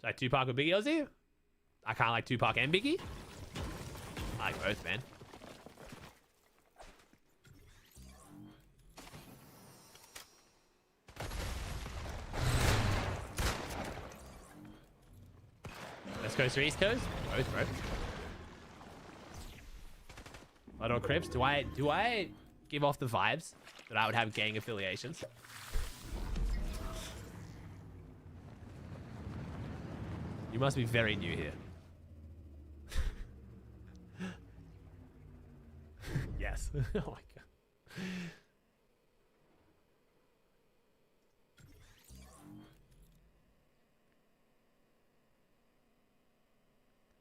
Like Tupac or Biggie, Aussie? I kind of like Tupac and Biggie. I like both, man. Coast or East Coast? Both, bro. Blood or Crips? Do I give off the vibes that I would have gang affiliations? You must be very new here. Yes. Oh my god.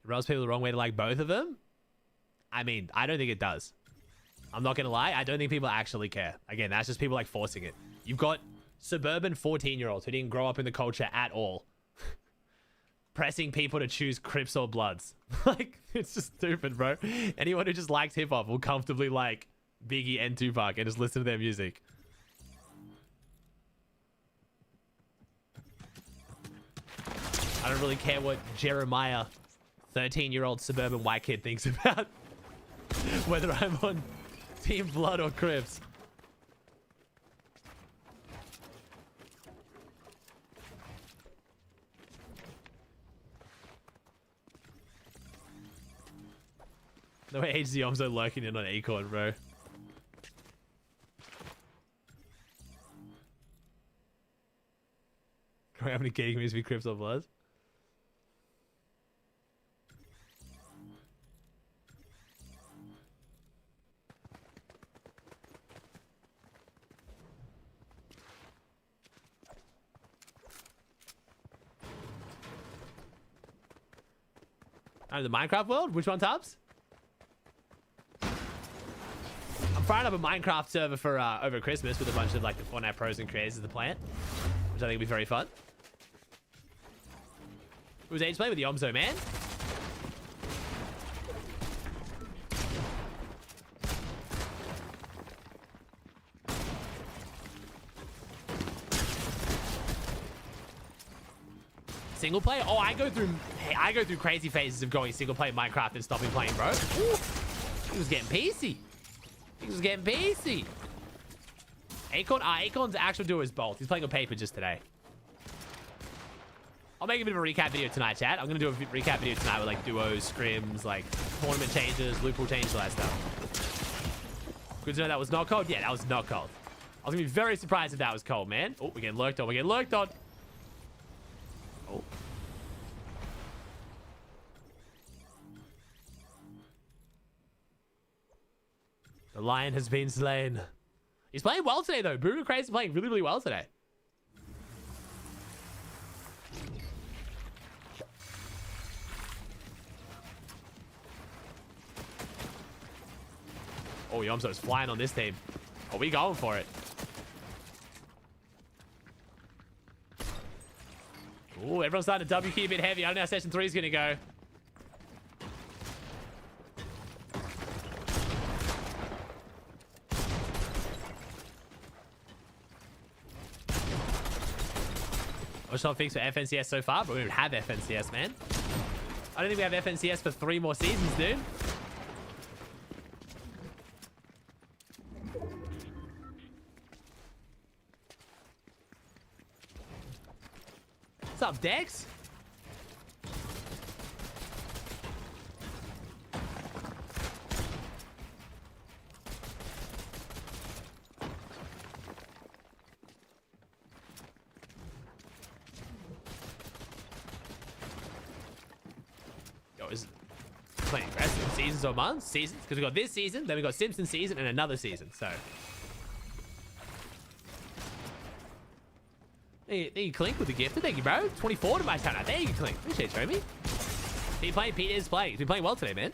It rubs people the wrong way to like both of them? I mean, I don't think it does. I'm not gonna lie, I don't think people actually care. Again, that's just people like forcing it. You've got suburban 14-year-olds who didn't grow up in the culture at all. Pressing people to choose Crips or Bloods. Like, it's just stupid, bro. Anyone who just likes hip-hop will comfortably like Biggie and Tupac and just listen to their music. I don't really care what Jeremiah, 13-year-old suburban white kid, thinks about whether I'm on Team Blood or Crips. No way HZ Omzo lurking in on Acorn, bro. How many getting me to be Crips or Bloods? The Minecraft world? Which one, Tubbs? I'm firing up a Minecraft server for over Christmas with a bunch of like the Fortnite pros and creators of the plant, which I think will be very fun. Who's Age playing with the Omzo, man? Single player? Oh, I go through crazy phases of going single player Minecraft and stopping playing, bro. Ooh, he was getting PC. He was getting PC. Acorn? Acorn's actual duo is both. He's playing on paper just today. I'll make a bit of a recap video tonight, chat. I'm gonna do a recap video tonight with like duos, scrims, like tournament changes, loophole changes, all that stuff. Good to know that was not cold. Yeah, that was not cold. I was gonna be very surprised if that was cold, man. Oh, we're getting lurked on. We're getting lurked on. Oh. The lion has been slain. He's playing well today, though. Boomer Craze is playing really, really well today. Oh, Yomso's flying on this team. Are we going for it? Oh, everyone's starting to WQ a bit heavy. I don't know how session 3 is going to go. I was trying to fix for FNCS so far, but we don't have FNCS, man. I don't think we have FNCS for 3 more seasons, dude. What's up, Dex? Yo, is it playing aggressive? Seasons or months? Seasons? Because we got this season, then we got Simpson season, and another season, so. There you Clink with the gift. Thank you, bro. 24 to my turn. There you Clink. Appreciate you, homie. He playing. Pete is playing. He's been playing well today, man.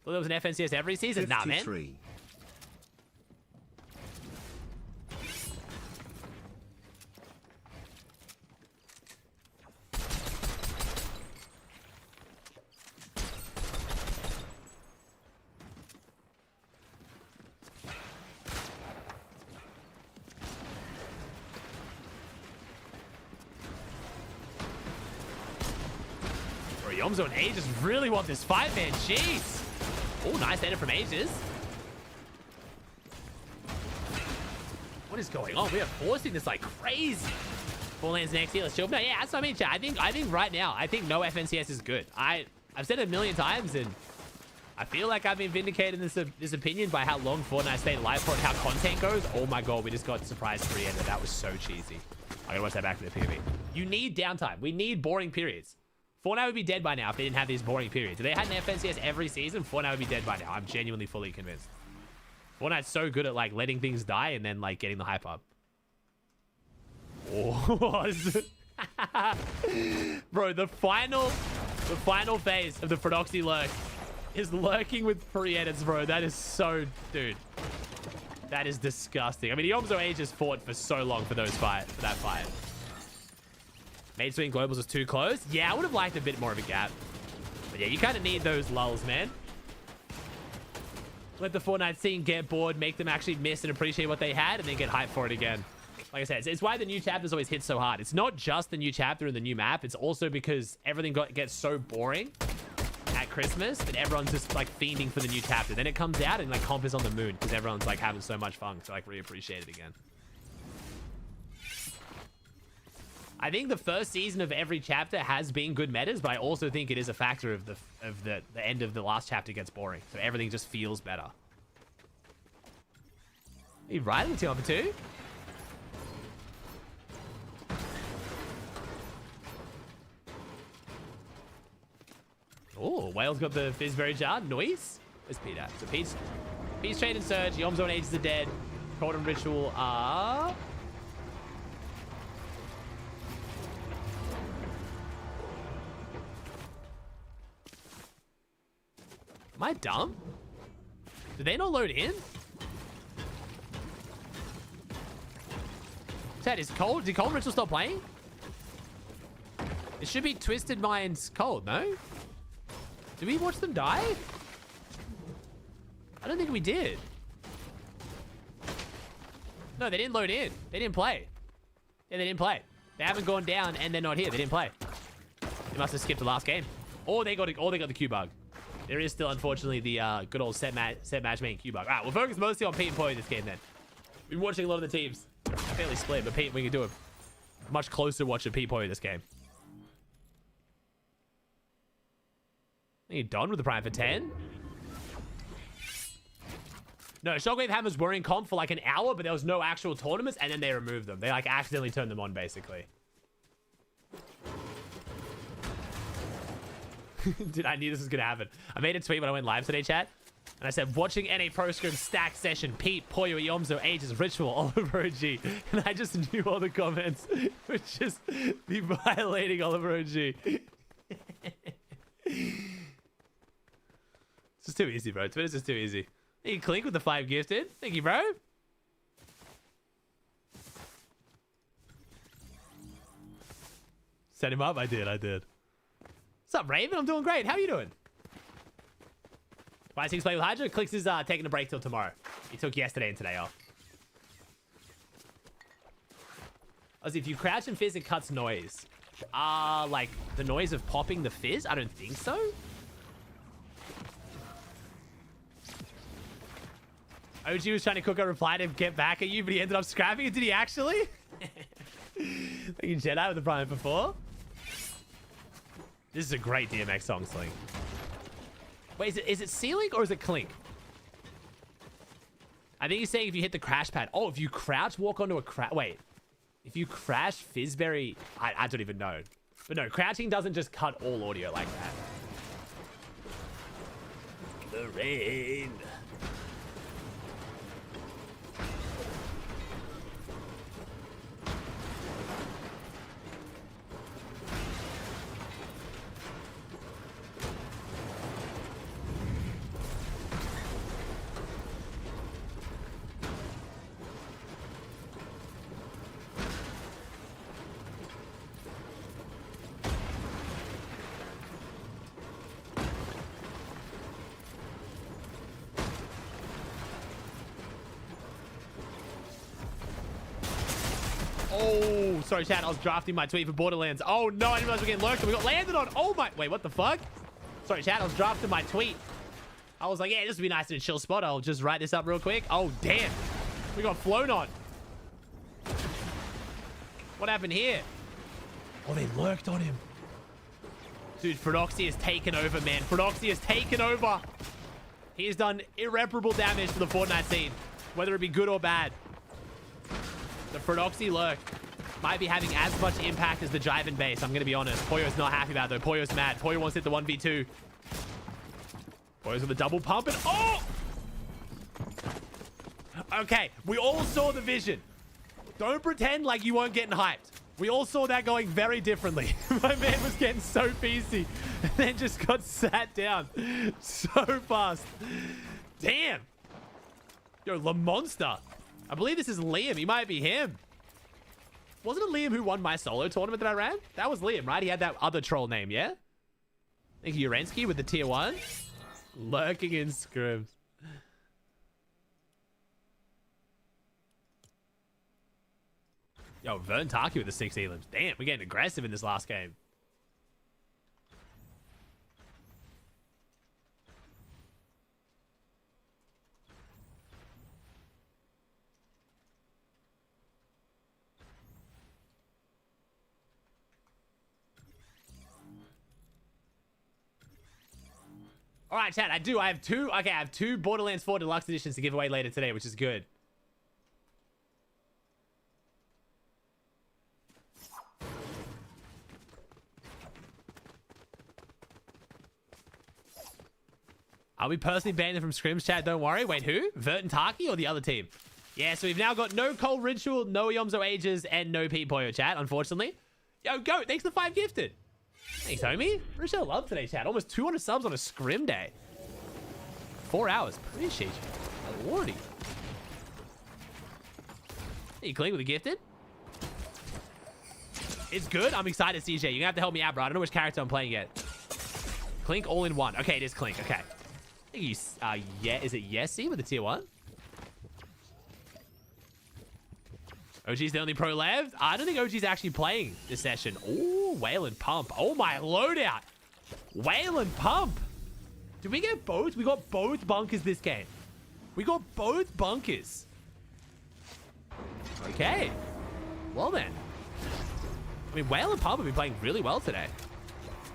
Thought there was an FNCS every season. 53. Nah, man. Yomzo and Aegis really want this fight, man. Jeez. Oh, nice edit from Aegis. What is going on? We are forcing this like crazy. Four lands next year. Let's chill. No, yeah, that's what I mean, chat. I think right now, I think no FNCS is good. I've said it a million times, and I feel like I've been vindicated in this opinion by how long Fortnite stayed alive for and how content goes. Oh my god, we just got surprise free ended. That was so cheesy. I gotta watch that back to the POV. You need downtime. We need boring periods. Fortnite would be dead by now if they didn't have these boring periods. If they had an FNCS every season, Fortnite would be dead by now. I'm genuinely fully convinced. Fortnite's so good at like letting things die and then like getting the hype up. Oh, bro, the final phase of the Prodoxy lurk is lurking with pre-edits, bro. That is so, dude. That is disgusting. I mean, Yomzo Age has fought for so long for that fight. Made Swing Globals was too close. Yeah, I would have liked a bit more of a gap. But yeah, you kind of need those lulls, man. Let the Fortnite scene get bored, make them actually miss and appreciate what they had, and then get hyped for it again. Like I said, it's why the new chapters always hit so hard. It's not just the new chapter and the new map. It's also because everything gets so boring at Christmas that everyone's just like fiending for the new chapter. Then it comes out and like comp is on the moon because everyone's like having so much fun to like reappreciate it again. I think the first season of every chapter has been good metas, but I also think it is a factor of the end of the last chapter gets boring. So everything just feels better. Are you riding 2-on-2? Oh, Whale's got the Fizzberry jar. Noise. Where's Pete at? So Pete's trade and surge. Yomzo and Ages are dead. Cold and Ritual are... Am I dumb? Did they not load in? Chad, is Cold? Did Cold and Ritual stop playing? It should be Twisted Minds Cold, no? Did we watch them die? I don't think we did. No, they didn't load in. They didn't play. Yeah, they didn't play. They haven't gone down and they're not here. They didn't play. They must have skipped the last game. Or they got the Q bug. There is still, unfortunately, the good old set matchmaking Q bug. All right, we'll focus mostly on Pete and Pollo this game then. We've been watching a lot of the teams. Fairly split, but Pete, we can do a much closer watch of Pete Pollo this game. Are you done with the Prime for 10? No, Shockwave Hammers were in comp for like an hour, but there was no actual tournaments, and then they removed them. They like accidentally turned them on, basically. Dude, I knew this was gonna happen. I made a tweet when I went live today, chat, and I said, watching NA Pro Scrim stack session, Pete, Pollo, Yomzo, Ages, Ritual, Oliver OG. And I just knew all the comments would just be violating Oliver OG. It's just too easy, bro. Twitter's just too easy. Thank you, Clink, with the 5 gifted. Thank you, bro. Set him up? I did. What's up, Raven? I'm doing great. How are you doing? 5-6 play with Hydra. Clicks is taking a break till tomorrow. He took yesterday and today off. Aussie, if you crouch and fizz, it cuts noise. Like the noise of popping the fizz? I don't think so. OG was trying to cook a reply to get back at you, but he ended up scrapping it. Did he actually? Thank you, Jedi, with the Prime for 4. This is a great DMX song, Sling. Wait, is it Ceiling or is it Clink? I think he's saying if you hit the crash pad. Oh, if you crouch, walk onto a crash. Wait. If you crash Fizzberry... I don't even know. But no, crouching doesn't just cut all audio like that. The rain. Oh, sorry, chat. I was drafting my tweet for Borderlands. Oh, no. I didn't realize we were getting lurked. We got landed on. Oh, my. Wait, what the fuck? Sorry, chat. I was drafting my tweet. I was like, yeah, this would be nice in a chill spot. I'll just write this up real quick. Oh, damn. We got flown on. What happened here? Oh, they lurked on him. Dude, Frodoxy has taken over, man. Frodoxy has taken over. He has done irreparable damage to the Fortnite scene, whether it be good or bad. The Frodoxy lurk might be having as much impact as the Jiven base. I'm going to be honest. Pollo's not happy about it, though. Pollo's mad. Pollo wants to hit the 1v2. Pollo's with a double pump and... Oh! Okay, we all saw the vision. Don't pretend like you weren't getting hyped. We all saw that going very differently. My man was getting so PC and then just got sat down so fast. Damn. Yo, Le Monster. I believe this is Liam. He might be him. Wasn't it Liam who won my solo tournament that I ran? That was Liam, right? He had that other troll name, yeah? Thank you, Urensky, with the tier 1. Lurking in Scrims. Yo, Vern Taki with the 6 elims. Damn, we're getting aggressive in this last game. All right, chat, I have two. Okay, I have 2 Borderlands 4 Deluxe Editions to give away later today, which is good. I'll be personally banning them from Scrims, chat. Don't worry. Wait, who? Vert and Taki or the other team? Yeah, so we've now got no Cold Ritual, no Yomzo Ages, and no Pete Pollo, chat, unfortunately. Yo, go. Thanks for 5 gifted. Thanks, homie. Appreciate the love today, chat. Almost 200 subs on a Scrim day. 4 hours. Appreciate you. Lordy. You clean with a gifted? It's good. I'm excited, CJ. You're going to have to help me out, bro. I don't know which character I'm playing yet. Clink all in one. Okay, it is Clink. Okay. I think he's, yeah, is it Yesy with the tier 1? OG's the only pro left? I don't think OG's actually playing this session. Oh, Wayland Pump. Oh, my loadout. Wayland Pump. Did we get both? We got both bunkers this game. We got both bunkers. Okay. Well, then. I mean, Wayland Pump have been playing really well today.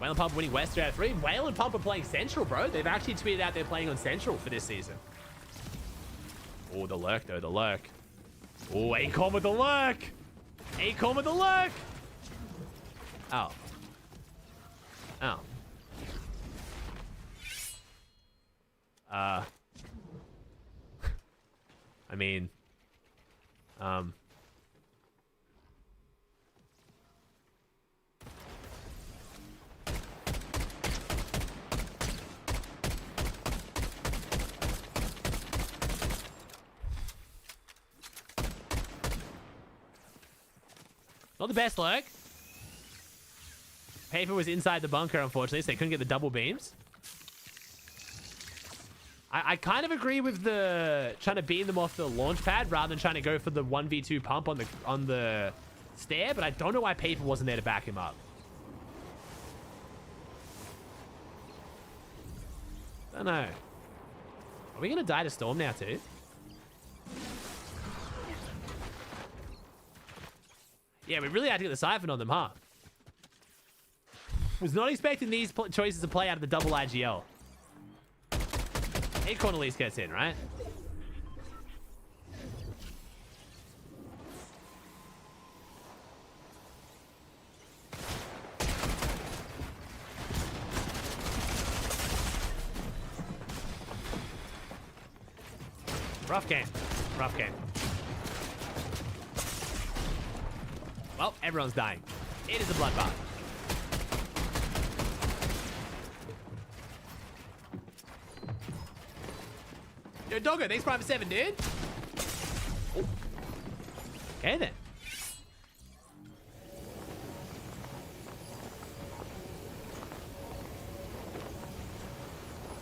Wayland Pump winning West 3 out of 3. Wayland Pump are playing Central, bro. They've actually tweeted out they're playing on Central for this season. Oh, the lurk, though. The lurk. Oh, Acom with the lurk. Acom with the lurk. Oh. Oh. I mean, not the best lurk. Paper was inside the bunker, unfortunately, so they couldn't get the double beams. I kind of agree with the trying to beam them off the launch pad rather than trying to go for the 1v2 pump on the stair, but I don't know why Paper wasn't there to back him up. I don't know. Are we going to die to Storm now, too? Yeah, we really had to get the siphon on them, huh? Was not expecting these choices to play out of the double IGL. Acorn at least gets in, right? Rough game. Rough game. Well, everyone's dying. It is a bloodbath. Yo, Doggo, thanks for Prime 7, dude. Oh. Okay, then.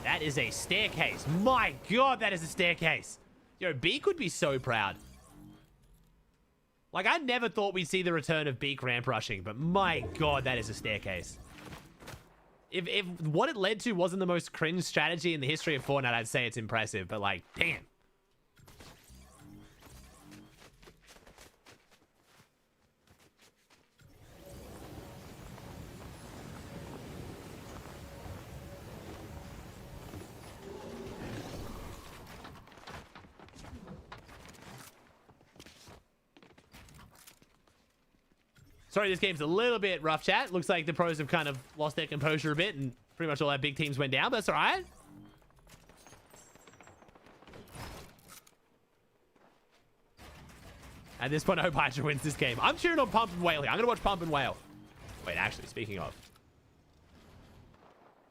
That is a staircase. My God, that is a staircase. Yo, Beak would be so proud. Like, I never thought we'd see the return of Beak ramp rushing, but my God, that is a staircase. If what it led to wasn't the most cringe strategy in the history of Fortnite, I'd say it's impressive, but like, damn. Sorry, this game's a little bit rough, chat. Looks like the pros have kind of lost their composure a bit, and pretty much all our big teams went down, but that's all right. At this point, I hope Hydra wins this game. I'm cheering on Pump and Whale here. I'm going to watch Pump and Whale. Wait, actually, speaking of.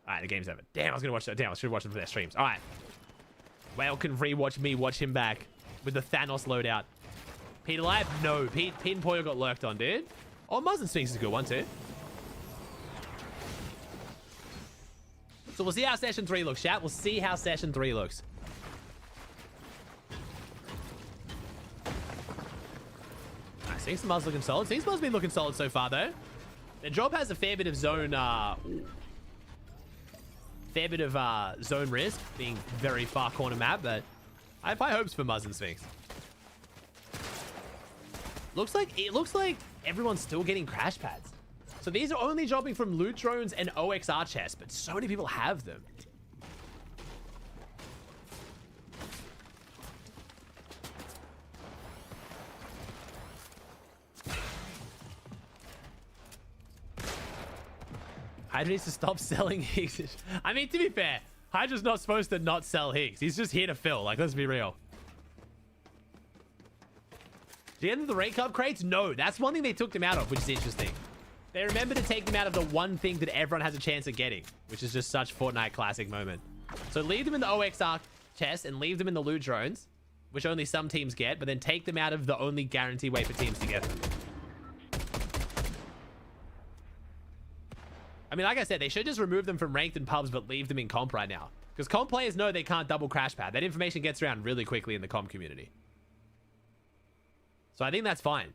All right, the game's over. Damn, I was going to watch that. Damn, I should have watched them for their streams. All right. Whale can rewatch me, watch him back with the Thanos loadout. Pete alive? No. Pete and Pollo got lurked on, dude. Oh, Muzzin Sphinx is a good one, too. So we'll see how Session 3 looks, chat. We'll see how Session 3 looks. Sphinx and Muzz looking solid. Sphinx Muzz been looking solid so far, though. The drop has a fair bit of zone, zone risk, being very far corner map, but I have high hopes for Muzz and Sphinx. It looks like everyone's still getting crash pads. So these are only dropping from loot drones and OXR chests, but so many people have them. Hydra needs to stop selling Higgs. I mean, to be fair, Hydra's not supposed to not sell Higgs. He's just here to fill. Like, let's be real. The end of the Raid Cup crates? No, that's one thing they took them out of, which is interesting. They remember to take them out of the one thing that everyone has a chance of getting, which is just such Fortnite classic moment. So leave them in the OXR chest and leave them in the loot drones, which only some teams get, but then take them out of the only guaranteed way for teams to get them. I mean, like I said, they should just remove them from ranked and pubs, but leave them in comp right now. Because comp players know they can't double crash pad. That information gets around really quickly in the comp community. So I think that's fine.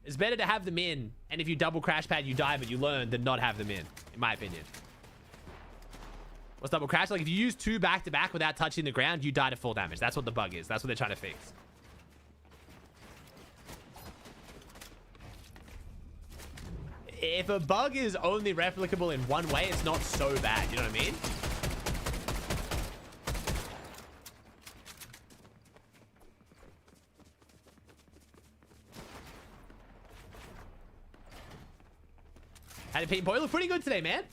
It's better to have them in, and if you double crash pad, you die, but you learn, than not have them in my opinion. What's double crash? Like, if you use 2 back-to-back without touching the ground, you die to full damage. That's what the bug is. That's what they're trying to fix. If a bug is only replicable in one way, it's not so bad. You know what I mean? How did Pete and Pollo look? Pretty good today, man.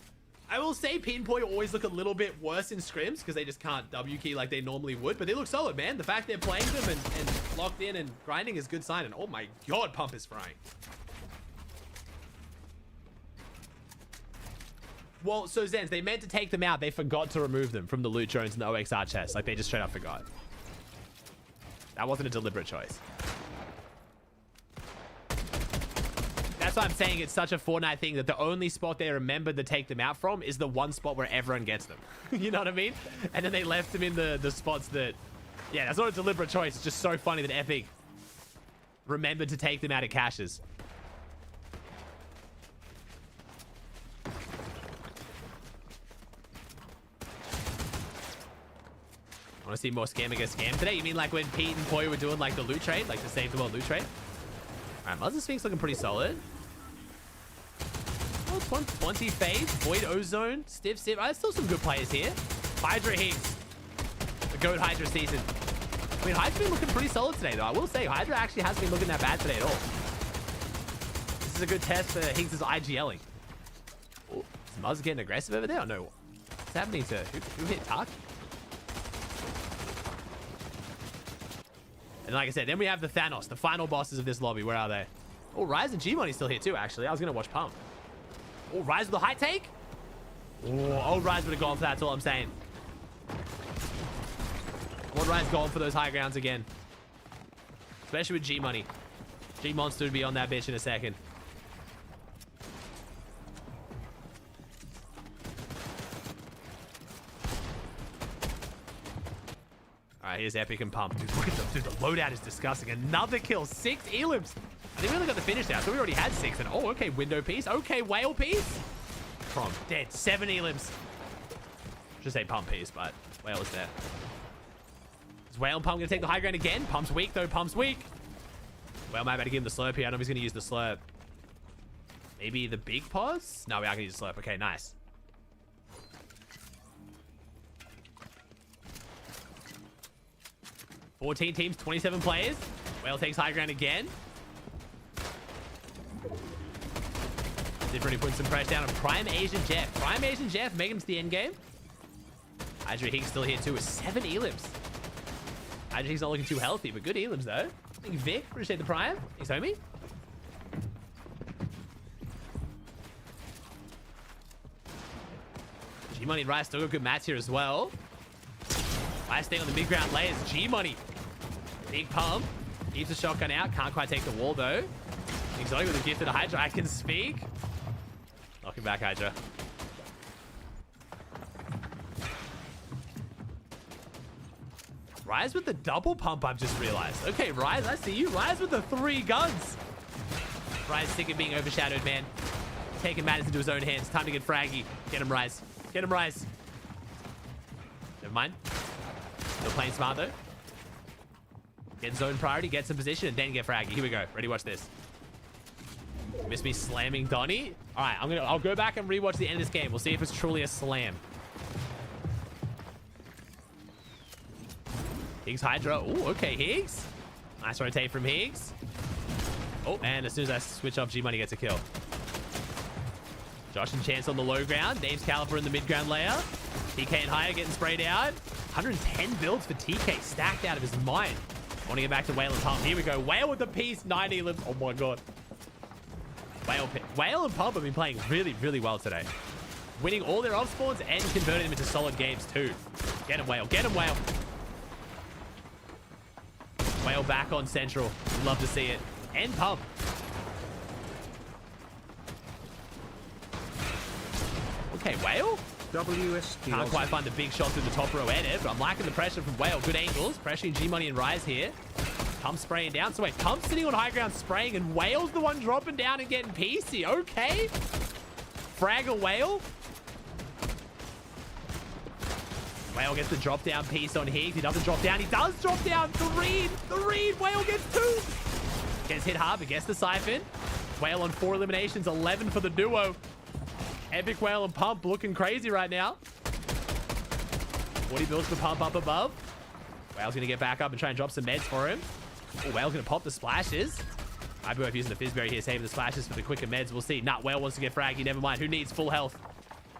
I will say Pete and Pollo always look a little bit worse in scrims because they just can't W key like they normally would, but they look solid, man. The fact they're playing them and locked in and grinding is good sign. And oh my god, Pump is frying. Well, so Zens, they meant to take them out. They forgot to remove them from the loot drones and the OXR chests. Like, they just straight up forgot. That wasn't a deliberate choice. That's why I'm saying it's such a Fortnite thing that the only spot they remembered to take them out from is the one spot where everyone gets them. You know what I mean? And then they left them in the spots that... Yeah, that's not a deliberate choice. It's just so funny that Epic remembered to take them out of caches. I want to see more scam against scam today. You mean like when Pete and Pollo were doing like the loot trade, like the save the world loot trade? All right, Muzz Sphinx looking pretty solid. Oh, 20 Faith, Void Ozone, Stiff Sip. There's still some good players here. Hydra Higgs, the GOAT Hydra season. I mean, Hydra's been looking pretty solid today, though. I will say, Hydra actually hasn't been looking that bad today at all. This is a good test for Higgs' IGLing. Oh, is Muzz getting aggressive over there? Or no? What's happening to who hit Taki? And like I said, then we have the Thanos, the final bosses of this lobby. Where are they? Oh, Rise and G-Money's still here too, actually. I was going to watch Pump. Oh, Rise with a high take? Oh, Rise would have gone for that. That's all I'm saying. I want Rise going for those high grounds again. Especially with G-Money. G-Monster would be on that bitch in a second. All right, here's Epic and Pump. Dude, look at them. Dude, the loadout is disgusting. Another kill. 6 elims. I think we only got the finish now, so we already had 6. And oh, okay, window piece. Okay, whale piece. From dead. 7 elims. Should say Pump piece, but whale is there. Is Whale and Pump going to take the high ground again? Pump's weak, though. Pump's weak. Whale might be able to give him the slurp here. I don't know if he's going to use the slurp. Maybe the big pause? No, we are going to use the slurp. Okay, nice. $14 teams, 27 players. Whale takes high ground again. Different, he puts some pressure down on Prime Asian Jeff. Prime Asian Jeff making him to the end game. Hydra Higgs still here too with 7 elims. Hydra Higgs not looking too healthy, but good elims though. Thank you, Vic. Appreciate the Prime. Thanks, homie. G-Money and Rice still got good mats here as well. Rice staying on the mid-ground layers. G-Money. Big pump. Keeps the shotgun out. Can't quite take the wall though. Exotic with a gift to the Hydra. I can speak. Knock him back, Hydra. Rise with the double pump, I've just realized. Okay, Rise, I see you. Rise with the 3 guns. Rise sick of being overshadowed, man. Taking matters into his own hands. Time to get fraggy. Get him, Rise. Get him, Rise. Never mind. Still playing smart, though. Get zone priority, get some position, and then get fraggy. Here we go. Ready, watch this. Miss me slamming Donnie. All right, I'll go back and rewatch the end of this game. We'll see if it's truly a slam. Higgs Hydra. Oh, okay, Higgs. Nice rotate from Higgs. Oh, and as soon as I switch off, G-Money gets a kill. Josh and Chance on the low ground. Names Caliper in the mid-ground layer. TK and Higher getting sprayed out. 110 builds for TK, stacked out of his mind. Want to get back to Whale and Pump. Here we go. Whale with the piece. 9 elims. Oh my god. Whale and Pump have been playing really, really well today. Winning all their off spawns and converting them into solid games too. Get him, Whale. Get him, Whale. Whale back on Central. Love to see it. And Pump. Okay, Whale. Can't quite find the big shot through the top row edit, but I'm liking the pressure from Whale. Good angles. Pressuring G-Money and Rise here. Pump spraying down. So wait, Pump sitting on high ground spraying, and Whale's the one dropping down and getting PC. Okay. Fraggle Whale. Whale gets the drop down piece on Higgs. He doesn't drop down. He does drop down. The read. Whale gets 2. Gets hit hard, but gets the siphon. Whale on 4 eliminations. 11 for the duo. Epic Whale and Pump looking crazy right now. 40 builds to Pump up above. Whale's going to get back up and try and drop some meds for him. Oh, Whale's going to pop the splashes. I'd be worth using the Fizzberry here, saving the splashes for the quicker meds. We'll see. Nah, Whale wants to get fraggy. Never mind. Who needs full health?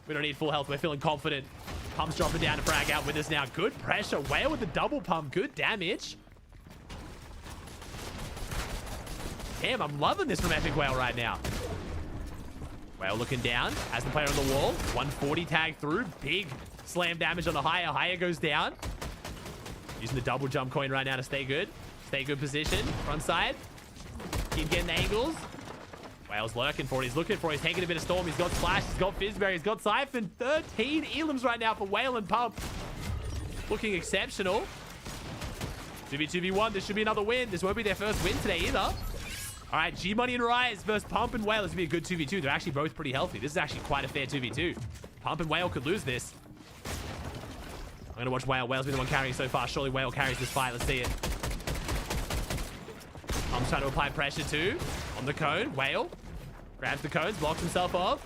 We don't need full health. We're feeling confident. Pump's dropping down to frag out with us now. Good pressure. Whale with the double pump. Good damage. Damn, I'm loving this from Epic Whale right now. Whale looking down. Has the player on the wall. 140 tag through. Big slam damage on the Higher. Higher goes down. Using the double jump coin right now to stay good. Stay good position. Front side. Keep getting the angles. Whale's lurking for it. He's looking for it. He's taking a bit of storm. He's got Splash. He's got Fizzberry. He's got Siphon. 13 elims right now for Whale and Pump. Looking exceptional. 2v1. This should be another win. This won't be their first win today either. All right, G-Money and Rise versus Pump and Whale. This would be a good 2v2. They're actually both pretty healthy. This is actually quite a fair 2v2. Pump and Whale could lose this. I'm going to watch Whale. Whale's been the one carrying so far. Surely Whale carries this fight. Let's see it. Pump's trying to apply pressure too on the cone. Whale grabs the cones, blocks himself off.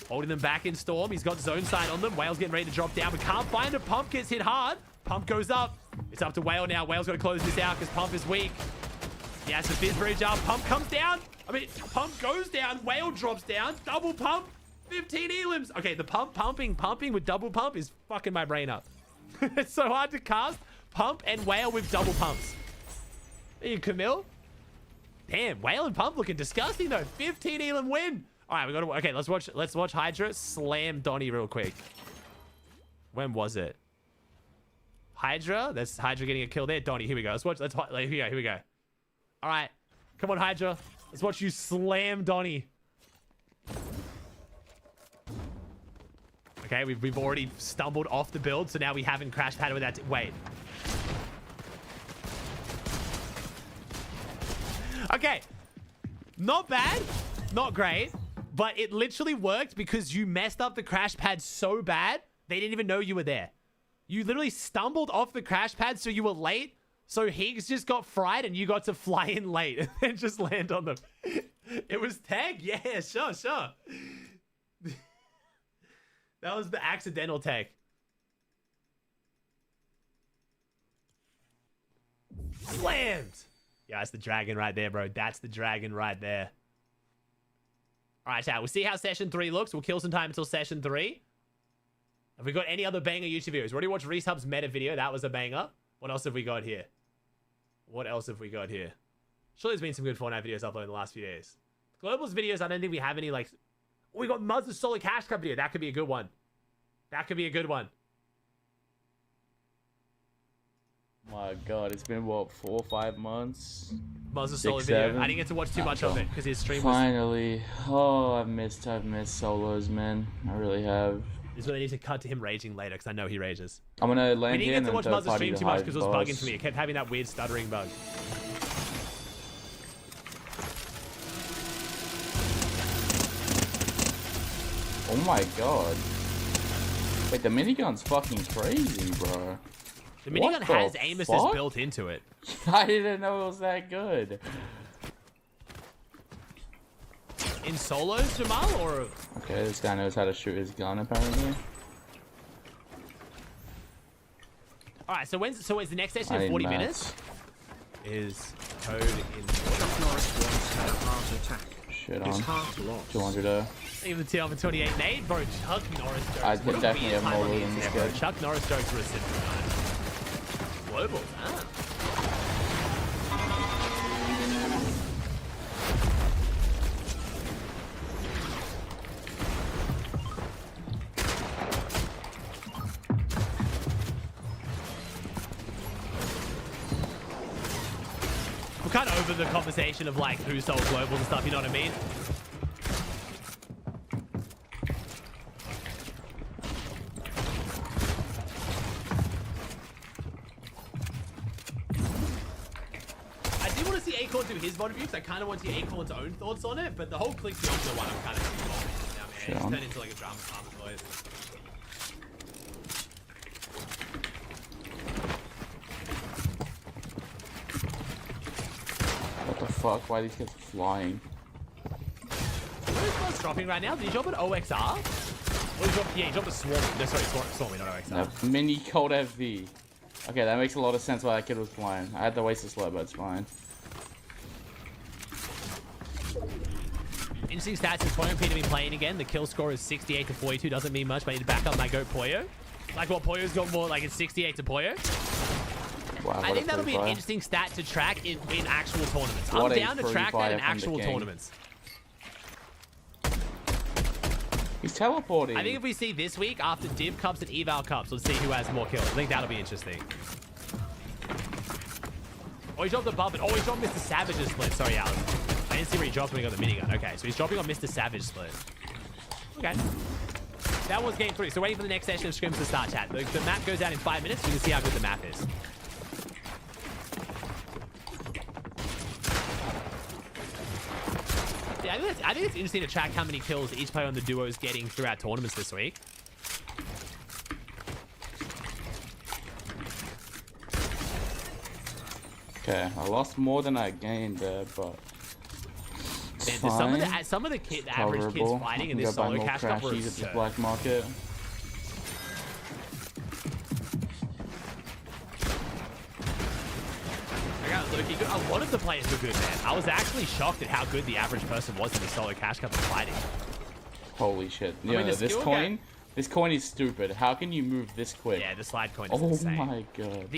Holding them back in Storm. He's got zone side on them. Whale's getting ready to drop down, but can't find a Pump. Gets hit hard. Pump goes up. It's up to Whale now. Whale's got to close this out because Pump is weak. He has the Fizzberry up. Pump comes down. Pump goes down. Whale drops down. Double Pump. 15 elims. Okay, the pumping with double pump is fucking my brain up. It's so hard to cast Pump and Whale with double pumps. There you, Camille. Damn, Whale and Pump looking disgusting though. 15 elim win. All right, we got to. Okay, let's watch Hydra slam Donnie real quick. When was it? Hydra. That's Hydra getting a kill there. Donnie. Here we go. Let's watch. Here we go. All right, come on, Hydra. Let's watch you slam Donnie. Okay, we've already stumbled off the build, so now we haven't crash padded with that. Wait. Okay. Not bad. Not great. But it literally worked because you messed up the crash pad so bad, they didn't even know you were there. You literally stumbled off the crash pad, so you were late. So Higgs just got fried and you got to fly in late and just land on them. It was tag? Yeah, sure. That was the accidental tag. Slammed. Yeah, that's the dragon right there, bro. That's the dragon right there. All right, chat. We'll see how session 3 looks. We'll kill some time until session 3. Have we got any other banger YouTube videos? We already watched Reese Hub's meta video. That was a banger. What else have we got here? What else have we got here? Surely there's been some good Fortnite videos uploaded in the last few days. Global's videos, I don't think we have any, like... Oh, we got Muzz's Solid Cash Cup video. That could be a good one. That could be a good one. My God, it's been, what, 4 or 5 months? Muzz's Solid video. I didn't get to watch too much of it because his stream was... Finally. Oh, I've missed solos, man. I really have. This is what I need to cut to him raging later because I know he rages. I'm gonna land we here didn't and get to then watch Muzz's stream too much because it was bugging boss. for me. It kept having that weird stuttering bug. Oh my God. Wait, the minigun's fucking crazy, bro. The minigun has aim assist built into it. I didn't know it was that good. In solos, Jamal, or... Okay, this guy knows how to shoot his gun, apparently. Alright, so when's the next session in 40 minutes? Is code in... Shit on. 200 Even the TL for 28 nade, bro. Chuck Norris jokes. I could definitely have more than this bro. guy. Chuck Norris jokes were a simple night. Global, huh? We're kind of over the conversation of like who sold globals and stuff, you know what I mean? Acorn do his VOD review because I kind of want to see Acorn's own thoughts on it, but the whole Click Beyond one I'm kind of involved in now, man. It's turned into like a drama farm boys. What the fuck? Why are these kids flying? What is Buzz dropping right now? Did he drop an OXR? Or he dropped, yeah, he dropped a Swarm. No, sorry, Swarm, not OXR. No, mini cold FV. Okay, that makes a lot of sense why that kid was flying. I had to waste a slow, but it's fine. Interesting stats is Pollo appear to be playing again. The kill score is 68 to 42. Doesn't mean much, but I need to back up my goat Pollo. Like what Pollo's got more, like it's 68 to Pollo. Wow, I think that'll be an interesting stat to track in actual tournaments. I'm down to track that in actual tournaments. He's teleporting. I think if we see this week after Div Cups and Eval Cups, let's see who has more kills. I think that'll be interesting. Oh, he dropped above it. Oh, he dropped Mr. Savage's split. Sorry, Alan. I didn't see where he dropped when he got the minigun. Okay, so he's dropping on Mr. Savage split. Okay. That was game 3. So waiting for the next session of Scrims to start, chat. The map goes out in 5 minutes. You can see how good the map is. Yeah, I think it's interesting to track how many kills each player on the duo is getting throughout tournaments this week. Okay, I lost more than I gained there, but some of the average kids fighting in this solo cash cup are absurd. At the black market. A lot of the players were good, man. I was actually shocked at how good the average person was in the solo cash cup of fighting. Holy shit! Yeah, this coin is stupid. How can you move this quick? Yeah, the slide coin is insane. Oh my god.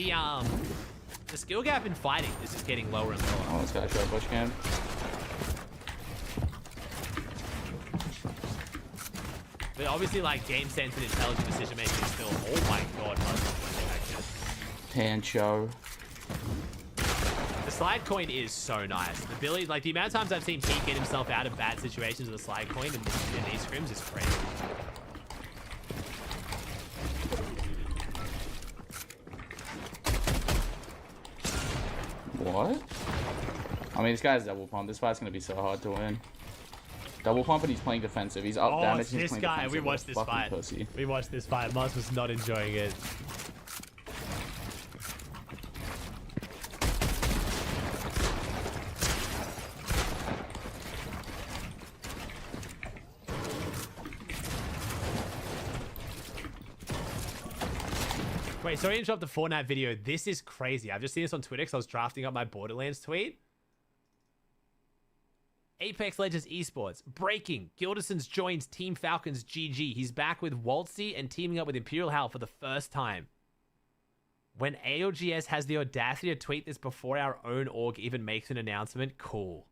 The skill gap in fighting is just getting lower and lower. Oh, this guy's got a bush cam. But obviously, like, game sense and intelligent decision making is still. Oh my god, Pancho. The slide coin is so nice. The ability, like, the amount of times I've seen Pete get himself out of bad situations with a slide coin in these scrims is crazy. What? I mean, this guy's double pump. This fight's gonna be so hard to win. Double pump and he's playing defensive. He's up damage. This guy. We watched this fight. Pussy. We watched this fight. Mars was not enjoying it. Wait, sorry to interrupt the Fortnite video. This is crazy. I've just seen this on Twitter because I was drafting up my Borderlands tweet. Apex Legends Esports. Breaking. Gilderson's joins Team Falcons GG. He's back with Waltzy and teaming up with Imperial Hal for the first time. When ALGS has the audacity to tweet this before our own org even makes an announcement, cool.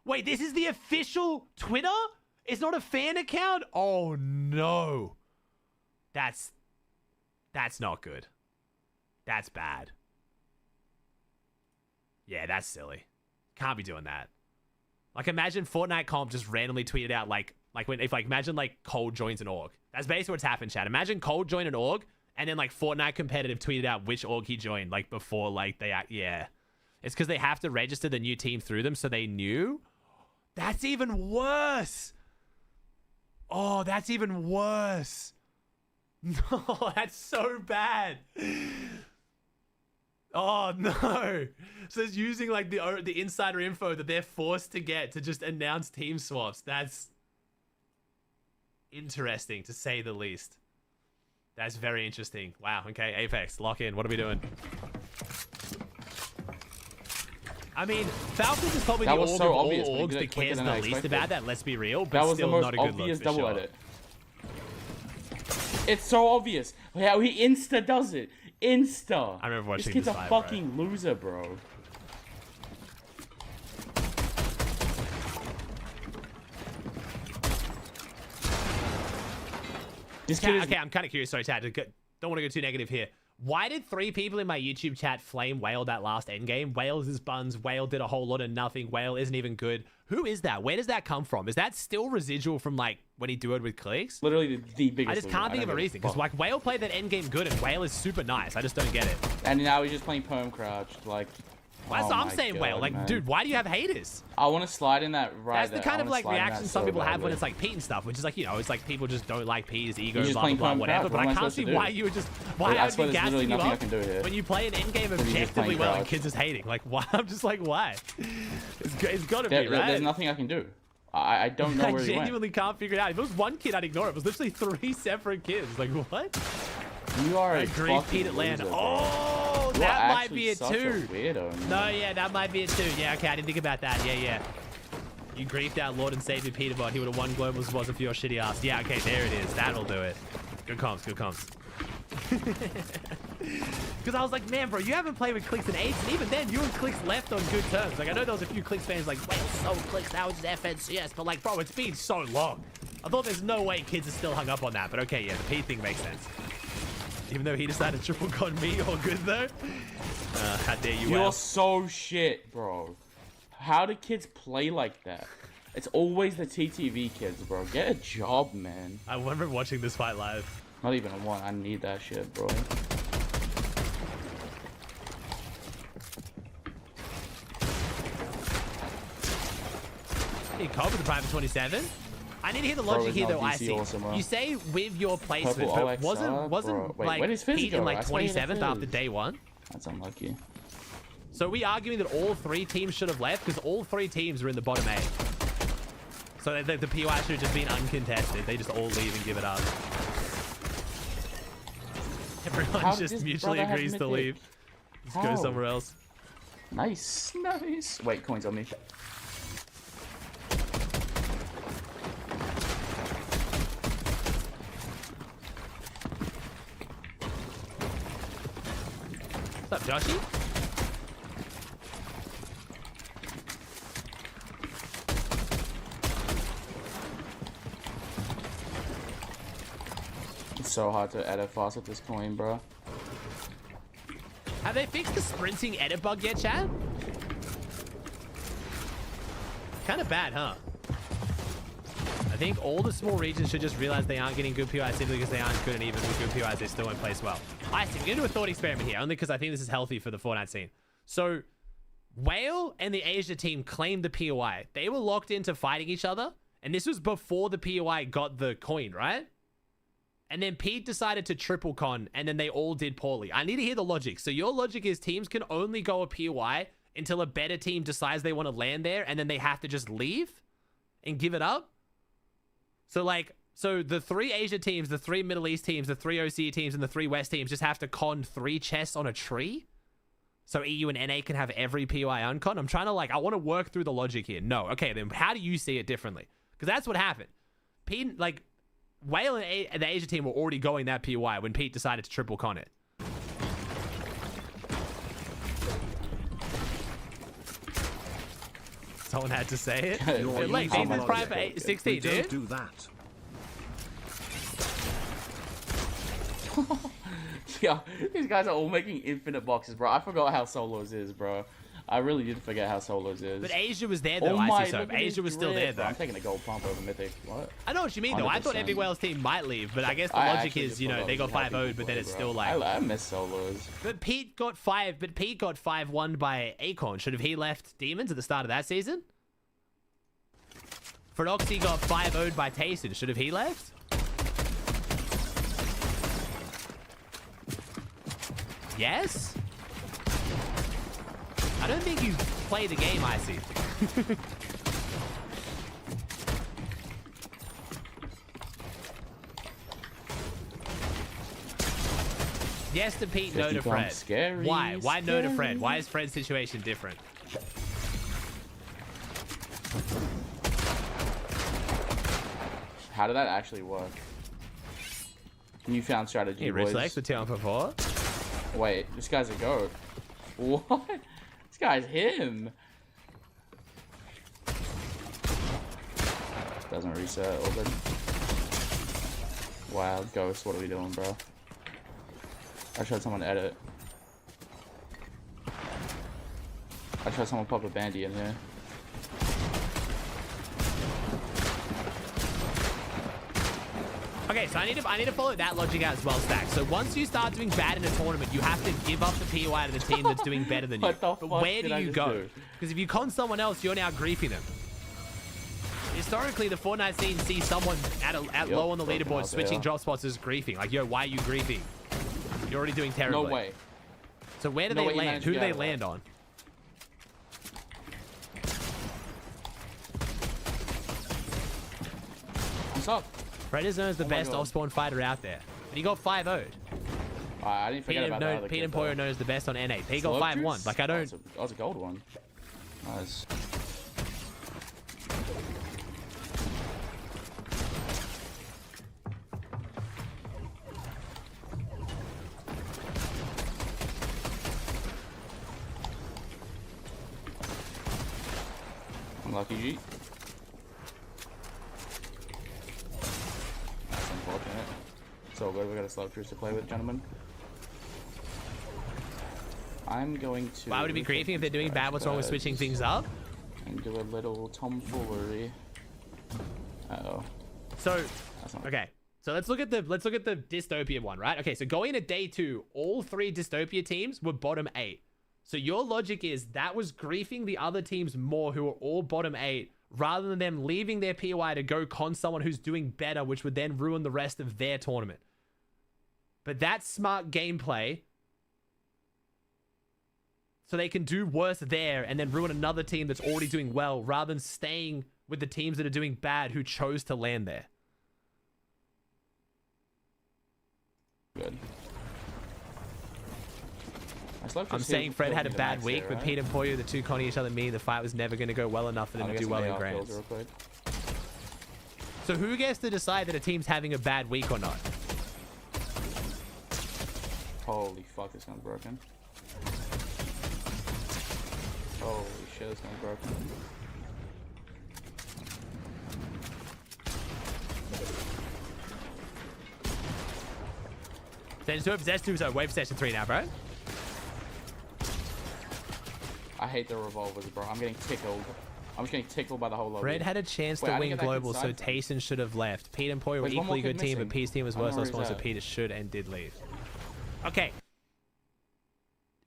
Wait, this is the official Twitter? It's not a fan account? Oh no. That's not good. That's bad. Yeah, that's silly. Can't be doing that. Like, imagine Fortnite Comp just randomly tweeted out imagine like Cold joins an org. That's basically what's happened, chat. Imagine Cold joined an org, and then like Fortnite Competitive tweeted out which org he joined, like before like they act. Yeah, it's because they have to register the new team through them, so they knew. That's even worse. Oh, that's even worse. No, that's so bad. Oh no! So it's using like the insider info that they're forced to get to just announce team swaps. That's interesting to say the least. That's very interesting. Wow. Okay, Apex, lock in. What are we doing? I mean, Falcons is probably the org of all orgs that cares the least about that. Let's be real, but still not a good look for sure. It's so obvious how he insta does it. Insta. I remember watching this kid's this a fucking loser, bro. Okay, I'm kind of curious. Sorry, Chad. Don't want to go too negative here. Why did 3 people in my YouTube chat flame Whale that last endgame? Whale's is buns. Whale did a whole lot of nothing. Whale isn't even good. Who is that? Where does that come from? Is that still residual from like when he duoed with Clicks? Literally the biggest. I just can't think of a reason because like Whale played that endgame good and Whale is super nice. I just don't get it. And now he's just playing perm crouched like. Well, that's what I'm saying, Whale. Like, dude, why do you have haters? I want to slide in that right. That's the kind of like reaction some people have when it's like Pete and stuff, which is like, you know, it's like people just don't like Pete, his ego, blah, blah, blah, whatever. But I can't see why you would just, why I would be gassing you up when you play an endgame objectively well and kids just hating. Like, why? I'm just like, why? It's gotta be, right? There's nothing I can do. I don't know where he went. I genuinely can't figure it out. If it was one kid, I'd ignore it. It was literally 3 separate kids. Like, what? You are I agree, Pete Atlanta. Oh, that might be it too. No, yeah, that might be it too. Yeah, okay, I didn't think about that. Yeah. You griefed out Lord and Savior Peterbot. He would have won globals wasn't for your shitty ass. Yeah, okay, there it is. That'll do it. Good comms, good comms. Because I was like, man, bro, you haven't played with Clicks in ages, and even then, you and Clicks left on good terms. Like, I know there was a few Clicks fans like, well, so Clicks, that was FNCS, but like, bro, it's been so long. I thought there's no way kids are still hung up on that, but okay, yeah, the Pete thing makes sense. Even though he decided to triple con me, all good though. How dare you? You're so shit, bro. How do kids play like that? It's always the TTV kids, bro. Get a job, man. I remember watching this fight live. Not even a one. I need that shit, bro. Hey, Cobb with the private 27. I need to hear the logic here, though. I see. You say with your placement, but wasn't like Pete in like 27th after day 1? That's unlucky. So are we arguing that all 3 teams should have left because all 3 teams are in the bottom 8. So the POI should have just been uncontested. They just all leave and give it up. Everyone just mutually agrees to leave. Just go somewhere else. Nice. Wait, coins on me. What's up, Joshy? It's so hard to edit fast with this coin, bro. Have they fixed the sprinting edit bug yet, chat? Kind of bad, huh? I think all the small regions should just realize they aren't getting good POIs simply because they aren't good, and even with good POIs, they still won't place well. I see. We're going to do a thought experiment here, only because I think this is healthy for the Fortnite scene. So, Whale and the Asia team claimed the POI. They were locked into fighting each other, and this was before the POI got the coin, right? And then Pete decided to triple con, and then they all did poorly. I need to hear the logic. So your logic is teams can only go a POI until a better team decides they want to land there, and then they have to just leave and give it up? So so the 3 Asia teams, the 3 Middle East teams, the 3 OC teams, and the 3 West teams just have to con 3 chests on a tree? So EU and NA can have every POI uncon? I'm trying to I want to work through the logic here. No. Okay, then how do you see it differently? Because that's what happened. Pete, Whale and the Asia team were already going that POI when Pete decided to triple con it. Someone had to say it. Like, Nathan's prime for 16, dude. Don't do that. Yeah, these guys are all making infinite boxes, bro. I forgot how Solos is, bro. I really did forget how Solos is. But Asia was there, though, I see so. Asia was still there, though. I'm taking a gold pump over Mythic. What? I know what you mean, though. 100%. I thought Epic Whale's team might leave, but I guess the logic is, you know, they got 5-0'd, but then it's still like... I miss Solos. But Pete got 5-1 by Acorn. Should have he left Demons at the start of that season? Phronoxy got 5-0'd by Tayson. Should have he left? Yes? I don't think you play the game, Icy. Yes to Pete, no to Fred. Scary, why? Why no to scary. Fred? Why is Fred's situation different? How did that actually work? Newfound strategy, Hey, boys. Rich Lex, the town for 4. Wait, this guy's a goat. What? This guy's him. Doesn't reset, open. Wow, Ghost, what are we doing, bro? I showed someone edit. I showed someone pop a bandy in here. Okay, so I need to follow that logic out as well, Stack. So once you start doing bad in a tournament, you have to give up the POI to the team that's doing better than you. But where do you go? Because if you con someone else, you're now griefing them. Historically, the Fortnite scene sees someone at low on the leaderboard switching drop spots as griefing. Like, yo, why are you griefing? You're already doing terribly. No way. So where do they land? Who do they land on? What's up? Fred is known as the best off-spawn fighter out there. But he got 5-0'd. I didn't forget about that. Pete and Pollo are known as the best on NA. He got 5-1. Like, I don't... That was a gold one. Nice. Unlucky G. That's unfortunate. So good, we got a slow truce to play with, gentlemen. I'm going to... Why would it be griefing if they're doing bad? What's wrong with switching things up? And do a little tomfoolery. Uh-oh. So, okay. So let's look at the dystopia one, right? Okay, so going into day 2, all 3 dystopia teams were bottom 8. So your logic is that was griefing the other teams more who are all bottom 8 rather than them leaving their POI to go con someone who's doing better, which would then ruin the rest of their tournament. But that's smart gameplay. So they can do worse there and then ruin another team that's already doing well rather than staying with the teams that are doing bad who chose to land there. Good. I'm saying Fred had a bad week, but Pete and Pollo, the two conning each other, meaning the fight was never going to go well enough for them to do well in grands. So who gets to decide that a team's having a bad week or not? Holy fuck, this gun's broken. Holy shit, this gun's broken. Session 2 of Zest 2, wait for Session 3 now, bro. I hate the revolvers, bro. I'm getting tickled. I'm just getting tickled by the whole lobby. Fred had a chance to win global, so Tayson should have left. Pete and Pollo were equally good team, but Pete's team was worse off, so Peter should and did leave. Okay.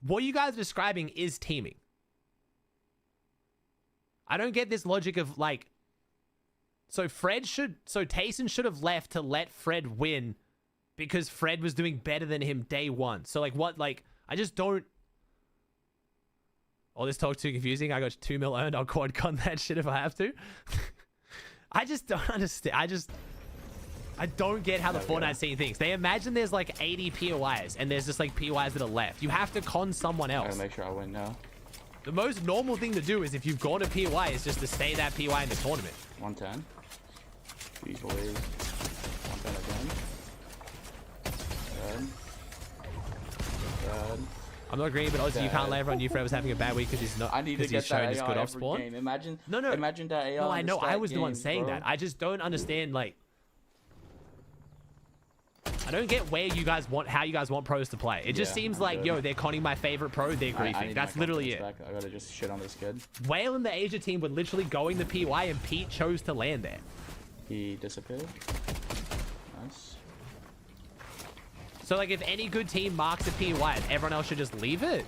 What you guys are describing is teaming. I don't get this logic of like... So Tayson should have left to let Fred win because Fred was doing better than him day 1. So like what, like, I just don't... Oh, this talk's too confusing. I got 2 mil earned. I'll quad con that shit if I have to. I just don't understand. I don't get how the Fortnite scene thinks. They imagine there's like 80 POIs and there's just like POIs that are left. You have to con someone else. I gotta make sure I win now. The most normal thing to do is if you've gone to POI is just to stay that POI in the tournament. 110. Easily. 110 again. Good. I'm not agreeing, but Aussie, you can't let everyone knew Fred was having a bad week because he's not. I need to get shown that his AR good off every spawn. game. Imagine. No. Imagine that AR. No, I in know. the I stat was the one games, saying bro. that. I just don't understand. Like, I don't get where you guys want, how you guys want pros to play. It just seems like, yo, they're conning my favorite pro. They're I griefing. need That's my literally it. confidence back. I gotta just shit on this kid. Whale and the Asia team were literally going to PY, and Pete chose to land there. He disappeared. Nice. So, like, if any good team marks a PY, everyone else should just leave it.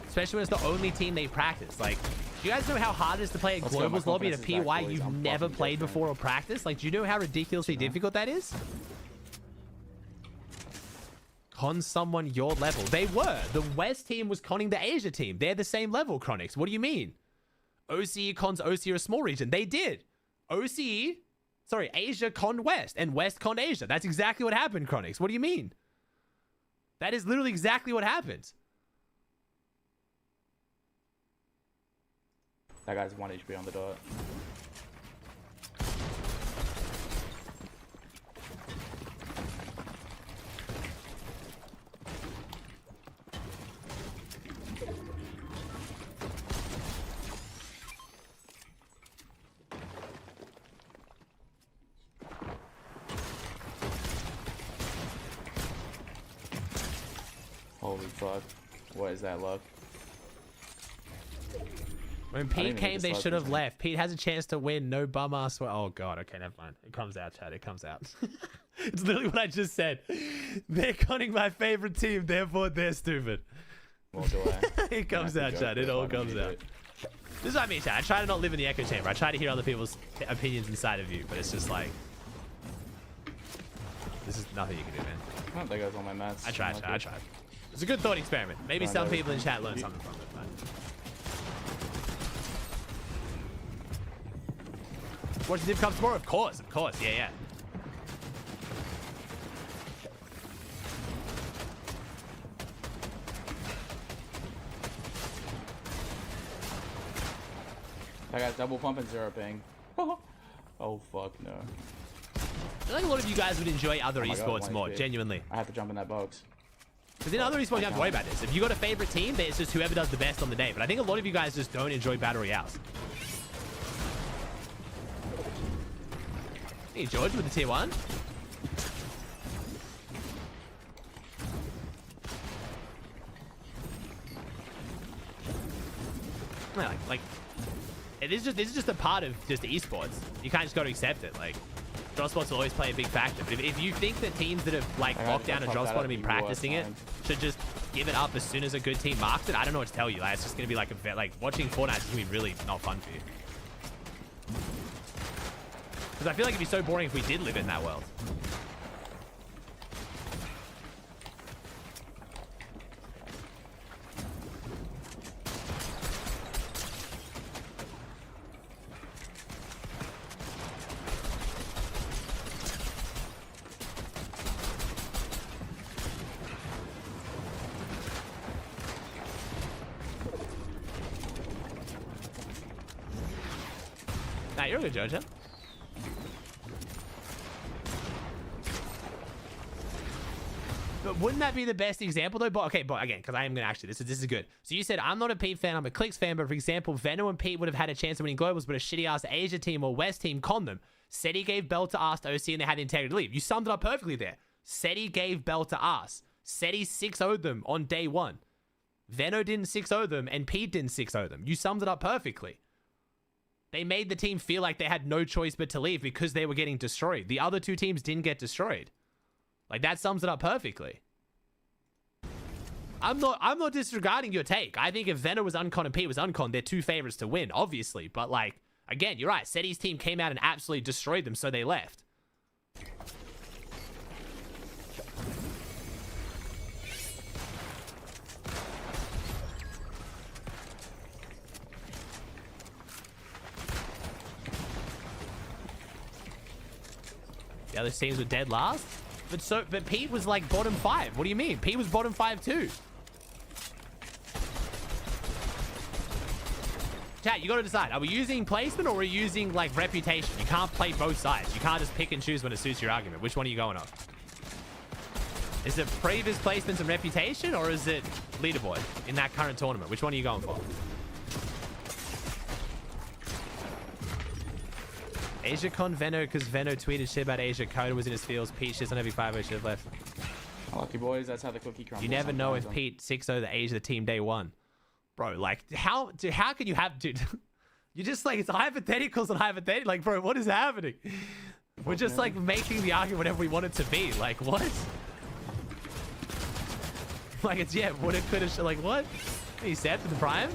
Especially when it's the only team they practice. Like, do you guys know how hard it is to play a Let's go, my Globals lobby at a confidence is back, PY boys. you've I'm never fucking played different. before or practiced? Like, do you know how ridiculously difficult that is? Con someone your level. They were. The West team was conning the Asia team. They're the same level, Chronix. What do you mean? OCE cons OCE a small region. They did. Asia conned West, and West conned Asia. That's exactly what happened, Chronix. What do you mean? That is literally exactly what happened. That guy's 1 HP on the dot. Holy fuck. What is that luck? When Pete came, they should have left. Pete has a chance to win. No bum ass. Oh, God. Okay, never mind. It comes out, Chad. It comes out. It's literally what I just said. They're conning my favorite team, therefore they're stupid. Well, do I? It comes out, Chad. It all comes out. This is what I mean, Chad. I try to not live in the echo chamber. I try to hear other people's opinions inside of you, but it's just like... This is nothing you can do, man. I don't think I was on my mats. I tried, Chad. I tried. It's a good thought experiment. Maybe some people in chat learned something from it, but... Watch the Div Cup tomorrow? Of course, yeah. I got double pump and 0 ping. Oh fuck no. I feel like a lot of you guys would enjoy other esports more, genuinely. I have to jump in that box. Because in other esports, you don't have to worry about this. If you got a favorite team, then it's just whoever does the best on the day. But I think a lot of you guys just don't enjoy battle royales. Hey, George with the tier 1. Like, this is just a part of just esports. You can't just go to accept it. Like, drop spots will always play a big factor. But if you think that teams that have like locked down a drop spot and been practicing it should just give it up as soon as a good team marks it, I don't know what to tell you. Like, it's just gonna be like watching Fortnite is gonna be really not fun for you. Because I feel like it'd be so boring if we did live in that world. Nah, you're a good Jojo. But wouldn't that be the best example though? But okay, but again, because I am gonna actually this is good. So you said I'm not a Pete fan, I'm a Clicks fan, but for example, Venom and Pete would have had a chance of winning globals, but a shitty ass Asia team or West team conned them. SETI gave Bell to us to OC and they had the integrity to leave. You summed it up perfectly there. SETI gave Bell to us. SETI 6-0'd them on day 1. Veno didn't 6-0 them and Pete didn't 6-0 them. You summed it up perfectly. They made the team feel like they had no choice but to leave because they were getting destroyed. The other two teams didn't get destroyed. Like, that sums it up perfectly. I'm not disregarding your take. I think if Venom was uncon and Pete was uncon, they're two favorites to win, obviously. But, like, again, you're right. SETI's team came out and absolutely destroyed them, so they left. The other teams were dead last. But Pete was like bottom 5. What do you mean? Pete was bottom 5 too. Chat, you got to decide. Are we using placement or are we using like reputation? You can't play both sides. You can't just pick and choose when it suits your argument. Which one are you going off? Is it previous placements and reputation, or is it leaderboard in that current tournament? Which one are you going for? AsiaCon Veno, because Veno tweeted shit about Asia. Coda was in his fields. Pete shits on every 5-0 should have left. Lucky boys, that's how the cookie crumbles. You never know if Pete 6-0 the Asia team day 1. Bro, like, how can you have, dude? You just like, it's hypotheticals and hypotheticals. Like, bro, what is happening? We're just like making the argument whatever we want it to be. Like, what? Like, it's, yeah, what it could have, like, what? He said for the prime?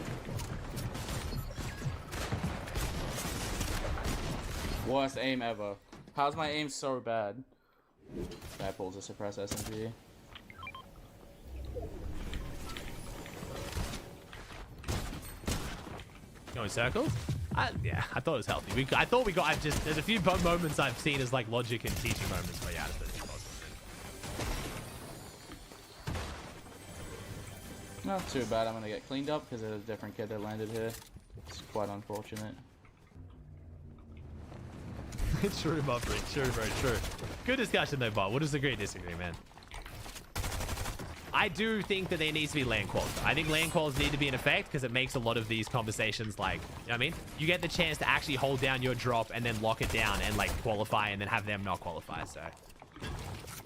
Worst aim ever. How's my aim so bad? That pulls a suppress SMG. Going circles? Yeah, I thought it was healthy. I thought we got, there's a few moments I've seen as like logic and teaching moments where, yeah, that's possible. Not too bad. I'm gonna get cleaned up because there's a different kid that landed here. It's quite unfortunate. True, Buffering. True, bro. True. Good discussion, though, Bob. We'll just agree to disagree, man. I do think that there needs to be land calls. I think land calls need to be in effect because it makes a lot of these conversations like, you know what I mean? You get the chance to actually hold down your drop and then lock it down and like qualify and then have them not qualify. So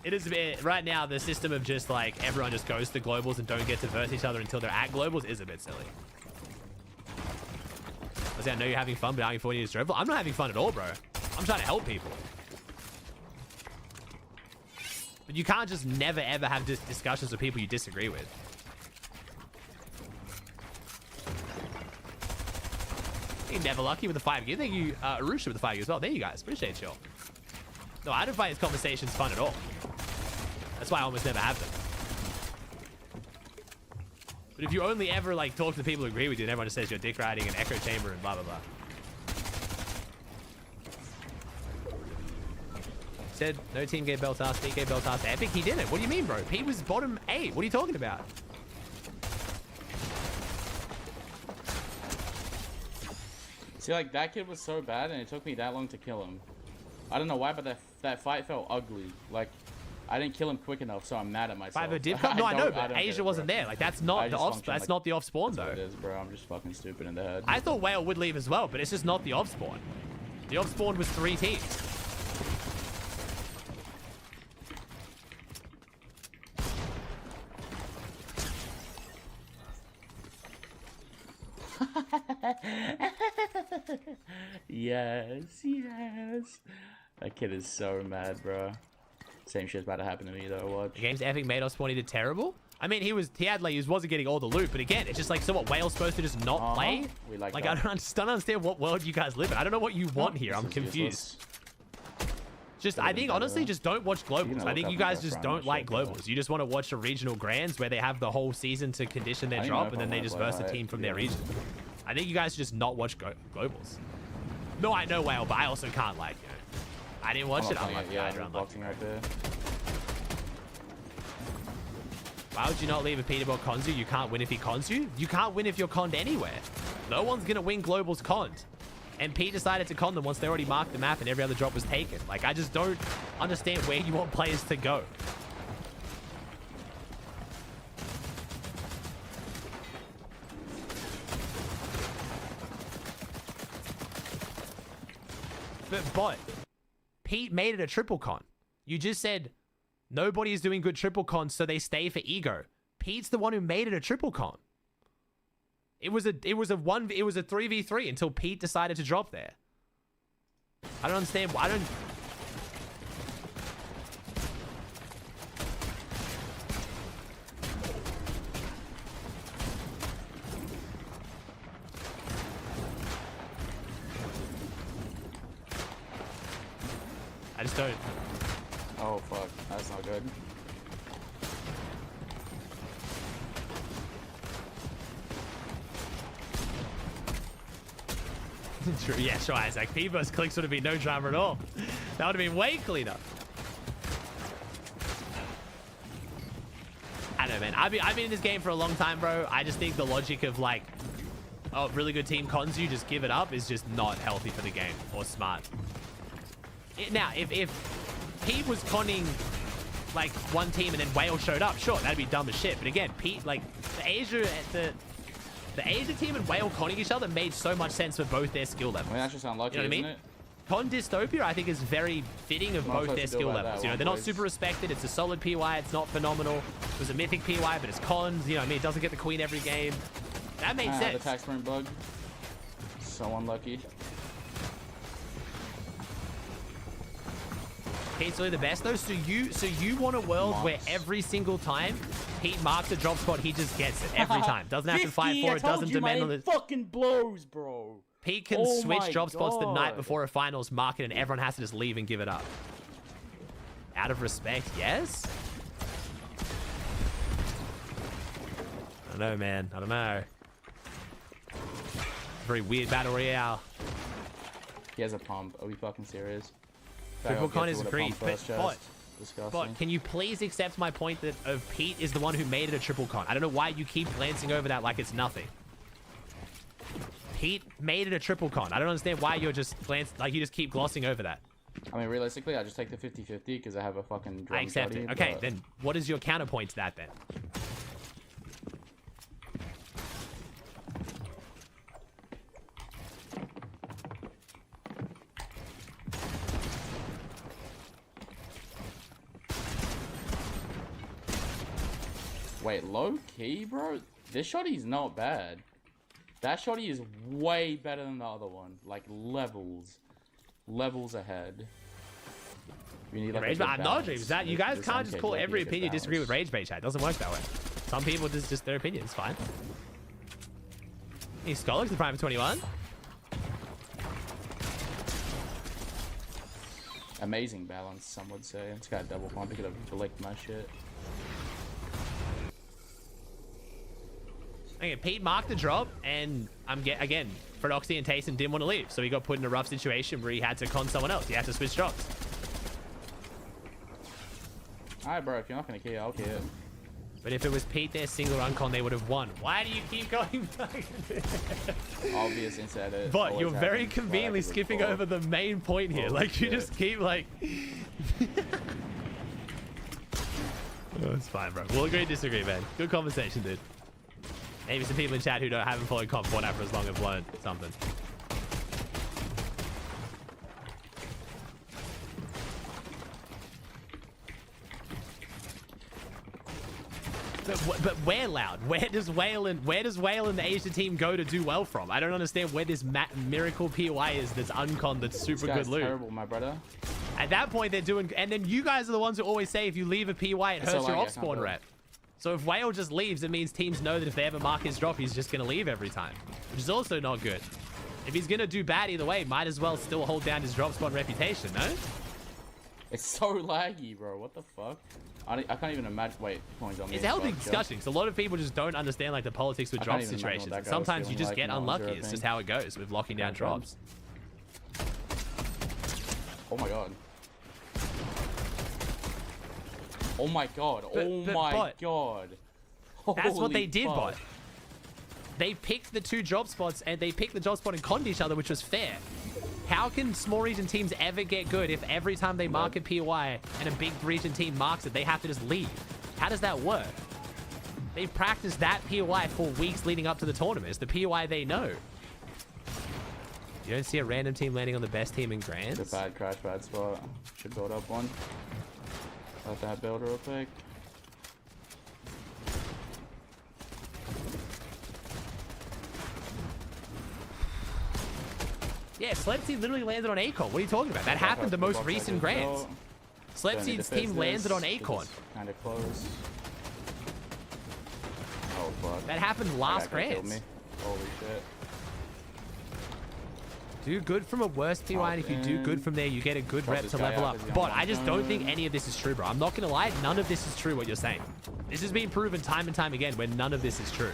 it is a bit, right now, the system of just like everyone just goes to globals and don't get to verse each other until they're at globals is a bit silly. I know you're having fun, but are you 40 years dribble? I'm not having fun at all, bro. I'm trying to help people. But you can't just never ever have discussions with people you disagree with. You're never lucky with the 5 gear. Thank you, Arusha, with the 5 gear as well. There you guys. Appreciate you. No, I don't find these conversations fun at all. That's why I almost never have them. But if you only ever like talk to the people who agree with you and everyone just says you're dick riding and echo chamber and blah blah blah. Said no team gave belt task, Pete gave belt task to Epic. He didn't. What do you mean, bro? Pete was bottom 8. What are you talking about? See, like, that kid was so bad and it took me that long to kill him. I don't know why, but that fight felt ugly. Like, I didn't kill him quick enough, so I'm mad at myself. 5-0 div? No, I know, but Asia wasn't there. Like, that's not the off. That's not the off spawn, though. It is, bro. I'm just fucking stupid in the head. I thought Whale would leave as well, but it's just not the off spawn. The off spawn was 3 teams. Yes, yes. That kid is so mad, bro. Same shit's about to happen to me though. Watch. The game's Epic made off spawn. He did terrible. I mean, he wasn't getting all the loot, but again, it's just like, so what? Whale's supposed to just not play? We like I don't understand what world you guys live in. I don't know what you want here. I'm confused. Just, I think honestly, just don't watch globals. I think you guys just don't like globals. You just want to watch the regional grands where they have the whole season to condition their drop, and then they just verse a team from their region. I think you guys just not watch globals. No, I know Whale, but I also can't like, you know. I didn't watch it. I'm like, yeah, I'm boxing right there. Why would you not leave a Peterborough cons you? You can't win if he cons you. You can't win if you're conned anywhere. No one's gonna win globals conned. And Pete decided to con them once they already marked the map and every other drop was taken. Like, I just don't understand where you want players to go. But Pete made it a triple con. You just said nobody is doing good triple cons, so they stay for ego. Pete's the one who made it a triple con. It was a 3v3 until Pete decided to drop there. I don't understand. I don't. I just don't. Oh fuck, that's not good. True. Yeah, sure, Isaac. P-Burst clicks would have been no drama at all. That would have been way cleaner. know, man. I've been in this game for a long time, bro. I just think the logic of like, oh, really good team cons you, just give it up is just not healthy for the game or smart. Now, if Pete was conning like one team and then Whale showed up, sure, that'd be dumb as shit. But again, Pete, like the Asia team and Whale conning each other made so much sense for both their skill levels. I mean, that's just unlucky, you know what I mean? Con Dystopia, I think, is very fitting of both their skill levels. You know, they're not super respected. It's a solid PY. It's not phenomenal. It was a mythic PY, but it's cons. You know what I mean? It doesn't get the queen every game. That makes sense. The tax spring bug. So unlucky. Pete's really the best though. So you want a world where every single time Pete marks a drop spot, he just gets it every time. Doesn't have to fight for it. Doesn't demand on it. Fucking blows, bro. Pete can switch drop spots the night before a finals, mark it, and everyone has to just leave and give it up. Out of respect, yes. I don't know, man. I don't know. Very weird battle royale. He has a pump. Are we fucking serious? Triple con is agreed, but can you please accept my point that Pete is the one who made it a triple con? I don't know why you keep glancing over that like it's nothing. Pete made it a triple con. I don't understand why you're just you just keep glossing over that. I mean, realistically, I just take the 50-50 because I have a fucking drum I accept it. Okay, then what is your counterpoint to that then? Wait, low key, bro? This shotty's not bad. That shotty is way better than the other one. Like, levels ahead. We need, like, Rage, I'm not dreams. That you guys can't just call every opinion disagree with Rage Bait chat. It doesn't work that way. Some people just their opinion. It's fine. Hey, Skolix, the Prime for 21. Amazing balance, some would say. It's got a double pump. He could have licked my shit. Okay, Pete marked the drop, and again, Frodoxy and Tayson didn't want to leave, so he got put in a rough situation where he had to con someone else. He had to switch drops. Alright, bro, if you're not gonna kill, I'll kill it. But if it was Pete their single uncon, they would have won. Why do you keep going back? Obvious inside it. But you're very conveniently skipping over the main point here. Like, you just keep, like... Oh, it's fine, bro. We'll agree to disagree, man. Good conversation, dude. Maybe some people in chat who haven't followed comp Fortnite for as long have learned something. But where, Loud? Where does Whale and the Asia team go to do well from? I don't understand where this miracle POI is that's uncon that's super good loot. Terrible, my brother. At that point, they're doing... And then you guys are the ones who always say if you leave a PY, it hurts your off spawn rep. So if Whale just leaves, it means teams know that if they ever mark his drop, he's just going to leave every time. Which is also not good. If he's going to do bad either way, might as well still hold down his drop spawn reputation, no? It's so laggy, bro. What the fuck? I can't even imagine... Wait, coins on me. It's a healthy discussion, because a lot of people just don't understand like the politics with drop situations. And sometimes you just get unlucky. It's just how it goes with locking down drops. Oh my god. Oh my god. Oh my god. That's what they did, bot. They picked the two drop spots and they picked the drop spot and conned each other, which was fair. How can small region teams ever get good if every time they mark a POI and a big region team marks it, they have to just leave? How does that work? They've practiced that POI for weeks leading up to the tournament. It's the POI they know. You don't see a random team landing on the best team in Grands? It's a bad crash, bad spot. Should build up one. Let that build real quick. Yeah, Slepsy literally landed on Acorn. What are you talking about? That happened the most recent Grands. Slepsy's team landed on Acorn. Kind of close. Oh, fuck. That happened last Grands. Holy shit. Do good from a worse PY, and if you do good from there, you get a good rep to level up. But I just don't think any of this is true, bro. I'm not going to lie. None of this is true, what you're saying. This has been proven time and time again where none of this is true.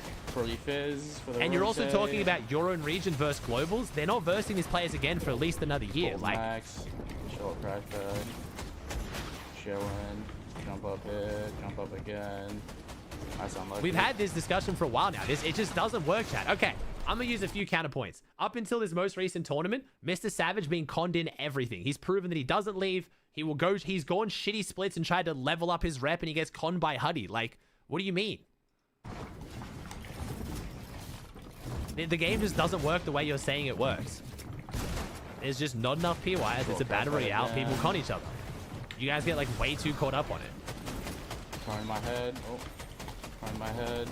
And you're also talking about your own region versus globals. They're not versing these players again for at least another year. Like, max, short crash pad, chilling, jump up it, jump up again. Nice unlucky. We've had this discussion for a while now. It just doesn't work, chat. Okay, I'm gonna use a few counterpoints. Up until this most recent tournament, Mr. Savage being conned in everything. He's proven that he doesn't leave. He's gone shitty splits and tried to level up his rep, and he gets conned by Huddy. Like, what do you mean? The game just doesn't work the way you're saying it works. There's just not enough PYs. It's a battle royale. People con each other. You guys get like way too caught up on it. Turn my head. Oh, turn my head.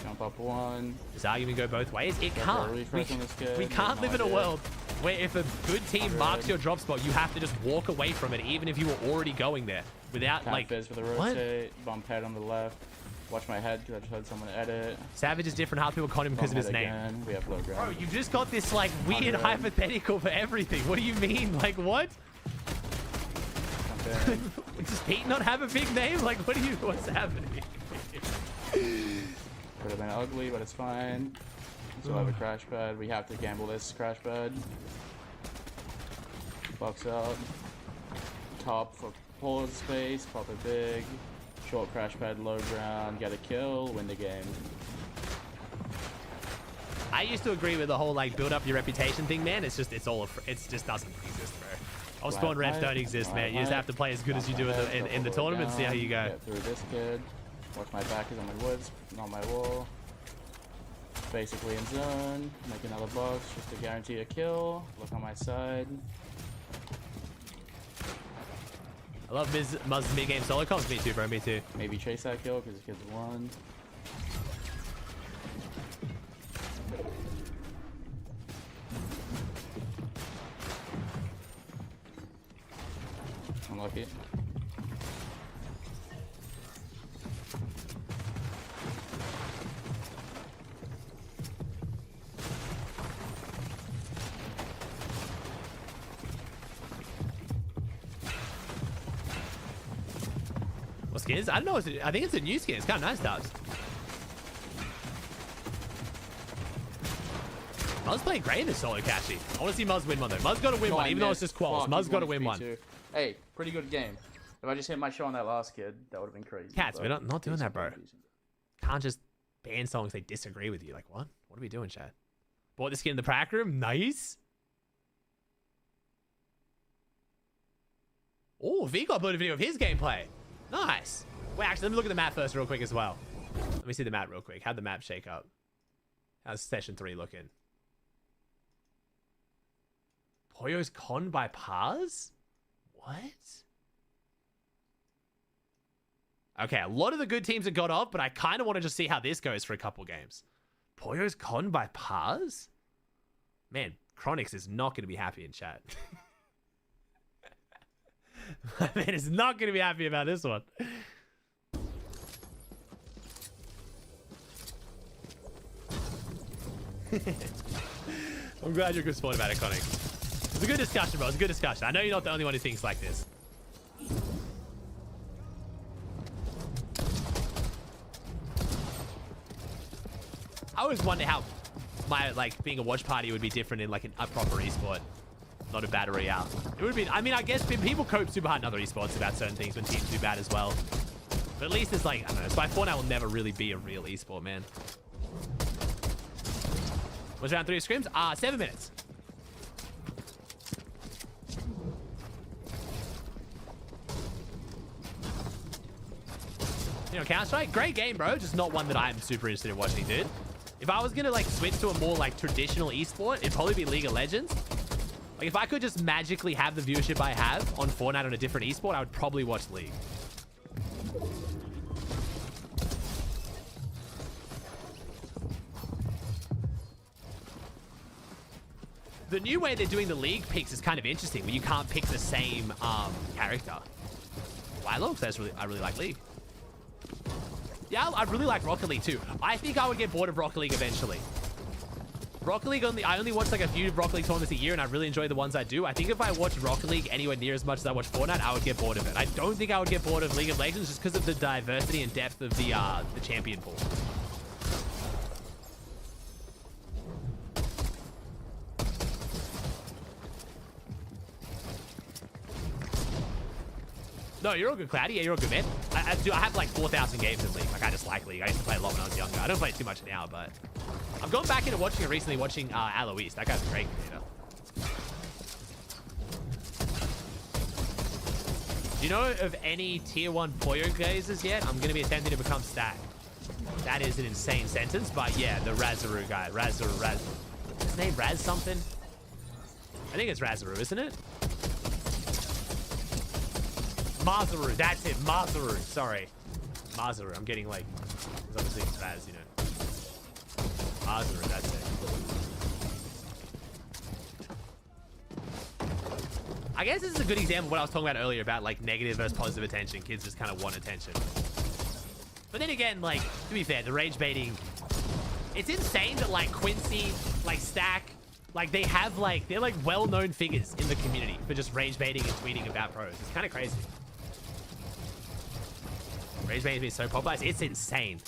Jump up one. This argument go both ways. It can't. We can't live in a world where if a good team marks your drop spot, you have to just walk away from it, even if you were already going there, without Tap like. fizz for the rotate. Bump head on the left. Watch my head because I just heard someone edit. Savage is different. How people con him because of his name. Again. We have low ground. Bro, you just got this like weird hypothetical for everything. What do you mean? Like what? Does Pete not have a big name? Like what's happening? Could have been ugly, but it's fine. So I have a crash pad. We have to gamble this crash pad. Box up. Top for Pollo space. Pop it big. Short crash pad, low ground. Get a kill. Win the game. I used to agree with the whole like build up your reputation thing, man. It just doesn't exist, bro. All spawn refs don't exist, man. You just have to play as good as you do in the tournament. See how you go. Get through this kid. Watch my back is on my woods, not my wall. Basically in zone. Make another box just to guarantee a kill. Look on my side. I love Muzz mid-game solo comps. Me too, bro. Me too. Maybe chase that kill because the kid's won. Unlucky. What skins? I don't know. I think it's a new skin. It's kind of nice, Dubs. Muzz playing great in this solo, Cashy. I want to see Muzz win one, though. Muzz got to win one, even though it's just quals. Muzz got to win one. Hey, pretty good game. If I just hit my shot on that last kid, that would have been crazy. Cats, we're not doing that, bro. Can't just ban songs they disagree with you. Like, what? What are we doing, Chad? Bought the skin in the prac room. Nice. Oh, V got uploaded a video of his gameplay. Nice. Wait, actually, let me look at the map first real quick as well. Let me see the map real quick. How'd the map shake up? How's session 3 looking? Pollo's conned by Pars? What? Okay, a lot of the good teams have got off, but I kind of want to just see how this goes for a couple games. Pollo's conned by Pars? Man, Chronix is not going to be happy in chat. My man is not going to be happy about this one. I'm glad you're a good sport about it, Chronix. It's a good discussion, bro. It's a good discussion. I know you're not the only one who thinks like this. I always wonder how my being a watch party would be different in a proper esport, not a battle royale. It would be. I mean, I guess people cope super hard in other esports about certain things when teams do bad as well. But at least it's I don't know. It's why Fortnite will never really be a real esport, man. What's round 3 of scrims? 7 minutes. You know, Counter-Strike, great game, bro. Just not one that I'm super interested in watching, dude. If I was gonna switch to a more traditional esport, it'd probably be League of Legends. If I could just magically have the viewership I have on Fortnite on a different esport, I would probably watch League. The new way they're doing the League picks is kind of interesting, where you can't pick the same character. Why look? I really like League. Yeah, I really like Rocket League too. I think I would get bored of Rocket League eventually. Rocket League I only watch a few Rocket League tournaments a year, and I really enjoy the ones I do. I think if I watched Rocket League anywhere near as much as I watch Fortnite, I would get bored of it. I don't think I would get bored of League of Legends just because of the diversity and depth of the champion pool. No, you're all good, Cloudy. Yeah, you're all good, man. I have like 4,000 games in League. Like, I just like League. I used to play a lot when I was younger. I don't play too much now, but I've gone back into watching it recently, watching Alois. That guy's a great creator. Do you know of any tier 1 Pollo glazers yet? I'm going to be attempting to become stack. That is an insane sentence, but yeah, the Razaru guy. Raz. His name Raz something? I think it's Razaru, isn't it? Mazaru, that's it. Mazaru, sorry. Mazaru, I'm getting like, it's obviously Raz, you know. Mazaru, that's it. I guess this is a good example of what I was talking about earlier about like negative versus positive attention. Kids just kind of want attention. But then again, like, to be fair, the rage baiting, it's insane that like Quincy, like Stack, like they have like, they're like well-known figures in the community for just rage baiting and tweeting about pros. It's kind of crazy. Rage baiting has been so popularized, it's insane.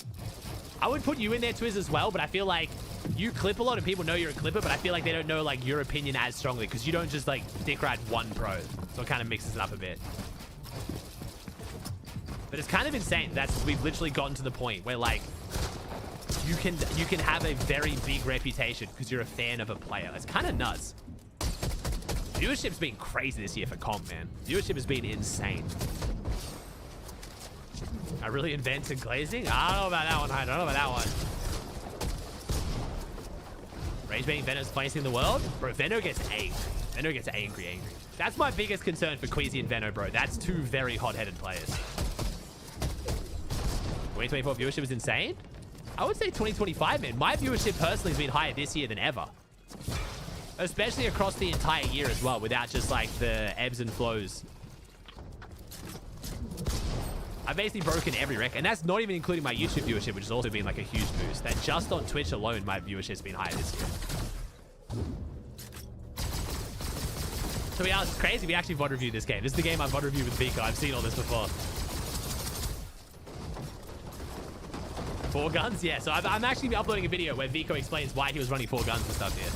I would put you in there, Twiz, as well, but I feel like you clip a lot and people know you're a clipper, but I feel like they don't know like your opinion as strongly because you don't just like dick ride one pro. So it kind of mixes it up a bit. But it's kind of insane. We've literally gotten to the point where like you can have a very big reputation because you're a fan of a player. It's kind of nuts. Viewership's been crazy this year for comp, man. Viewership has been insane. I really invented glazing? I don't know about that one. I don't know about that one. Rage baiting Venom's funniest thing in the world? Bro, Veno gets angry. Veno gets angry. That's my biggest concern for Queasy and Veno, bro. That's two very hot-headed players. 2024 viewership is insane? I would say 2025, man. My viewership personally has been higher this year than ever. Especially across the entire year as well, without just like the ebbs and flows. I've basically broken every record, and that's not even including my YouTube viewership, which has also been like a huge boost. That just on Twitch alone, my viewership's been higher this year. So yeah, it's crazy. We actually VOD reviewed this game. This is the game I VOD reviewed with Vika. I've seen all this before. 4 guns? Yeah, so I'm actually uploading a video where Vico explains why he was running 4 guns and stuff here.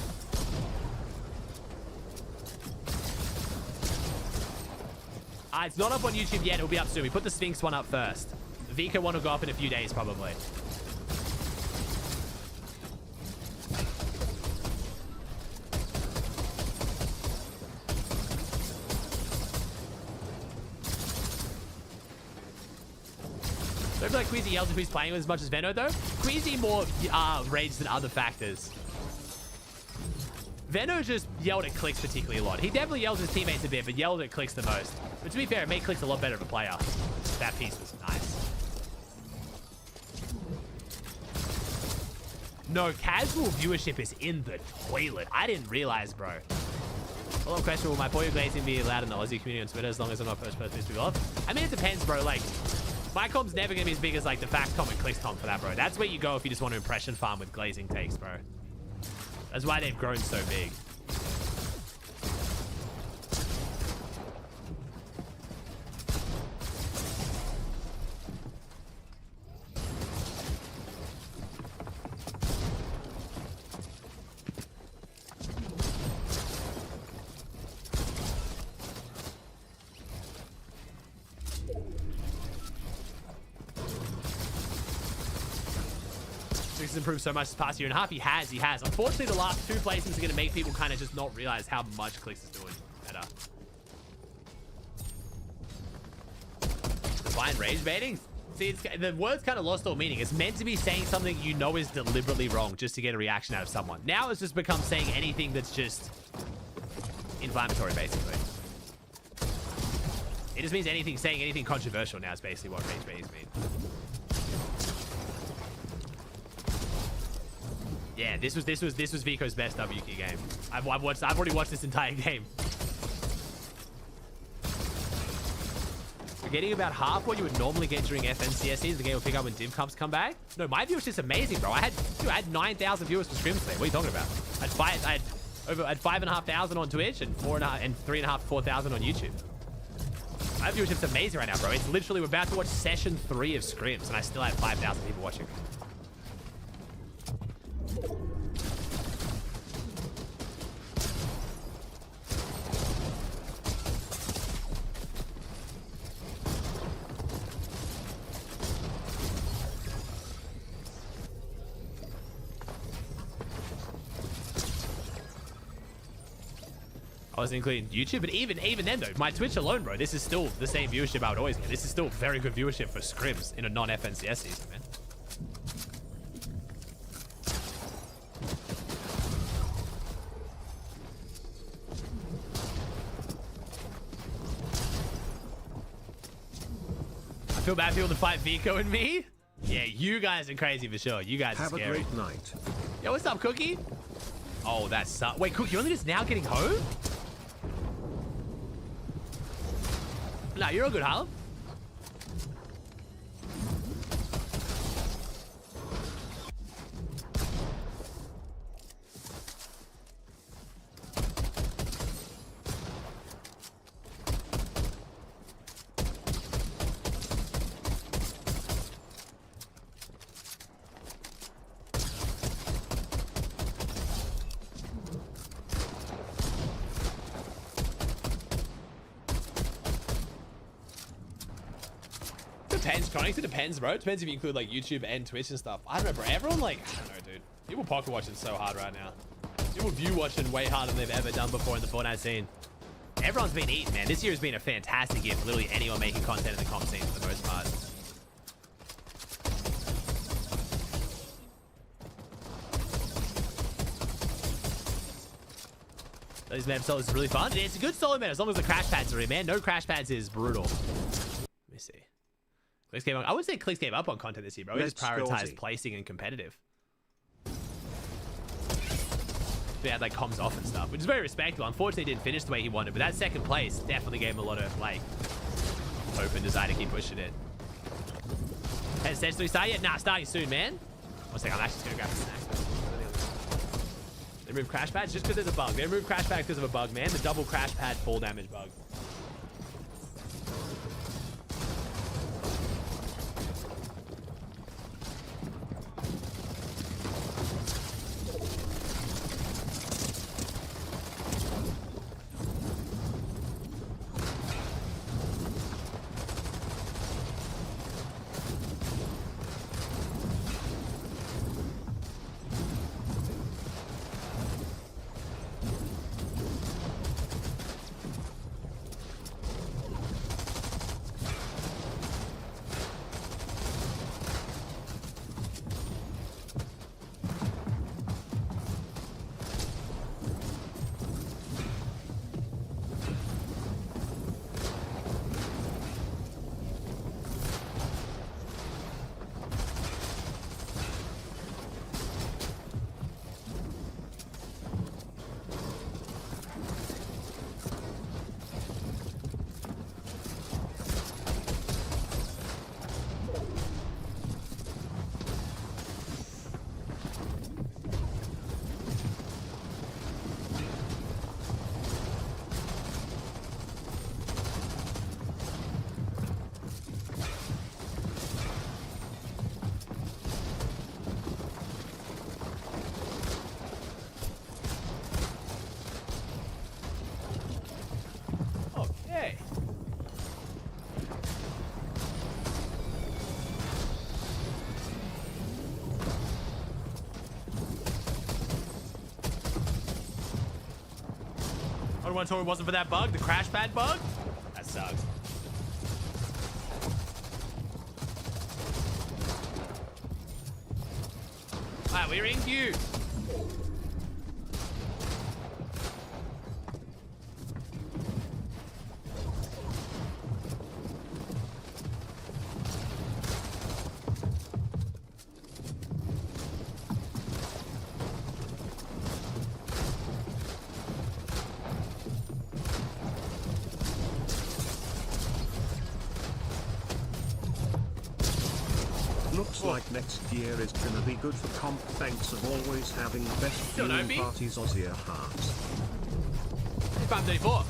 It's not up on YouTube yet. It'll be up soon. We put the Sphinx one up first. The Vico one will go up in a few days, probably. I feel like Queasy yells if he's playing with as much as Veno, though. Queasy more rage than other factors. Veno just yelled at clicks particularly a lot. He definitely yells at his teammates a bit, but yelled at clicks the most. But to be fair, it made clicks a lot better of a player. That piece was nice. No, casual viewership is in the toilet. I didn't realize, bro. Follow-up question, will my Pollo glazing be allowed in the Aussie community on Twitter as long as I'm not first person to be off? I mean, it depends, bro. Like, my comp's never going to be as big as, like, the fact comp and clicks comp for that, bro. That's where you go if you just want to impression farm with glazing takes, bro. That's why they've grown so big. He's improved so much this past year and a half. He has. Unfortunately, the last 2 placements are going to make people kind of just not realize how much Clicks is doing better. Define rage baiting? See, the word's kind of lost all meaning. It's meant to be saying something you know is deliberately wrong just to get a reaction out of someone. Now it's just become saying anything that's just inflammatory, basically. It just means anything, saying anything controversial now is basically what rage baiting means. Yeah, this was Vico's best WQ game. I've already watched this entire game. You're getting about half what you would normally get during FNCSCs. The game will pick up when div comps come back. No, my viewership's amazing, bro. I had 9,000 viewers for Scrims today. What are you talking about? I had 5,500 on Twitch and 3,500, 4,000 on YouTube. My viewership's amazing right now, bro. It's literally, we're about to watch session 3 of Scrims, and I still have 5,000 people watching. Obviously including YouTube, but even then though, my Twitch alone, bro, this is still the same viewership I would always get. This is still very good viewership for Scrims in a non-FNCS season, man. I feel bad people to fight Vico and me. Yeah, you guys are crazy for sure. You guys are scary. Have a great night. Yo, what's up, Cookie? Oh, that sucks. Wait, Cookie, you're only just now getting home? No, you're all good, Harlem. Depends, Chronics. It depends, bro. It depends if you include like YouTube and Twitch and stuff. I don't know, bro. Everyone like, I don't know, dude. People pocket watching so hard right now. People view watching way harder than they've ever done before in the Fortnite scene. Everyone's been eating, man. This year has been a fantastic year for literally anyone making content in the comp scene for the most part. Those map solos is really fun. It's a good solo map as long as the crash pads are in, man. No crash pads is brutal. Let me see. Clicks gave up. I would say Clicks gave up on content this year, bro. We just prioritized placing and competitive. They had like comms off and stuff, which is very respectable. Unfortunately, he didn't finish the way he wanted, but that second place definitely gave him a lot of like hope and desire to keep pushing it. Has Stage 3 started yet? Nah, starting soon, man. One second, I'm actually just gonna grab a snack. They remove crash pads just because there's a bug. They remove crash pads because of a bug, man. The double crash pad fall damage bug. One told me it wasn't for that bug, the crash pad bug. That sucks. Alright, we're in queue. Looks like next year is gonna be good for comp. Thanks of always having the best viewing parties, Aussie hearts. 534.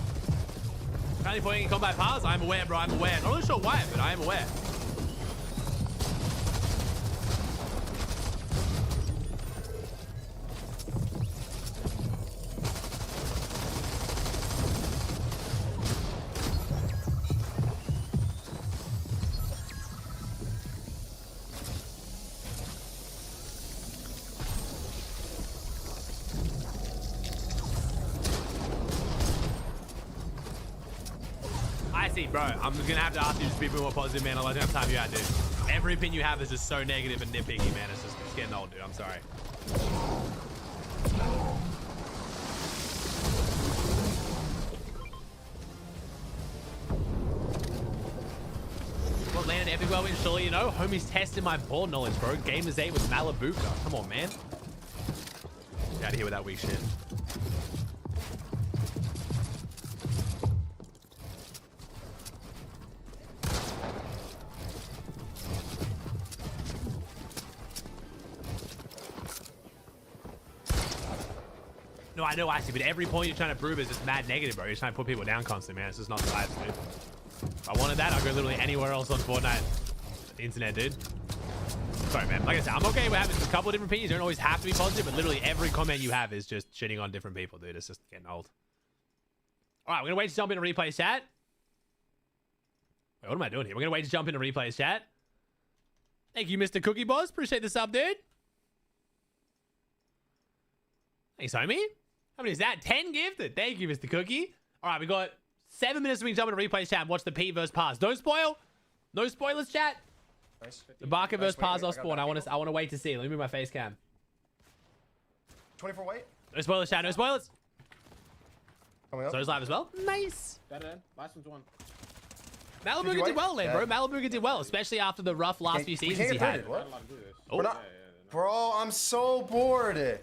Currently playing in combat paths. I'm aware, bro. I'm aware. Not really sure why, but I am aware. Aussie, bro, I'm gonna have to ask you to just be a bit more positive, man. I don't have time you out, dude. Every opinion you have is just so negative and nitpicky, man. It's getting old, dude. I'm sorry. What landed epic well win, surely you know? Homie's testing my ball knowledge, bro. Gamers 8 with Malabuka. Come on, man. Get out of here with that weak shit. No, I know, actually, but every point you're trying to prove is just mad negative, bro. You're trying to put people down constantly, man. It's just not the vibes, dude. If I wanted that, I'd go literally anywhere else on Fortnite. The internet, dude. Sorry, man. Like I said, I'm okay with having a couple of different opinions. You don't always have to be positive, but literally every comment you have is just shitting on different people, dude. It's just getting old. All right, we're going to wait to jump into replay chat. Wait, what am I doing here? We're going to wait to jump into replay chat. Thank you, Mr. Cookie Boss. Appreciate the sub, dude. Thanks, homie. How many is that? 10 gifted. Thank you, Mr. Cookie. All right, we got 7 minutes so we can jump into replay chat and watch the P versus Pars. Don't spoil. No spoilers, chat. Nice. The Barker versus Pars off spawn. I want to wait to see. Let me move my face cam. 24 white. No spoilers, chat. No spoilers. Coming up. So is live as well. Nice. Dead end. Last one's one. Malabuka did well, man, bro. Malabuka did well, especially after the rough last few seasons he had. What? Oh. We're not... Bro, I'm so bored.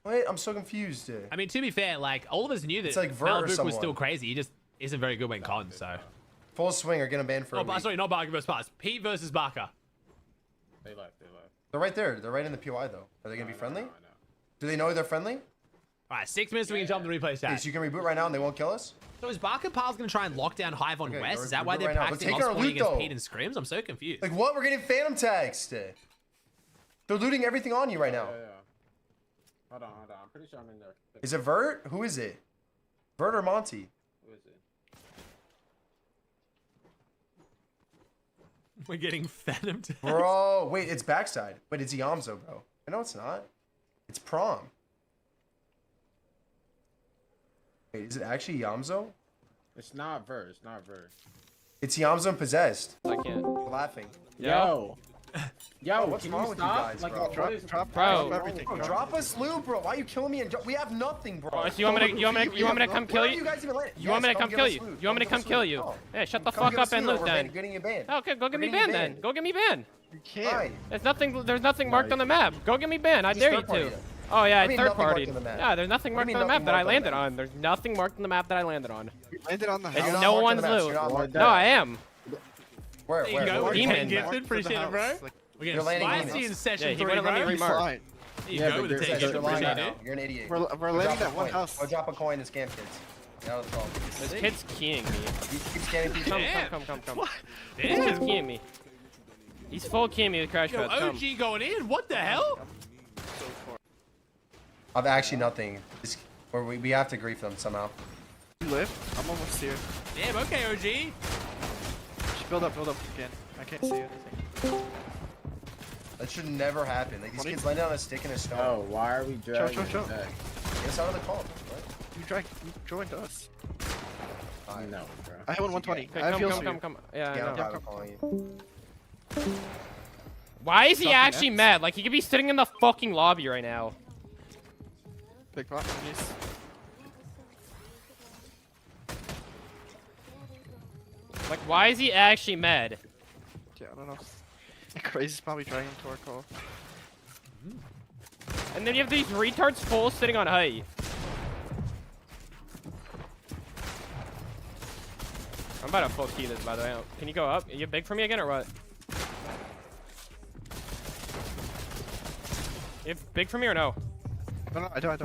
Wait, I'm so confused. I mean, to be fair, like, all of us knew that It's like Vert or Malabuka was someone. still crazy. He just isn't very good when conned, so. Full swing or getting banned for a week. Sorry, not Barker versus Pars. Pete versus Barker. They left. They're right there. They're right in the POI, though. Are they going to be friendly? Do they know they're friendly? All right, 6 minutes so we can jump to replay chat. Okay, so you can reboot right now and they won't kill us? So is Barker Pars going to try and lock down Hive on West? Is that why reboot they're right now. But practicing take our off-spawning loot, against though. Pete and Scrims? I'm so confused. Like, what? We're getting phantom tags. They're looting everything on you right now. Yeah. Hold on. I'm pretty sure I'm in there. Is it Vert? Who is it? Vert or Monty? Who is it? We're getting phantom tags. Bro, wait, it's backside. But it's Yamzo, bro. No, it's not. It's Prom. Wait, is it actually Yamzo? It's not Vert. It's Yamzo and Possessed. I can't. Laughing. Yo, what's can wrong you with stop? you guys, Like, bro? drop everything. Bro, drop us loot, bro. Why are you killing me? We have nothing, bro. Oh, so you want me to come kill you? You guys even let? You want me to come kill you? You want me to come kill you? Yeah, shut the fuck up and loot then. Getting you banned. Okay, go get me banned then. Go get me banned. You can't. There's nothing marked on the map. Go get me banned. I dare you to. Oh yeah, it's third party. Yeah, there's nothing marked on the map that I landed on. There's nothing marked on the map that I landed on. You landed on the It's house. no one's loot. No, I am. Where? There you go. Demon. Gifted. Appreciate it, bro. We're getting spicy in session 3, wouldn't let me bro. remark. There you go with the take. Appreciate it. You're an idiot. We're landing at one house. Go drop a coin and scam kids. That was all. This kid's keying me. You keep scanning people. Come. This kid's keying me. He's full keying me with crash Yo, pads. OG going in. What the hell? I've actually nothing. We have to grief them somehow. You live? I'm almost here. Damn, okay, OG. Just build up again. I can't see anything. That should never happen. Like, these kids landed on a stick and a stone. Oh, why are we dragging Show. back? Get us out of the call. What? You joined us. No, bro. I have 120. Okay, I have heals for you. come. Yeah, Yeah, I I'm know. not calling you. Why is he Something actually else. mad? Like, he could be sitting in the fucking lobby right now. Big pot. Yes. Like, why is he actually mad? Yeah, I don't know. Crazy's probably dragging to our call. And then you have these retards full sitting on height. I'm about to full key this, by the way. Can you go up? Are you big for me again or what? You have big for me or no? No, I don't.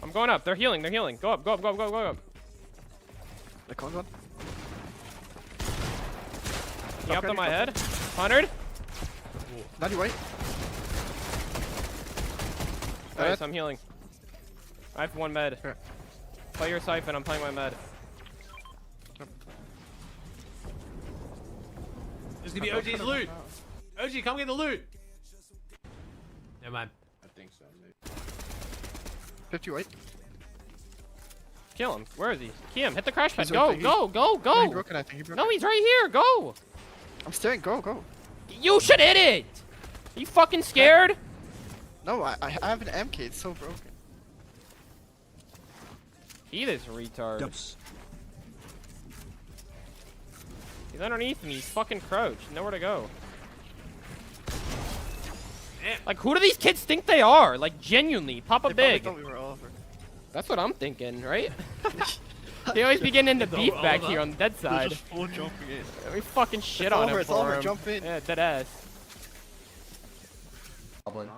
I'm going up. They're healing. Go up. The cone's one. He upped on my head. 100. Now you wait. Nice, I'm healing. I have 1 med. Okay. Play your siphon. I'm playing my med. This is gonna be OG's loot. OG, come get the loot. Never mind. I think so, maybe. 58. kill him. Where is he? Key him. Hit the crash pad. He's Go, broken. go, go, go. No, he broke it, I think he broke No, it. he's right here. Go. I'm staying. Go, go. You should hit it. You fucking scared? No, I have an MK. It's so broken. He this retard. Dubs. He's underneath me. He's fucking crouched. Nowhere to go. Like, who do these kids think they are? Like, genuinely. Pop a big. Thought we were over. That's what I'm thinking, right? They always be getting into beef back here on the dead They're side. just full jumping in. We fucking shit It's on over, him it's for over, him. jump in. Yeah, dead ass. Goblin.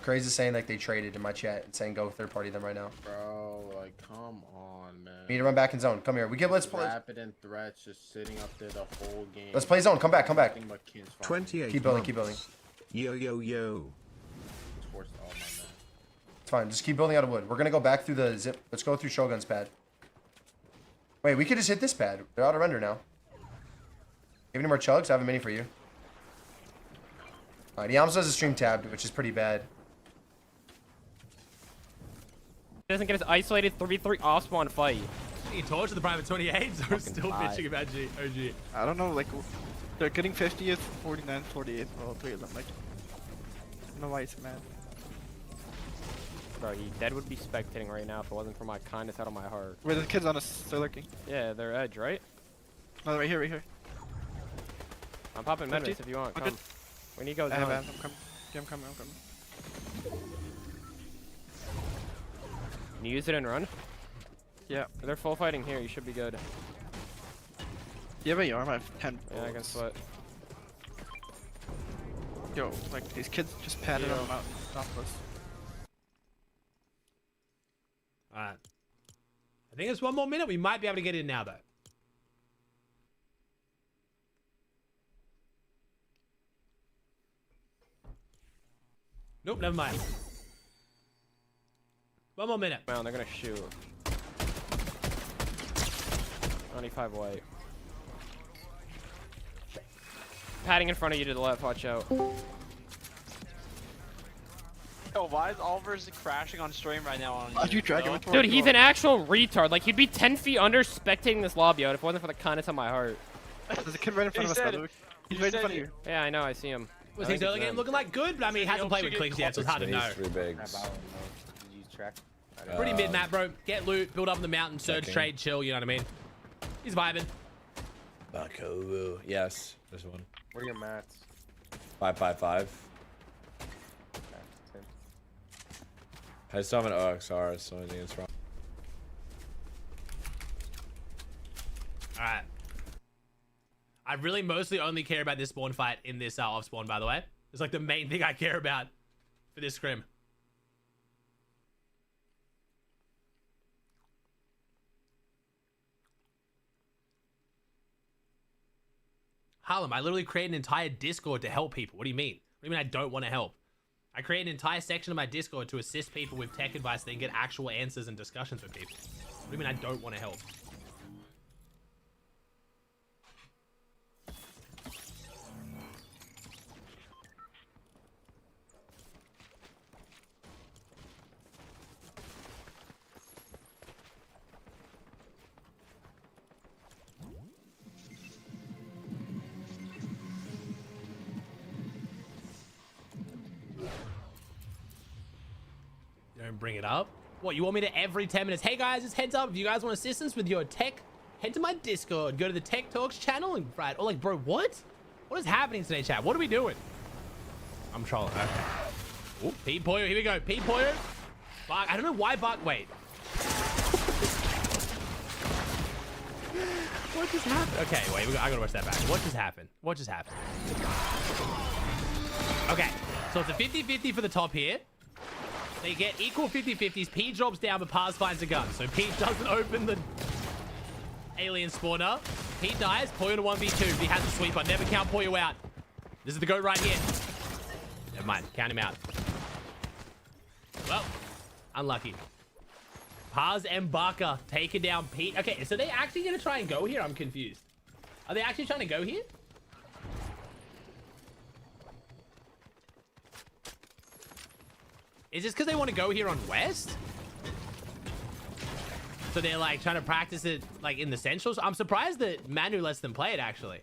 Crazy saying like they traded in my chat and saying go third party them right now. Bro, like, come on, man. We need to run back in zone. Come here. Let's play. Rapid and threats just sitting up there the whole game. Let's play zone. Come back. 28 Keep building. Keep building. Yo, yo, yo. It's fine. Just keep building out of wood. We're gonna go back through the zip. Let's go through Shogun's pad. Wait, we could just hit this pad. They're out of render now. You have any more chugs? I have a mini for you. Alright, he almost has a stream tabbed, which is pretty bad. Doesn't get his isolated 3v3 off spawn fight. You torch to the private 28s or still bitching about OG? I don't know, like, they're getting 50th, 49th, 48th, all three of them. Like, I don't know why he's mad. Bro, he dead would be spectating right now if it wasn't for my kindness out of my heart. Wait, the kids on us, they're lurking. Yeah, they're edge, right? No, right here, right here. I'm popping 50. medmits if you want. Okay. Come. We need to go I have zone. amp, I'm coming. Yeah, I'm coming, I'm coming. Can you use it and run? Yeah. They're full fighting here. You should be good. You have a arm, I have 10 Yeah, I can sweat. Yo, like, these kids just padded on the mountain. Topless. Alright. I think it's 1 more minute. We might be able to get in now, though. Nope, never mind. 1 more minute. Man, they're gonna shoot. 95 white. Padding in front of you to the left, watch out. Yo, why is Oliver's crashing on stream right now? On you dragging him Dude, he's an actual retard. Like, he'd be 10 feet under spectating this lobby out if it wasn't for the kindness of my heart. There's a kid right in front of us, Luke. He's right in front of you. Yeah, I know, I see him. Was his early game looking like good? But I mean, he hasn't played with clicks yet, so it's hard to know. Pretty mid map, bro. Get loot, build up in the mountain, surge, trade, chill, you know what I mean? He's vibing. Baku, yes, there's one. What are your mats? 555. I still have an OXR, so I think it's wrong. Alright. I really mostly only care about this spawn fight in this off spawn, by the way. It's like the main thing I care about for this scrim. Harlem, I literally created an entire Discord to help people. What do you mean? What do you mean I don't want to help? I created an entire section of my Discord to assist people with tech advice so they can get actual answers and discussions with people. What do you mean I don't want to help? Don't bring it up. What, you want me to every 10 minutes? Hey guys, just heads up. If you guys want assistance with your tech, head to my Discord. Go to the Tech Talks channel and right. Or like, bro, what? What is happening today, chat? What are we doing? I'm trolling. Okay. Oh, Pete Pollo. Here we go. Pete Pollo. Buck. I don't know why Buck. Wait. What just happened? Okay, wait. I gotta watch that back. What just happened? What just happened? Okay, so it's a 50-50 for the top here. They get equal 50-50s. P drops down, but Paz finds a gun. So P doesn't open the alien spawner. P dies. Pollo to 1v2. He has a sweeper. Never count Pollo out. This is the goat right here. Never mind. Count him out. Well, unlucky. Paz and Barker taking down Pete. Okay, so they actually going to try and go here? I'm confused. Are they actually trying to go here? Is this because they want to go here on West? So they're like trying to practice it like in the centrals. I'm surprised that Manu lets them play it actually.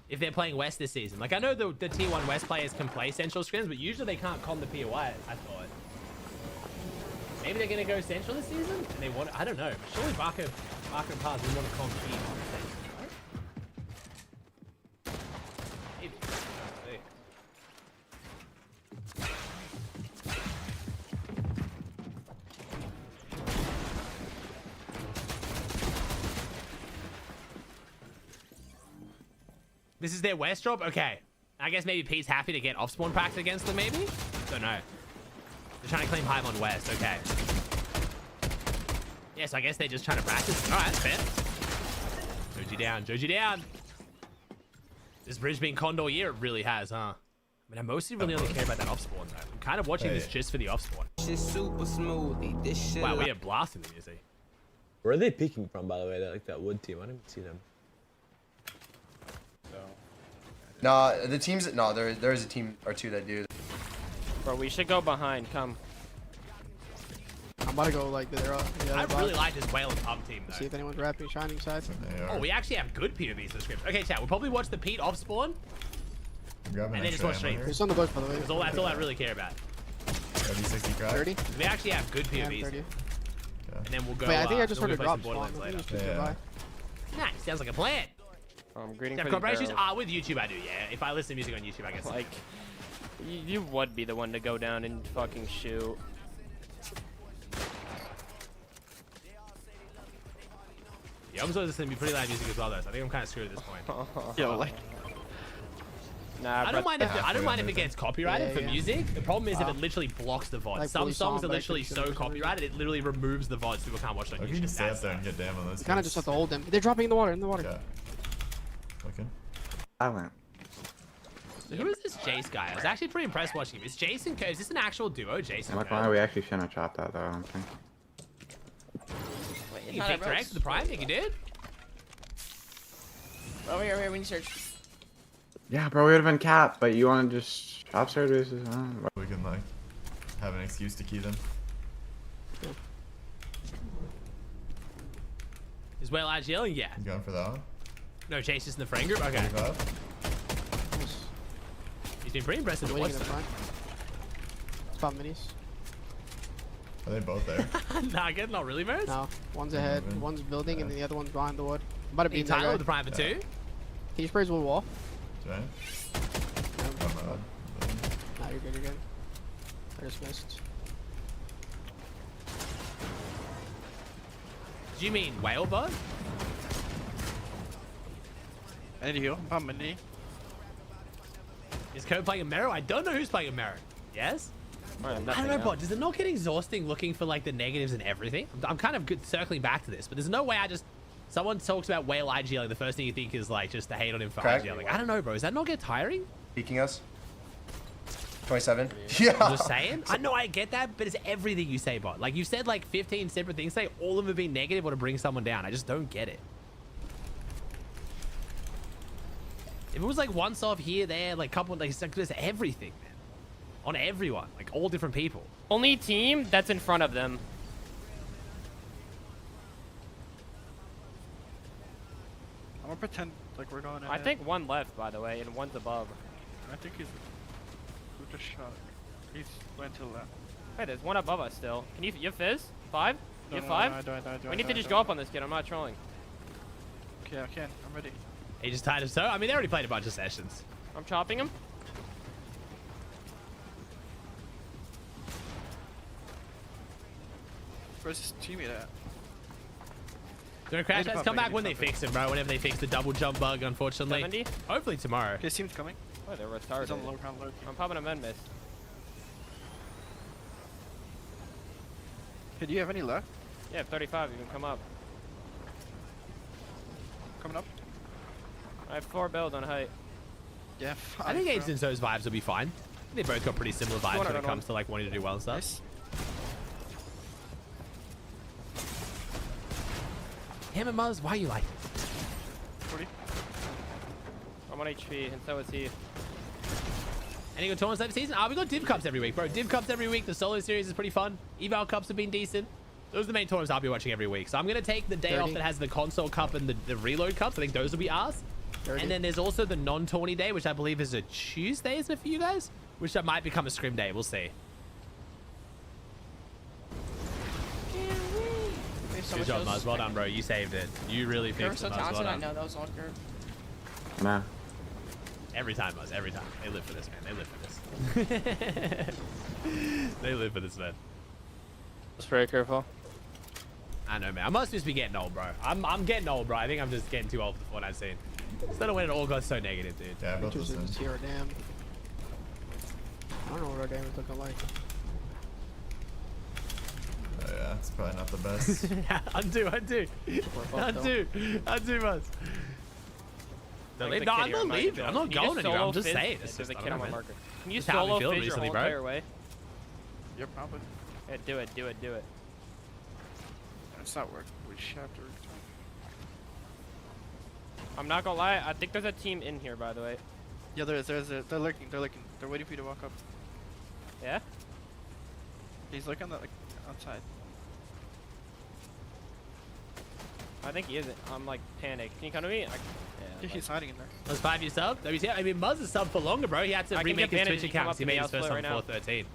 If they're playing West this season. Like I know the tier 1 West players can play central scrims, but usually they can't con the POI, I thought. Maybe they're gonna go central this season? And they want, I don't know. Surely Barker and Paz would want to con P. Maybe. This is their West drop? Okay. I guess maybe Pete's happy to get off spawn practice against them, maybe? Don't know. They're trying to claim Hive on West. Okay. Yeah, so I guess they're just trying to practice. All right, that's fair. Joji down. Joji down. This bridge being conned all year, it really has, huh? I mean, I mostly really only care about that off spawn, though. I'm kind of watching this just for the off spawn. Shit's super smooth. This shit. Wow, we are blasting the music. Where are they peeking from, by the way? That like that wood team. I didn't even see them. Nah, the teams. No, there is a team or two that do. Bro, we should go behind. Come. I'm about to go like the I really like this whale and pub team though. See if anyone's rapping shining side. Oh, we actually have good POVs for scripts. Okay, chat. We'll probably watch the Pete off spawn. And then just watch streams. It's on the bush, by the way. That's all I really care about. 30, 60 crack. 30? We actually have good POVs. 30. And then we'll go. Wait, I think I just heard a play drop some spawn. Borderlands later. Nice. Sounds like a plan. Greeting Have for the corporations? barrels. With YouTube I do, yeah. If I listen to music on YouTube, I guess. Like, you would be the one to go down and fucking shoot. Yeah, I'm supposed to be pretty loud music as well, though. So I think I'm kind of screwed at this point. Yo, like. Nah, I don't mind if it gets copyrighted for music. The problem is if it literally blocks the VOD. Like Some songs are Song by literally so Christian copyrighted it literally removes the VOD so people can't watch it on Like, you YouTube. just stay up there and get damn on those. You kind of just have to hold them. They're dropping in the water. Yeah. Okay. I went. So who is this Jace guy? I was actually pretty impressed watching him. Is Jason? Is this an actual duo, Jason? Look, why we actually shouldn't have chopped that though. I don't think. You picked Rex with the Prime? Think you did? Over here, when you search. Yeah, bro, we would have been capped, but you want to just chop services? We can like have an excuse to key them. Is Whale IGL? Yeah. You going for that one? No, Jace is in the friend group? Okay. 25? He's been pretty impressive. Waiting in the front. Spot minis. Are they both there? Nah, good. Not really, Merz? No. One's ahead, one's building, and then the other one's behind the wood. I'm about to be in Tyler there. with the Prime for 2? He sprays wood wall. Right. Nah, you're good, you're good. I just missed. Do you mean whale bug? I need to heal. I'm mini. Is Code playing a Mero? I don't know who's playing a Mero. Yes? I don't know, bot. Does it not get exhausting looking for like the negatives and everything? I'm kind of good circling back to this, but there's no way I just... Someone talks about whale IGL, the first thing you think is like just to hate on him for IGL. Like, I don't know, bro. Does that not get tiring? Peeking us. 27. Yeah. I'm just saying. I know I get that, but it's everything you say, bot. Like you said like 15 separate things. Say all of them have been negative or to bring someone down. I just don't get it. If it was like once off here, there, like couple, like just everything, man. On everyone, like all different people. Only team that's in front of them. I'm gonna pretend like we're going ahead. I think one left, by the way, and one's above. I think he's. Who just shot? He's went to the left. Hey, there's one above us still. Can you have fizz? 5? No, You have no, 5? no, I don't, We need to just go up on this kid. I'm not trolling. Okay, I can. I'm ready. He just tied him so. I mean, they already played a bunch of sessions. I'm chopping him. Where's his teammate at? Don't crash. Let's come back when they fix it, bro. Whenever they fix the double jump bug, unfortunately. 70? Hopefully tomorrow. His team's coming. Oh, they're retarded. He's on the low ground, low. I'm popping a med miss. Hey, do you have any left? Yeah, 35. You can come up. Coming up. I have 4 builds on height. Yeah, I think Aiden and Zo's vibes will be fine. They both got pretty similar vibes when it comes to like wanting to do well and stuff. Nice. Hammer Muzz, why are you like this? 40. I'm on HP, and so is he. Any good tournaments every season? We got Div Cups every week, bro. Div Cups every week. The solo series is pretty fun. Eval Cups have been decent. Those are the main tournaments I'll be watching every week. So I'm going to take the day 30. off that has the console cup and the reload cups. I think those will be ours. 30. And then there's also the non-tourney day, which I believe is a Tuesday, isn't it, for you guys? Which that might become a scrim day. We'll see. Good job, Muzz. Well done, bro. You saved it. You really fixed it, Muzz. Well done. know that was on curve. Nah. Every time, Muzz. Every time. They live for this, man. They live for this. They live for this, man. Just very careful. I know, man. I must just be getting old, bro. I'm getting old, bro. I think I'm just getting too old for the Fortnite scene. Instead of when it all got so negative, dude. Yeah, I built this in. See our dam. I don't know what our dam is looking like. Oh, yeah, it's probably not the best. Undo, Muzz. Like No, I'm not leaving. I'm not going anywhere. I'm just saying. It's There's just, a kid on my marker. Can you Just how I've been solo feeling phase your recently, whole bro. entire way? Yeah, probably. Yeah, do it. That's not working. We just have to return. I'm not gonna lie, I think there's a team in here, by the way. Yeah, they're lurking. They're waiting for you to walk up. Yeah? He's looking like outside. I think he isn't. I'm like panicked. Can you come to me? Yeah, he's hiding in there. That's 5 year sub. WTF? I mean, Muzz is sub for longer, bro. He had to I can remake get his bandaged. Twitch You come account up because he to me, made I'll his first split one right now. 413.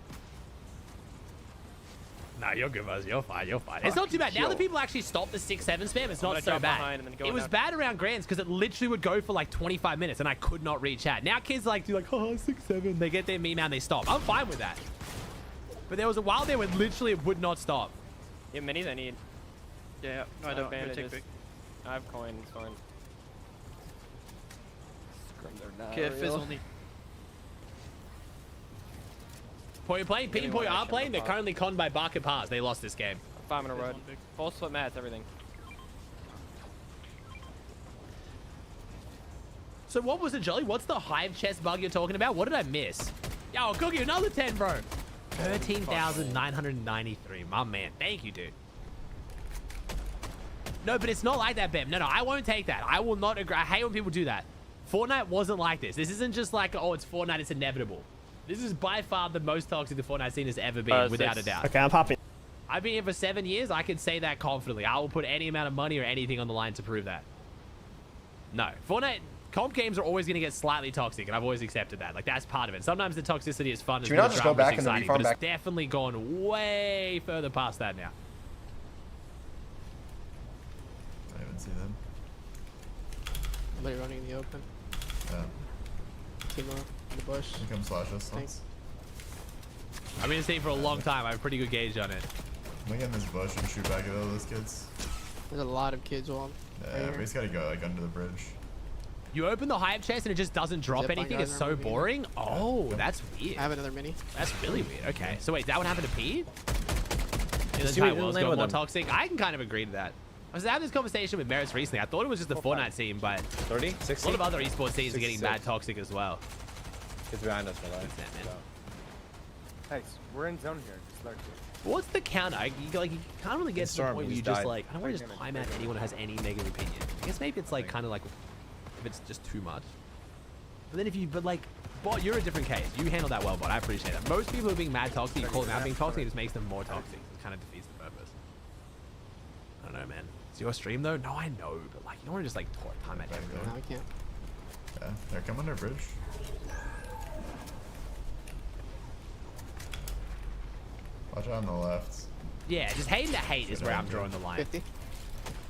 Nah, you're good, Muzz. You're fine. It's not too bad. Now that people actually stop the 6-7 spam, it's not so bad. It was bad around Grands because it literally would go for like 25 minutes and I could not read chat. Now kids like do like, oh, 6-7. They get their meme out and they stop. I'm fine with that. But there was a while there where literally it would not stop. Yeah, minis I need. Yeah, no, I don't. I'm gonna take big. I have coins, fine. Okay, Fizz only. Pollo playing? Pete and Pollo are playing. They're currently conned by Barker Pass. They lost this game. 5 in a row. Full split mats, everything. So what was it, Jolly? What's the hive chest bug you're talking about? What did I miss? Yo, I'll cook you another 10, bro. 13,993. My man. Thank you, dude. No, but it's not like that, Bem. No, I won't take that. I will not agree. I hate when people do that. Fortnite wasn't like this. This isn't just like, oh, it's Fortnite, it's inevitable. This is by far the most toxic the Fortnite scene has ever been, without a doubt. Okay, I'm popping. I've been here for 7 years. I can say that confidently. I will put any amount of money or anything on the line to prove that. No. Fortnite comp games are always going to get slightly toxic, and I've always accepted that. Like, that's part of it. Sometimes the toxicity is fun. Should we not just go back in the exciting, reform but back? it's definitely gone way further past that now. I haven't seen them. They're running in the open. Yeah. Team up in the bush. You come slash us. Thanks. I've been seeing for a long time. I have a pretty good gauge on it. I'm gonna get in this bush and shoot back at all those kids. There's a lot of kids on. Yeah, we just gotta go like under the bridge. You open the hive chest and it just doesn't drop Zip line anything. guys It's are so moving. boring. Oh, that's weird. I have another mini. That's really weird. Okay, so wait, that would happen to Pete? The See entire what world's name got of more them. toxic. I can kind of agree to that. I was having this conversation with Maris recently. I thought it was just the Fortnite scene, but 30? a 60? lot of other esports scenes are getting 66. mad toxic as well. Kids behind us, my life. That, man. Hey, we're in zone here. Just lurk here. What's the counter? You can't really get to the Storm, point where he you just just died. like, I don't want to just time out anyone who has any negative opinion. I guess maybe it's like kind of like, if it's just too much. But then if you, but like, Bot, you're a different case. You handle that well, Bot. I appreciate that. Most people who are being mad toxic, you call them out being toxic, it just makes them more toxic. It kind of defeats the purpose. I don't know, man. It's your stream though? No, I know, but like, you don't want to just like time out everyone. No, I can't. Yeah, they're coming under bridge. Watch out on the left. Yeah, just hating to hate is where I'm drawing the line. 50.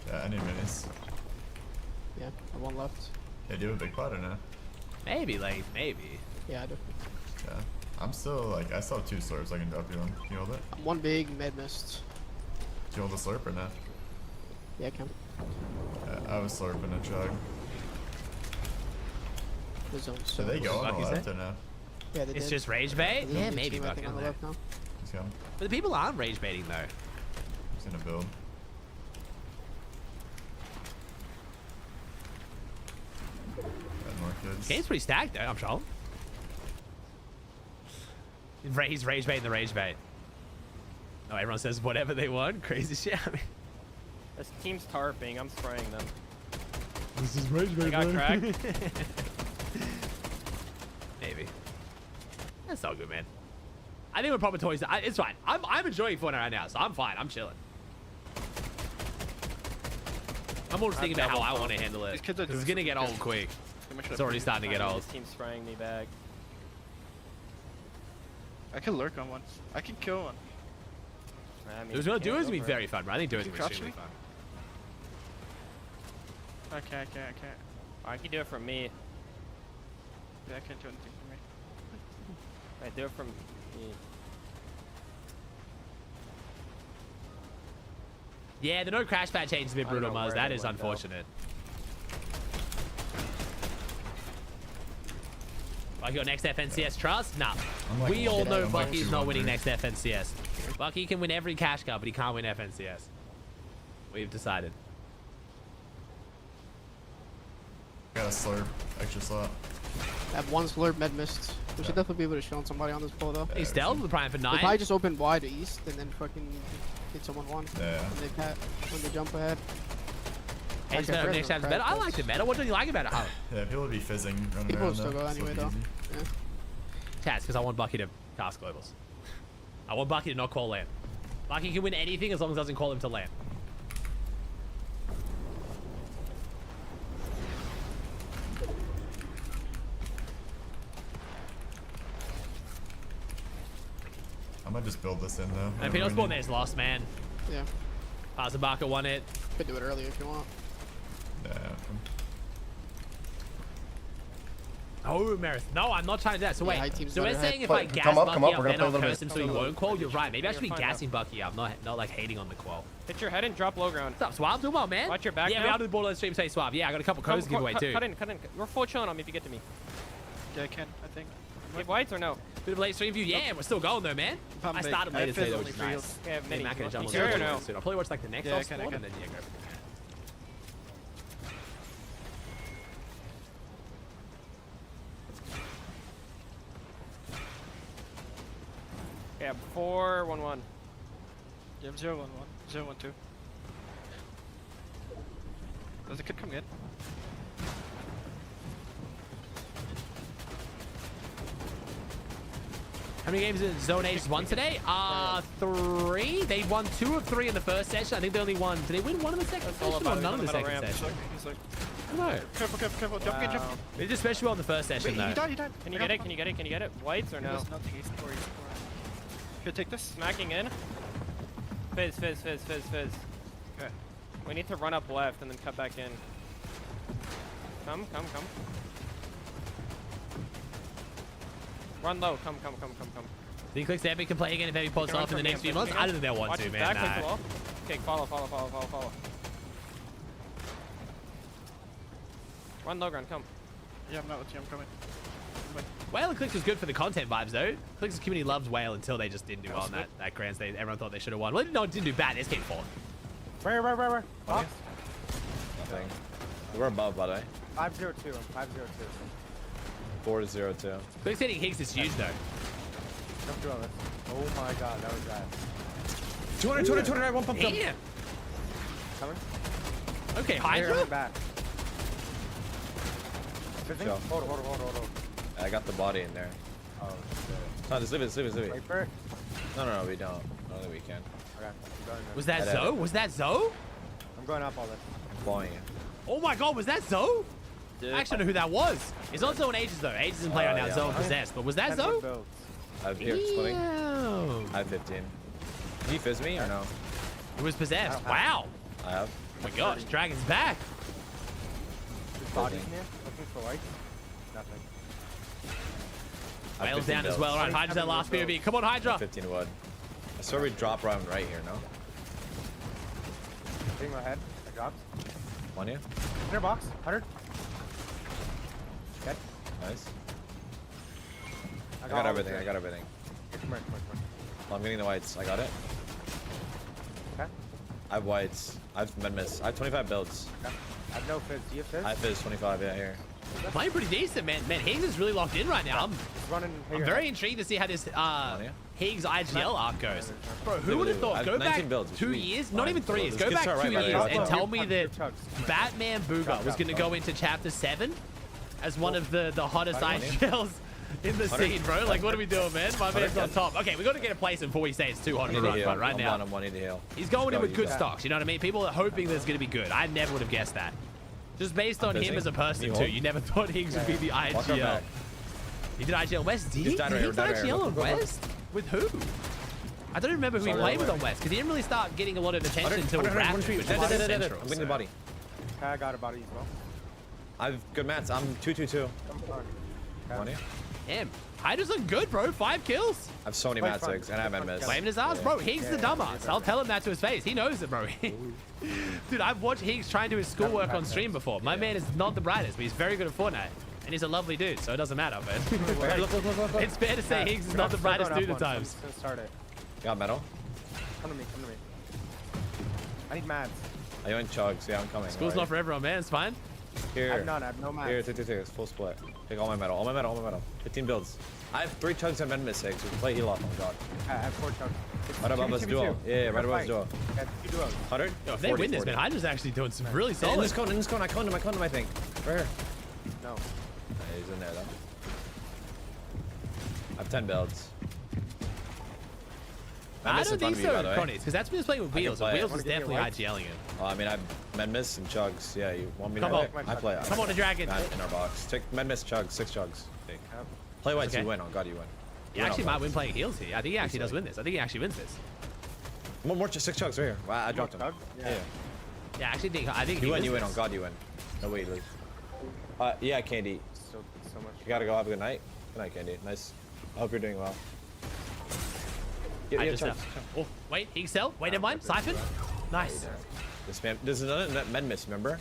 Yeah, I need minis. Yeah, I have one left. Yeah, do you have a big pot or no? Maybe, like, maybe. Yeah, I do. Yeah. I'm still like, I still have 2 slurps. I can drop you one. Can you hold it? One big med mist. Do you hold the slurp or no? Yeah, I can. Yeah, I was slurping a chug. The zone's Do so they go on the Lucky's left there? or no? Yeah, they It's did. just rage bait? There's Yeah, only maybe two, I think, Bucky on on the there. left now. He's coming. But the people aren't rage baiting though. He's gonna build. Got more kids. Game's pretty stacked though, I'm sure. He's rage baiting the rage bait. Oh, everyone says whatever they want. Crazy shit. I mean, This team's tarping. I'm spraying them. this is rage They got cracked. Maybe. That's all good, man. I think we're proper toys. It's fine. I'm enjoying Fortnite right now, so I'm fine. I'm chilling. I'm more just thinking about how I want to handle it. Because it's gonna get old quick. It's already starting to get old. This team's spraying me back. I can lurk on one. I can kill one. I mean, It was gonna do is gonna be very fun, bro. I think doing is gonna be extremely fun. I can't. I can do it from me. Yeah, I can't do anything for me. I do it from me. Yeah, the no crash pad change is a bit brutal, Muzz. That is unfortunate. Bucky got next FNCS trust? Nah. Like, we all know I'm Bucky's like not winning next FNCS. Bucky can win every cash cup, but he can't win FNCS. We've decided. Got a slurp, extra slot. I have one slurp med missed. We should definitely be able to shield somebody on this pull though. He's stealth with Prime for 9. They probably just open wide to east and then fucking hit someone one. Yeah. When they jump ahead. Hey, it's better next time's better. I like the meta. What do you like about it? Oh. Yeah, people would be fizzing running People around. will still go anyway though. Yeah. Chaz, because I want Bucky to cast globals. I want Bucky to not call land. Bucky can win anything as long as it doesn't call him to land. I might just build this in though. And Pino's spawn there's lost, man. Yeah. Pasabaka won it. Could do it earlier if you want. Yeah. Oh, Marith. No, I'm not trying to do that. So wait. So we're saying if I gas come up, Bucky up, we're gonna then play a I'll little curse him bit. so he won't call. You're right. Maybe I should be You're fine gassing Bucky up, not like hating on the qual. Hit your head and drop low ground. What's up, Swab? Doing well, man. Watch your back Yeah, now. we are doing borderline stream say Swab. Yeah, I got a couple codes to give away too. Cut in. We're full chilling on me if you get to me. Yeah, I can. I think. Give whites or no? Bit of a late stream view. Yeah, we're still going though, man. I started late today though, which is nice. Yeah, I'm mini. not gonna jump on Sure or the no? soon. I'll probably watch like the next Yeah, I spawn can. and then yeah, go. Yeah, 4-1-1. Yeah, 0-1-1. 0-1-2. Does the kid come in? How many games did Zone Ages won today? 3. They won 2 of 3 in the first session. I think they only won. Did they win one in the second session or none in the second session? I don't know. Careful. Jump in. They did especially well in the first session though. He died. Can you get it? Can you get it? Whites or no? He does nothing. He's poor. Here, take this. Smacking in. Fizz. Okay. We need to run up left and then cut back in. Come. Run low. Come. Do you click Epic can play again if Epic pulls off in the next few months? I don't think they'll want to, man. Back, Nah. wall. Okay, follow. Run low ground, come. Yeah, I'm not with you. I'm coming. Whale and Clicks was good for the content vibes though. Clicks' community loves Whale until they just didn't do well in that grand stage. Everyone thought they should have won. Well, no, it didn't do bad. This came fourth. Where? Nothing. We're above, by the way. 502. 4-0-2. Clicks hitting Higgs is huge though. Jump through all this. Oh my god, that was bad. 200, right, one pump jump. Damn. Coming. Okay, Hydra. Back. Go. Hold. I got the body in there. Oh, shit. No, just leave it. Wait for it. No, we don't. I don't think we can. Okay, I'm going Was that Zoe? Was that Zoe? I'm going up all this. I'm blowing it. Oh my god, was that Zoe? I actually don't know who that was. It's not Zoe and Ages though. Ages isn't playing right now. yeah. Zoe and Possessed. But was that Zoe? I have here splitting. Damn. I have 15. Can you fizz me or no? It was Possessed. Wow. I have. Oh my gosh, Dragon's back. There's bodies in here. Looking for white. Nothing. I have Whale's 15 down as builds. well. All right, Hydra's that last POV. Come on, Hydra. 15 wood. I swear we drop around right here, no? Hitting my head. I dropped. On you? 100 box. 100. Dead. Nice. I got everything. Come here. I'm getting the whites. I got it. Okay. I have whites. I have med miss. I have 25 builds. Okay. I have no fizz. Do you have fizz? I have fizz 25, yeah, here. Playing pretty decent, man. Man, Higgs is really locked in right now. I'm very intrigued to see how this Higgs IGL arc goes. Bro, who would have thought? Go back 2 years, not even 3 years. Go back 2 years and tell me that Batman Booga was going to go into Chapter 7 as one of the hottest IGLs in the scene, bro. Like, what are we doing, man? My man's on top. Okay, we got to get a placement before we say it's too hot to run front right now. I'm one, I need to heal. He's going in with good stocks, you know what I mean? People are hoping that it's going to be good. I never would have guessed that. Just based on him as a person, too. You never thought Higgs would be the IGL. He did IGL West. Did he? Did he IGL on West? With who? I don't even remember who he played with on West, because he didn't really start getting a lot of attention until Rapid, which is central. I'm getting the body. I got a body as well. I've good mats. I'm 2-2-2. On you? Damn. Hydra's looking good, bro. 5 kills. I have so many mat 6, and I have MS. Blaming his ass, bro. Higgs the dumbass. I'll tell him that to his face. He knows it, bro. Dude, I've watched Higgs try and do his schoolwork on stream before. My man is not the brightest, but he's very good at Fortnite. And he's a lovely dude, so it doesn't matter, man. Look. It's fair to say Higgs is not the brightest dude at times. Start it. Got metal? Come to me. I need mats. Are you in chugs? Yeah, I'm coming. School's not for everyone, man. It's fine. Here. I have none. I have no mats. Here, 2. It's full split. Take all my metal. All my metal. 15 builds. I have 3 chugs and med 6. We can play heal off. Oh god. I have 4 chugs. Right above us duo. Yeah, right above us duo. Yeah, 2 duos. 100? Yo, if they win this, man, Hydra's actually doing some really solid. In this cone. I cloned him, I think. Right here. No. He's in there, though. I have 10 builds. I don't think so, Connie, because that's when he's playing with Wheels. Wheels is definitely IGLing it. Oh, I mean, I have Medmiss and Chugs. Yeah, you want me to play? I play. Come on, the Dragon. In our box. Take Medmiss, Chugs, 6 Chugs. Play whites, you win. On God, you win. He actually might win playing heals here. I think he actually does win this. I think he actually wins this. One more 6 Chugs right here. Wow, I dropped him. Yeah. Yeah, I think you win. You win. On God, you win. No way you lose. Yeah, Candy. So much. You gotta go. Have a good night. Good night, Candy. Nice. I hope you're doing well. Oh, wait, Excel? Wait, never mind. Siphon? Nice. This is another med miss, remember?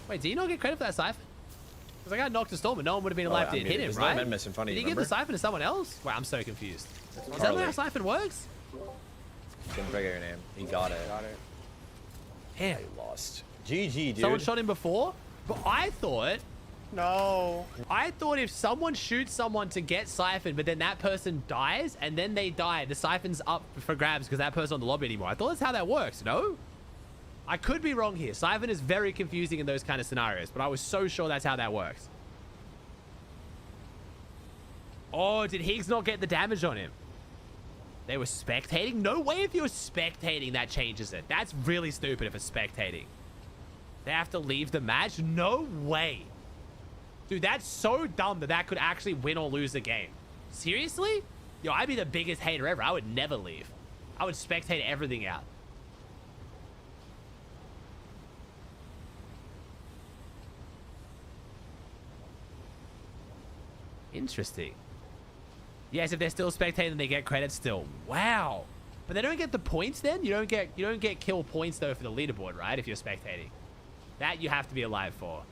Wait, do you not get credit for that Siphon? Because I got knocked to Storm, and no one would have been allowed to hit him, right? Med miss in front of Did you, he give the Siphon to someone else? Wow, I'm so confused. Is that how Siphon works? Didn't figure your name. He got it. Damn. He lost. GG, dude. Someone shot him before, but I thought if someone shoots someone to get Siphon, but then that person dies, and then they die, the Siphon's up for grabs because that person's on the lobby anymore. I thought that's how that works, no? I could be wrong here. Siphon is very confusing in those kind of scenarios, but I was so sure that's how that works. Oh, did Higgs not get the damage on him? They were spectating? No way if you're spectating that changes it. That's really stupid if it's spectating. They have to leave the match? No way. Dude, that's so dumb that could actually win or lose the game. Seriously? Yo, I'd be the biggest hater ever. I would never leave. I would spectate everything out. Interesting. Yes, if they're still spectating, they get credit still. Wow. But they don't get the points then? You don't get kill points though for the leaderboard, right? If you're spectating. That you have to be alive for.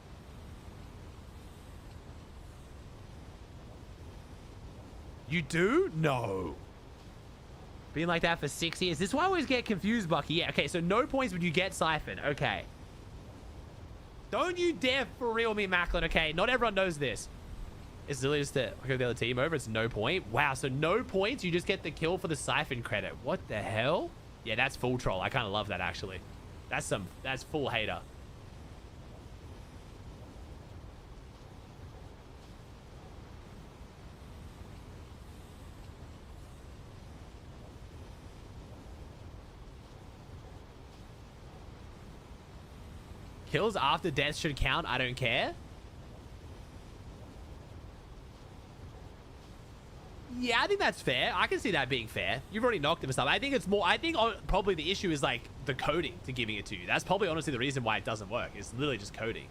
You do? No. Being like that for 6 years. This is why I always get confused, Bucky. Yeah, okay, so no points when you get Siphon. Okay. Don't you dare for real me, Macklin, okay? Not everyone knows this. It's literally just to go the other team over. It's no point. Wow, so no points. You just get the kill for the Siphon credit. What the hell? Yeah, that's full troll. I kind of love that, actually. That's full hater. Kills after death should count. I don't care. Yeah, I think that's fair. I can see that being fair. You've already knocked him or something. I think it's more... I think probably the issue is like the coding to giving it to you. That's probably honestly the reason why it doesn't work. It's literally just coding.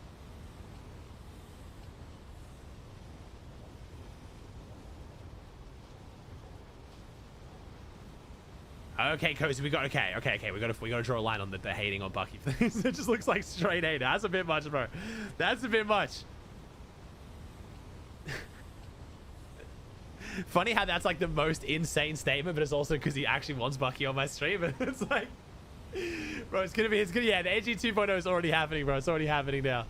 Okay, Cozy, we got okay. We gotta draw a line on the hating on Bucky. It just looks like straight hate. That's a bit much, bro. That's a bit much. Funny how that's like the most insane statement, but it's also because he actually wants Bucky on my stream. And it's like, bro, yeah, the AG 2.0 is already happening, bro. It's already happening now.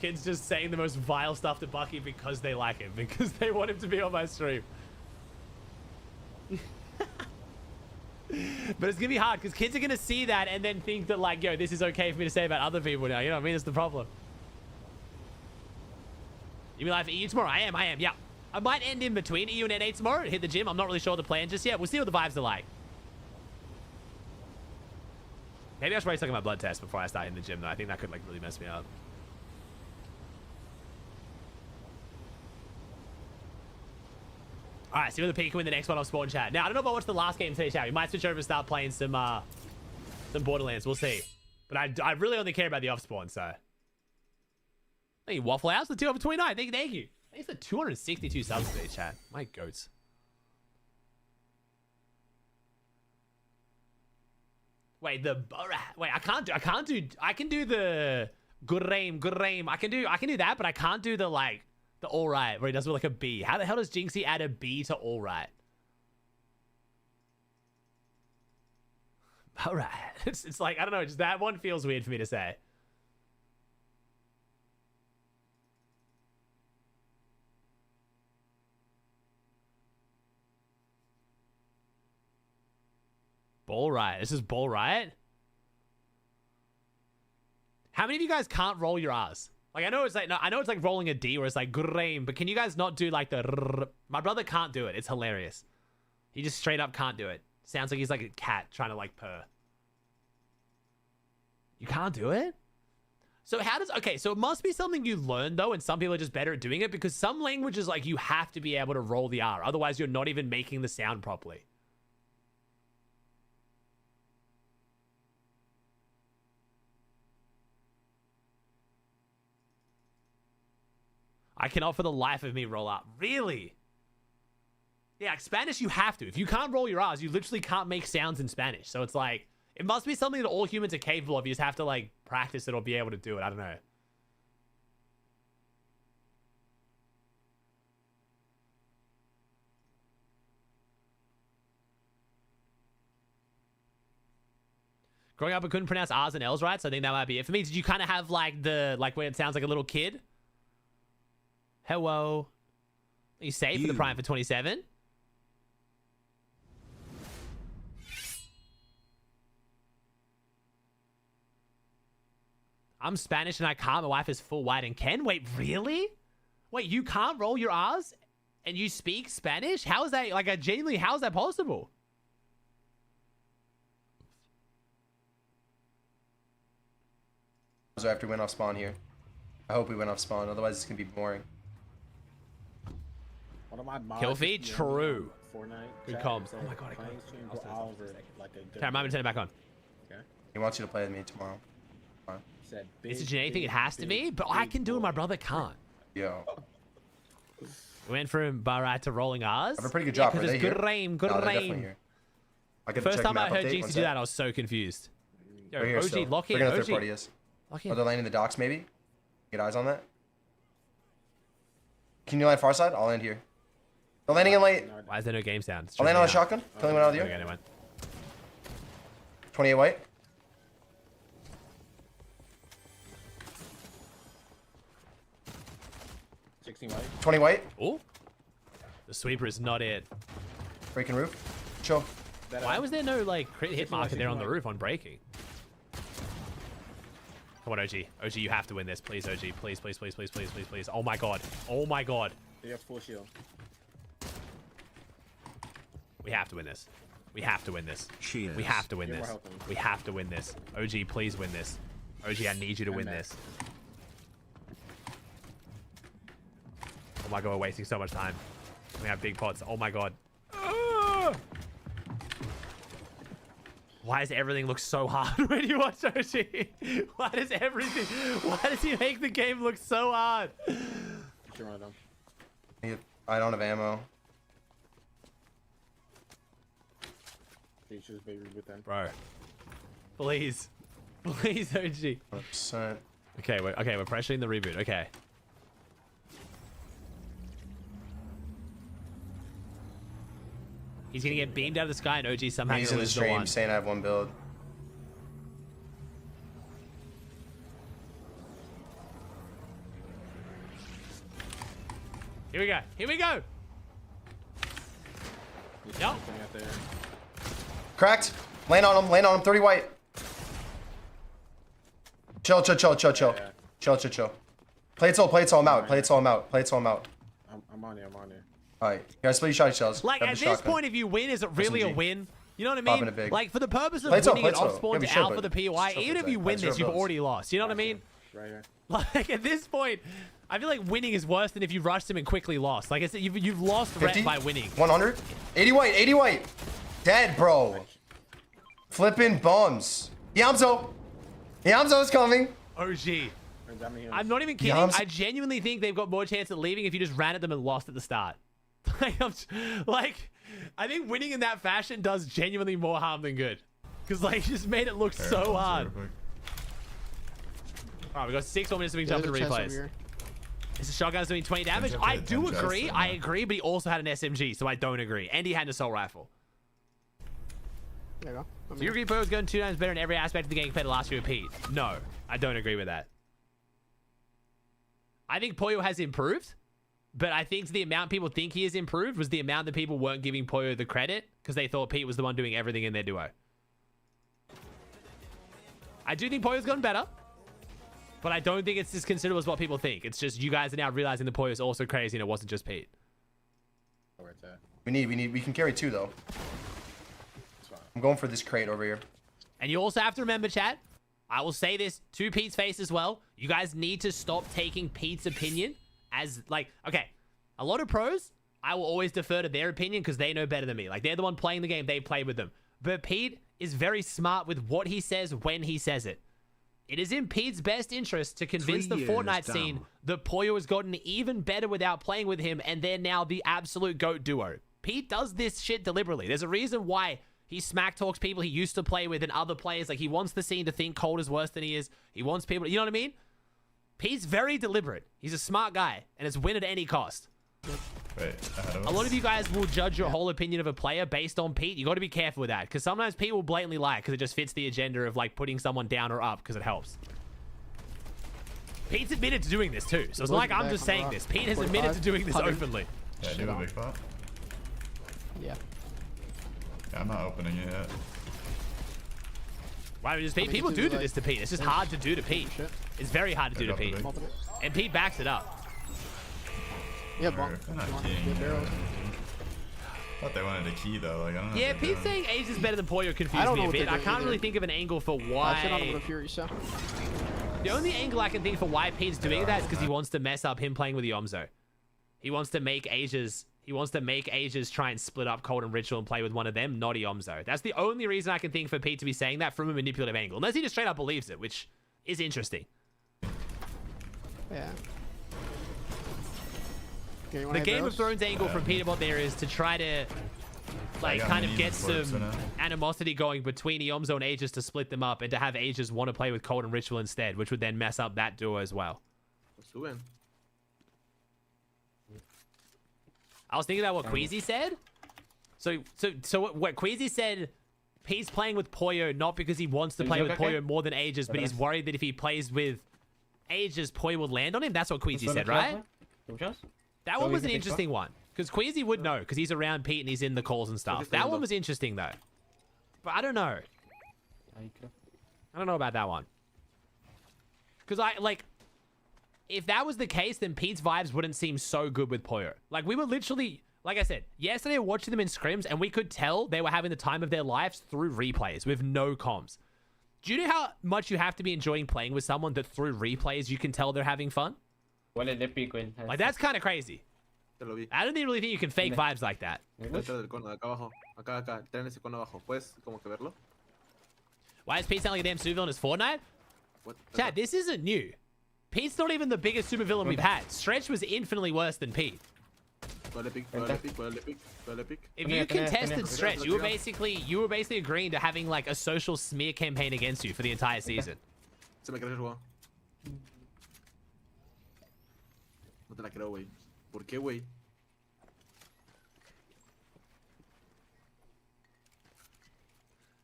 Kids just saying the most vile stuff to Bucky because they like him, because they want him to be on my stream. But it's gonna be hard because kids are gonna see that and then think that like, yo, this is okay for me to say about other people now. You know what I mean? It's the problem. You be live for EU tomorrow? I am. Yeah. I might end in between EU and NA tomorrow and hit the gym. I'm not really sure the plan just yet. We'll see what the vibes are like. Maybe I should probably take my blood test before I start hitting the gym, though. I think that could, like, really mess me up. All right, see whether P can win the next one off spawn chat. Now, I don't know if I watched the last game today, chat. We might switch over and start playing some Borderlands. We'll see. But I really only care about the off spawn, so. Hey, Waffle House, the 2 over 29. Thank you. Thanks for 262 subs today, chat. My goats. Wait, I can do the good aim. I can do that, but I can't do the like the all right where he does with like a B. How the hell does Jinxie add a B to all right? All right. It's like, I don't know, just that one feels weird for me to say. Ball right. This is ball right. How many of you guys can't roll your R's? Like, I know it's like rolling a D where it's like grrrame, but can you guys not do like the rrr? My brother can't do it. It's hilarious. He just straight up can't do it. Sounds like he's like a cat trying to like purr. You can't do it? So how does... Okay, so it must be something you learn, though, and some people are just better at doing it, because some languages, like, you have to be able to roll the R. Otherwise, you're not even making the sound properly. I cannot for the life of me roll up. Really? Yeah, like Spanish, you have to. If you can't roll your R's, you literally can't make sounds in Spanish. So it's like... It must be something that all humans are capable of. You just have to, like, practice it or be able to do it. I don't know. Growing up, I couldn't pronounce R's and L's right, so I think that might be it for me. Did you kind of have, like, where it sounds like a little kid? Hello. Are you safe for the Prime for 27? I'm Spanish and I can't. My wife is full white and can. Wait, really? Wait, you can't roll your R's and you speak Spanish? How is that? Like, genuinely, how is that possible? After we went off spawn here. I hope we went off spawn, otherwise it's gonna be boring. Kill feed? True. Good comms. Oh my god, I can't. Remind me to turn it back on. He wants you to play with me tomorrow. Is it genetic thing? It has to be, but I can do it. My brother can't. Yo. We went from Barat to rolling R's. I have a pretty good job. Because it's good rain, good rain. First time I heard Jinx do that, I was so confused. Yo, here, OG, lock in. We're gonna OG. third party is. Lock in. Oh, they're landing the docks, maybe? Get eyes on that? Can you land far side? I'll land here. They're landing in late. Why is there no game sound? I'll land on a shotgun. Killing one out of the Okay, never mind. 28 white. White. 20 white. Oh. The sweeper is not it. Breaking roof. Chill. Why was there no like crit hit marker there on the roof on breaking? Come on, OG. OG, you have to win this. Please, OG. Please, please, please, please, please, please, please. Oh my god. Oh my god. They have full shield. We have to win this. We have to win this. Cheers. We have to win this. We have to win this. OG, please win this. OG, I need you to win this. Oh my god, we're wasting so much time. We have big pots. Oh my god. Why does everything look so hard when you watch OG? Why does everything... Why does he make the game look so hard? I don't have ammo. Bro. Please. Please, OG. 100%. Okay, we're pressuring the reboot. Okay. He's gonna get beamed out of the sky and OG somehow He's in the stream saying I have one build. Here we go. Here we go. Yep. Cracked. Land on him. Land on him. 30 white. Chill, chill, chill, chill, chill. Chill, chill, chill. Play it till I'm out. Play it till I'm out. Play it till I'm out. I'm on you. Alright, guys, split your shotty shells. Like, Grab at the this shotgun. point, if you win, is it really a SMG. win? You know what I Popping mean? it big. Like, for the purpose of Play winning it an up. off spawn Yeah, we to should, alpha but the POI, still even if play you that. win That's this, you've your already lost. You know what I mean? Right here. Like, at this point, I feel like winning is worse than if you rushed him and quickly lost. Like I said, you've lost 50? rep by winning. 100? 80 white, 80 white. Dead, bro. Flipping bums. Yamzo's coming. OG. I'm not even kidding. I genuinely think they've got more chance at leaving if you just ran at them and lost at the start. I think winning in that fashion does genuinely more harm than good. Because, like, you just made it look so hard. Alright, we got 6 more minutes so we can jump into replays. Is the shotgun's doing 20 damage? I do agree. I agree, but he also had an SMG, so I don't agree. And he had an assault rifle. There you go. So you agree Pollo's going 2 times better in every aspect of the game compared to last year with Pete? No, I don't agree with that. I think Pollo has improved, but I think the amount people think he has improved was the amount that people weren't giving Pollo the credit because they thought Pete was the one doing everything in their duo. I do think Pollo's gotten better, but I don't think it's as considerable as what people think. It's just you guys are now realizing the Pollo's also crazy and it wasn't just Pete. We can carry 2 though. I'm going for this crate over here. And you also have to remember, chat, I will say this to Pete's face as well. You guys need to stop taking Pete's opinion as, like, okay, a lot of pros, I will always defer to their opinion because they know better than me. Like, they're the one playing the game. They play with them. But Pete is very smart with what he says when he says it. It is in Pete's best interest to convince the Fortnite scene that Pollo has gotten even better without playing with him, and they're now the absolute GOAT duo. Pete does this shit deliberately. There's a reason why he smack talks people he used to play with and other players. Like, he wants the scene to think Cold is worse than he is. He wants people to, you know what I mean? Pete's very deliberate. He's a smart guy, and it's win at any cost. Wait, a lot of you guys will judge your whole opinion of a player based on Pete. You got to be careful with that, because sometimes Pete will blatantly lie because it just fits the agenda of, like, putting someone down or up because it helps. Pete's admitted to doing this too, so it's not like I'm just saying this. Pete has admitted to doing this openly. Yeah, do a big pot. Yeah. Yeah, I'm not opening it yet. Why would people do this to Pete? It's just hard to do to Pete. It's very hard to do to Pete. And Pete backs it up. Yeah, bomb. Thought they wanted a key though. Like, I don't know. Yeah, Pete saying Age is better than Pollo confused me a bit. I can't really think of an angle for why. The only angle I can think for why Pete's doing that is because he wants to mess up him playing with Yomzo. He wants to make Ages try and split up Cold and Ritual and play with one of them, not Yomzo. That's the only reason I can think for Pete to be saying that from a manipulative angle. Unless he just straight up believes it, which is interesting. Yeah. The Game of Thrones angle from Peter Bot there is to try to, like, kind of get some animosity going between Yomzo and Aegis to split them up and to have Aegis want to play with Cold and Ritual instead, which would then mess up that duo as well. I was thinking about what Queasy said. So what Queasy said, he's playing with Pollo not because he wants to play with Pollo more than Aegis, but he's worried that if he plays with Aegis, Pollo will land on him. That's what Queasy said, right? That one was an interesting one. Because Queasy would know, because he's around Pete and he's in the calls and stuff. That one was interesting, though. But I don't know. I don't know about that one. Because if that was the case, then Pete's vibes wouldn't seem so good with Pollo. Like, we were literally, like I said, yesterday watching them in scrims, and we could tell they were having the time of their lives through replays with no comms. Do you know how much you have to be enjoying playing with someone that through replays you can tell they're having fun? Like, that's kind of crazy. I don't really think you can fake vibes like that. Why is Pete sound like a damn supervillain as Fortnite? Chad, this isn't new. Pete's not even the biggest supervillain we've had. Stretch was infinitely worse than Pete. If you contested Stretch, you were basically agreeing to having, like, a social smear campaign against you for the entire season. No te la creo, güey. ¿Por qué, güey?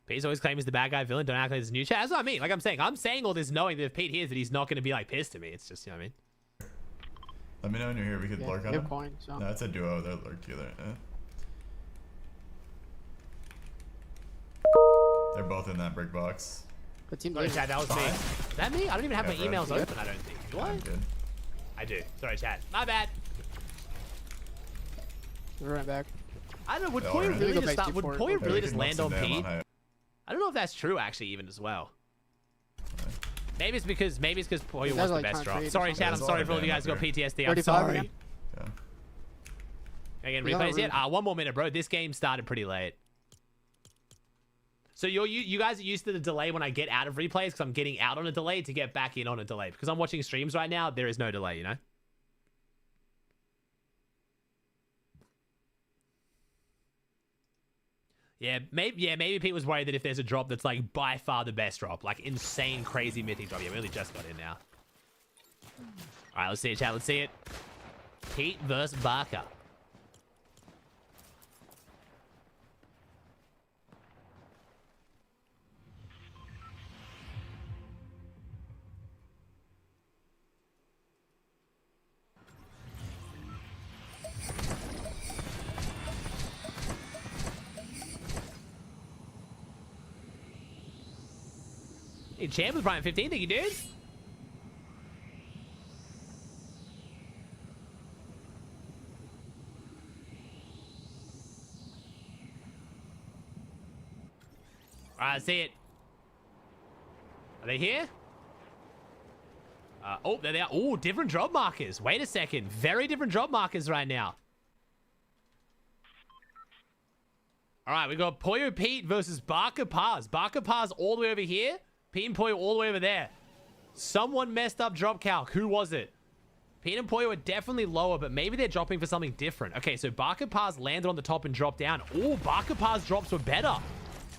Pete's always claims the bad guy villain. Don't act like this new chat. That's what I mean. Like I'm saying all this knowing that if Pete hears that he's not going to be, like, pissed at me. It's just, you know what I mean? Let me know when you're here. We could lurk on him. So. No, it's a duo. They're lurk together. They're both in that brick box. Sorry, chat. That was me. Is that me? I don't even have my emails open, I don't think. Do I? Good. I do. Sorry, chat. My bad. We're right back. I don't know. Would Yeah, Pollo alright. really Go just back start? to Would Fort. Pollo Yeah, really we just can land look on some damn Pete? high. I don't know if that's true actually, even as well. Maybe it's because Pollo These wants guys the like best trying to drop. trade or Sorry, something. chat. I'm There's sorry a for all of you lot guys of who got damn PTSD. I'm 35 sorry. again? Yeah. Again, We got replays yet? room. 1 more minute, bro. This game started pretty late. So you guys are used to the delay when I get out of replays because I'm getting out on a delay to get back in on a delay. Because I'm watching streams right now, there is no delay, you know? Yeah, maybe Pete was worried that if there's a drop that's like by far the best drop, like insane, crazy mythic drop. Yeah, we only just got in now. All right, let's see it, chat. Let's see it. Pete versus Barker. Hey, Champ with Prime 15. Thank you, dude. All right, see it. Are they here? Oh, there they are. Oh, different drop markers. Wait a second. Very different drop markers right now. All right, we got Pollo Pete versus Barker Paz. Barker Paz all the way over here. Pete and Pollo all the way over there. Someone messed up drop calc. Who was it? Pete and Pollo are definitely lower, but maybe they're dropping for something different. Okay, so Barker Paz landed on the top and dropped down. Oh, Barker Paz drops were better.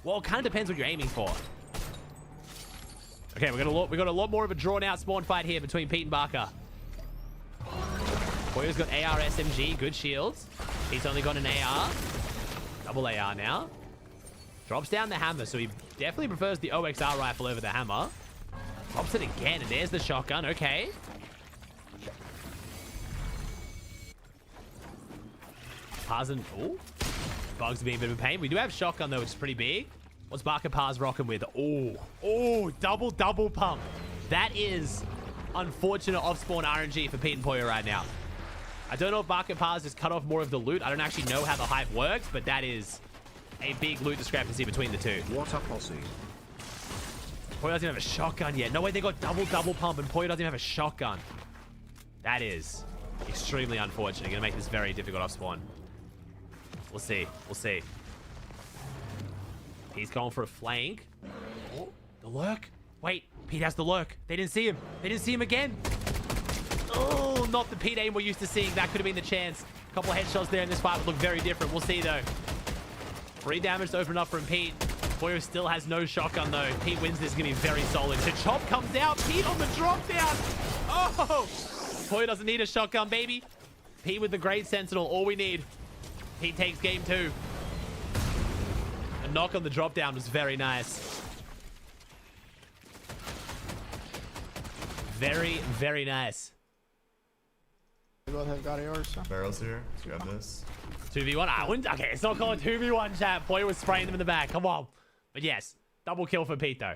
Well, it kind of depends what you're aiming for. Okay, we got a lot more of a drawn-out spawn fight here between Pete and Barker. Pollo's got AR SMG, good shields. He's only got an AR. Double AR now. Drops down the hammer, so he definitely prefers the OXR rifle over the hammer. Drops it again, and there's the shotgun. Okay. Paz and... Ooh. Bugs being a bit of a pain. We do have shotgun, though, which is pretty big. What's Barker Paz rocking with? Oh, double pump. That is unfortunate off-spawn RNG for Pete and Pollo right now. I don't know if Barker Paz has cut off more of the loot. I don't actually know how the hype works, but that is a big loot discrepancy between the two. What up, Aussie? Pollo doesn't even have a shotgun yet. No way, they got double pump, and Pollo doesn't even have a shotgun. That is extremely unfortunate. Gonna make this very difficult off-spawn. We'll see. We'll see. He's going for a flank. Oh, the lurk. Wait, Pete has the lurk. They didn't see him. They didn't see him again. Oh, not the Pete aim we're used to seeing. That could have been the chance. A couple of headshots there in this fight would look very different. We'll see, though. 3 damage to open up from Pete. Pollo still has no shotgun, though. Pete wins this. Going to be very solid. The chop comes out. Pete on the drop down. Oh! Pollo doesn't need a shotgun, baby. Pete with the great sentinel. All we need. Pete takes game 2. A knock on the drop down was very nice. Very, very nice. We both have got yours, so. Barrels here. Let's grab this. 2v1. I wouldn't. Okay, it's not called 2v1, chat. Pollo was spraying them in the back. Come on. But yes, double kill for Pete, though.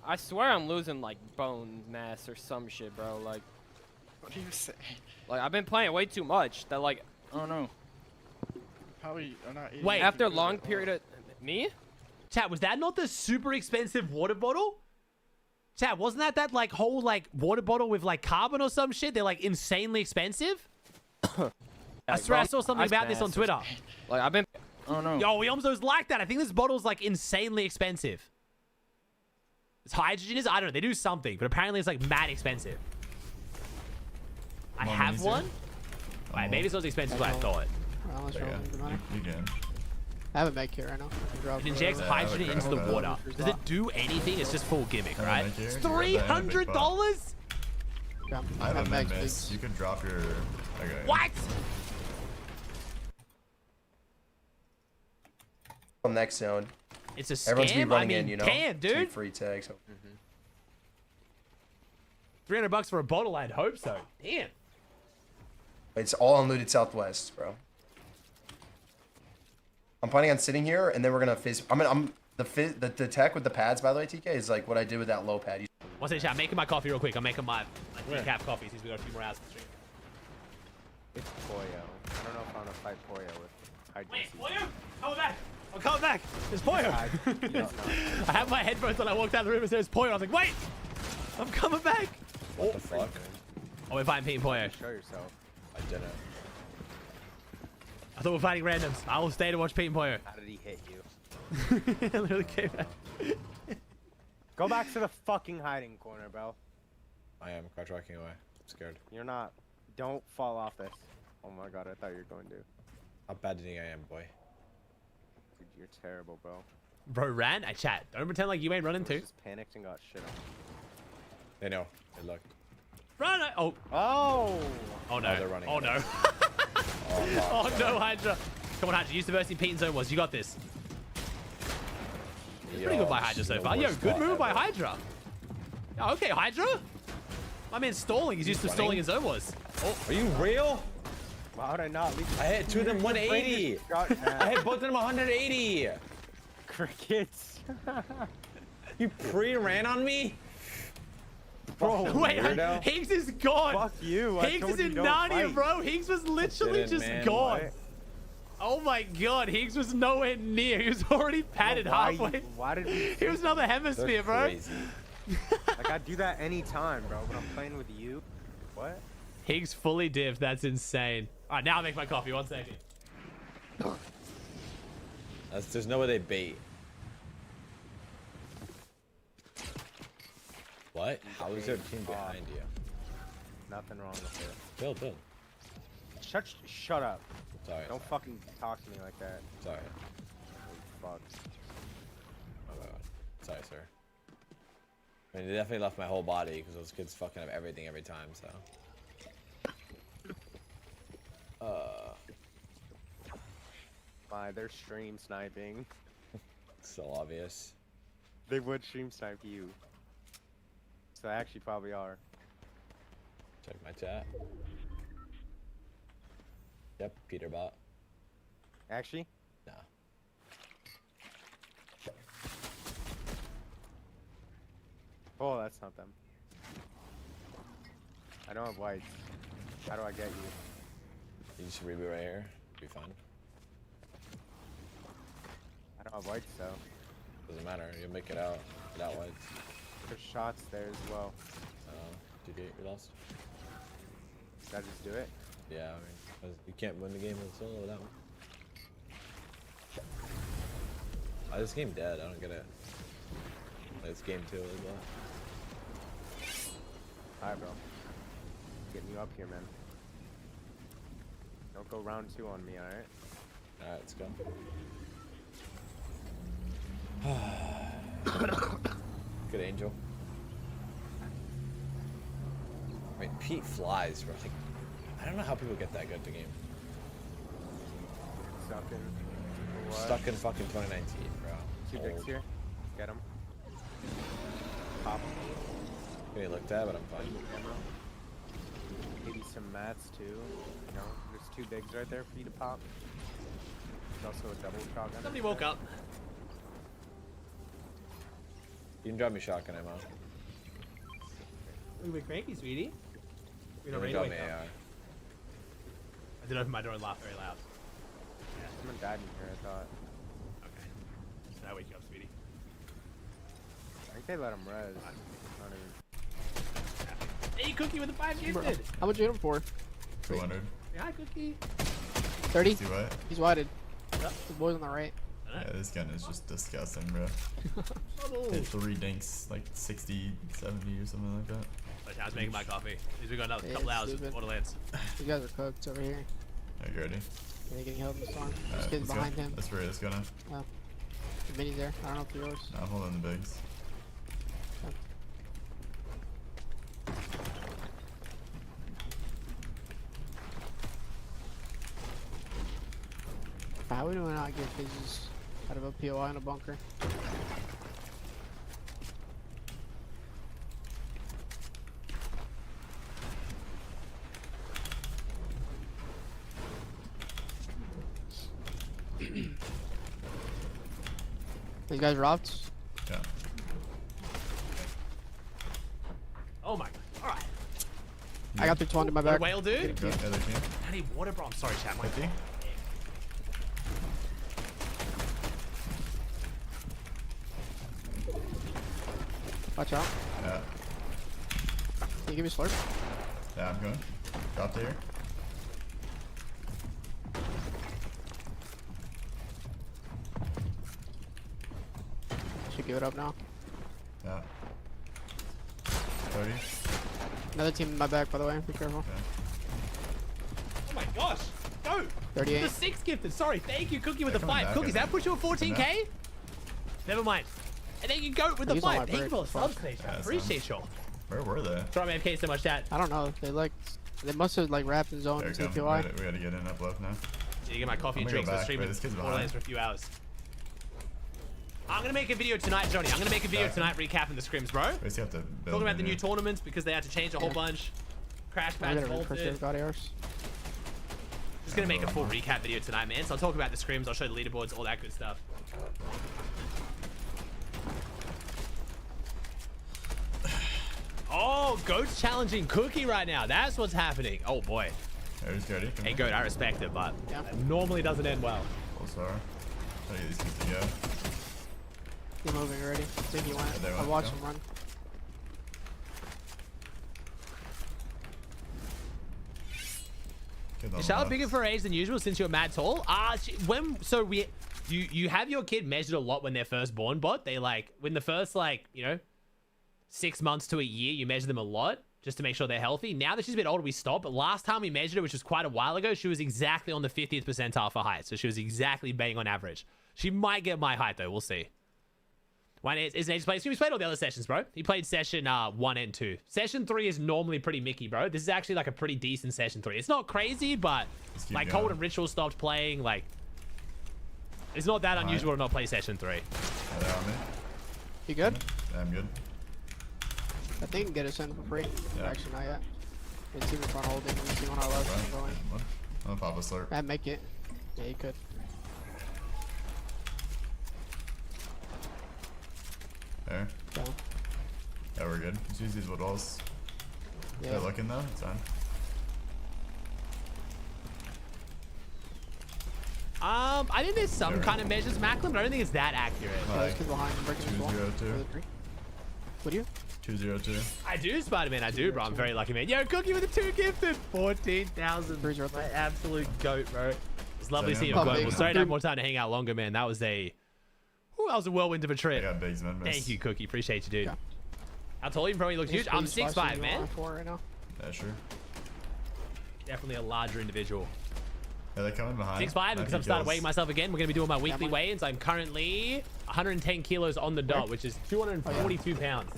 I swear I'm losing, like, bone mass or some shit, bro. Like, What do you say? like I've been playing way too much that, like, I don't know. Probably are not eating. Wait, After a long period of... Me? Chat, was that not the super expensive water bottle? Chat, wasn't that like whole like water bottle with like carbon or some shit? They're like insanely expensive. I swear I saw something about this on Twitter. Like I've been... I don't know. Yo, we almost like that. I think this bottle's like insanely expensive. It's hydrogen is? I don't know. They do something, but apparently it's like mad expensive. I have one. Wait, maybe it's not as expensive as I thought. Well, let's roll the money. You can. I have a make here right now. I can drop It injects hydrogen into the water. Does it do anything? It's just full gimmick, right? It's $300? I have a med miss. You could drop your... Okay. What? Next zone. It's a scam. Everyone's be running I mean, in, you know. Damn, dude. 2 free tags. $300 for a bottle. I'd hope so. Damn. It's all unlooted southwest, bro. I'm planning on sitting here, and then we're gonna fizz. The tech with the pads, by the way, TK, is like what I did with that low pad. One second, chat. I'm making my coffee real quick. I'm making my decaf coffee since we got a few more hours to stream. It's Pollo. I don't know if I want to fight Pollo with hide. Wait, Pollo? Coming back! I'm coming back! It's Pollo! I had my headphones on, I walked out of the room and said it's Pollo. I was like, wait! I'm coming back! What the fuck? Oh, we're fighting Pete and Pollo. Show yourself. I didn't. I thought we were fighting randoms. I will stay to watch Pete and Pollo. How did he hit you? I literally came back. Go back to the fucking hiding corner, bro. I am crouch walking away. I'm scared. You're not. Don't fall off this. Oh my god, I thought you were going to. How bad do you think I am, boy? Dude, you're terrible, bro. Bro, ran? I chat. Don't pretend like you ain't running too. Just panicked and got shit on. They know. They look. Run! Oh. Oh! Oh no. They're running. Oh no. Oh no, Hydra. Come on, Hydra. Use the versity Pete and Zone was. You got this. Pretty good by Hydra so far. Yo, good move by Hydra. Oh, okay, Hydra. My man's stalling. He's used to stalling his own was. Oh, are you real? Why would I not? I hit two of them 180. I hit both of them 180. Crickets. You pre-ran on me? Bro, wait, Higgs is gone. Fuck you. Higgs is in Narnia, bro. Higgs was literally just gone. What? Oh my god, Higgs was nowhere near. He was already padded halfway. Why did we? He was another hemisphere, bro. Crazy. Like, I do that anytime, bro, when I'm playing with you. What? Higgs fully dived. That's insane. All right, now I'll make my coffee. 1 second. There's no way they bait. What? How is there a team behind you? Nothing wrong with it. Build. Shut up. Sorry. Don't fucking talk to me like that. Sorry. Fuck. Oh my god. Sorry, sir. I mean, they definitely left my whole body because those kids fucking have everything every time, so. They're stream sniping. So obvious. They would stream snipe you. So they actually probably are. Check my chat. Yep, Peter bot. Actually? No. Oh, that's not them. I don't have whites. How do I get you? You just reboot right here. Be fine. I don't have whites though. Doesn't matter. You'll make it out without whites. There's shots there as well. Did you lost? Should I just do it? Yeah, I mean, 'cause you can't win the game with solo without one. This game dead. I don't get it. Like, it's game 2 as well. Alright, bro. Getting you up here, man. Don't go round 2 on me, alright? Alright, let's go. Good angel. Wait, Pete flies, bro. Like, I don't know how people get that good at the game. Stuck in. What? Stuck in fucking 2019, bro. 2 dicks here. Get him. Pop him. Getting looked at, but I'm fine. Maybe some mats too. You know, there's 2 bigs right there for you to pop. There's also a double shotgun. Somebody woke up. You can drop me shotgun ammo. We were cranky, sweetie. We don't You ready can to drop wake me up. AR. I did open my door and laugh very loud. Someone died in here, I thought. Okay. Should I wake you up, sweetie? I think they let him res. Not even. Hey, Cookie with the 5 gifted. How much you hit him for? 200. Hi, Cookie. 30? See what? He's whited. The boys on the right. Yeah, this gun is just disgusting, bro. Hit 3 dinks, like 60, 70 or something like that. But I was making my coffee. We got another Yeah, couple hours stupid. of Borderlands. You guys are cooked over here. Are you ready? Yeah, getting held in the storm. This Alright, kid's let's behind go. him. Let's ready, let's go now. Oh. The mini's there. I don't know if they're yours. Nah, hold on the bigs. How do we not get phases out of a POI in a bunker? These guys robbed? Yeah. Oh my god. Alright. I got 320 in my back. Whale, dude. Good. Other team. I need water, bro. I'm sorry, chat. 50. Watch out. Yeah. Can you give me a slurp? Yeah, I'm going. Drop to here. Should give it up now. Yeah. 30. Another team in my back, by the way. Be careful. Oh my gosh. Go. 38. The 6 gifted. Sorry. Thank you, Cookie, with the coming 5. back, Cookies, isn't that it? push you at 14k? Never mind. And then you go with the He's on 5. my Thank you break. for the subs, Nation. I appreciate y'all. Where were they? Sorry, man. FK so much, chat. I don't know. They must have like wrapped in zone There and we go. TPY. We gotta get in up left now. So you get my coffee and I'm drinks gonna and go stream back. Wait, this kid's Borderlands behind. for a few hours. I'm gonna make a video tonight, Johnny. I'm gonna make a video tonight recapping the scrims, bro. We just have to build Talking about the in new here. tournaments because they had to change a whole bunch. Crash I pads, gotta refresh vaulted. everybody else. Just gonna make a full recap video tonight, man. So I'll talk about the scrims, I'll show the leaderboards, all that good stuff. Oh, Goat's challenging Cookie right now. That's what's happening. Oh boy. There's Goaty. Hey Goat, I respect it, but it normally doesn't end well. Full star. Try to get these kids to go. He's moving already. I think he went. They I went, watched yeah. him run. Kid on Is the Charlotte left. bigger for her age than usual since you're mad tall? You have your kid measured a lot when they're first born, but they like when the first 6 months to a year, you measure them a lot just to make sure they're healthy. Now that she's a bit older, we stop. But last time we measured her, which was quite a while ago, she was exactly on the 50th percentile for height. So she was exactly bang on average. She might get my height though. We'll see. When is Nate's played? He's played all the other sessions, bro. He played session 1 and 2. Session 3 is normally pretty Mickey, bro. This is actually like a pretty decent session 3. It's not crazy, but like going. Cold and Ritual stopped playing. Like it's not that unusual to not play session 3. Yeah, they're on me. You good? Yeah, I'm good. I think you can get us in for free. Yeah. Actually, not yet. The team in front holding. The team on our left is going. I'm gonna pop a slurp. I'd make it. Yeah, you could. There. Yeah. Yeah, we're good. Just use these wood walls. Yeah. They're looking though. It's fine. I think there's some kind of measures, Macklin, but I don't think it's that accurate. Yeah, this kid behind him breaking his wall. 202. What do you? 202. I do, Spider-Man. I do, bro. I'm very lucky, man. Yo, Cookie with the 2 gifted. 14,000. My absolute goat, bro. It's lovely to see you, Global. Sorry to have more time to hang out longer, man. That was a whirlwind of a trip. I got bigs, man. Thank you, Cookie. Appreciate you, dude. Yeah. How tall are you? Probably looks huge. I'm 6'5", man. Right now. Yeah, sure. Definitely a larger individual. Yeah, they're coming behind. 6'5", because I'm starting weighing myself again. We're going to be doing my weekly man. weigh-ins. I'm currently 110 kilos on the dot, which is 242 pounds.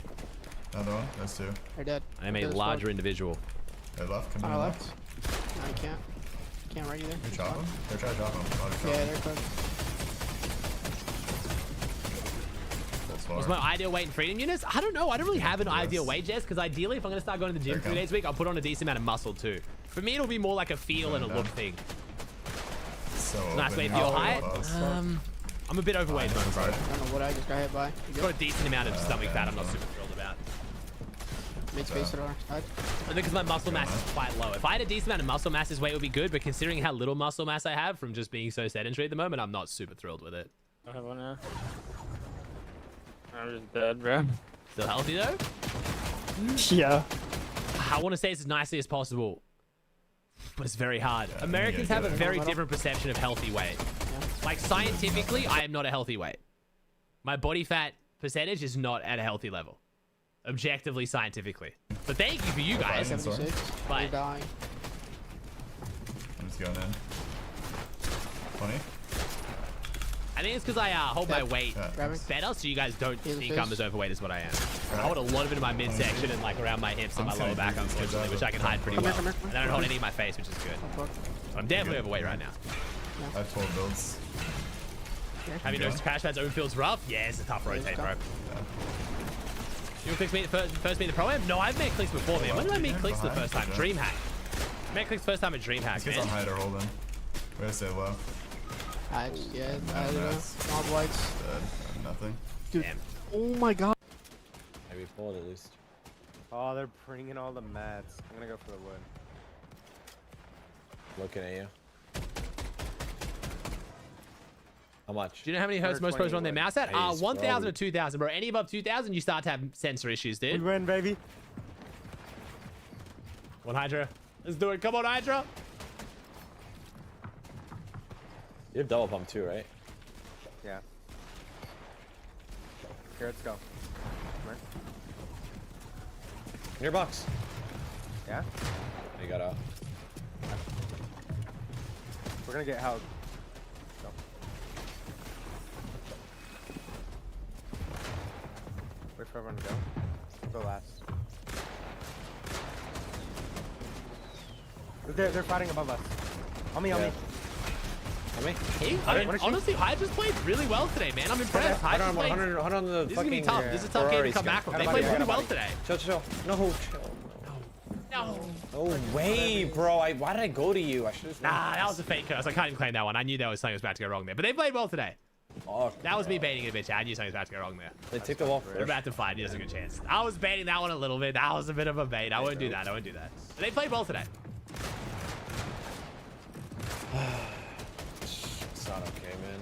Another one. That's 2. They're dead. I am a larger individual. They left. Come On in our left. left. No, you can't. Can't right either. You chop them? They're trying to chop them. Yeah, they're close. What's my ideal weight in freedom units? I don't know. I don't really have an ideal weight, Jess, because ideally, if I'm going to start going to the gym 3 days a week, I'll put on a decent amount of muscle too. For me, it'll be more like a feel and a look thing. So Nice weight for your height. I'm a bit overweight, bro. I don't know what I just got hit by. You Got a decent amount of stomach fat. I'm not super thrilled about. Mid space at our side. I think because my muscle mass is quite low. If I had a decent amount of muscle mass, this weight would be good. But considering how little muscle mass I have from just being so sedentary at the moment, I'm not super thrilled with it. I have one now. I'm just dead, bro. Still healthy though? Yeah. I want to say it's as nicely as possible, but it's very hard. Americans have a very different perception of healthy weight. Like scientifically, I am not a healthy weight. My body fat percentage is not at a healthy level. Objectively, scientifically. But thank you for you guys. 76. But You're dying. I'm just going in. 20. I think it's because I hold my weight Grabbing. better, so you guys don't Here's think the I'm fish. as overweight as what I am. I hold a lot of it in my midsection and like around my hips and my lower back, unfortunately, which I can hide pretty Come here, well. come here, come And I don't hold any in my face, which is good. fuck. So I'm definitely overweight right now. I have 12 builds. Have you noticed Crash Pad's open field's rough? Yeah, it's a tough rotate, bro. You want Clicks meet first meet the pro am? No, I've met Clicks before, man. When did I meet Clicks the first time? DreamHack. I met Clicks first time at DreamHack, These kids on man. height are holding. We're gonna stay low. I don't know. Nice. All whites. Dead. Nothing. Dude. Oh my god. Maybe pull it at least. Oh, they're bringing all the mats. I'm gonna go for the wood. Looking at you. How much? Do you know how many hertz most pros are on their mouse at? 1,000 bro. or 2,000, bro. Any above 2,000, you start to have sensor issues, dude. We win, baby. One Hydra. Let's do it. Come on, Hydra. You have double pump too, right? Yeah. Here, let's go. Come here. Near box. Yeah? You got out. We're gonna get held. Go. Wait for everyone to go. Go last. They're fighting above us. On me, on me. On me? Honestly, Hydra's played really well today, man. I'm impressed. Hold on, hold on the This is fucking. gonna be tough. This is a tough game to come back from. They played really well today. Chill. No, chill. No. No way, bro. Why did I go to you? I should have. Nah, that was a fake curse. I can't even claim that one. I knew there was something was about to go wrong there. But they played well today. That was me baiting a bitch. I knew something was about to go wrong there. They took the wall They're first. about to fight. He has a good chance. I was baiting that one a little bit. That was a bit of a bait. I won't do that. But they played well today. It's not okay, man.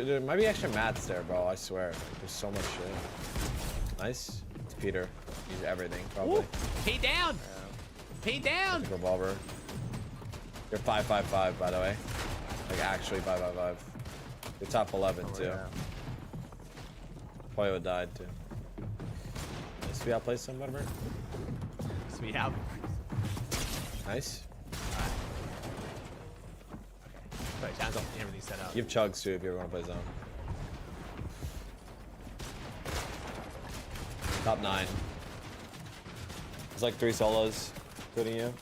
There might be extra mats there, bro. I swear. There's so much shit. Nice. It's Peter. He's everything, probably. Ooh, P down. P down. Revolver. You're 5-5-5, by the way. Like actually 5-5-5. You're top 11 too. Yeah. Pollo died too. Nice. We outplayed some, whatever. So we have. Nice. Sorry, Chad's off. Everything's set up. You have chugs too if you ever want to play zone. Top 9. There's like 3 solos, including you.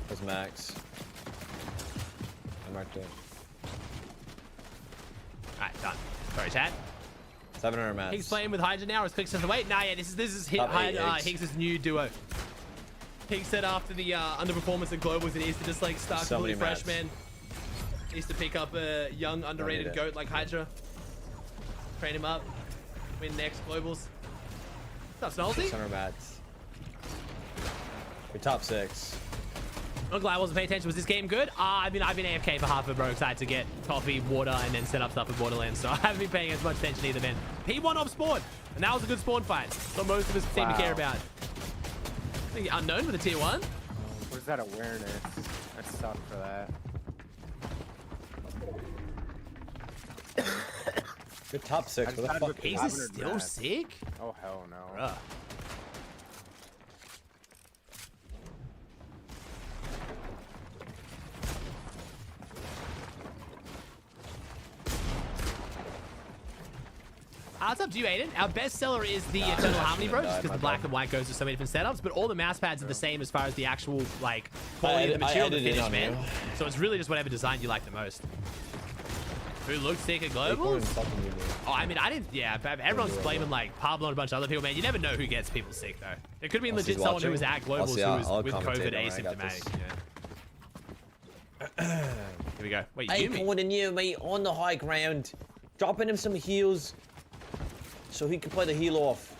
There's Max. I marked it. Alright, done. Sorry, Chad. 700 mats. Higgs playing with Hydra now, or is Click says wait? Nah, yeah, this is Higgs' new duo. Higgs said after the underperformance at Globals, it is to just like start completely fresh, man. He needs to pick up a young, underrated goat like Hydra. Train him up. Win next Globals. What's up, Snolzy? 600 mats. You're top 6. I'm glad I wasn't paying attention. Was this game good? I mean, I've been AFK for half of it, bro. Excited to get coffee, water, and then set up stuff with Borderlands. So I haven't been paying as much attention either, man. P1 off spawn. And that was a good spawn fight. So most of us seem to care about. I think unknown with a tier 1. Where's that awareness? I suck for that. You're top 6. What the fuck? He's still sick? Oh, hell no. Bruh. It's up to you, Aiden. Our best seller is the Eternal Harmony, bro, just because the black and white goes to so many different setups, but all the mouse pads are the same as far as the actual, like, quality of the material, the finish, man. So it's really just whatever design you like the most. Who looked sick at Globals? Oh, I mean, I didn't, yeah, everyone's blaming, like, Pablo and a bunch of other people, man. You never know who gets people sick, though. It could have been legit someone who was at Globals who was with COVID asymptomatic, yeah. Here we go. Wait, you me? Pointing you, mate, on the high ground. Dropping him some heals. So he can play the heal off.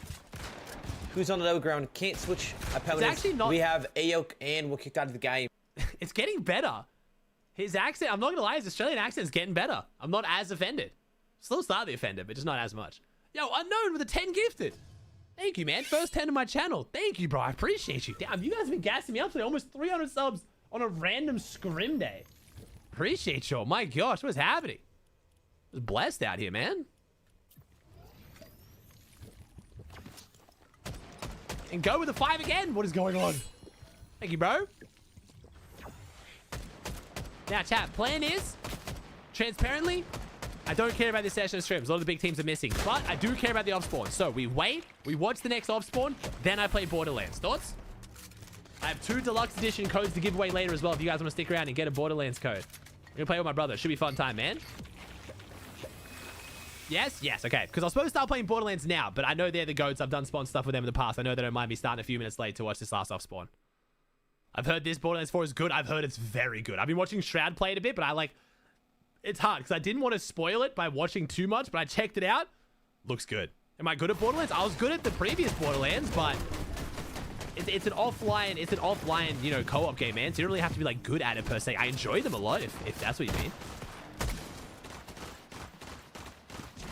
Who's on the low ground? Can't switch opponents. It's actually not... We have Aok and we're kicked out of the game. It's getting better. His accent, I'm not gonna lie, his Australian accent is getting better. I'm not as offended. Still slightly offended, but just not as much. Yo, Unknown with a 10 gifted. Thank you, man. First 10 to my channel. Thank you, bro. I appreciate you. Damn, you guys have been gassing me up today. Almost 300 subs on a random scrim day. Appreciate you. My gosh, what's happening? I was blessed out here, man. And go with the 5 again. What is going on? Thank you, bro. Now, chat, plan is, transparently, I don't care about this session of scrims. A lot of the big teams are missing. But I do care about the off-spawn. So we wait, we watch the next off-spawn, then I play Borderlands. Thoughts? I have 2 deluxe edition codes to give away later as well if you guys want to stick around and get a Borderlands code. I'm going to play with my brother. Should be a fun time, man. Yes? Yes, okay. Because I was supposed to start playing Borderlands now, but I know they're the GOATs. I've done spawn stuff with them in the past. I know that I might be starting a few minutes late to watch this last off-spawn. I've heard this Borderlands 4 is good. I've heard it's very good. I've been watching Shroud play it a bit, but It's hard because I didn't want to spoil it by watching too much, but I checked it out. Looks good. Am I good at Borderlands? I was good at the previous Borderlands, but it's an offline, you know, co-op game, man. So you don't really have to be like good at it per se. I enjoy them a lot, if that's what you mean.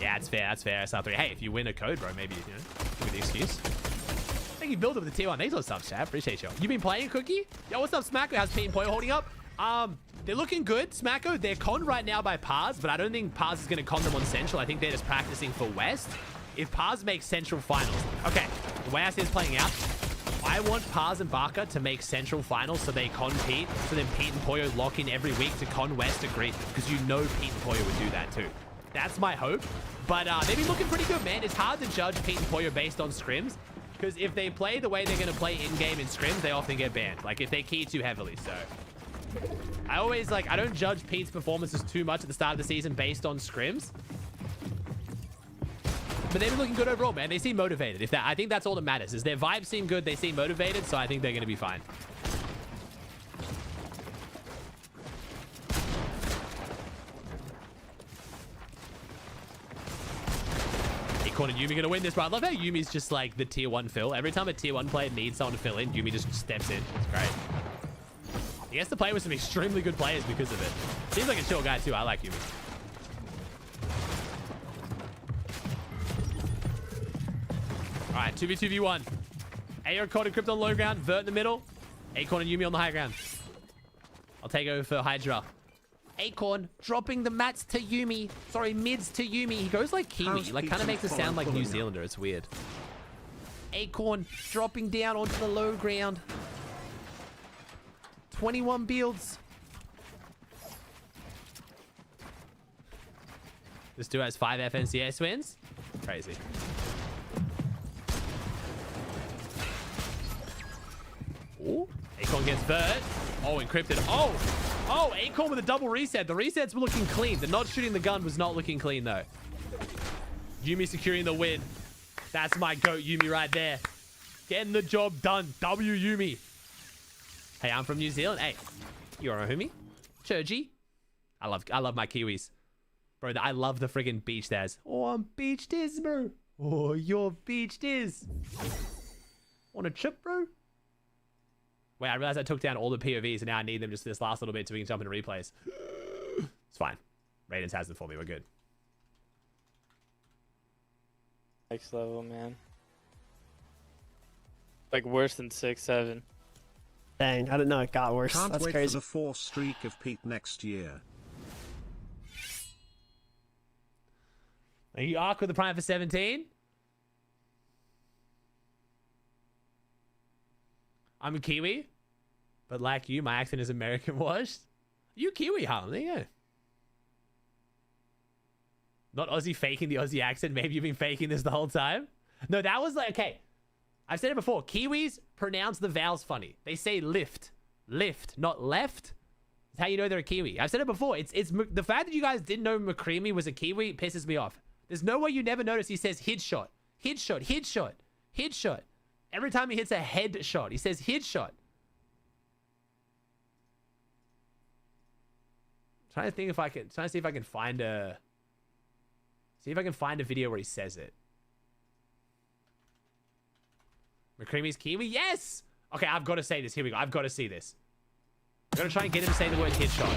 Yeah, it's fair. That's fair. SR3. Hey, if you win a code, bro, maybe, you know, give me the excuse. Thank you, build up with the T1. Thanks for stuff, chat. Appreciate you. You been playing, Cookie? Yo, what's up, Smacko? How's Pete and Pollo holding up? They're looking good, Smacko. They're conned right now by Pars, but I don't think Pars is going to con them on Central. I think they're just practicing for West. If Pars makes Central Finals, okay, the way I see this playing out, I want Pars and Barker to make Central Finals so they con Pete, so then Pete and Pollo lock in every week to con West agree, because you know Pete and Pollo would do that too. That's my hope. But they've been looking pretty good, man. It's hard to judge Pete and Pollo based on scrims, because if they play the way they're going to play in-game in scrims, they often get banned. Like, if they key too heavily, so... I always, like, I don't judge Pete's performances too much at the start of the season based on scrims. But they've been looking good overall, man. They seem motivated. I think that's all that matters, is their vibes seem good, they seem motivated, so I think they're going to be fine. Acorn and Yumi gonna win this, bro. I love how Yumi's just like the tier 1 fill. Every time a tier 1 player needs someone to fill in, Yumi just steps in. It's great. He has to play with some extremely good players because of it. Seems like a chill guy too. I like Yumi. Alright, 2v2v1. Acorn and Crypto on low ground, Vert in the middle. Acorn and Yumi on the high ground. I'll take over for Hydra. Acorn dropping the mats to Yumi. Sorry, mids to Yumi. He goes like Kiwi. Like, kind of makes it sound like New Zealander. It's weird. Acorn dropping down onto the low ground. 21 builds. This duo has 5 FNCS wins. Crazy. Ooh. Acorn gets Vert. Oh, encrypted. Oh, Acorn with a double reset. The resets were looking clean. The not shooting the gun was not looking clean, though. Yumi securing the win. That's my goat, Yumi, right there. Getting the job done. W Yumi. Hey, I'm from New Zealand. Hey, you're a homie. Churgy. I love my Kiwis. Bro, I love the friggin' beach dads. Oh, I'm beached is, bro. Oh, you're beached is. Want a trip, bro? Wait, I realized I took down all the POVs and now I need them just this last little bit so we can jump into replays. It's fine. Raidens has them for me. We're good. Next level, man. Like worse than 6, 7. Dang, I didn't know it got worse. Can't That's wait crazy. for the 4 streak of Pete next year. Are you Arc with the Prime for 17? I'm a Kiwi, but like you, my accent is American washed. You Kiwi, huh? There you go. Not Aussie faking the Aussie accent. Maybe you've been faking this the whole time. No, that was like, okay. I've said it before. Kiwis pronounce the vowels funny. They say lift. Lift, not left. That's how you know they're a Kiwi. I've said it before. It's the fact that you guys didn't know McCreamy was a Kiwi pisses me off. There's no way you never notice he says hid shot. Hid shot, hid shot, hid shot. Every time he hits a head shot, he says hid shot. Trying to think if I can, trying to see if I can find a, video where he says it. McCreamy's Kiwi? Yes! Okay, I've got to say this. Here we go. I've got to see this. I'm going to try and get him to say the word hit shot.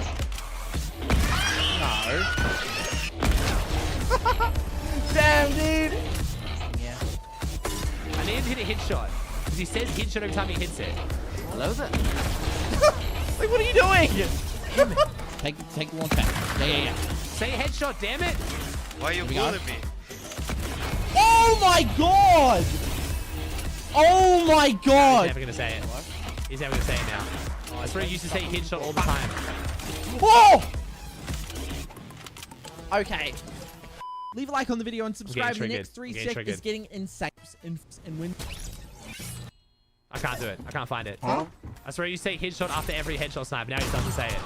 No. Damn, dude. Yeah. I need him to hit a hit shot. Because he says hit shot every time he hits it. I love it. Like, what are you doing? Take one back. Yeah. Say headshot, damn it. Why are you bullying me? Oh my god! Oh my god! He's never gonna say it. He's never gonna say it now. That's where he used to say headshot all the time. Oh! Okay. Leave a like on the video and subscribe. The next 3 seconds is getting insane and win. I can't do it. I can't find it. Huh? I swear you say headshot after every headshot snipe. Now he doesn't say it.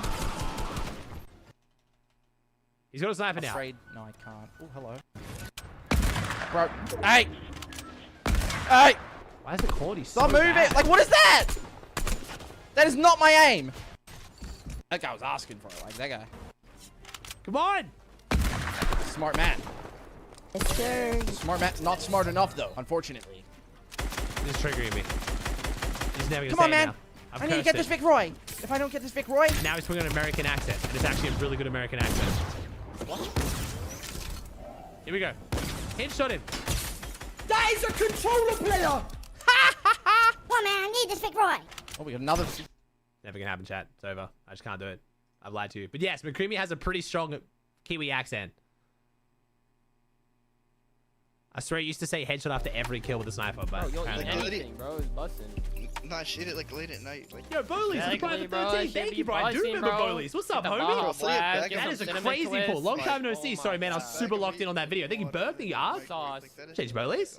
He's got a sniper now. No, I can't. Oh, hello. Bro. Hey! Hey! Why is the quality so Stop moving! bad? Like, what is that? That is not my aim. That guy was asking for it. Like, that guy. Come on. Smart man. Yes, sir. Smart man. Not smart enough, though, unfortunately. He's triggering me. He's never gonna Come on, say it man. now. I've I need to cursed get it. this Vic Roy. If I don't get this Vic Roy. Now he's putting on an American accent. And it's actually a really good American accent. What? Here we go. Headshot him. That is a controller player. Come on, man. I need this Vic Roy. Oh, we got another. Never gonna happen, chat. It's over. I just can't do it. I've lied to you. But yes, McCreamy has a pretty strong Kiwi accent. I swear he used to say headshot after every kill with a sniper, but apparently not. Anything, bro. It's busting. Nah, shit it like late at night. Like, Yo, Bowleys, Exactly, the private bro. 13. Shit Thank be you, bro. I do busting, remember bro. Bowleys. What's Get up, the homie? bomb blast, get That some is a cinnamon crazy twist. pull. Long time no Oh see. my Sorry, man. I was God. super locked in on that video. Thank you, Burp. Thank you, Ark. Sauce. Change Bowleys.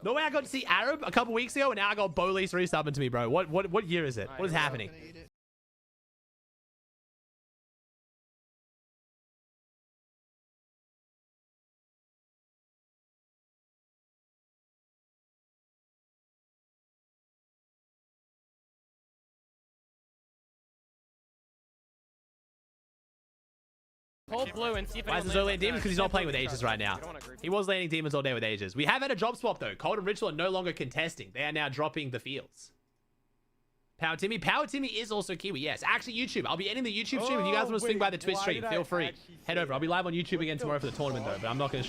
No way I got to see Arab a couple weeks ago, and now I got Bowleys resubbing to me, bro. What year is it? What is happening? Hold blue and see if Why is anyone this early lands demons? on Because he's not playing with Aegis right now. He was landing demons all day with Aegis. We have had a job swap though. Cold and Ritual are no longer contesting. They are now dropping the fields. Power Timmy. Power Timmy is also Kiwi. Yes. Actually, YouTube. I'll be ending the YouTube stream. If you guys want to swing by the Twitch stream, feel free. Head over. I'll be live on YouTube again tomorrow for the tournament though, but I'm not going to stream.